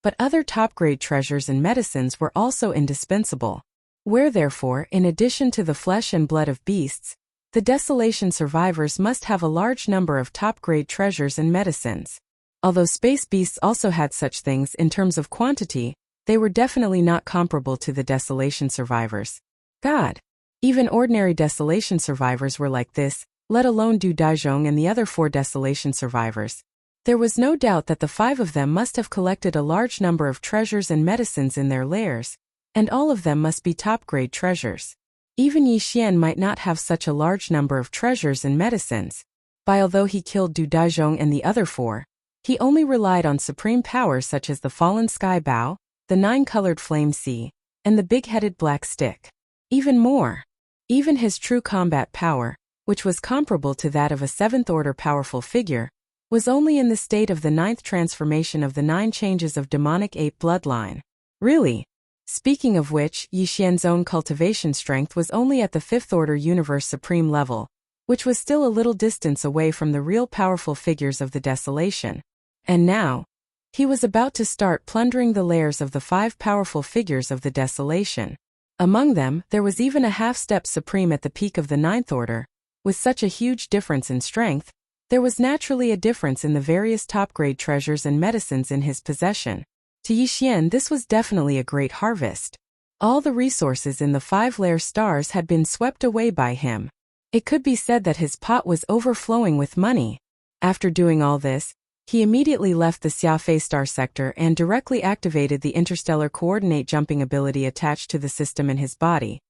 but other top-grade treasures and medicines were also indispensable. Where therefore, in addition to the flesh and blood of beasts, the Desolation survivors must have a large number of top-grade treasures and medicines. Although space beasts also had such things in terms of quantity, they were definitely not comparable to the Desolation survivors. God! Even ordinary Desolation survivors were like this, let alone Du Daizhong and the other 4 Desolation survivors. There was no doubt that the 5 of them must have collected a large number of treasures and medicines in their lairs, and all of them must be top-grade treasures. Even Yi Xian might not have such a large number of treasures and medicines. Although he killed Du Daizhong and the other 4, he only relied on supreme powers such as the fallen sky bow, the 9-colored flame sea, and the big-headed black stick. Even more. Even his true combat power, which was comparable to that of a 7th-order powerful figure, was only in the state of the 9th transformation of the 9 changes of demonic ape bloodline. Really? Speaking of which, Yi Xian's own cultivation strength was only at the 5th-order universe supreme level, which was still a little distance away from the real powerful figures of the Desolation. And now, he was about to start plundering the lairs of the 5 powerful figures of the Desolation. Among them, there was even a half-step supreme at the peak of the 9th order. With such a huge difference in strength, there was naturally a difference in the various top-grade treasures and medicines in his possession. To Yi Xian, this was definitely a great harvest. All the resources in the 5-layer stars had been swept away by him. It could be said that his pot was overflowing with money. After doing all this, he immediately left the Xiafei star sector and directly activated the interstellar coordinate jumping ability attached to the system in his body.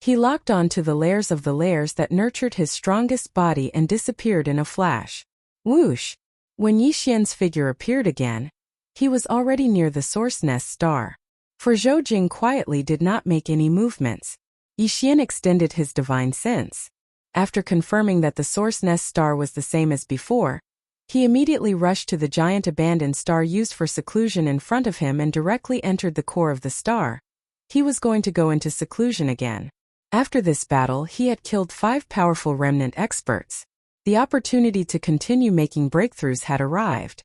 He locked on to the layers of the layers that nurtured his strongest body and disappeared in a flash. Whoosh! When Yi Xian's figure appeared again, he was already near the source nest star. For Zhou Jing quietly did not make any movements. Yi Xian extended his divine sense. After confirming that the source nest star was the same as before, he immediately rushed to the giant abandoned star used for seclusion in front of him and directly entered the core of the star. He was going to go into seclusion again. After this battle, he had killed 5 powerful remnant experts. The opportunity to continue making breakthroughs had arrived.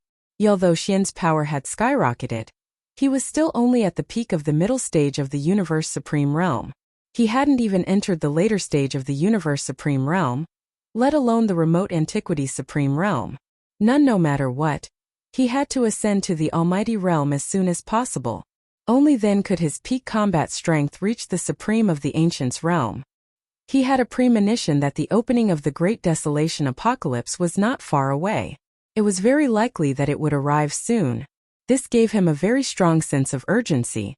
Although Xian's power had skyrocketed, he was still only at the peak of the middle stage of the Universe Supreme Realm. He hadn't even entered the later stage of the Universe Supreme Realm, let alone the remote Antiquity Supreme Realm. No matter what, he had to ascend to the Almighty Realm as soon as possible. Only then could his peak combat strength reach the Supreme of the Ancients Realm. He had a premonition that the opening of the Great Desolation Apocalypse was not far away. It was very likely that it would arrive soon. This gave him a very strong sense of urgency.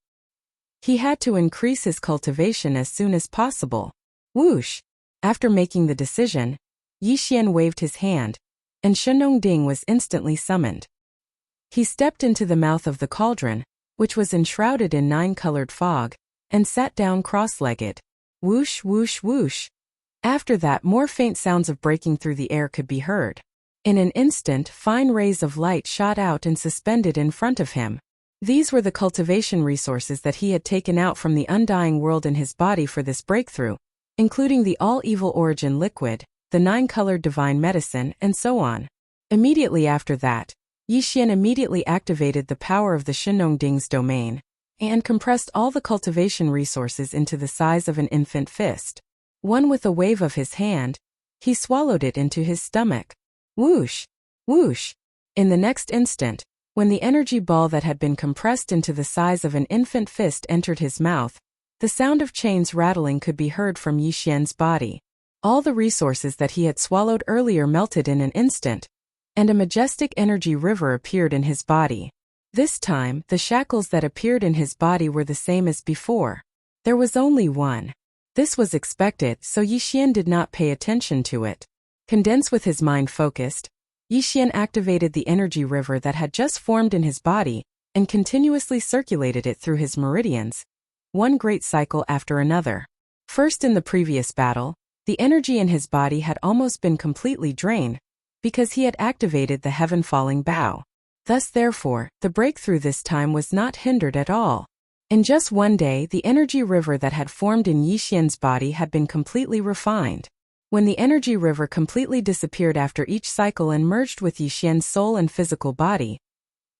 He had to increase his cultivation as soon as possible. Whoosh! After making the decision, Yi Xian waved his hand, and Shenong Ding was instantly summoned. He stepped into the mouth of the cauldron, which was enshrouded in 9-colored fog, and sat down cross-legged. Whoosh, whoosh, whoosh. After that, more faint sounds of breaking through the air could be heard. In an instant, fine rays of light shot out and suspended in front of him. These were the cultivation resources that he had taken out from the undying world in his body for this breakthrough, including the all-evil origin liquid, the 9-colored divine medicine, and so on. Immediately after that, Yi Xian immediately activated the power of the Shenong Ding's domain, and compressed all the cultivation resources into the size of an infant fist. With a wave of his hand, he swallowed it into his stomach. Whoosh! Whoosh! In the next instant, when the energy ball that had been compressed into the size of an infant fist entered his mouth, the sound of chains rattling could be heard from Yi Xian's body. All the resources that he had swallowed earlier melted in an instant, and a majestic energy river appeared in his body. This time, the shackles that appeared in his body were the same as before. There was only one. This was expected, so Yixian did not pay attention to it. Condensed with his mind focused, Yixian activated the energy river that had just formed in his body and continuously circulated it through his meridians, one great cycle after another. First, in the previous battle, the energy in his body had almost been completely drained because he had activated the heaven-falling bow. Thus, therefore, the breakthrough this time was not hindered at all. In just one day, the energy river that had formed in Yixian's body had been completely refined. When the energy river completely disappeared after each cycle and merged with Yixian's soul and physical body,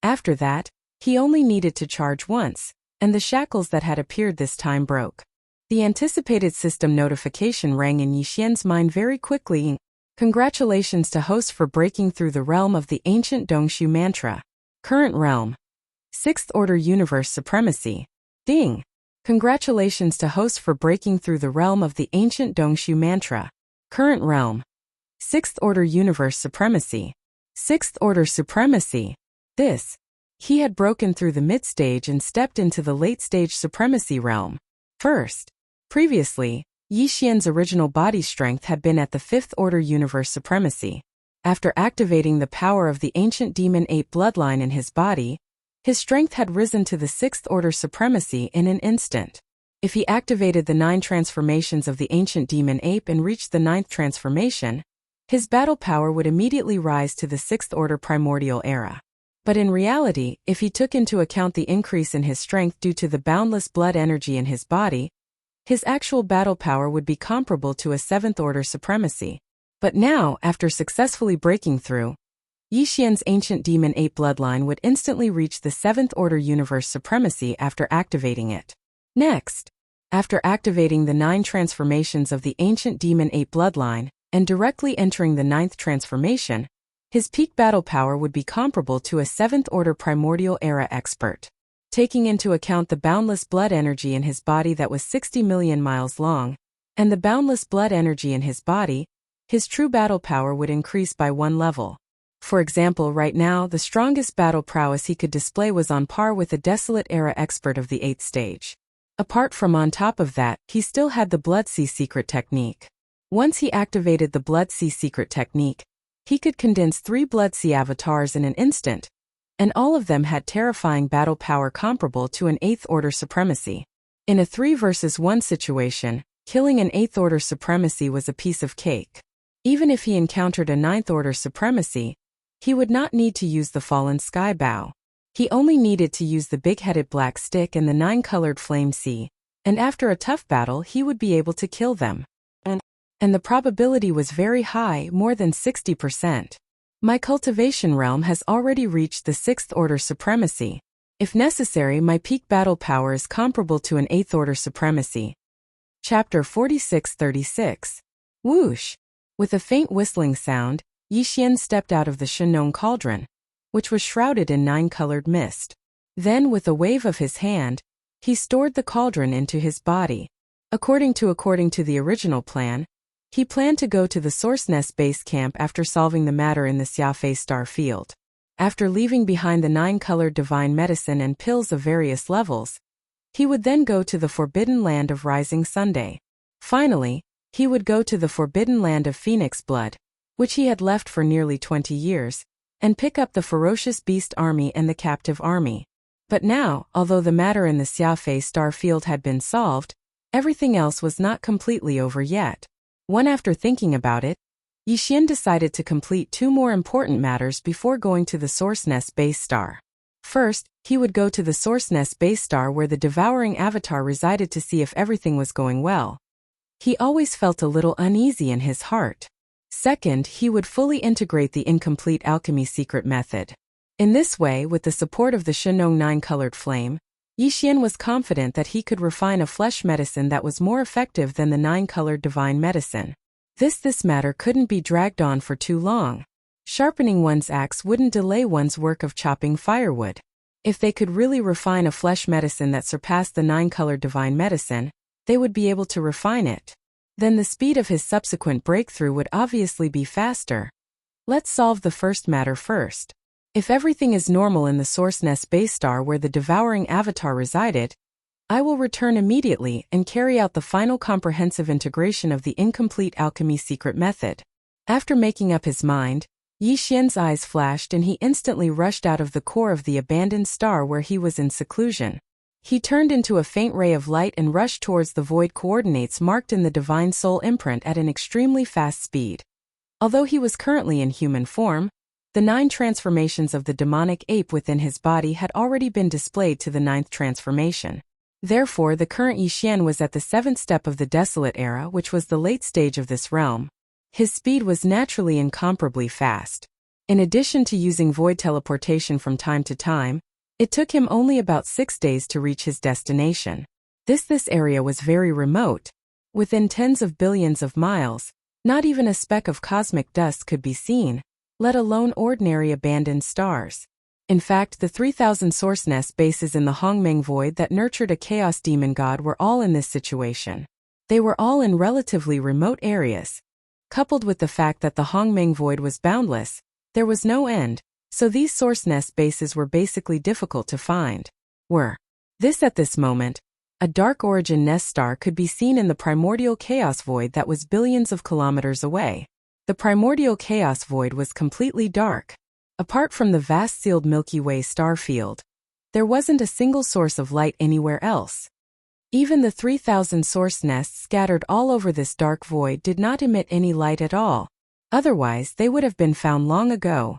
after that, he only needed to charge once, and the shackles that had appeared this time broke. The anticipated system notification rang in Yixian's mind very quickly. Congratulations to host for breaking through the realm of the ancient Dongshu mantra. Current realm. 6th Order Universe Supremacy. Ding! Congratulations to host for breaking through the realm of the ancient Dongshu mantra. Current realm. 6th Order Universe Supremacy. 6th Order Supremacy. He had broken through the mid-stage and stepped into the late-stage supremacy realm. First, previously, Yixian's original body strength had been at the 5th Order Universe Supremacy. After activating the power of the ancient demon ape bloodline in his body, his strength had risen to the 6th Order Supremacy in an instant. If he activated the 9 transformations of the ancient demon ape and reached the 9th transformation, his battle power would immediately rise to the 6th Order Primordial Era. But in reality, if he took into account the increase in his strength due to the boundless blood energy in his body, his actual battle power would be comparable to a 7th Order Supremacy. But now, after successfully breaking through, Yixian's ancient demon ape bloodline would instantly reach the 7th Order Universe Supremacy after activating it. Next, after activating the 9 transformations of the ancient demon ape bloodline and directly entering the 9th transformation, his peak battle power would be comparable to a 7th Order Primordial Era expert. Taking into account the boundless blood energy in his body that was 60 million miles long, and the boundless blood energy in his body, his true battle power would increase by 1 level. For example, right now, the strongest battle prowess he could display was on par with a Desolate Era expert of the 8th stage. Apart from on top of that, he still had the Blood Sea secret technique. Once he activated the Blood Sea secret technique, he could condense 3 Blood Sea avatars in an instant, and all of them had terrifying battle power comparable to an 8th Order Supremacy. In a 3 versus 1 situation, killing an 8th Order Supremacy was a piece of cake. Even if he encountered a 9th Order Supremacy, he would not need to use the Fallen Sky Bow. He only needed to use the big-headed black stick and the 9-colored flame sea, and after a tough battle he would be able to kill them. And the probability was very high, more than 60%. My cultivation realm has already reached the 6th Order Supremacy. If necessary, my peak battle power is comparable to an 8th Order Supremacy. Chapter 46-36. Whoosh! With a faint whistling sound, Yixian stepped out of the Shenong cauldron, which was shrouded in 9-colored mist. Then, with a wave of his hand, he stored the cauldron into his body. According to the original plan, he planned to go to the Source Nest base camp after solving the matter in the Xiafei star field. After leaving behind the 9-colored divine medicine and pills of various levels, he would then go to the Forbidden Land of Rising Sunday. Finally, he would go to the Forbidden Land of Phoenix Blood, which he had left for nearly 20 years, and pick up the Ferocious Beast Army and the Captive Army. But now, although the matter in the Xiafei star field had been solved, everything else was not completely over yet. After thinking about it, Yixian decided to complete 2 more important matters before going to the Source Nest base star. First, he would go to the Source Nest base star where the devouring avatar resided to see if everything was going well. He always felt a little uneasy in his heart. Second, he would fully integrate the incomplete alchemy secret method. In this way, with the support of the Shenong 9-colored flame, Yixian was confident that he could refine a flesh medicine that was more effective than the 9-colored divine medicine. This matter couldn't be dragged on for too long. Sharpening one's axe wouldn't delay one's work of chopping firewood. If they could really refine a flesh medicine that surpassed the 9-colored divine medicine, they would be able to refine it. Then the speed of his subsequent breakthrough would obviously be faster. Let's solve the first matter first. If everything is normal in the Source Nest base star where the devouring avatar resided, I will return immediately and carry out the final comprehensive integration of the incomplete alchemy secret method. After making up his mind, Yi Xian's eyes flashed and he instantly rushed out of the core of the abandoned star where he was in seclusion. He turned into a faint ray of light and rushed towards the void coordinates marked in the divine soul imprint at an extremely fast speed. Although he was currently in human form, the 9 transformations of the demonic ape within his body had already been displayed to the 9th transformation. Therefore, the current Yi Xian was at the 7th step of the Desolate Era, which was the late stage of this realm. His speed was naturally incomparably fast. In addition to using void teleportation from time to time, it took him only about 6 days to reach his destination. This area was very remote. Within tens of billions of miles, not even a speck of cosmic dust could be seen, let alone ordinary abandoned stars. In fact, the 3,000 Source Nest bases in the Hongmeng Void that nurtured a chaos demon god were all in this situation. They were all in relatively remote areas. Coupled with the fact that the Hongmeng Void was boundless, there was no end, so these Source Nest bases were basically difficult to find. At this moment, a dark origin nest star could be seen in the primordial chaos void that was billions of kilometers away. The primordial chaos void was completely dark. Apart from the vast sealed Milky Way star field, there wasn't a single source of light anywhere else. Even the 3,000 source nests scattered all over this dark void did not emit any light at all. Otherwise, they would have been found long ago.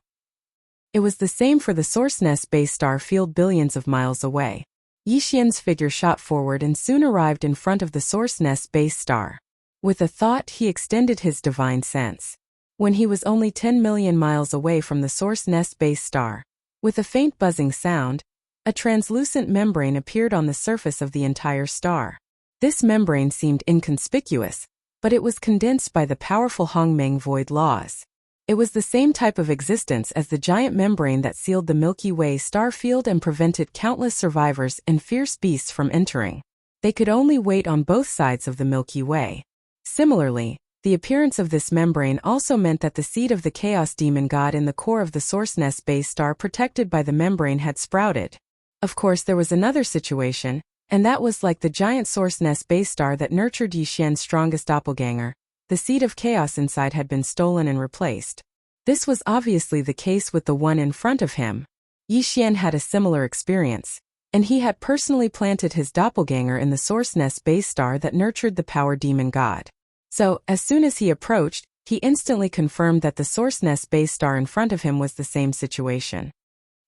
It was the same for the Source Nest base star field billions of miles away. Yi Xian's figure shot forward and soon arrived in front of the Source Nest base star. With a thought, he extended his divine sense. When he was only 10 million miles away from the Source Nest base star, with a faint buzzing sound, a translucent membrane appeared on the surface of the entire star. This membrane seemed inconspicuous, but it was condensed by the powerful Hongmeng void laws. It was the same type of existence as the giant membrane that sealed the Milky Way star field and prevented countless survivors and fierce beasts from entering. They could only wait on both sides of the Milky Way. Similarly, the appearance of this membrane also meant that the seed of the Chaos Demon God in the core of the Source Nest base star protected by the membrane had sprouted. Of course, there was another situation, and that was like the giant Source Nest base star that nurtured Yi Xian's strongest doppelganger. The seed of chaos inside had been stolen and replaced. This was obviously the case with the one in front of him. Yi Xian had a similar experience, and he had personally planted his doppelganger in the Source Nest base star that nurtured the power demon god. So, as soon as he approached, he instantly confirmed that the Source Nest base star in front of him was the same situation.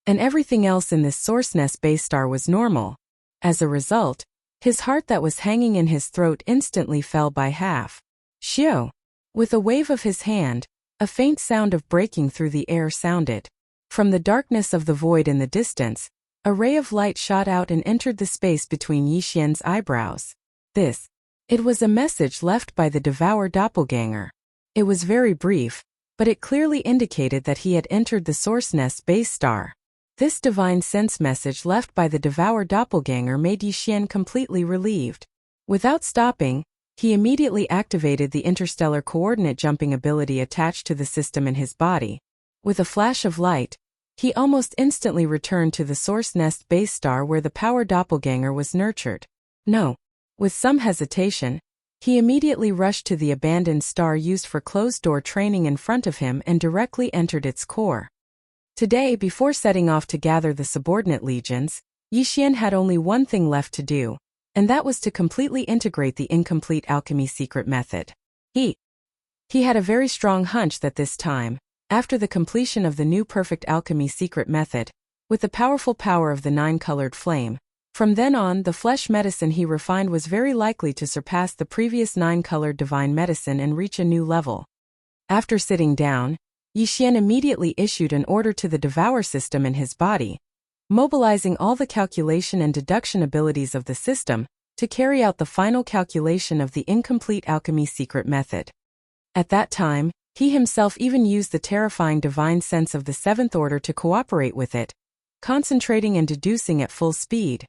And everything else in this Source Nest base star was normal. As a result, his heart that was hanging in his throat instantly fell by half. Xiao! With a wave of his hand, a faint sound of breaking through the air sounded. From the darkness of the void in the distance, a ray of light shot out and entered the space between Yi Xian's eyebrows. It was a message left by the devoured doppelganger. It was very brief, but it clearly indicated that he had entered the Source Nest base star. This divine sense message left by the devoured doppelganger made Yi Xian completely relieved. Without stopping, he immediately activated the interstellar coordinate jumping ability attached to the system in his body. With a flash of light, he almost instantly returned to the Source Nest base star where the power doppelganger was nurtured. With some hesitation, he immediately rushed to the abandoned star used for closed-door training in front of him and directly entered its core. Today, before setting off to gather the subordinate legions, Yi Xian had only one thing left to do, and that was to completely integrate the incomplete alchemy secret method. He had a very strong hunch that this time, after the completion of the new perfect alchemy secret method, with the powerful power of the 9-colored flame, from then on the flesh medicine he refined was very likely to surpass the previous 9-colored divine medicine and reach a new level. After sitting down, Yi Xian immediately issued an order to the devour system in his body, mobilizing all the calculation and deduction abilities of the system to carry out the final calculation of the incomplete alchemy secret method. At that time, he himself even used the terrifying divine sense of the 7th order to cooperate with it, concentrating and deducing at full speed.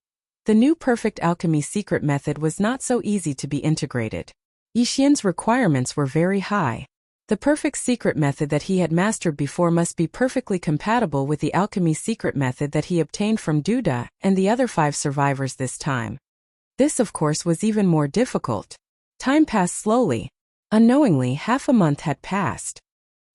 The new perfect alchemy secret method was not so easy to be integrated. Yi Xian's requirements were very high. The perfect secret method that he had mastered before must be perfectly compatible with the alchemy secret method that he obtained from Duda and the other 5 survivors this time. This, of course, was even more difficult. Time passed slowly. Unknowingly, half a month had passed.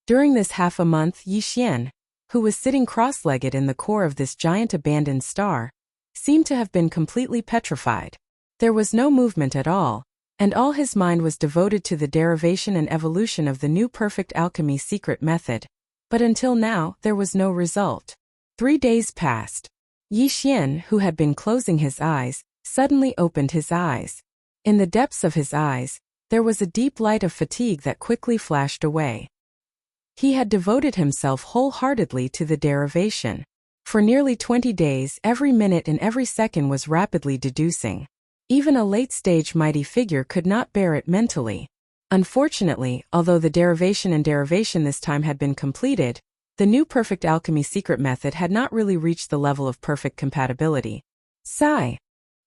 During this half a month, Yi Xian, who was sitting cross-legged in the core of this giant abandoned star, seemed to have been completely petrified. There was no movement at all, and all his mind was devoted to the derivation and evolution of the new perfect alchemy secret method. But until now, there was no result. 3 days passed. Yi Xian, who had been closing his eyes, suddenly opened his eyes. In the depths of his eyes, there was a deep light of fatigue that quickly flashed away. He had devoted himself wholeheartedly to the derivation. For nearly 20 days, every minute and every second was rapidly deducing. Even a late-stage mighty figure could not bear it mentally. Unfortunately, although the derivation this time had been completed, the new perfect alchemy secret method had not really reached the level of perfect compatibility. Sigh.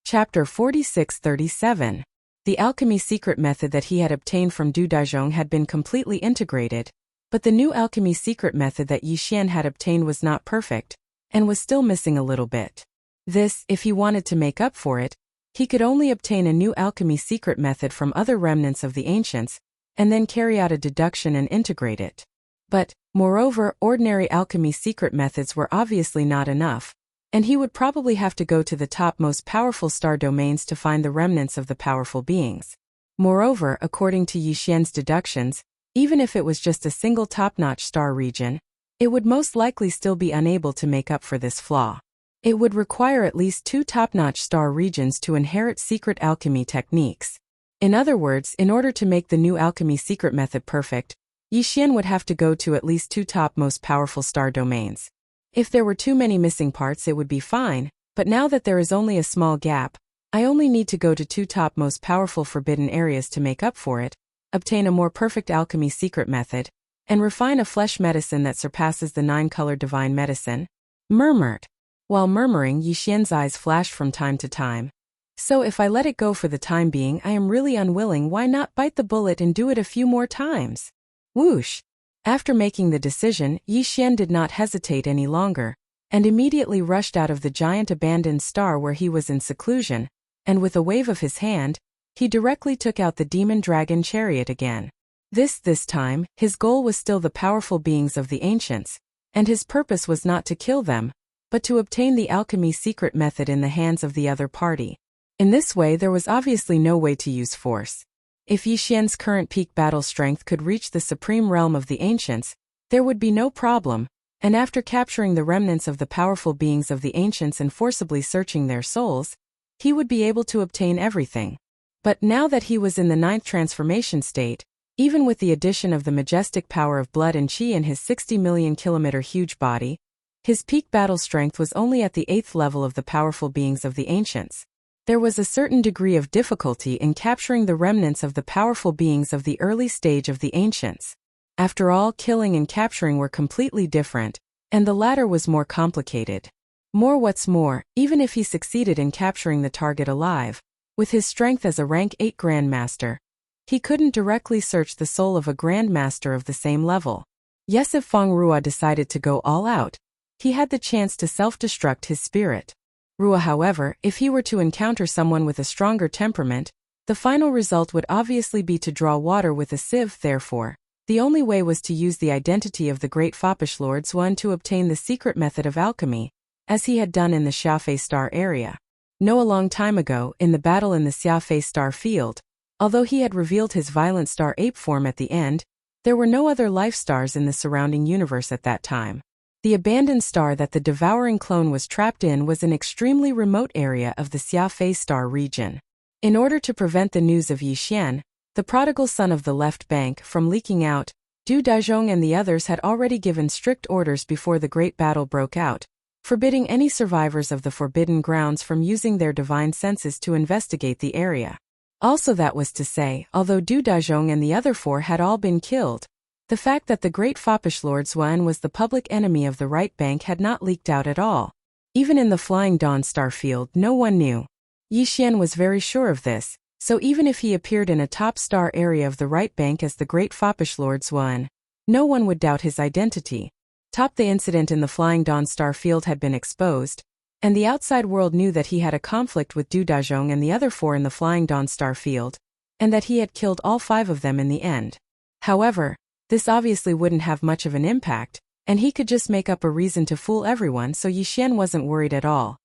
Chapter 46-37. The alchemy secret method that he had obtained from Du Dazhong had been completely integrated, but the new alchemy secret method that Yi Xian had obtained was not perfect, and was still missing a little bit. This, if he wanted to make up for it, he could only obtain a new alchemy secret method from other remnants of the ancients, and then carry out a deduction and integrate it. But, moreover, ordinary alchemy secret methods were obviously not enough, and he would probably have to go to the top most powerful star domains to find the remnants of the powerful beings. Moreover, according to Yi Xian's deductions, even if it was just a single top-notch star region, it would most likely still be unable to make up for this flaw. It would require at least 2 top-notch star regions to inherit secret alchemy techniques. In other words, in order to make the new alchemy secret method perfect, Yi Xian would have to go to at least 2 top most powerful star domains. If there were too many missing parts, it would be fine, but now that there is only a small gap, I only need to go to 2 top most powerful forbidden areas to make up for it, obtain a more perfect alchemy secret method, and refine a flesh medicine that surpasses the 9-colored divine medicine. Murmured. While murmuring, Yi Xian's eyes flashed from time to time. So if I let it go for the time being, I am really unwilling. Why not bite the bullet and do it a few more times? Whoosh! After making the decision, Yi Xian did not hesitate any longer, and immediately rushed out of the giant abandoned star where he was in seclusion, and with a wave of his hand, he directly took out the demon dragon chariot again. This time, his goal was still the powerful beings of the ancients, and his purpose was not to kill them, but to obtain the alchemy secret method in the hands of the other party. In this way, there was obviously no way to use force. If Yi Xian's current peak battle strength could reach the supreme realm of the ancients, there would be no problem, and after capturing the remnants of the powerful beings of the ancients and forcibly searching their souls, he would be able to obtain everything. But now that he was in the 9th transformation state, even with the addition of the majestic power of blood and qi in his 60 million kilometer huge body, his peak battle strength was only at the 8th level of the powerful beings of the ancients. There was a certain degree of difficulty in capturing the remnants of the powerful beings of the early stage of the ancients. After all, killing and capturing were completely different, and the latter was more complicated. What's more, even if he succeeded in capturing the target alive, with his strength as a rank 8 Grandmaster, he couldn't directly search the soul of a Grandmaster of the same level. Yes, if Feng Ruo decided to go all out, he had the chance to self-destruct his spirit. Ruo, however, if he were to encounter someone with a stronger temperament, the final result would obviously be to draw water with a sieve. Therefore, the only way was to use the identity of the great foppish Lord Xuan to obtain the secret method of alchemy, as he had done in the Xiafei star area. A long time ago, in the battle in the Xiafei star field, although he had revealed his violent star ape form at the end, there were no other life stars in the surrounding universe at that time. The abandoned star that the devouring clone was trapped in was an extremely remote area of the Xiafei star region. In order to prevent the news of Yi Xian, the prodigal son of the left bank, from leaking out, Du Dazhong and the others had already given strict orders before the great battle broke out, forbidding any survivors of the Forbidden Grounds from using their divine senses to investigate the area. Also, that was to say, although Du Dazhong and the other 4 had all been killed, the fact that the great foppish Lord Xuan was the public enemy of the right bank had not leaked out at all. Even in the Flying Dawn star field, no one knew. Yi Xian was very sure of this, So even if he appeared in a top star area of the right bank as the Great Foppish Lord Swan, no one would doubt his identity. The incident in the Flying Dawn star field had been exposed, and the outside world knew that he had a conflict with Du Dazhong and the other 4 in the Flying Dawn star field, and that he had killed all 5 of them in the end. However, this obviously wouldn't have much of an impact, and he could just make up a reason to fool everyone, so Yi Xian wasn't worried at all.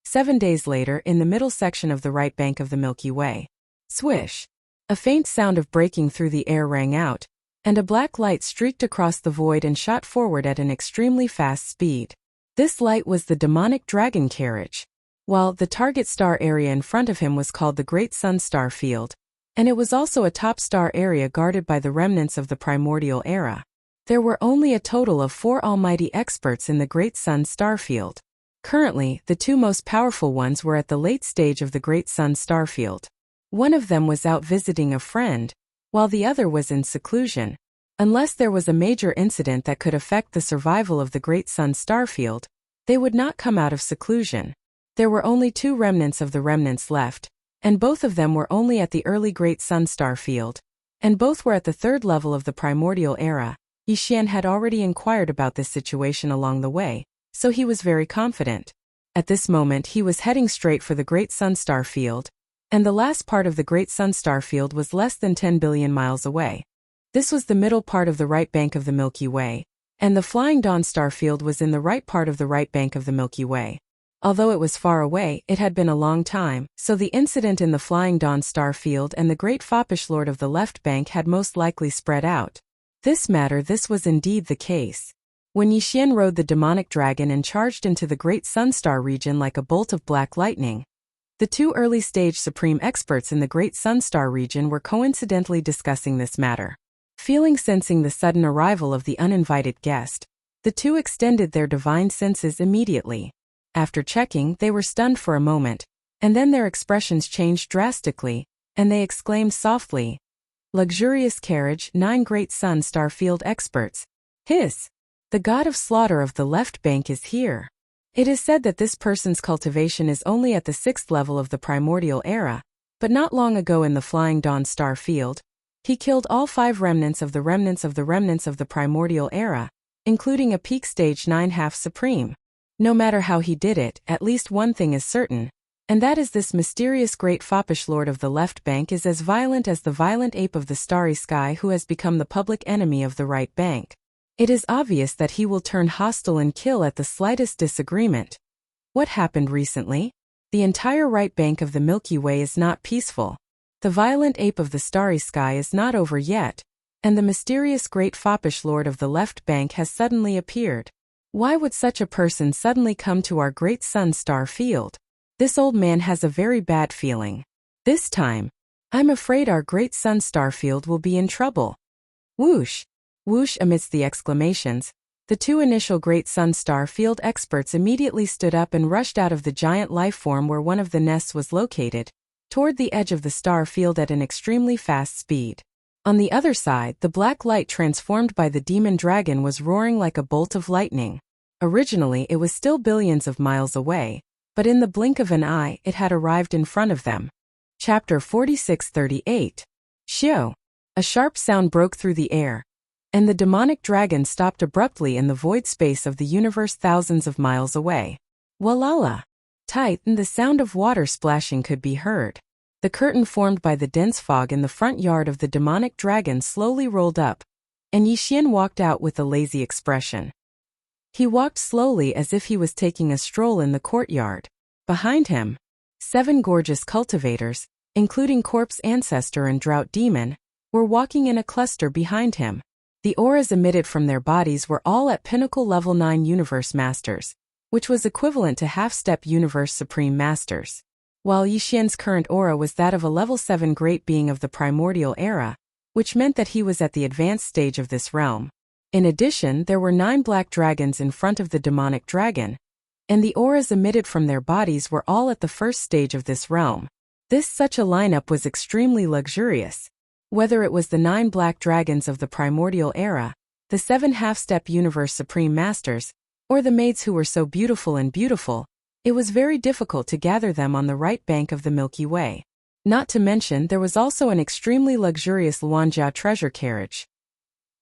7 days later, in the middle section of the right bank of the Milky Way, swish! A faint sound of breaking through the air rang out, and a black light streaked across the void and shot forward at an extremely fast speed. This light was the demonic dragon carriage. While the target star area in front of him was called the Great Sun Star Field, and it was also a top star area guarded by the remnants of the primordial era. There were only a total of 4 almighty experts in the Great Sun Star Field. Currently, the 2 most powerful ones were at the late stage of the Great Sun Star Field. One of them was out visiting a friend, while the other was in seclusion. Unless there was a major incident that could affect the survival of the Great Sun Star Field, they would not come out of seclusion. There were only 2 remnants of the remnants left, and both of them were only at the early Great Sun Star Field, and both were at the 3rd level of the primordial era. Yi Xian had already inquired about this situation along the way, so he was very confident. At this moment he was heading straight for the Great Sun Star Field, and the last part of the Great Sun Star Field was less than 10 billion miles away. This was the middle part of the right bank of the Milky Way, and the Flying Dawn star field was in the right part of the right bank of the Milky Way. Although it was far away, it had been a long time, so the incident in the Flying Dawn star field and the Great Foppish Lord of the left bank had most likely spread out. This was indeed the case. When Yi Xian rode the demonic dragon and charged into the Great Sunstar region like a bolt of black lightning, the 2 early-stage supreme experts in the Great Sunstar region were coincidentally discussing this matter. Sensing the sudden arrival of the uninvited guest, the 2 extended their divine senses immediately. After checking, they were stunned for a moment, and then their expressions changed drastically, and they exclaimed softly, "Luxurious carriage, 9 Great Sun Star Field experts. Hiss! The god of slaughter of the left bank is here." It is said that this person's cultivation is only at the 6th level of the primordial era, but not long ago in the Flying Dawn star field, he killed all 5 remnants of the remnants of the remnants of the primordial era, including a peak stage 9 half supreme. No matter how he did it, at least one thing is certain, and that is this mysterious Great Foppish Lord of the left bank is as violent as the violent ape of the starry sky who has become the public enemy of the right bank. It is obvious that he will turn hostile and kill at the slightest disagreement. What happened recently? The entire right bank of the Milky Way is not peaceful. The violent ape of the starry sky is not over yet, and the mysterious Great Foppish Lord of the left bank has suddenly appeared. Why would such a person suddenly come to our Great Sun Star Field? This old man has a very bad feeling. This time, I'm afraid our Great Sun Star Field will be in trouble. Whoosh! Whoosh! Amidst the exclamations, the 2 initial Great Sun Star Field experts immediately stood up and rushed out of the giant life form where one of the nests was located, toward the edge of the star field at an extremely fast speed. On the other side, the black light transformed by the demon dragon was roaring like a bolt of lightning. Originally, it was still billions of miles away, but in the blink of an eye, it had arrived in front of them. Chapter 4638. Xiao. A sharp sound broke through the air, and the demonic dragon stopped abruptly in the void space of the universe thousands of miles away. Walala! Tight, and the sound of water splashing could be heard. The curtain formed by the dense fog in the front yard of the demonic dragon slowly rolled up, and Yi Xian walked out with a lazy expression. He walked slowly as if he was taking a stroll in the courtyard. Behind him, 7 gorgeous cultivators, including Corpse Ancestor and Drought Demon, were walking in a cluster behind him. The auras emitted from their bodies were all at Pinnacle Level 9 Universe Masters, which was equivalent to half-step Universe Supreme Masters. While Yi Xian's current aura was that of a Level 7 Great Being of the Primordial Era, which meant that he was at the advanced stage of this realm. In addition, there were 9 black dragons in front of the demonic dragon, and the auras emitted from their bodies were all at the first stage of this realm. Such a lineup was extremely luxurious. Whether it was the 9 black dragons of the primordial era, the 7 half-step Universe Supreme Masters, or the maids who were so beautiful, it was very difficult to gather them on the right bank of the Milky Way. Not to mention there was also an extremely luxurious Luanjiao treasure carriage.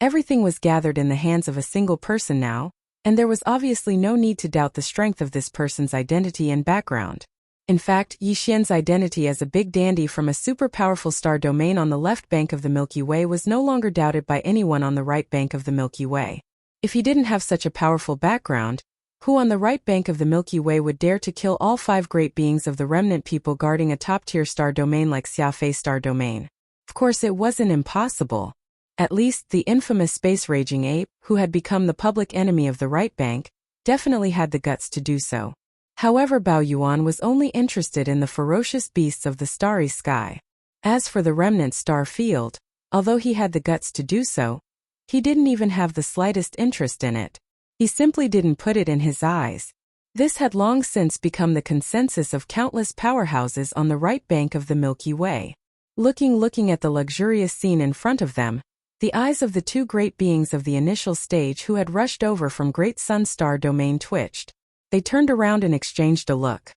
Everything was gathered in the hands of a single person now, and there was obviously no need to doubt the strength of this person's identity and background. In fact, Yi Xian's identity as a big dandy from a super powerful star domain on the left bank of the Milky Way was no longer doubted by anyone on the right bank of the Milky Way. If he didn't have such a powerful background, who on the right bank of the Milky Way would dare to kill all 5 great beings of the remnant people guarding a top-tier star domain like Xiafei star domain? Of course it wasn't impossible. At least the infamous space-raging ape, who had become the public enemy of the right bank, definitely had the guts to do so. However, Bao Yuan was only interested in the ferocious beasts of the starry sky. As for the remnant star field, although he had the guts to do so, he didn't even have the slightest interest in it. He simply didn't put it in his eyes. This had long since become the consensus of countless powerhouses on the right bank of the Milky Way. Looking at the luxurious scene in front of them, the eyes of the 2 great beings of the initial stage who had rushed over from Great Sun Star domain twitched. They turned around and exchanged a look.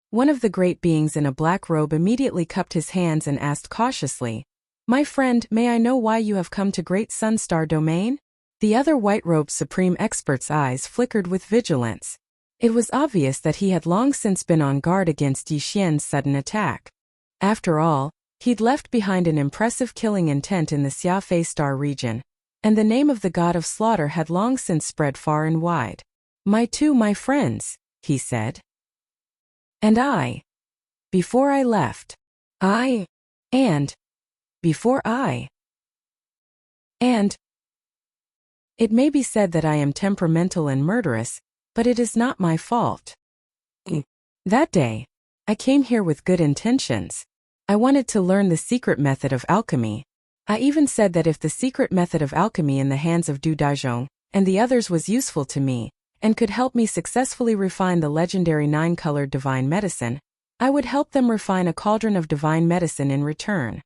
One of the great beings in a black robe immediately cupped his hands and asked cautiously, "My friend, may I know why you have come to Great Sun Star domain?" The other white-robed supreme expert's eyes flickered with vigilance. It was obvious that he had long since been on guard against Yi Xian's sudden attack. After all, he'd left behind an impressive killing intent in the Xiafei star region, and the name of the god of slaughter had long since spread far and wide. My friends," he said. "And before I left, before it may be said that I am temperamental and murderous, but it is not my fault. That day, I came here with good intentions. I wanted to learn the secret method of alchemy. I even said that if the secret method of alchemy in the hands of Du Daizhong and the others was useful to me, and could help me successfully refine the legendary 9-colored divine medicine, I would help them refine a cauldron of divine medicine in return.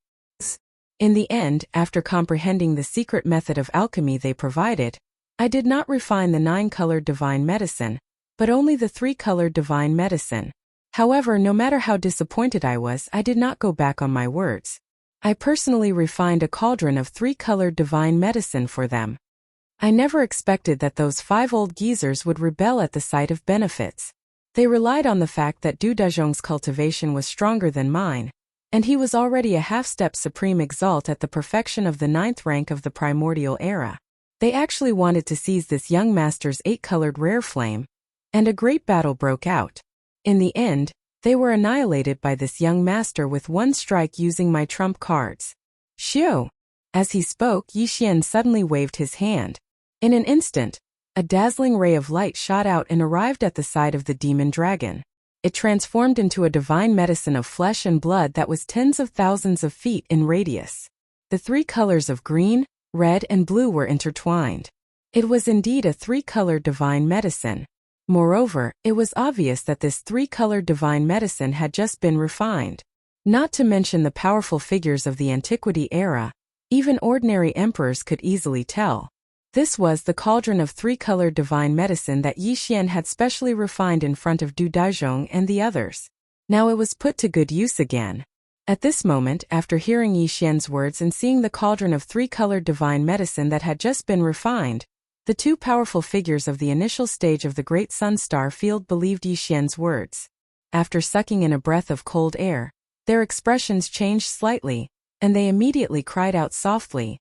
In the end, after comprehending the secret method of alchemy they provided, I did not refine the 9-colored divine medicine, but only the 3-colored divine medicine. However, no matter how disappointed I was, I did not go back on my words. I personally refined a cauldron of 3-colored divine medicine for them. I never expected that those 5 old geezers would rebel at the sight of benefits. They relied on the fact that Du Daizhong's cultivation was stronger than mine, and he was already a half-step supreme exalt at the perfection of the 9th rank of the primordial era. They actually wanted to seize this young master's 8-colored rare flame, and a great battle broke out. In the end, they were annihilated by this young master with one strike using my trump cards. Xiu! As he spoke, Yi Xian suddenly waved his hand. In an instant, a dazzling ray of light shot out and arrived at the side of the demon dragon. It transformed into a divine medicine of flesh and blood that was tens of thousands of feet in radius. The 3 colors of green, red, and blue were intertwined. It was indeed a 3-colored divine medicine. Moreover, it was obvious that this 3-colored divine medicine had just been refined. Not to mention the powerful figures of the antiquity era, even ordinary emperors could easily tell. This was the cauldron of 3-colored divine medicine that Yi Xian had specially refined in front of Du Daizhong and the others. Now it was put to good use again. At this moment, after hearing Yi Xian's words and seeing the cauldron of 3-colored divine medicine that had just been refined, the 2 powerful figures of the initial stage of the Great Sun Star Field believed Yi Xian's words. After sucking in a breath of cold air, their expressions changed slightly, and they immediately cried out softly.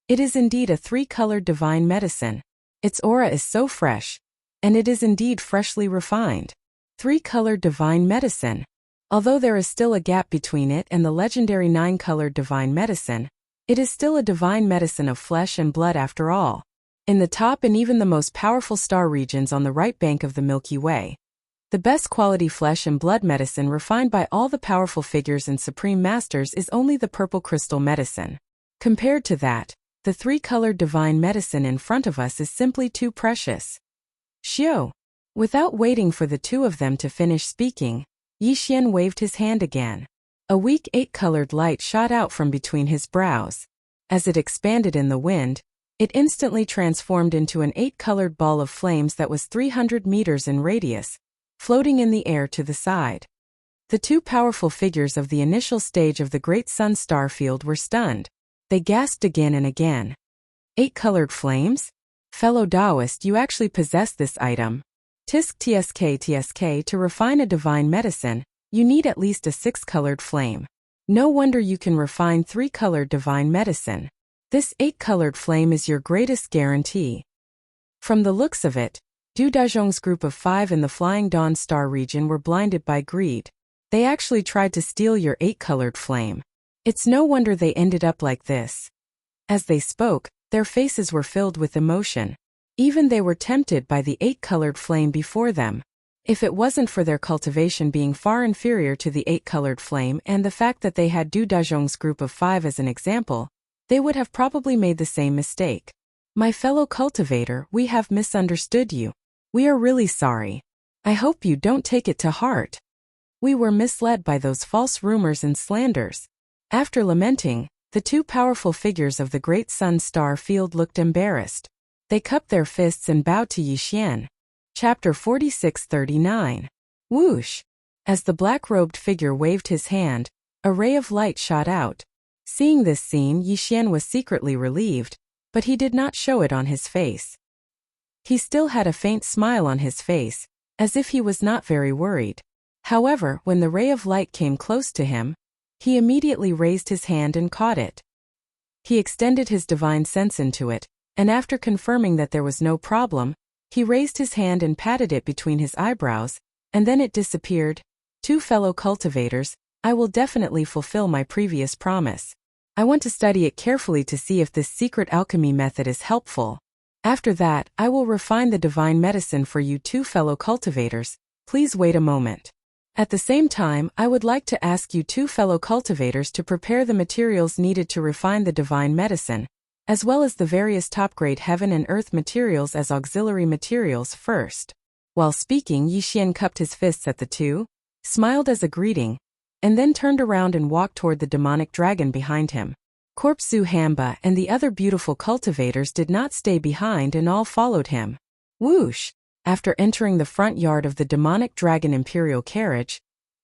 It is indeed a 3-colored divine medicine. Its aura is so fresh, and it is indeed freshly refined. 3-colored divine medicine. Although there is still a gap between it and the legendary 9-colored divine medicine, it is still a divine medicine of flesh and blood after all. In the top and even the most powerful star regions on the right bank of the Milky Way, the best quality flesh and blood medicine refined by all the powerful figures and supreme masters is only the purple crystal medicine. Compared to that, the 3-colored divine medicine in front of us is simply too precious. Xiu! Without waiting for the 2 of them to finish speaking, Yi Xian waved his hand again. A weak 8-colored light shot out from between his brows. As it expanded in the wind, it instantly transformed into an 8-colored ball of flames that was 300 meters in radius, floating in the air to the side. The two powerful figures of the initial stage of the Great Sun star field were stunned. They gasped again and again. 8 colored flames? Fellow Taoist, you actually possess this item. Tisk tsk, to refine a divine medicine, you need at least a 6-colored flame. No wonder you can refine 3-colored divine medicine. This 8-colored flame is your greatest guarantee. From the looks of it, Du Dazhong's group of 5 in the Flying Dawn star region were blinded by greed. They actually tried to steal your 8-colored flame. It's no wonder they ended up like this. As they spoke, their faces were filled with emotion. Even they were tempted by the 8-colored flame before them. If it wasn't for their cultivation being far inferior to the 8-colored flame and the fact that they had Du Dazhong's group of 5 as an example, they would have probably made the same mistake. My fellow cultivator, we have misunderstood you. We are really sorry. I hope you don't take it to heart. We were misled by those false rumors and slanders. After lamenting, the two powerful figures of the Great Sun star field looked embarrassed. They cupped their fists and bowed to Yixian. Chapter 46-39. Whoosh! As the black-robed figure waved his hand, a ray of light shot out. Seeing this scene, Yixian was secretly relieved, but he did not show it on his face. He still had a faint smile on his face, as if he was not very worried. However, when the ray of light came close to him, he immediately raised his hand and caught it. He extended his divine sense into it, and after confirming that there was no problem, he raised his hand and patted it between his eyebrows, and then it disappeared. Two fellow cultivators, I will definitely fulfill my previous promise. I want to study it carefully to see if this secret alchemy method is helpful. After that, I will refine the divine medicine for you two fellow cultivators. Please wait a moment. At the same time, I would like to ask you two fellow cultivators to prepare the materials needed to refine the divine medicine, as well as the various top-grade heaven and earth materials as auxiliary materials first. While speaking, Yixian cupped his fists at the two, smiled as a greeting, and then turned around and walked toward the demonic dragon behind him. Corpsu Hamba and the other beautiful cultivators did not stay behind and all followed him. Whoosh! After entering the front yard of the demonic dragon imperial carriage,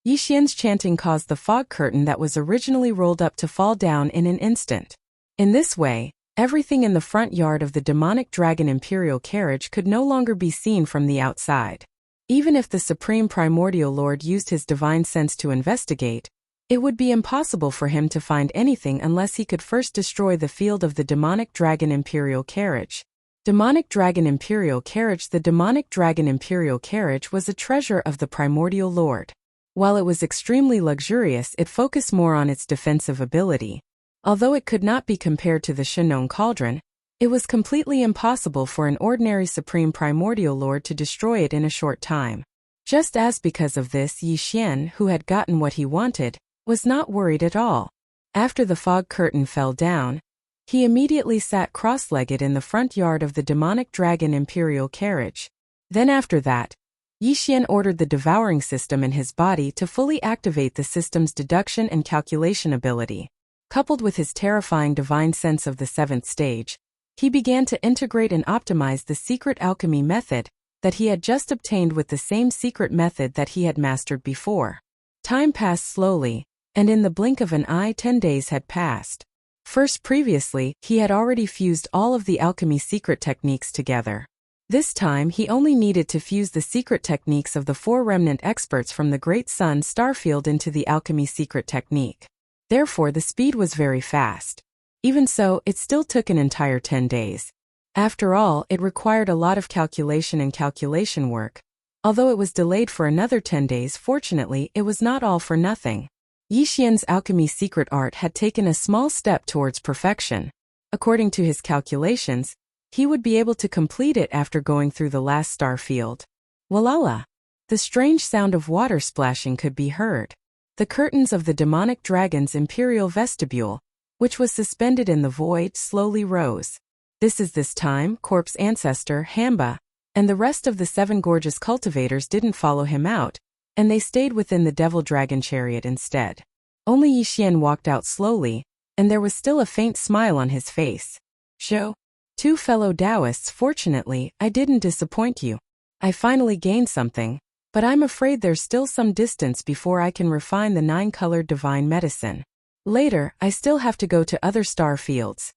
Yixian's chanting caused the fog curtain that was originally rolled up to fall down in an instant. In this way, everything in the front yard of the demonic dragon imperial carriage could no longer be seen from the outside. Even if the Supreme Primordial Lord used his divine sense to investigate, it would be impossible for him to find anything unless he could first destroy the field of the demonic dragon imperial carriage. Demonic Dragon Imperial Carriage. The Demonic Dragon Imperial Carriage was a treasure of the Primordial Lord. While it was extremely luxurious, it focused more on its defensive ability. Although it could not be compared to the Shenong Cauldron, it was completely impossible for an ordinary Supreme Primordial Lord to destroy it in a short time. Just as because of this, Yixian, who had gotten what he wanted, was not worried at all. After the fog curtain fell down, he immediately sat cross-legged in the front yard of the Demonic Dragon Imperial Carriage. Then after that, Yixian ordered the devouring system in his body to fully activate the system's deduction and calculation ability. Coupled with his terrifying divine sense of the 7th stage, he began to integrate and optimize the secret alchemy method that he had just obtained with the same secret method that he had mastered before. Time passed slowly, and in the blink of an eye 10 days had passed. First, previously, he had already fused all of the alchemy secret techniques together. This time he only needed to fuse the secret techniques of the 4 remnant experts from the Great Sun Starfield into the alchemy secret technique. Therefore the speed was very fast. Even so, it still took an entire 10 days. After all, it required a lot of calculation and calculation work. Although it was delayed for another 10 days, fortunately, it was not all for nothing. Yixian's alchemy secret art had taken a small step towards perfection. According to his calculations, he would be able to complete it after going through the last star field. Walala! The strange sound of water splashing could be heard. The curtains of the demonic dragon's imperial vestibule, which was suspended in the void, slowly rose. This time, Corp's ancestor, Hamba, and the rest of the 7 gorgeous cultivators didn't follow him out, and they stayed within the devil dragon chariot instead. Only Yixian walked out slowly, and there was still a faint smile on his face. Show. Two fellow Taoists, fortunately, I didn't disappoint you. I finally gained something. but I'm afraid there's still some distance before I can refine the 9-colored divine medicine. Later, I still have to go to other star fields.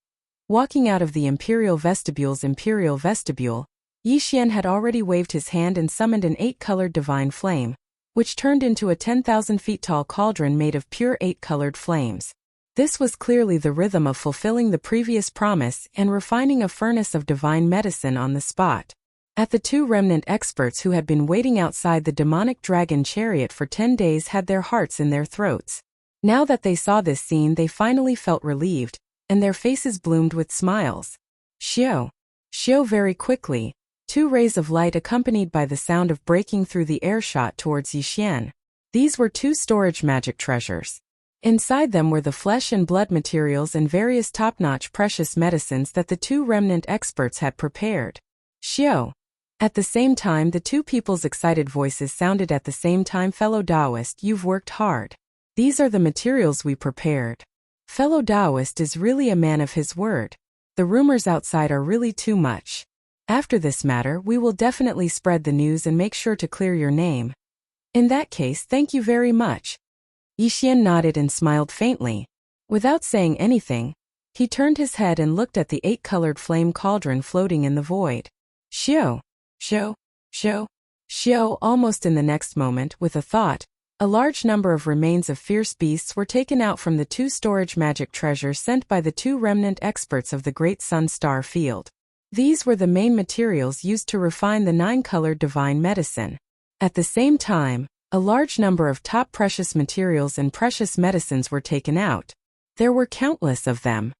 Walking out of the imperial vestibule, Yixian had already waved his hand and summoned an 8-colored divine flame, which turned into a 10,000 feet tall cauldron made of pure 8-colored flames. This was clearly the rhythm of fulfilling the previous promise and refining a furnace of divine medicine on the spot. At the 2 remnant experts who had been waiting outside the demonic dragon chariot for 10 days had their hearts in their throats. Now that they saw this scene, they finally felt relieved, and their faces bloomed with smiles. Xiao very quickly. 2 rays of light accompanied by the sound of breaking through the air shot towards Yixian. These were 2 storage magic treasures. Inside them were the flesh and blood materials and various top-notch precious medicines that the 2 remnant experts had prepared. Xiao. At the same time, the 2 people's excited voices sounded at the same time. Fellow Taoist, you've worked hard. These are the materials we prepared. Fellow Taoist is really a man of his word. The rumors outside are really too much. After this matter, we will definitely spread the news and make sure to clear your name. In that case, thank you very much. Yixian nodded and smiled faintly. Without saying anything, he turned his head and looked at the 8-colored flame cauldron floating in the void. Xiao. Almost in the next moment, with a thought, a large number of remains of fierce beasts were taken out from the 2 storage magic treasures sent by the 2 remnant experts of the Great Sun Star Field. These were the main materials used to refine the 9-colored divine medicine. At the same time, a large number of top precious materials and precious medicines were taken out. There were countless of them.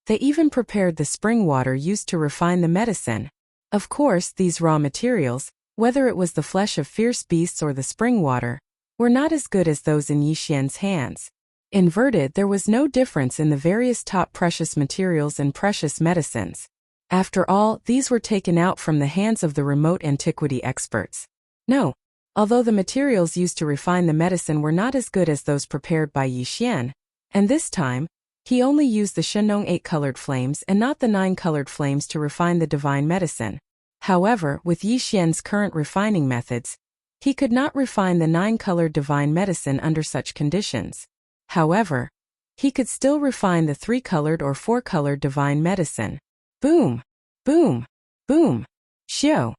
They even prepared the spring water used to refine the medicine. Of course, these raw materials, whether it was the flesh of fierce beasts or the spring water, were not as good as those in Yixian's hands. Inverted, there was no difference in the various top precious materials and precious medicines. After all, these were taken out from the hands of the remote antiquity experts. No. Although the materials used to refine the medicine were not as good as those prepared by Yixian, and this time, he only used the Shenong 8-colored flames and not the 9-colored flames to refine the divine medicine. However, with Yixian's current refining methods, he could not refine the 9-colored divine medicine under such conditions. However, he could still refine the 3-colored or 4-colored divine medicine. Boom! Boom! Boom! Xiao!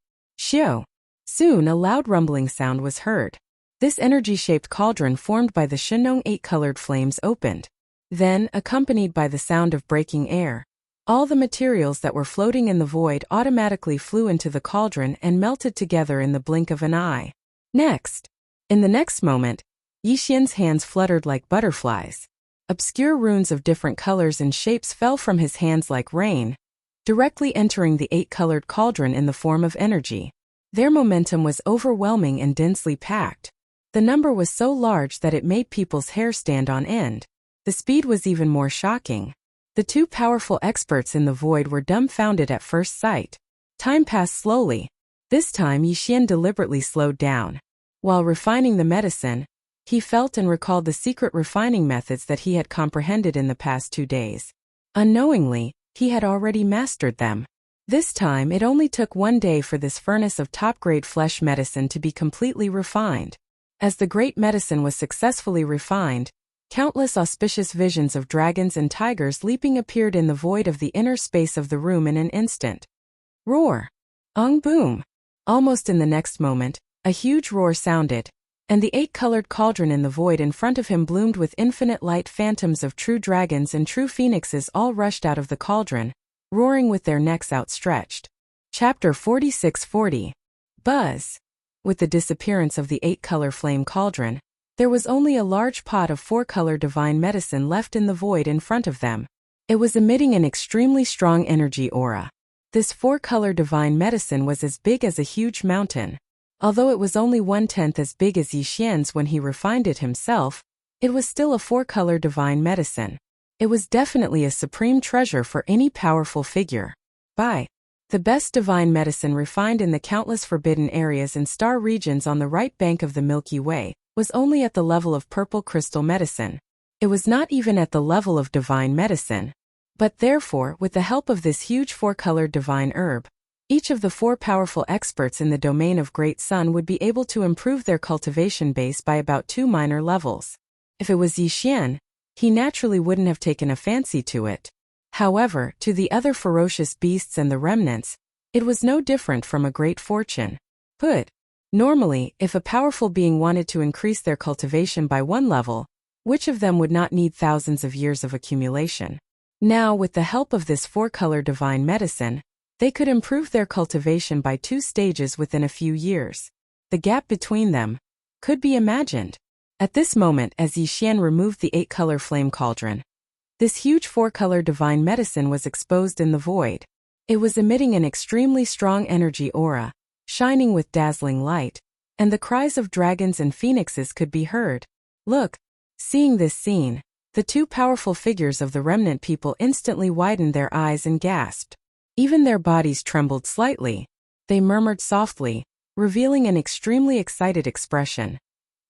Soon a loud rumbling sound was heard. This energy-shaped cauldron formed by the Shenong 8-colored flames opened. Then, accompanied by the sound of breaking air, all the materials that were floating in the void automatically flew into the cauldron and melted together in the blink of an eye. In the next moment, Yixian's hands fluttered like butterflies. Obscure runes of different colors and shapes fell from his hands like rain, directly entering the 8-colored cauldron in the form of energy. Their momentum was overwhelming and densely packed. The number was so large that it made people's hair stand on end. The speed was even more shocking. The 2 powerful experts in the void were dumbfounded at first sight. Time passed slowly. This time Yixian deliberately slowed down. While refining the medicine, he felt and recalled the secret refining methods that he had comprehended in the past 2 days. Unknowingly, he had already mastered them. This time it only took 1 day for this furnace of top-grade flesh medicine to be completely refined. As the great medicine was successfully refined, countless auspicious visions of dragons and tigers leaping appeared in the void of the inner space of the room in an instant. Roar! Ong boom! Almost in the next moment, a huge roar sounded, and the 8-colored cauldron in the void in front of him bloomed with infinite light. Phantoms of true dragons and true phoenixes all rushed out of the cauldron, roaring with their necks outstretched. Chapter 4640. Buzz. With the disappearance of the 8-color flame cauldron, there was only a large pot of 4-color divine medicine left in the void in front of them. It was emitting an extremely strong energy aura. This 4-color divine medicine was as big as a huge mountain. Although it was only 1/10 as big as Yixian's when he refined it himself, it was still a 4-color divine medicine. It was definitely a supreme treasure for any powerful figure. The best divine medicine refined in the countless forbidden areas and star regions on the right bank of the Milky Way was only at the level of purple crystal medicine. It was not even at the level of divine medicine. But therefore, with the help of this huge 4-colored divine herb, Each of the 4 powerful experts in the domain of Great Sun would be able to improve their cultivation base by about 2 minor levels. If it was Yi Xian, he naturally wouldn't have taken a fancy to it. However, to the other ferocious beasts and the remnants, it was no different from a great fortune. Normally, if a powerful being wanted to increase their cultivation by 1 level, which of them would not need thousands of years of accumulation? Now, with the help of this 4-color divine medicine, they could improve their cultivation by 2 stages within a few years. The gap between them could be imagined. At this moment, as Yi Xian removed the 8-color flame cauldron, this huge 4-color divine medicine was exposed in the void. It was emitting an extremely strong energy aura, shining with dazzling light, and the cries of dragons and phoenixes could be heard. Look! Seeing this scene, the 2 powerful figures of the remnant people instantly widened their eyes and gasped. Even their bodies trembled slightly. They murmured softly, revealing an extremely excited expression.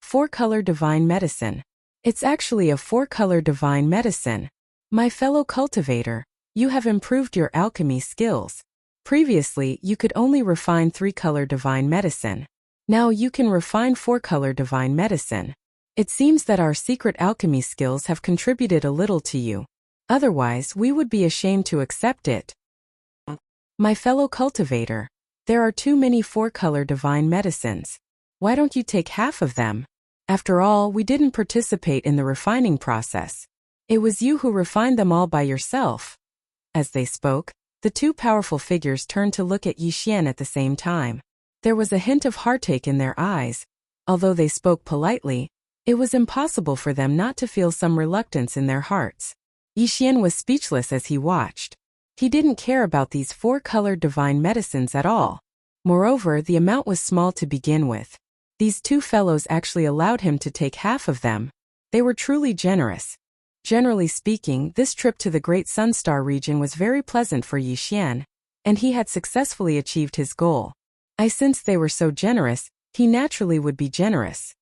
4-color divine medicine. It's actually a 4-color divine medicine. My fellow cultivator, you have improved your alchemy skills. Previously, you could only refine 3-color divine medicine. Now you can refine 4-color divine medicine. It seems that our secret alchemy skills have contributed a little to you. Otherwise, we would be ashamed to accept it. My fellow cultivator, there are too many 4-color divine medicines. Why don't you take half of them? After all, we didn't participate in the refining process. It was you who refined them all by yourself. As they spoke, the 2 powerful figures turned to look at Yi Xian at the same time. There was a hint of heartache in their eyes. Although they spoke politely, it was impossible for them not to feel some reluctance in their hearts. Yi Xian was speechless as he watched. He didn't care about these 4-colored divine medicines at all. Moreover, the amount was small to begin with. These 2 fellows actually allowed him to take half of them. They were truly generous. Generally speaking, this trip to the Great Sunstar region was very pleasant for Yi Xian, and he had successfully achieved his goal. Since they were so generous, he naturally would be generous.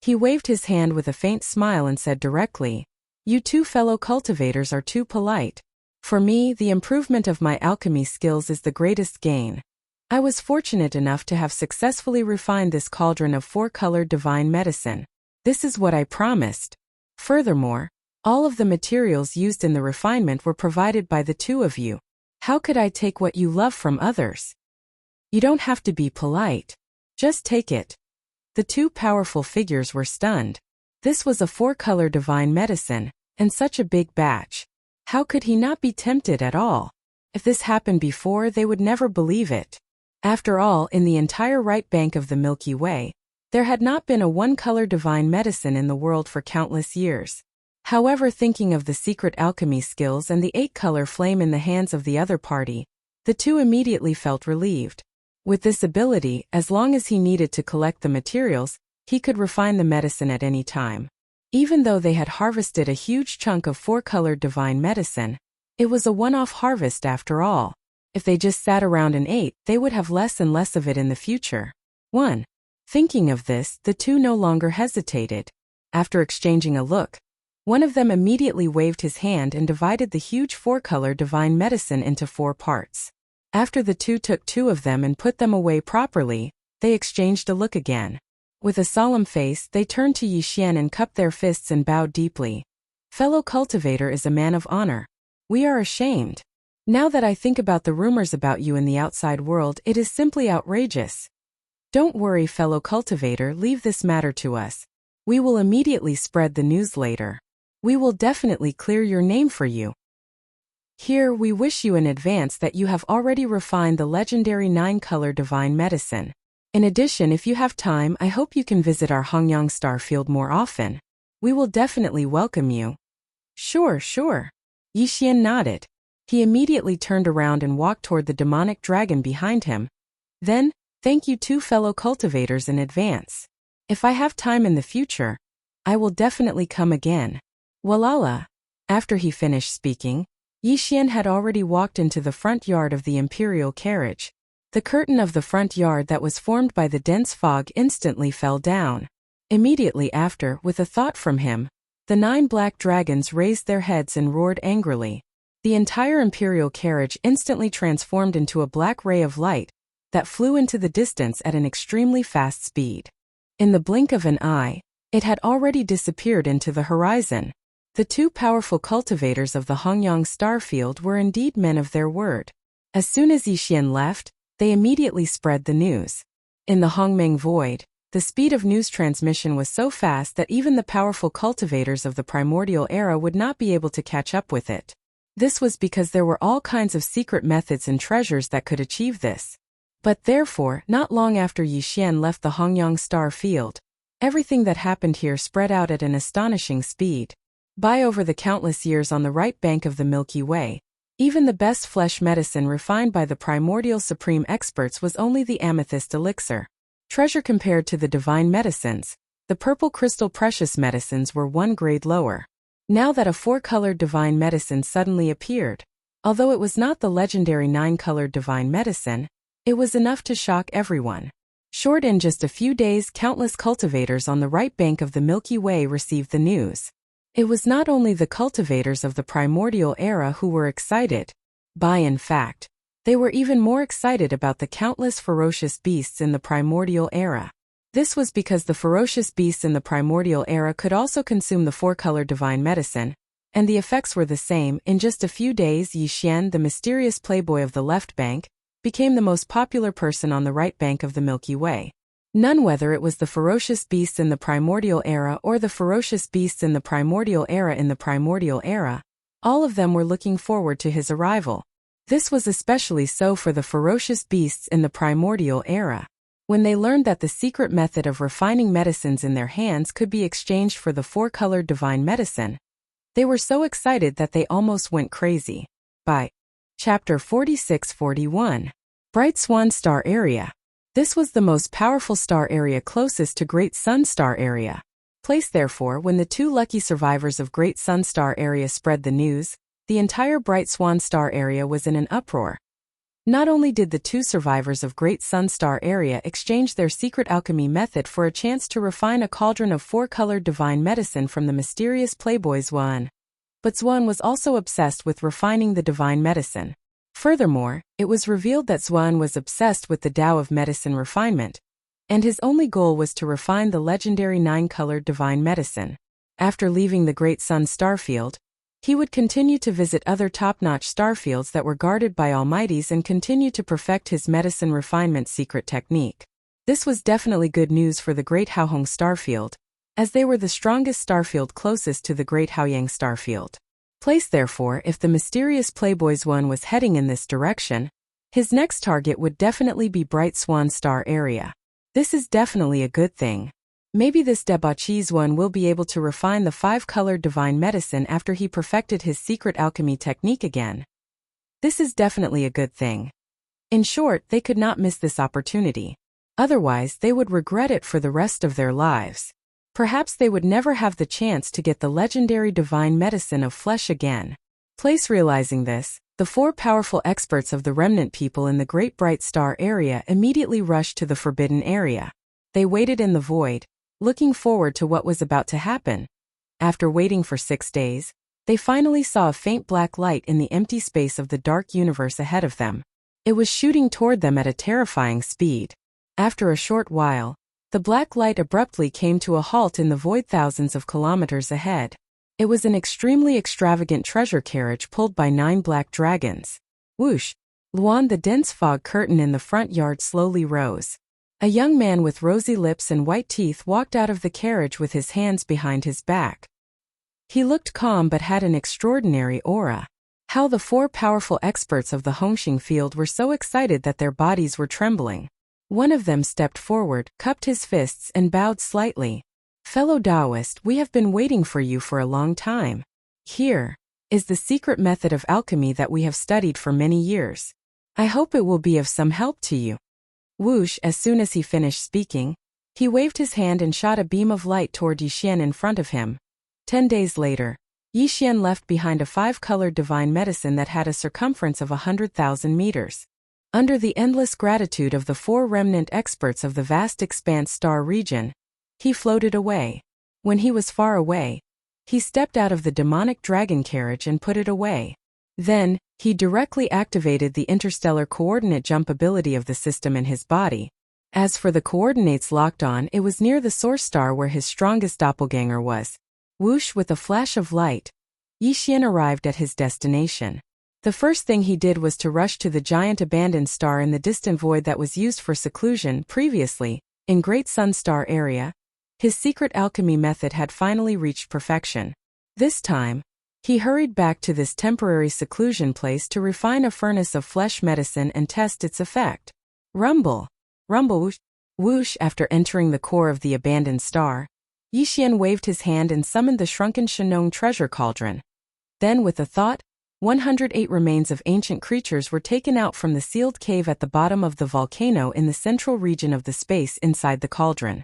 He waved his hand with a faint smile and said directly, "You 2 fellow cultivators are too polite. For me, the improvement of my alchemy skills is the greatest gain. I was fortunate enough to have successfully refined this cauldron of 4-colored divine medicine. This is what I promised. Furthermore, all of the materials used in the refinement were provided by the 2 of you. How could I take what you love from others? You don't have to be polite. Just take it." The 2 powerful figures were stunned. This was a 4-color divine medicine, and such a big batch. How could he not be tempted at all? If this happened before, they would never believe it. After all, in the entire right bank of the Milky Way, there had not been a 1-color divine medicine in the world for countless years. However, thinking of the secret alchemy skills and the 8-color flame in the hands of the other party, the 2 immediately felt relieved. With this ability, as long as he needed to collect the materials, he could refine the medicine at any time. Even though they had harvested a huge chunk of 4-colored divine medicine, it was a one-off harvest after all. If they just sat around and ate, they would have less and less of it in the future. Thinking of this, the 2 no longer hesitated. After exchanging a look, one of them immediately waved his hand and divided the huge 4-color divine medicine into 4 parts. After the 2 took 2 of them and put them away properly, they exchanged a look again. With a solemn face, they turned to Yi Xian and cupped their fists and bowed deeply. "Fellow cultivator is a man of honor. We are ashamed. Now that I think about the rumors about you in the outside world, it is simply outrageous. Don't worry, fellow cultivator, leave this matter to us. We will immediately spread the news later. We will definitely clear your name for you. Here, we wish you in advance that you have already refined the legendary 9-color divine medicine. In addition, if you have time, I hope you can visit our Hongyang Star Field more often. We will definitely welcome you." Sure. Yi Xian nodded. He immediately turned around and walked toward the demonic dragon behind him. Then, "Thank you 2 fellow cultivators in advance. If I have time in the future, I will definitely come again." Walala. After he finished speaking, Yi Xian had already walked into the front yard of the imperial carriage. The curtain of the front yard that was formed by the dense fog instantly fell down. Immediately after, with a thought from him, the 9 black dragons raised their heads and roared angrily. The entire imperial carriage instantly transformed into a black ray of light that flew into the distance at an extremely fast speed. In the blink of an eye, it had already disappeared into the horizon. The two powerful cultivators of the Hongyang star field were indeed men of their word. As soon as Yixian left, they immediately spread the news. In the Hongmeng void, the speed of news transmission was so fast that even the powerful cultivators of the primordial era would not be able to catch up with it. This was because there were all kinds of secret methods and treasures that could achieve this. But therefore, not long after Yixian left the Hongyang star field, everything that happened here spread out at an astonishing speed. By over the countless years on the right bank of the Milky Way, even the best flesh medicine refined by the primordial supreme experts was only the amethyst elixir. Treasure compared to the divine medicines, the purple crystal precious medicines were one grade lower. Now that a 4-colored divine medicine suddenly appeared, although it was not the legendary 9-colored divine medicine, it was enough to shock everyone. Short in just a few days, countless cultivators on the right bank of the Milky Way received the news. It was not only the cultivators of the primordial era who were excited, in fact, they were even more excited about the countless ferocious beasts in the primordial era. This was because the ferocious beasts in the primordial era could also consume the 4-colored divine medicine, and the effects were the same. In just a few days, Yixian, the mysterious playboy of the left bank, became the most popular person on the right bank of the Milky Way. None, whether it was the ferocious beasts in the primordial era or the ferocious beasts in the primordial era, all of them were looking forward to his arrival. This was especially so for the ferocious beasts in the primordial era. When they learned that the secret method of refining medicines in their hands could be exchanged for the 4-colored divine medicine, they were so excited that they almost went crazy. By Chapter 46-41, Bright Swan Star Area. This was the most powerful star area closest to Great Sun Star Area. Place therefore, when the two lucky survivors of Great Sun Star Area spread the news, the entire Bright Swan Star Area was in an uproar. Not only did the two survivors of Great Sun Star Area exchange their secret alchemy method for a chance to refine a cauldron of 4-colored divine medicine from the mysterious playboy Zhuan, but Zhuan was also obsessed with refining the divine medicine. Furthermore, it was revealed that Zhuan was obsessed with the Tao of medicine refinement, and his only goal was to refine the legendary 9-colored divine medicine. After leaving the Great Sun Starfield, he would continue to visit other top-notch starfields that were guarded by almighties and continue to perfect his medicine refinement secret technique. This was definitely good news for the Great Haohong Starfield, as they were the strongest starfield closest to the Great Haoyang Starfield. Place therefore, if the mysterious playboy Zhuan was heading in this direction, his next target would definitely be Bright Swan Star Area. This is definitely a good thing. Maybe this debauchee Zhuan will be able to refine the 5-colored divine medicine after he perfected his secret alchemy technique again. This is definitely a good thing. In short, they could not miss this opportunity. Otherwise, they would regret it for the rest of their lives. Perhaps they would never have the chance to get the legendary divine medicine of flesh again. Place realizing this, the 4 powerful experts of the remnant people in the Great Bright Star Area immediately rushed to the forbidden area. They waited in the void, looking forward to what was about to happen. After waiting for 6 days, they finally saw a faint black light in the empty space of the dark universe ahead of them. It was shooting toward them at a terrifying speed. After a short while, the black light abruptly came to a halt in the void thousands of kilometers ahead. It was an extremely extravagant treasure carriage pulled by 9 black dragons. Whoosh! Luan, the dense fog curtain in the front yard slowly rose. A young man with rosy lips and white teeth walked out of the carriage with his hands behind his back. He looked calm but had an extraordinary aura. How the 4 powerful experts of the Hongxing field were so excited that their bodies were trembling. One of them stepped forward, cupped his fists and bowed slightly. Fellow Taoist, we have been waiting for you for a long time. Here is the secret method of alchemy that we have studied for many years. I hope it will be of some help to you. Whoosh! As soon as he finished speaking, he waved his hand and shot a beam of light toward Yixian in front of him. 10 days later, Yixian left behind a 5-colored divine medicine that had a circumference of 100,000 meters. Under the endless gratitude of the 4 remnant experts of the vast expanse star region, he floated away. When he was far away, he stepped out of the demonic dragon carriage and put it away. Then, he directly activated the interstellar coordinate jump ability of the system in his body. As for the coordinates locked on, it was near the source star where his strongest doppelganger was. Whoosh! With a flash of light, Yixian arrived at his destination. The first thing he did was to rush to the giant abandoned star in the distant void that was used for seclusion previously, in Great Sun Star area. His secret alchemy method had finally reached perfection. This time, he hurried back to this temporary seclusion place to refine a furnace of flesh medicine and test its effect. Rumble. Rumble whoosh. Whoosh! After entering the core of the abandoned star, Yixian waved his hand and summoned the shrunken Shenong treasure cauldron. Then with a thought, 108 remains of ancient creatures were taken out from the sealed cave at the bottom of the volcano in the central region of the space inside the cauldron.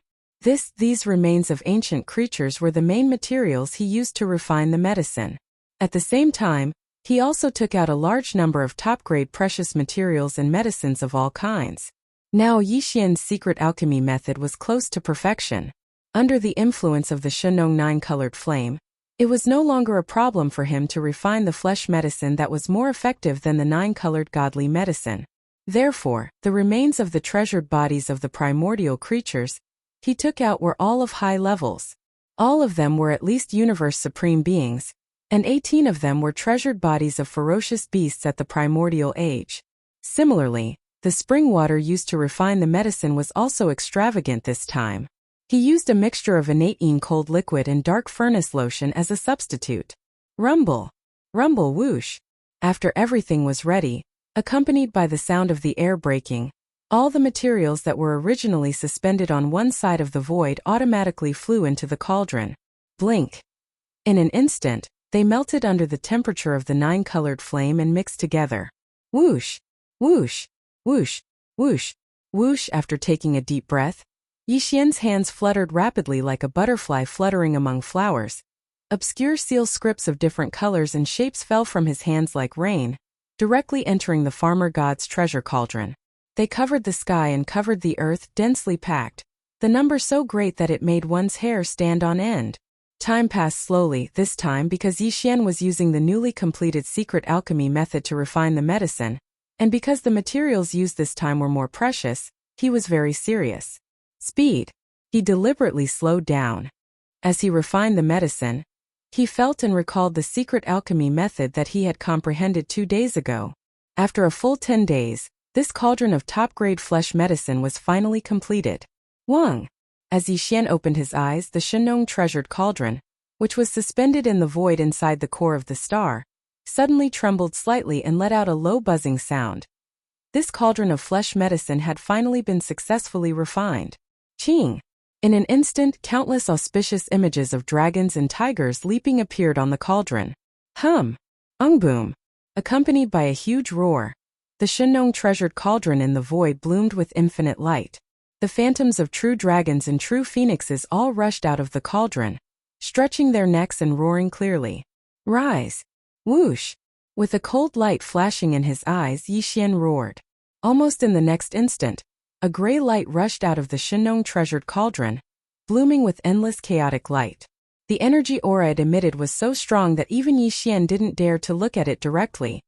These remains of ancient creatures were the main materials he used to refine the medicine. At the same time, he also took out a large number of top-grade precious materials and medicines of all kinds. Now Yixian's secret alchemy method was close to perfection. Under the influence of the Shenong nine-colored flame, it was no longer a problem for him to refine the flesh medicine that was more effective than the nine-colored godly medicine. Therefore, the remains of the treasured bodies of the primordial creatures he took out were all of high levels. All of them were at least universe supreme beings, and 18 of them were treasured bodies of ferocious beasts at the primordial age. Similarly, the spring water used to refine the medicine was also extravagant this time. He used a mixture of innate cold liquid and dark furnace lotion as a substitute. Rumble. Rumble whoosh. After everything was ready, accompanied by the sound of the air breaking, all the materials that were originally suspended on one side of the void automatically flew into the cauldron. Blink. In an instant, they melted under the temperature of the nine-colored flame and mixed together. Whoosh. Whoosh. Whoosh. Whoosh. Whoosh! After taking a deep breath, Yixian's hands fluttered rapidly like a butterfly fluttering among flowers. Obscure seal scripts of different colors and shapes fell from his hands like rain, directly entering the farmer god's treasure cauldron. They covered the sky and covered the earth, densely packed, the number so great that it made one's hair stand on end. Time passed slowly, this time because Yixian was using the newly completed secret alchemy method to refine the medicine, and because the materials used this time were more precious, he was very serious. Speed. He deliberately slowed down. As he refined the medicine, he felt and recalled the secret alchemy method that he had comprehended 2 days ago. After a full 10 days, this cauldron of top-grade flesh medicine was finally completed. Wang. As Yixian opened his eyes, the Shenong treasured cauldron, which was suspended in the void inside the core of the star, suddenly trembled slightly and let out a low buzzing sound. This cauldron of flesh medicine had finally been successfully refined. Ching! In an instant, countless auspicious images of dragons and tigers leaping appeared on the cauldron. Hum! Boom! Accompanied by a huge roar, the Shenong treasured cauldron in the void bloomed with infinite light. The phantoms of true dragons and true phoenixes all rushed out of the cauldron, stretching their necks and roaring clearly. Rise! Whoosh! With a cold light flashing in his eyes, Yixian roared. Almost in the next instant, a gray light rushed out of the Shenong treasured cauldron, blooming with endless chaotic light. The energy aura it emitted was so strong that even Yixian didn't dare to look at it directly.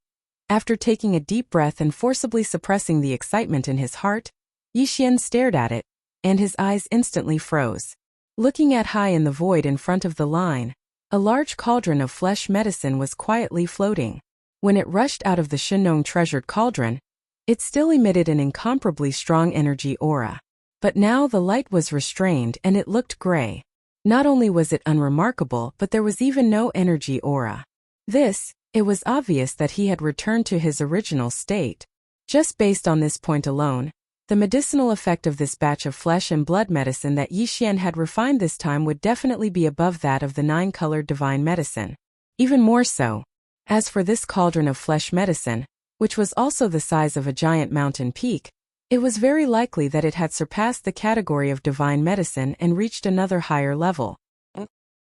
After taking a deep breath and forcibly suppressing the excitement in his heart, Yixian stared at it, and his eyes instantly froze. Looking at high in the void in front of the line, a large cauldron of flesh medicine was quietly floating. When it rushed out of the Shenong treasured cauldron, it still emitted an incomparably strong energy aura. But now the light was restrained and it looked gray. Not only was it unremarkable, but there was even no energy aura. It was obvious that he had returned to his original state. Just based on this point alone, the medicinal effect of this batch of flesh and blood medicine that Yixian had refined this time would definitely be above that of the nine-colored divine medicine. Even more so. As for this cauldron of flesh medicine, which was also the size of a giant mountain peak, it was very likely that it had surpassed the category of divine medicine and reached another higher level.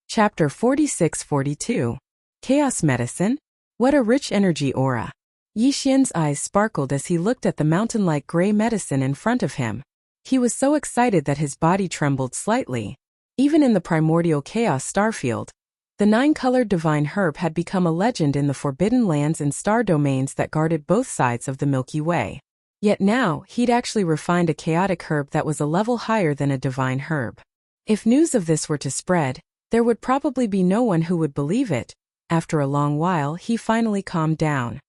Chapter 46-42. Chaos Medicine? What a rich energy aura! Yixian's eyes sparkled as he looked at the mountain-like gray medicine in front of him. He was so excited that his body trembled slightly. Even in the primordial chaos starfield, The nine-colored divine herb had become a legend in the forbidden lands and star domains that guarded both sides of the Milky Way. Yet now, he'd actually refined a chaotic herb that was a level higher than a divine herb. If news of this were to spread, there would probably be no one who would believe it. After a long while, he finally calmed down.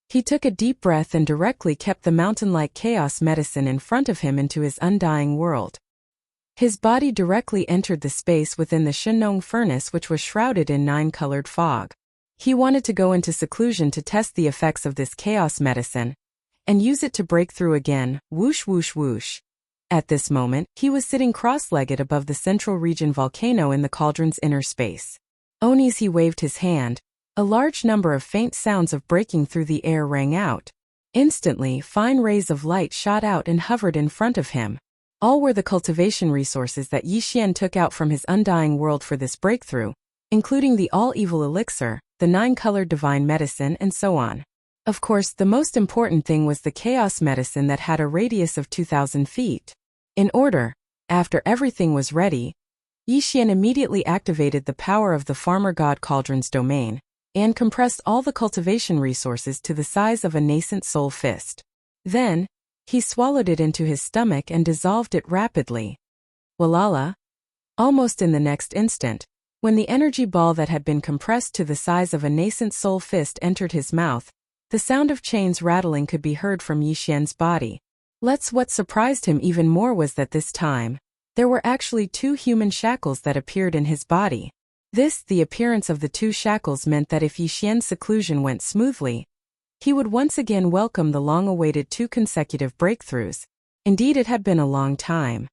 He took a deep breath and directly kept the mountain-like chaos medicine in front of him into his undying world. His body directly entered the space within the Shenong furnace, which was shrouded in nine-colored fog. He wanted to go into seclusion to test the effects of this chaos medicine and use it to break through again. Whoosh whoosh whoosh. At this moment, he was sitting cross-legged above the central region volcano in the cauldron's inner space. Only as he waved his hand, a large number of faint sounds of breaking through the air rang out. Instantly, fine rays of light shot out and hovered in front of him. All were the cultivation resources that Yixian took out from his undying world for this breakthrough, including the all-evil elixir, the nine-colored divine medicine, and so on. Of course, the most important thing was the chaos medicine that had a radius of 2,000 feet. In order, after everything was ready, Yixian immediately activated the power of the farmer god Cauldron's domain and compressed all the cultivation resources to the size of a nascent soul fist. Then, he swallowed it into his stomach and dissolved it rapidly. Walala! Almost in the next instant, when the energy ball that had been compressed to the size of a nascent soul fist entered his mouth, the sound of chains rattling could be heard from Yixian's body. What surprised him even more was that this time, there were actually 2 human shackles that appeared in his body. The appearance of the 2 shackles meant that if Yixian's seclusion went smoothly, he would once again welcome the long-awaited 2 consecutive breakthroughs. Indeed, it had been a long time.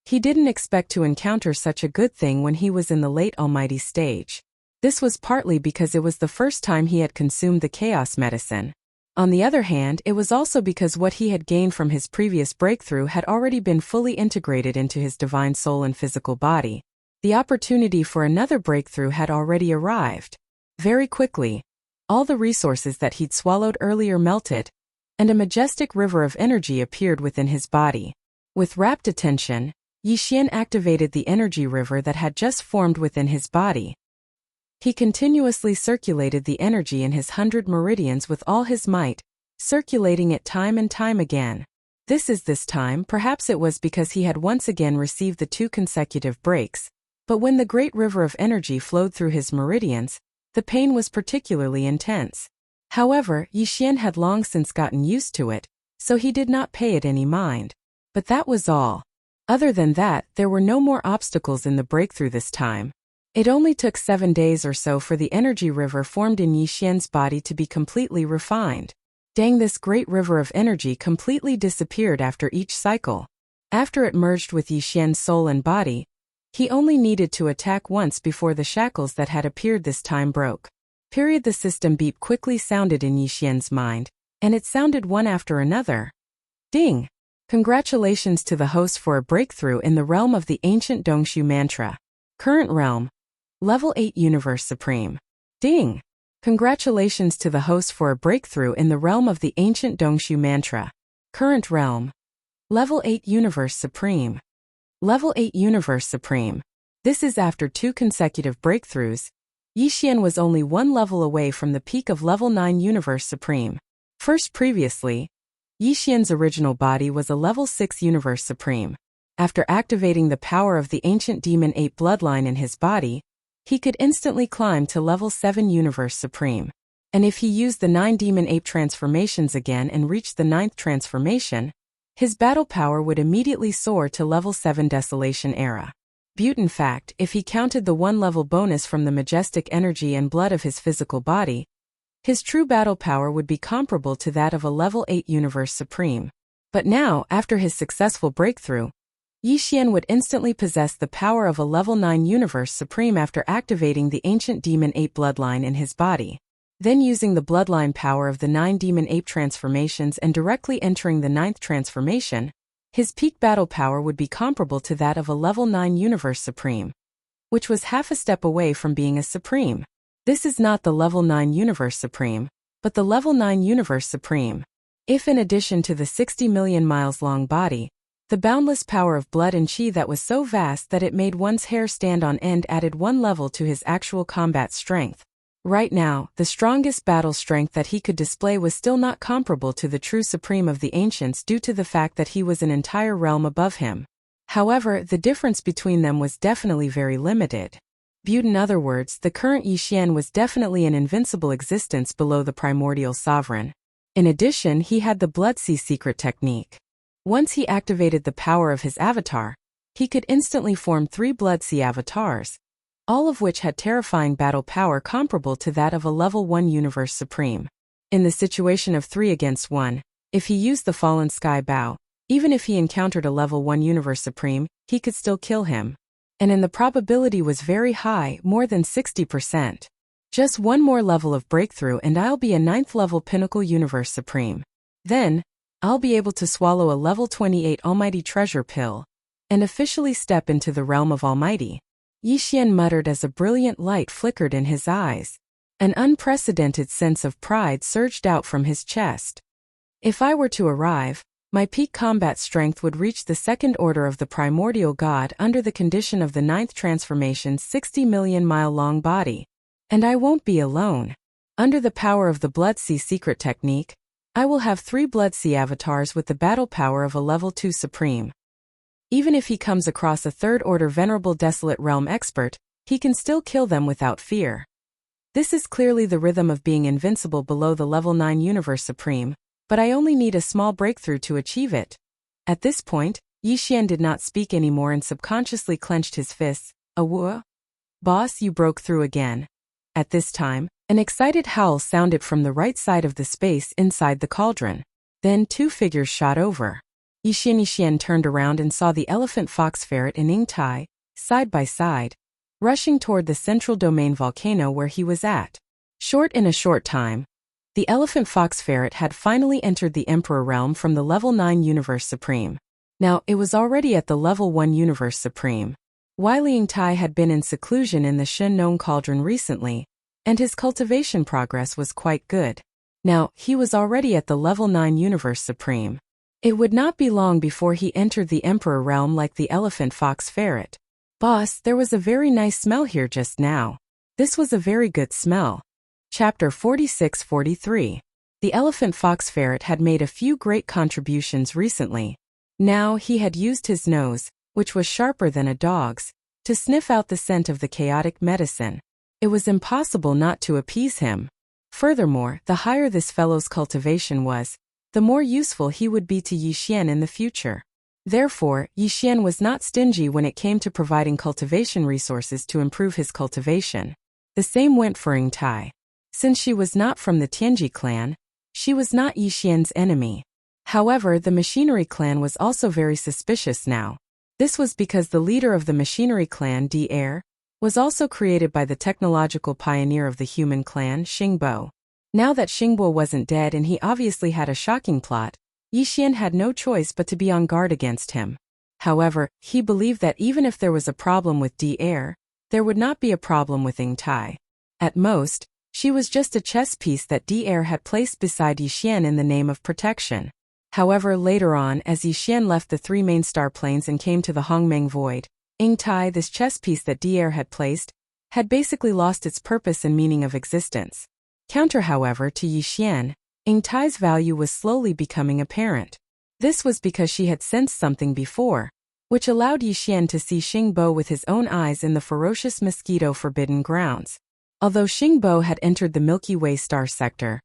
He didn't expect to encounter such a good thing when he was in the late almighty stage. This was partly because it was the first time he had consumed the chaos medicine. On the other hand, it was also because what he had gained from his previous breakthrough had already been fully integrated into his divine soul and physical body. The opportunity for another breakthrough had already arrived. Very quickly, all the resources that he'd swallowed earlier melted, and a majestic river of energy appeared within his body. With rapt attention, Yixian activated the energy river that had just formed within his body. He continuously circulated the energy in his 100 meridians with all his might, circulating it time and time again. This time, perhaps it was because he had once again received the 2 consecutive breaks, but when the great river of energy flowed through his meridians, the pain was particularly intense. However, Yixian had long since gotten used to it, so he did not pay it any mind. But that was all. Other than that, there were no more obstacles in the breakthrough this time. It only took 7 days or so for the energy river formed in Yixian's body to be completely refined. Dang, this great river of energy completely disappeared after each cycle. After it merged with Yixian's soul and body, he only needed to attack once before the shackles that had appeared this time broke. The system beep quickly sounded in Yixian's mind, and it sounded one after another. Ding! Congratulations to the host for a breakthrough in the realm of the ancient Dongshu mantra. Current realm. Level 8 Universe Supreme. Ding! Congratulations to the host for a breakthrough in the realm of the ancient Dongshu mantra. Current realm. Level 8 Universe Supreme. Level 8 Universe Supreme. This is after 2 consecutive breakthroughs. Yixian was only 1 level away from the peak of Level 9 Universe Supreme. Previously, Yixian's original body was a Level 6 Universe Supreme. After activating the power of the ancient Demon Ape bloodline in his body, he could instantly climb to Level 7 Universe Supreme. And if he used the 9 Demon Ape transformations again and reached the 9th transformation, his battle power would immediately soar to Level 7 Desolation Era. In fact, if he counted the 1 level bonus from the majestic energy and blood of his physical body, his true battle power would be comparable to that of a Level 8 Universe Supreme. But now, after his successful breakthrough, Yixian would instantly possess the power of a Level 9 Universe Supreme after activating the ancient Demon Ape bloodline in his body. Then using the bloodline power of the 9 Demon Ape transformations and directly entering the 9th transformation, his peak battle power would be comparable to that of a Level 9 Universe Supreme, which was half a step away from being a Supreme. This is not the Level 9 Universe Supreme, but the Level 9 Universe Supreme. If in addition to the 60 million miles long body, The boundless power of blood and chi that was so vast that it made one's hair stand on end added one level to his actual combat strength. Right now, the strongest battle strength that he could display was still not comparable to the true supreme of the ancients due to the fact that he was an entire realm above him. However, the difference between them was definitely very limited. Viewed in other words, the current Yixian was definitely an invincible existence below the primordial sovereign. In addition, he had the Blood-Sea secret technique. Once he activated the power of his avatar, he could instantly form 3 Blood-Sea avatars, all of which had terrifying battle power comparable to that of a level 1 Universe Supreme. In the situation of 3 against 1, if he used the Fallen Sky Bow, even if he encountered a level 1 Universe Supreme, he could still kill him. And the probability was very high, more than 60%. Just one more level of breakthrough and I'll be a 9th level Pinnacle Universe Supreme. Then, I'll be able to swallow a level 28 Almighty Treasure Pill and officially step into the realm of Almighty. Yixian muttered as a brilliant light flickered in his eyes. An unprecedented sense of pride surged out from his chest. If I were to arrive, my peak combat strength would reach the 2nd order of the primordial god under the condition of the 9th transformation's 60 million mile long body. And I won't be alone. Under the power of the Blood-Sea secret technique, I will have 3 Blood-Sea avatars with the battle power of a level 2 supreme. Even if he comes across a 3rd order venerable desolate realm expert, he can still kill them without fear. This is clearly the rhythm of being invincible below the level 9 Universe Supreme, but I only need a small breakthrough to achieve it. At this point, Yixian did not speak anymore and subconsciously clenched his fists. Awua? Boss, you broke through again. At this time, an excited howl sounded from the right side of the space inside the cauldron. Then 2 figures shot over. Yixian turned around and saw the elephant fox ferret and Ying Tai, side by side, rushing toward the central domain volcano where he was at. In a short time, the elephant fox ferret had finally entered the Emperor realm from the level 9 Universe Supreme. Now, it was already at the level 1 Universe Supreme. While Ying Tai had been in seclusion in the Shen Nong Cauldron recently, and his cultivation progress was quite good. Now, he was already at the level 9 Universe Supreme. It would not be long before he entered the Emperor realm like the elephant fox ferret. Boss, there was a very nice smell here just now. This was a very good smell. Chapter 46-43. The elephant fox ferret had made a few great contributions recently. Now he had used his nose, which was sharper than a dog's, to sniff out the scent of the chaotic medicine. It was impossible not to appease him. Furthermore, the higher this fellow's cultivation was, the more useful he would be to Yixian in the future. Therefore, Yixian was not stingy when it came to providing cultivation resources to improve his cultivation. The same went for Ying Tai. Since she was not from the Tianji clan, she was not Yixian's enemy. However, the machinery clan was also very suspicious now. This was because the leader of the machinery clan, Di was also created by the technological pioneer of the human clan, Xingbo. Now that Xingbo wasn't dead and he obviously had a shocking plot, Yixian had no choice but to be on guard against him. However, he believed that even if there was a problem with Di there would not be a problem with Ying Tai. At most, she was just a chess piece that Di had placed beside Yixian in the name of protection. However, later on, as Yixian left the 3 main star planes and came to the Hongmeng Void, Ying Tai, this chess piece that Di had placed, had basically lost its purpose and meaning of existence. Counter, however, to Yixian, Ying Tai's value was slowly becoming apparent. This was because she had sensed something before, which allowed Yixian to see Xingbo with his own eyes in the ferocious mosquito forbidden grounds. Although Xingbo had entered the Milky Way star sector,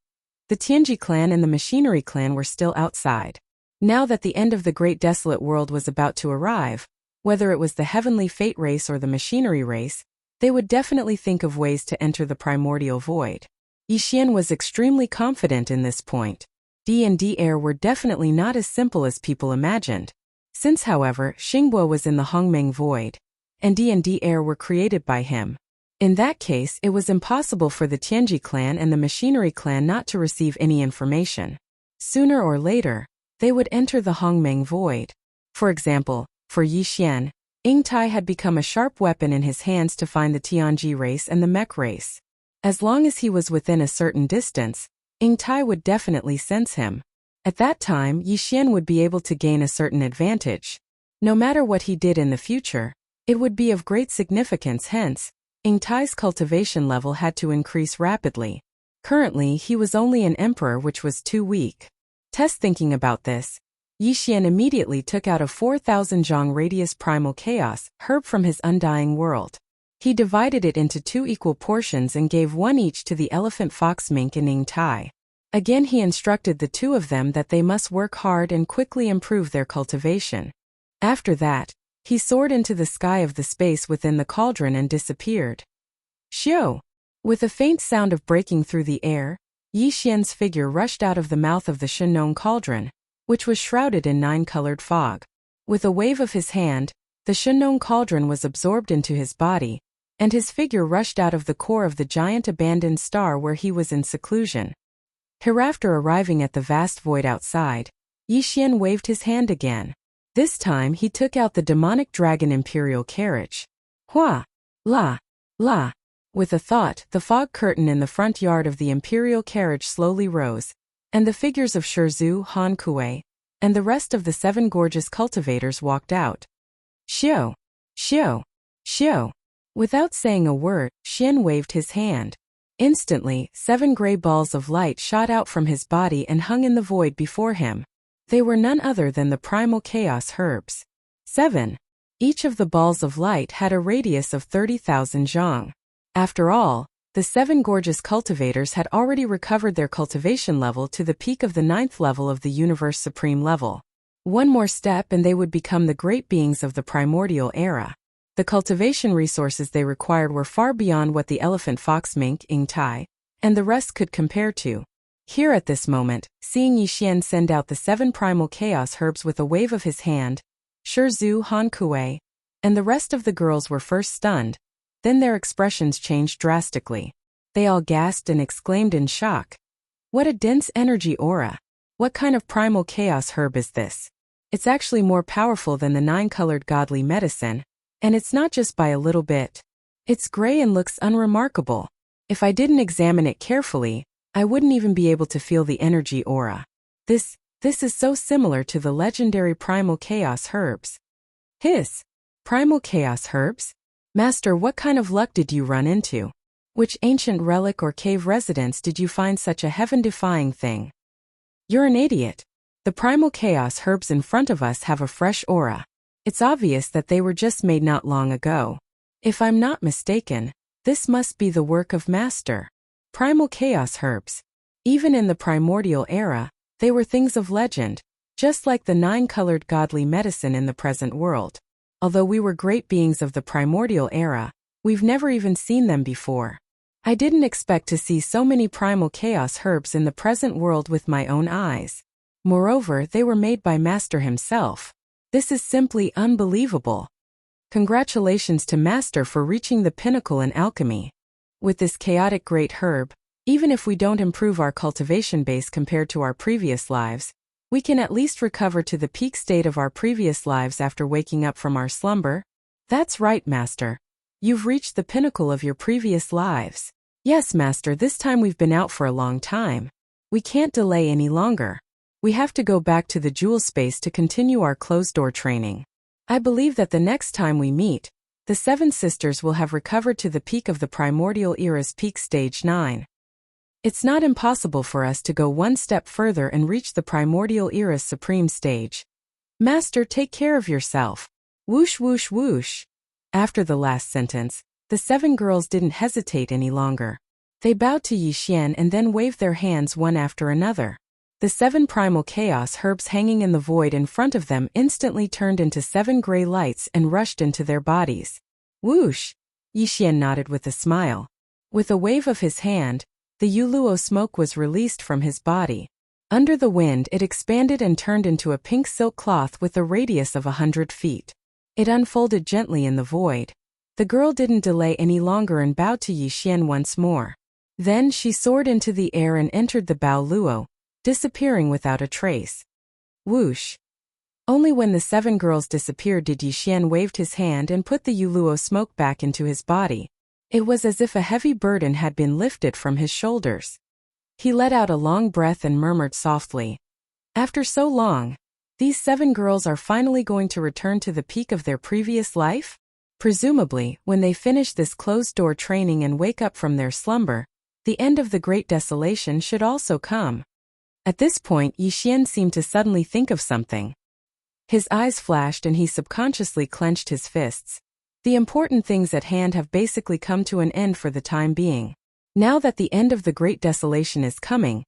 the Tianji clan and the machinery clan were still outside. Now that the end of the great desolate world was about to arrive, whether it was the heavenly fate race or the machinery race, they would definitely think of ways to enter the primordial void. Yixian was extremely confident in this point. Di and Di were definitely not as simple as people imagined. Since, however, Xingbo was in the Hongmeng Void, and Di were created by him. In that case, it was impossible for the Tianji clan and the machinery clan not to receive any information. Sooner or later, they would enter the Hongmeng Void. For example, for Yixian, Ying Tai had become a sharp weapon in his hands to find the Tianji race and the mech race. As long as he was within a certain distance, Ying Tai would definitely sense him. At that time, Yi Xian would be able to gain a certain advantage. No matter what he did in the future, it would be of great significance. Hence, Ying Tai's cultivation level had to increase rapidly. Currently, he was only an emperor, which was too weak. Thinking about this, Yi Xian immediately took out a 4,000 zhang radius primal chaos herb from his undying world. He divided it into 2 equal portions and gave one each to the elephant fox mink and Ying Tai. Again he instructed the 2 of them that they must work hard and quickly improve their cultivation. After that, he soared into the sky of the space within the cauldron and disappeared. Xiao! With a faint sound of breaking through the air, Yi Xian's figure rushed out of the mouth of the Shenong cauldron, which was shrouded in 9-colored fog. With a wave of his hand, the Shenong cauldron was absorbed into his body, and his figure rushed out of the core of the giant abandoned star where he was in seclusion. Hereafter, arriving at the vast void outside, Yi Xian waved his hand again. This time he took out the demonic dragon imperial carriage. Hua! La! La! With a thought, the fog curtain in the front yard of the imperial carriage slowly rose, and the figures of Shizhu, Han Kuei, and the rest of the 7 gorgeous cultivators walked out. Xiao! Xiao! Xiao! Without saying a word, Xian waved his hand. Instantly, 7 gray balls of light shot out from his body and hung in the void before him. They were none other than the primal chaos herbs. 7. Each of the balls of light had a radius of 30,000 zhang. After all, the 7 gorgeous cultivators had already recovered their cultivation level to the peak of the 9th level of the universe supreme level. One more step and they would become the great beings of the primordial era. The cultivation resources they required were far beyond what the elephant fox mink, Ying Tai, and the rest could compare to. Here at this moment, seeing Yi Xian send out the 7 primal chaos herbs with a wave of his hand, Shizhu, Han Kuei, and the rest of the girls were first stunned, then their expressions changed drastically. They all gasped and exclaimed in shock. What a dense energy aura! What kind of primal chaos herb is this? It's actually more powerful than the 9-colored godly medicine, and it's not just by a little bit. It's gray and looks unremarkable. If I didn't examine it carefully, I wouldn't even be able to feel the energy aura. This is so similar to the legendary primal chaos herbs. Primal chaos herbs? Master, what kind of luck did you run into? Which ancient relic or cave residence did you find such a heaven-defying thing? You're an idiot. The primal chaos herbs in front of us have a fresh aura. It's obvious that they were just made not long ago. If I'm not mistaken, this must be the work of Master. Primal chaos herbs. Even in the primordial era, they were things of legend, just like the 9-colored godly medicine in the present world. Although we were great beings of the primordial era, we've never even seen them before. I didn't expect to see so many primal chaos herbs in the present world with my own eyes. Moreover, they were made by Master himself. This is simply unbelievable. Congratulations to Master for reaching the pinnacle in alchemy. With this chaotic great herb, even if we don't improve our cultivation base compared to our previous lives, we can at least recover to the peak state of our previous lives after waking up from our slumber. That's right, Master. You've reached the pinnacle of your previous lives. Yes, Master, this time we've been out for a long time. We can't delay any longer. We have to go back to the jewel space to continue our closed-door training. I believe that the next time we meet, the 7 sisters will have recovered to the peak of the primordial era's peak stage 9. It's not impossible for us to go one step further and reach the primordial era's supreme stage. Master, take care of yourself. Whoosh whoosh whoosh. After the last sentence, the 7 girls didn't hesitate any longer. They bowed to Yi Xian and then waved their hands one after another. The 7 primal chaos herbs hanging in the void in front of them instantly turned into 7 gray lights and rushed into their bodies. Whoosh! Yi Xian nodded with a smile. With a wave of his hand, the Yuluo smoke was released from his body. Under the wind it expanded and turned into a pink silk cloth with a radius of 100 feet. It unfolded gently in the void. The girl didn't delay any longer and bowed to Yi Xian once more. Then she soared into the air and entered the Bao Luo, disappearing without a trace. Whoosh! Only when the 7 girls disappeared did Yi Xian waved his hand and put the Yuluo smoke back into his body. It was as if a heavy burden had been lifted from his shoulders. He let out a long breath and murmured softly, After so long, these 7 girls are finally going to return to the peak of their previous life? Presumably, when they finish this closed-door training and wake up from their slumber, the end of the Great Desolation should also come. At this point, Yi Xian seemed to suddenly think of something. His eyes flashed and he subconsciously clenched his fists. The important things at hand have basically come to an end for the time being. Now that the end of the Great Desolation is coming,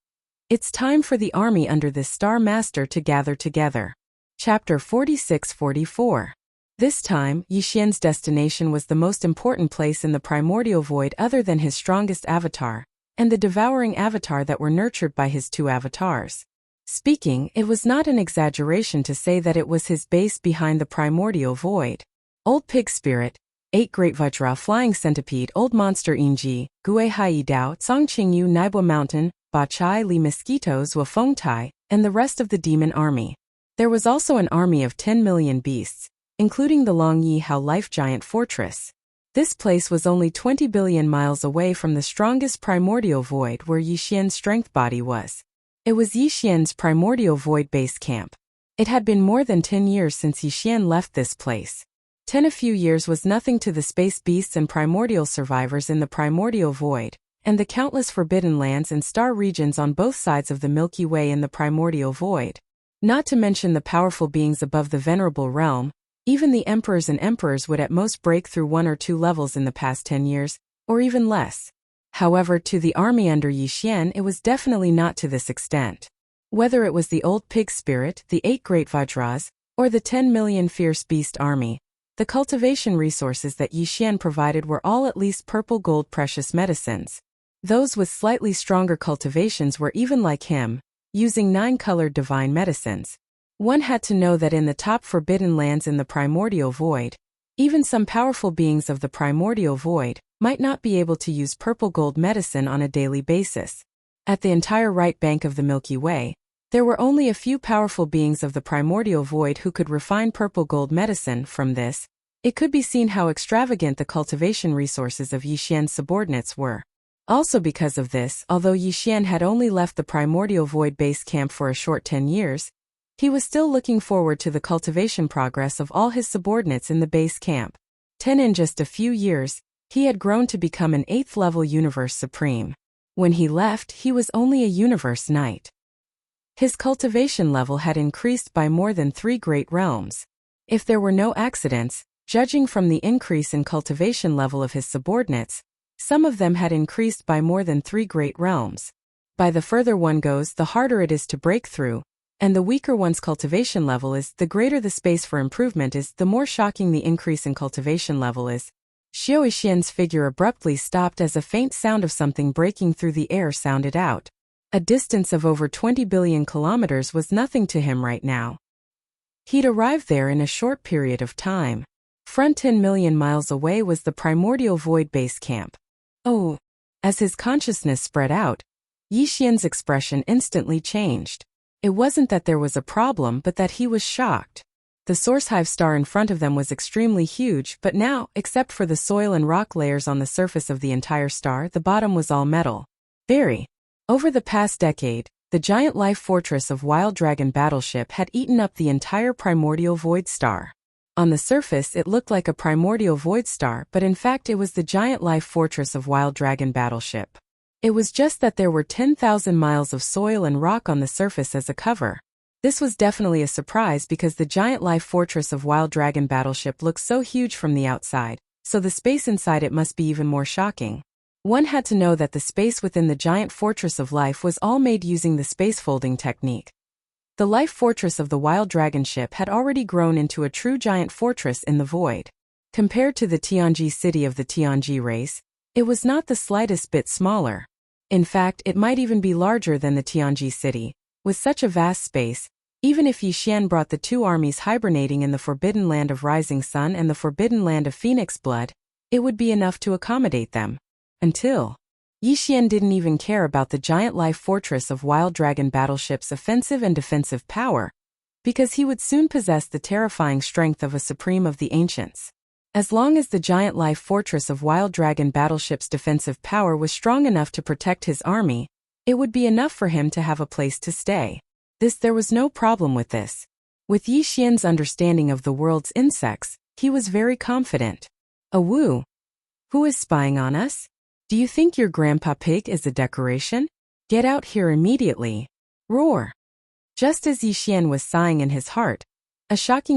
it's time for the army under this Star Master to gather together. Chapter 46-44. This time, Yi Xian's destination was the most important place in the primordial void other than his strongest avatar, and the devouring avatar that were nurtured by his 2 avatars. Speaking, it was not an exaggeration to say that it was his base behind the primordial void. Old Pig Spirit, 8 Great Vajra Flying Centipede Old Monster Inji, Gue Hai Dao Tsongqingyu Naibwa Mountain, Ba Chai Li Mosquitoes Wafeng Tai, and the rest of the demon army. There was also an army of 10 million beasts, including the Long Yi Hao Life Giant Fortress. This place was only 20 billion miles away from the strongest primordial void where Yi Xian's strength body was. It was Yi Xian's primordial void base camp. It had been more than 10 years since Yi Xian left this place. A few years was nothing to the space beasts and primordial survivors in the primordial void, and the countless forbidden lands and star regions on both sides of the Milky Way in the primordial void. Not to mention the powerful beings above the venerable realm. Even the emperors and emperors would at most break through 1 or 2 levels in the past 10 years, or even less. However, to the army under Yi Xian it was definitely not to this extent. Whether it was the Old Pig Spirit, the 8 Great Vajras, or the 10 million Fierce Beast army, the cultivation resources that Yi Xian provided were all at least purple gold precious medicines. Those with slightly stronger cultivations were even like him, using 9-colored divine medicines. One had to know that in the top forbidden lands in the primordial void, even some powerful beings of the primordial void might not be able to use purple gold medicine on a daily basis. At the entire right bank of the Milky Way, there were only a few powerful beings of the primordial void who could refine purple gold medicine. From this, it could be seen how extravagant the cultivation resources of Yi Xian's subordinates were. Also because of this, although Yi Xian had only left the primordial void base camp for a short 10 years, he was still looking forward to the cultivation progress of all his subordinates in the base camp. In just a few years, he had grown to become an 8th-level Universe Supreme. When he left, he was only a Universe Knight. His cultivation level had increased by more than 3 great realms. If there were no accidents, judging from the increase in cultivation level of his subordinates, some of them had increased by more than 3 great realms. By the further one goes, the harder it is to break through, and the weaker one's cultivation level is, the greater the space for improvement is, the more shocking the increase in cultivation level is. Xiao Xian's figure abruptly stopped as a faint sound of something breaking through the air sounded out. A distance of over 20 billion kilometers was nothing to him right now. He'd arrived there in a short period of time. From 10 million miles away was the primordial void base camp. Oh! As his consciousness spread out, Yi Xian's expression instantly changed. It wasn't that there was a problem but that he was shocked. The source hive star in front of them was extremely huge, but now, except for the soil and rock layers on the surface of the entire star, the bottom was all metal. Over the past decade, the giant life fortress of Wild Dragon Battleship had eaten up the entire primordial void star. On the surface it looked like a primordial void star, but in fact it was the giant life fortress of Wild Dragon Battleship. It was just that there were 10,000 miles of soil and rock on the surface as a cover. This was definitely a surprise because the giant life fortress of Wild Dragon Battleship looks so huge from the outside, so the space inside it must be even more shocking. One had to know that the space within the giant fortress of life was all made using the space folding technique. The life fortress of the Wild Dragon ship had already grown into a true giant fortress in the void. Compared to the Tianji city of the Tianji race, it was not the slightest bit smaller. In fact, it might even be larger than the Tianji city. With such a vast space, even if Yi Xian brought the 2 armies hibernating in the Forbidden Land of Rising Sun and the Forbidden Land of Phoenix Blood, it would be enough to accommodate them. Until Yi Xian didn't even care about the giant life fortress of Wild Dragon Battleship's offensive and defensive power, because he would soon possess the terrifying strength of a Supreme of the Ancients. As long as the giant life fortress of Wild Dragon Battleship's defensive power was strong enough to protect his army, it would be enough for him to have a place to stay. There was no problem with this. With Yi Xian's understanding of the world's insects, he was very confident. A Wu. Who is spying on us? Do you think your Grandpa Pig is a decoration? Get out here immediately. Roar. Just as Yi Xian was sighing in his heart, a shocking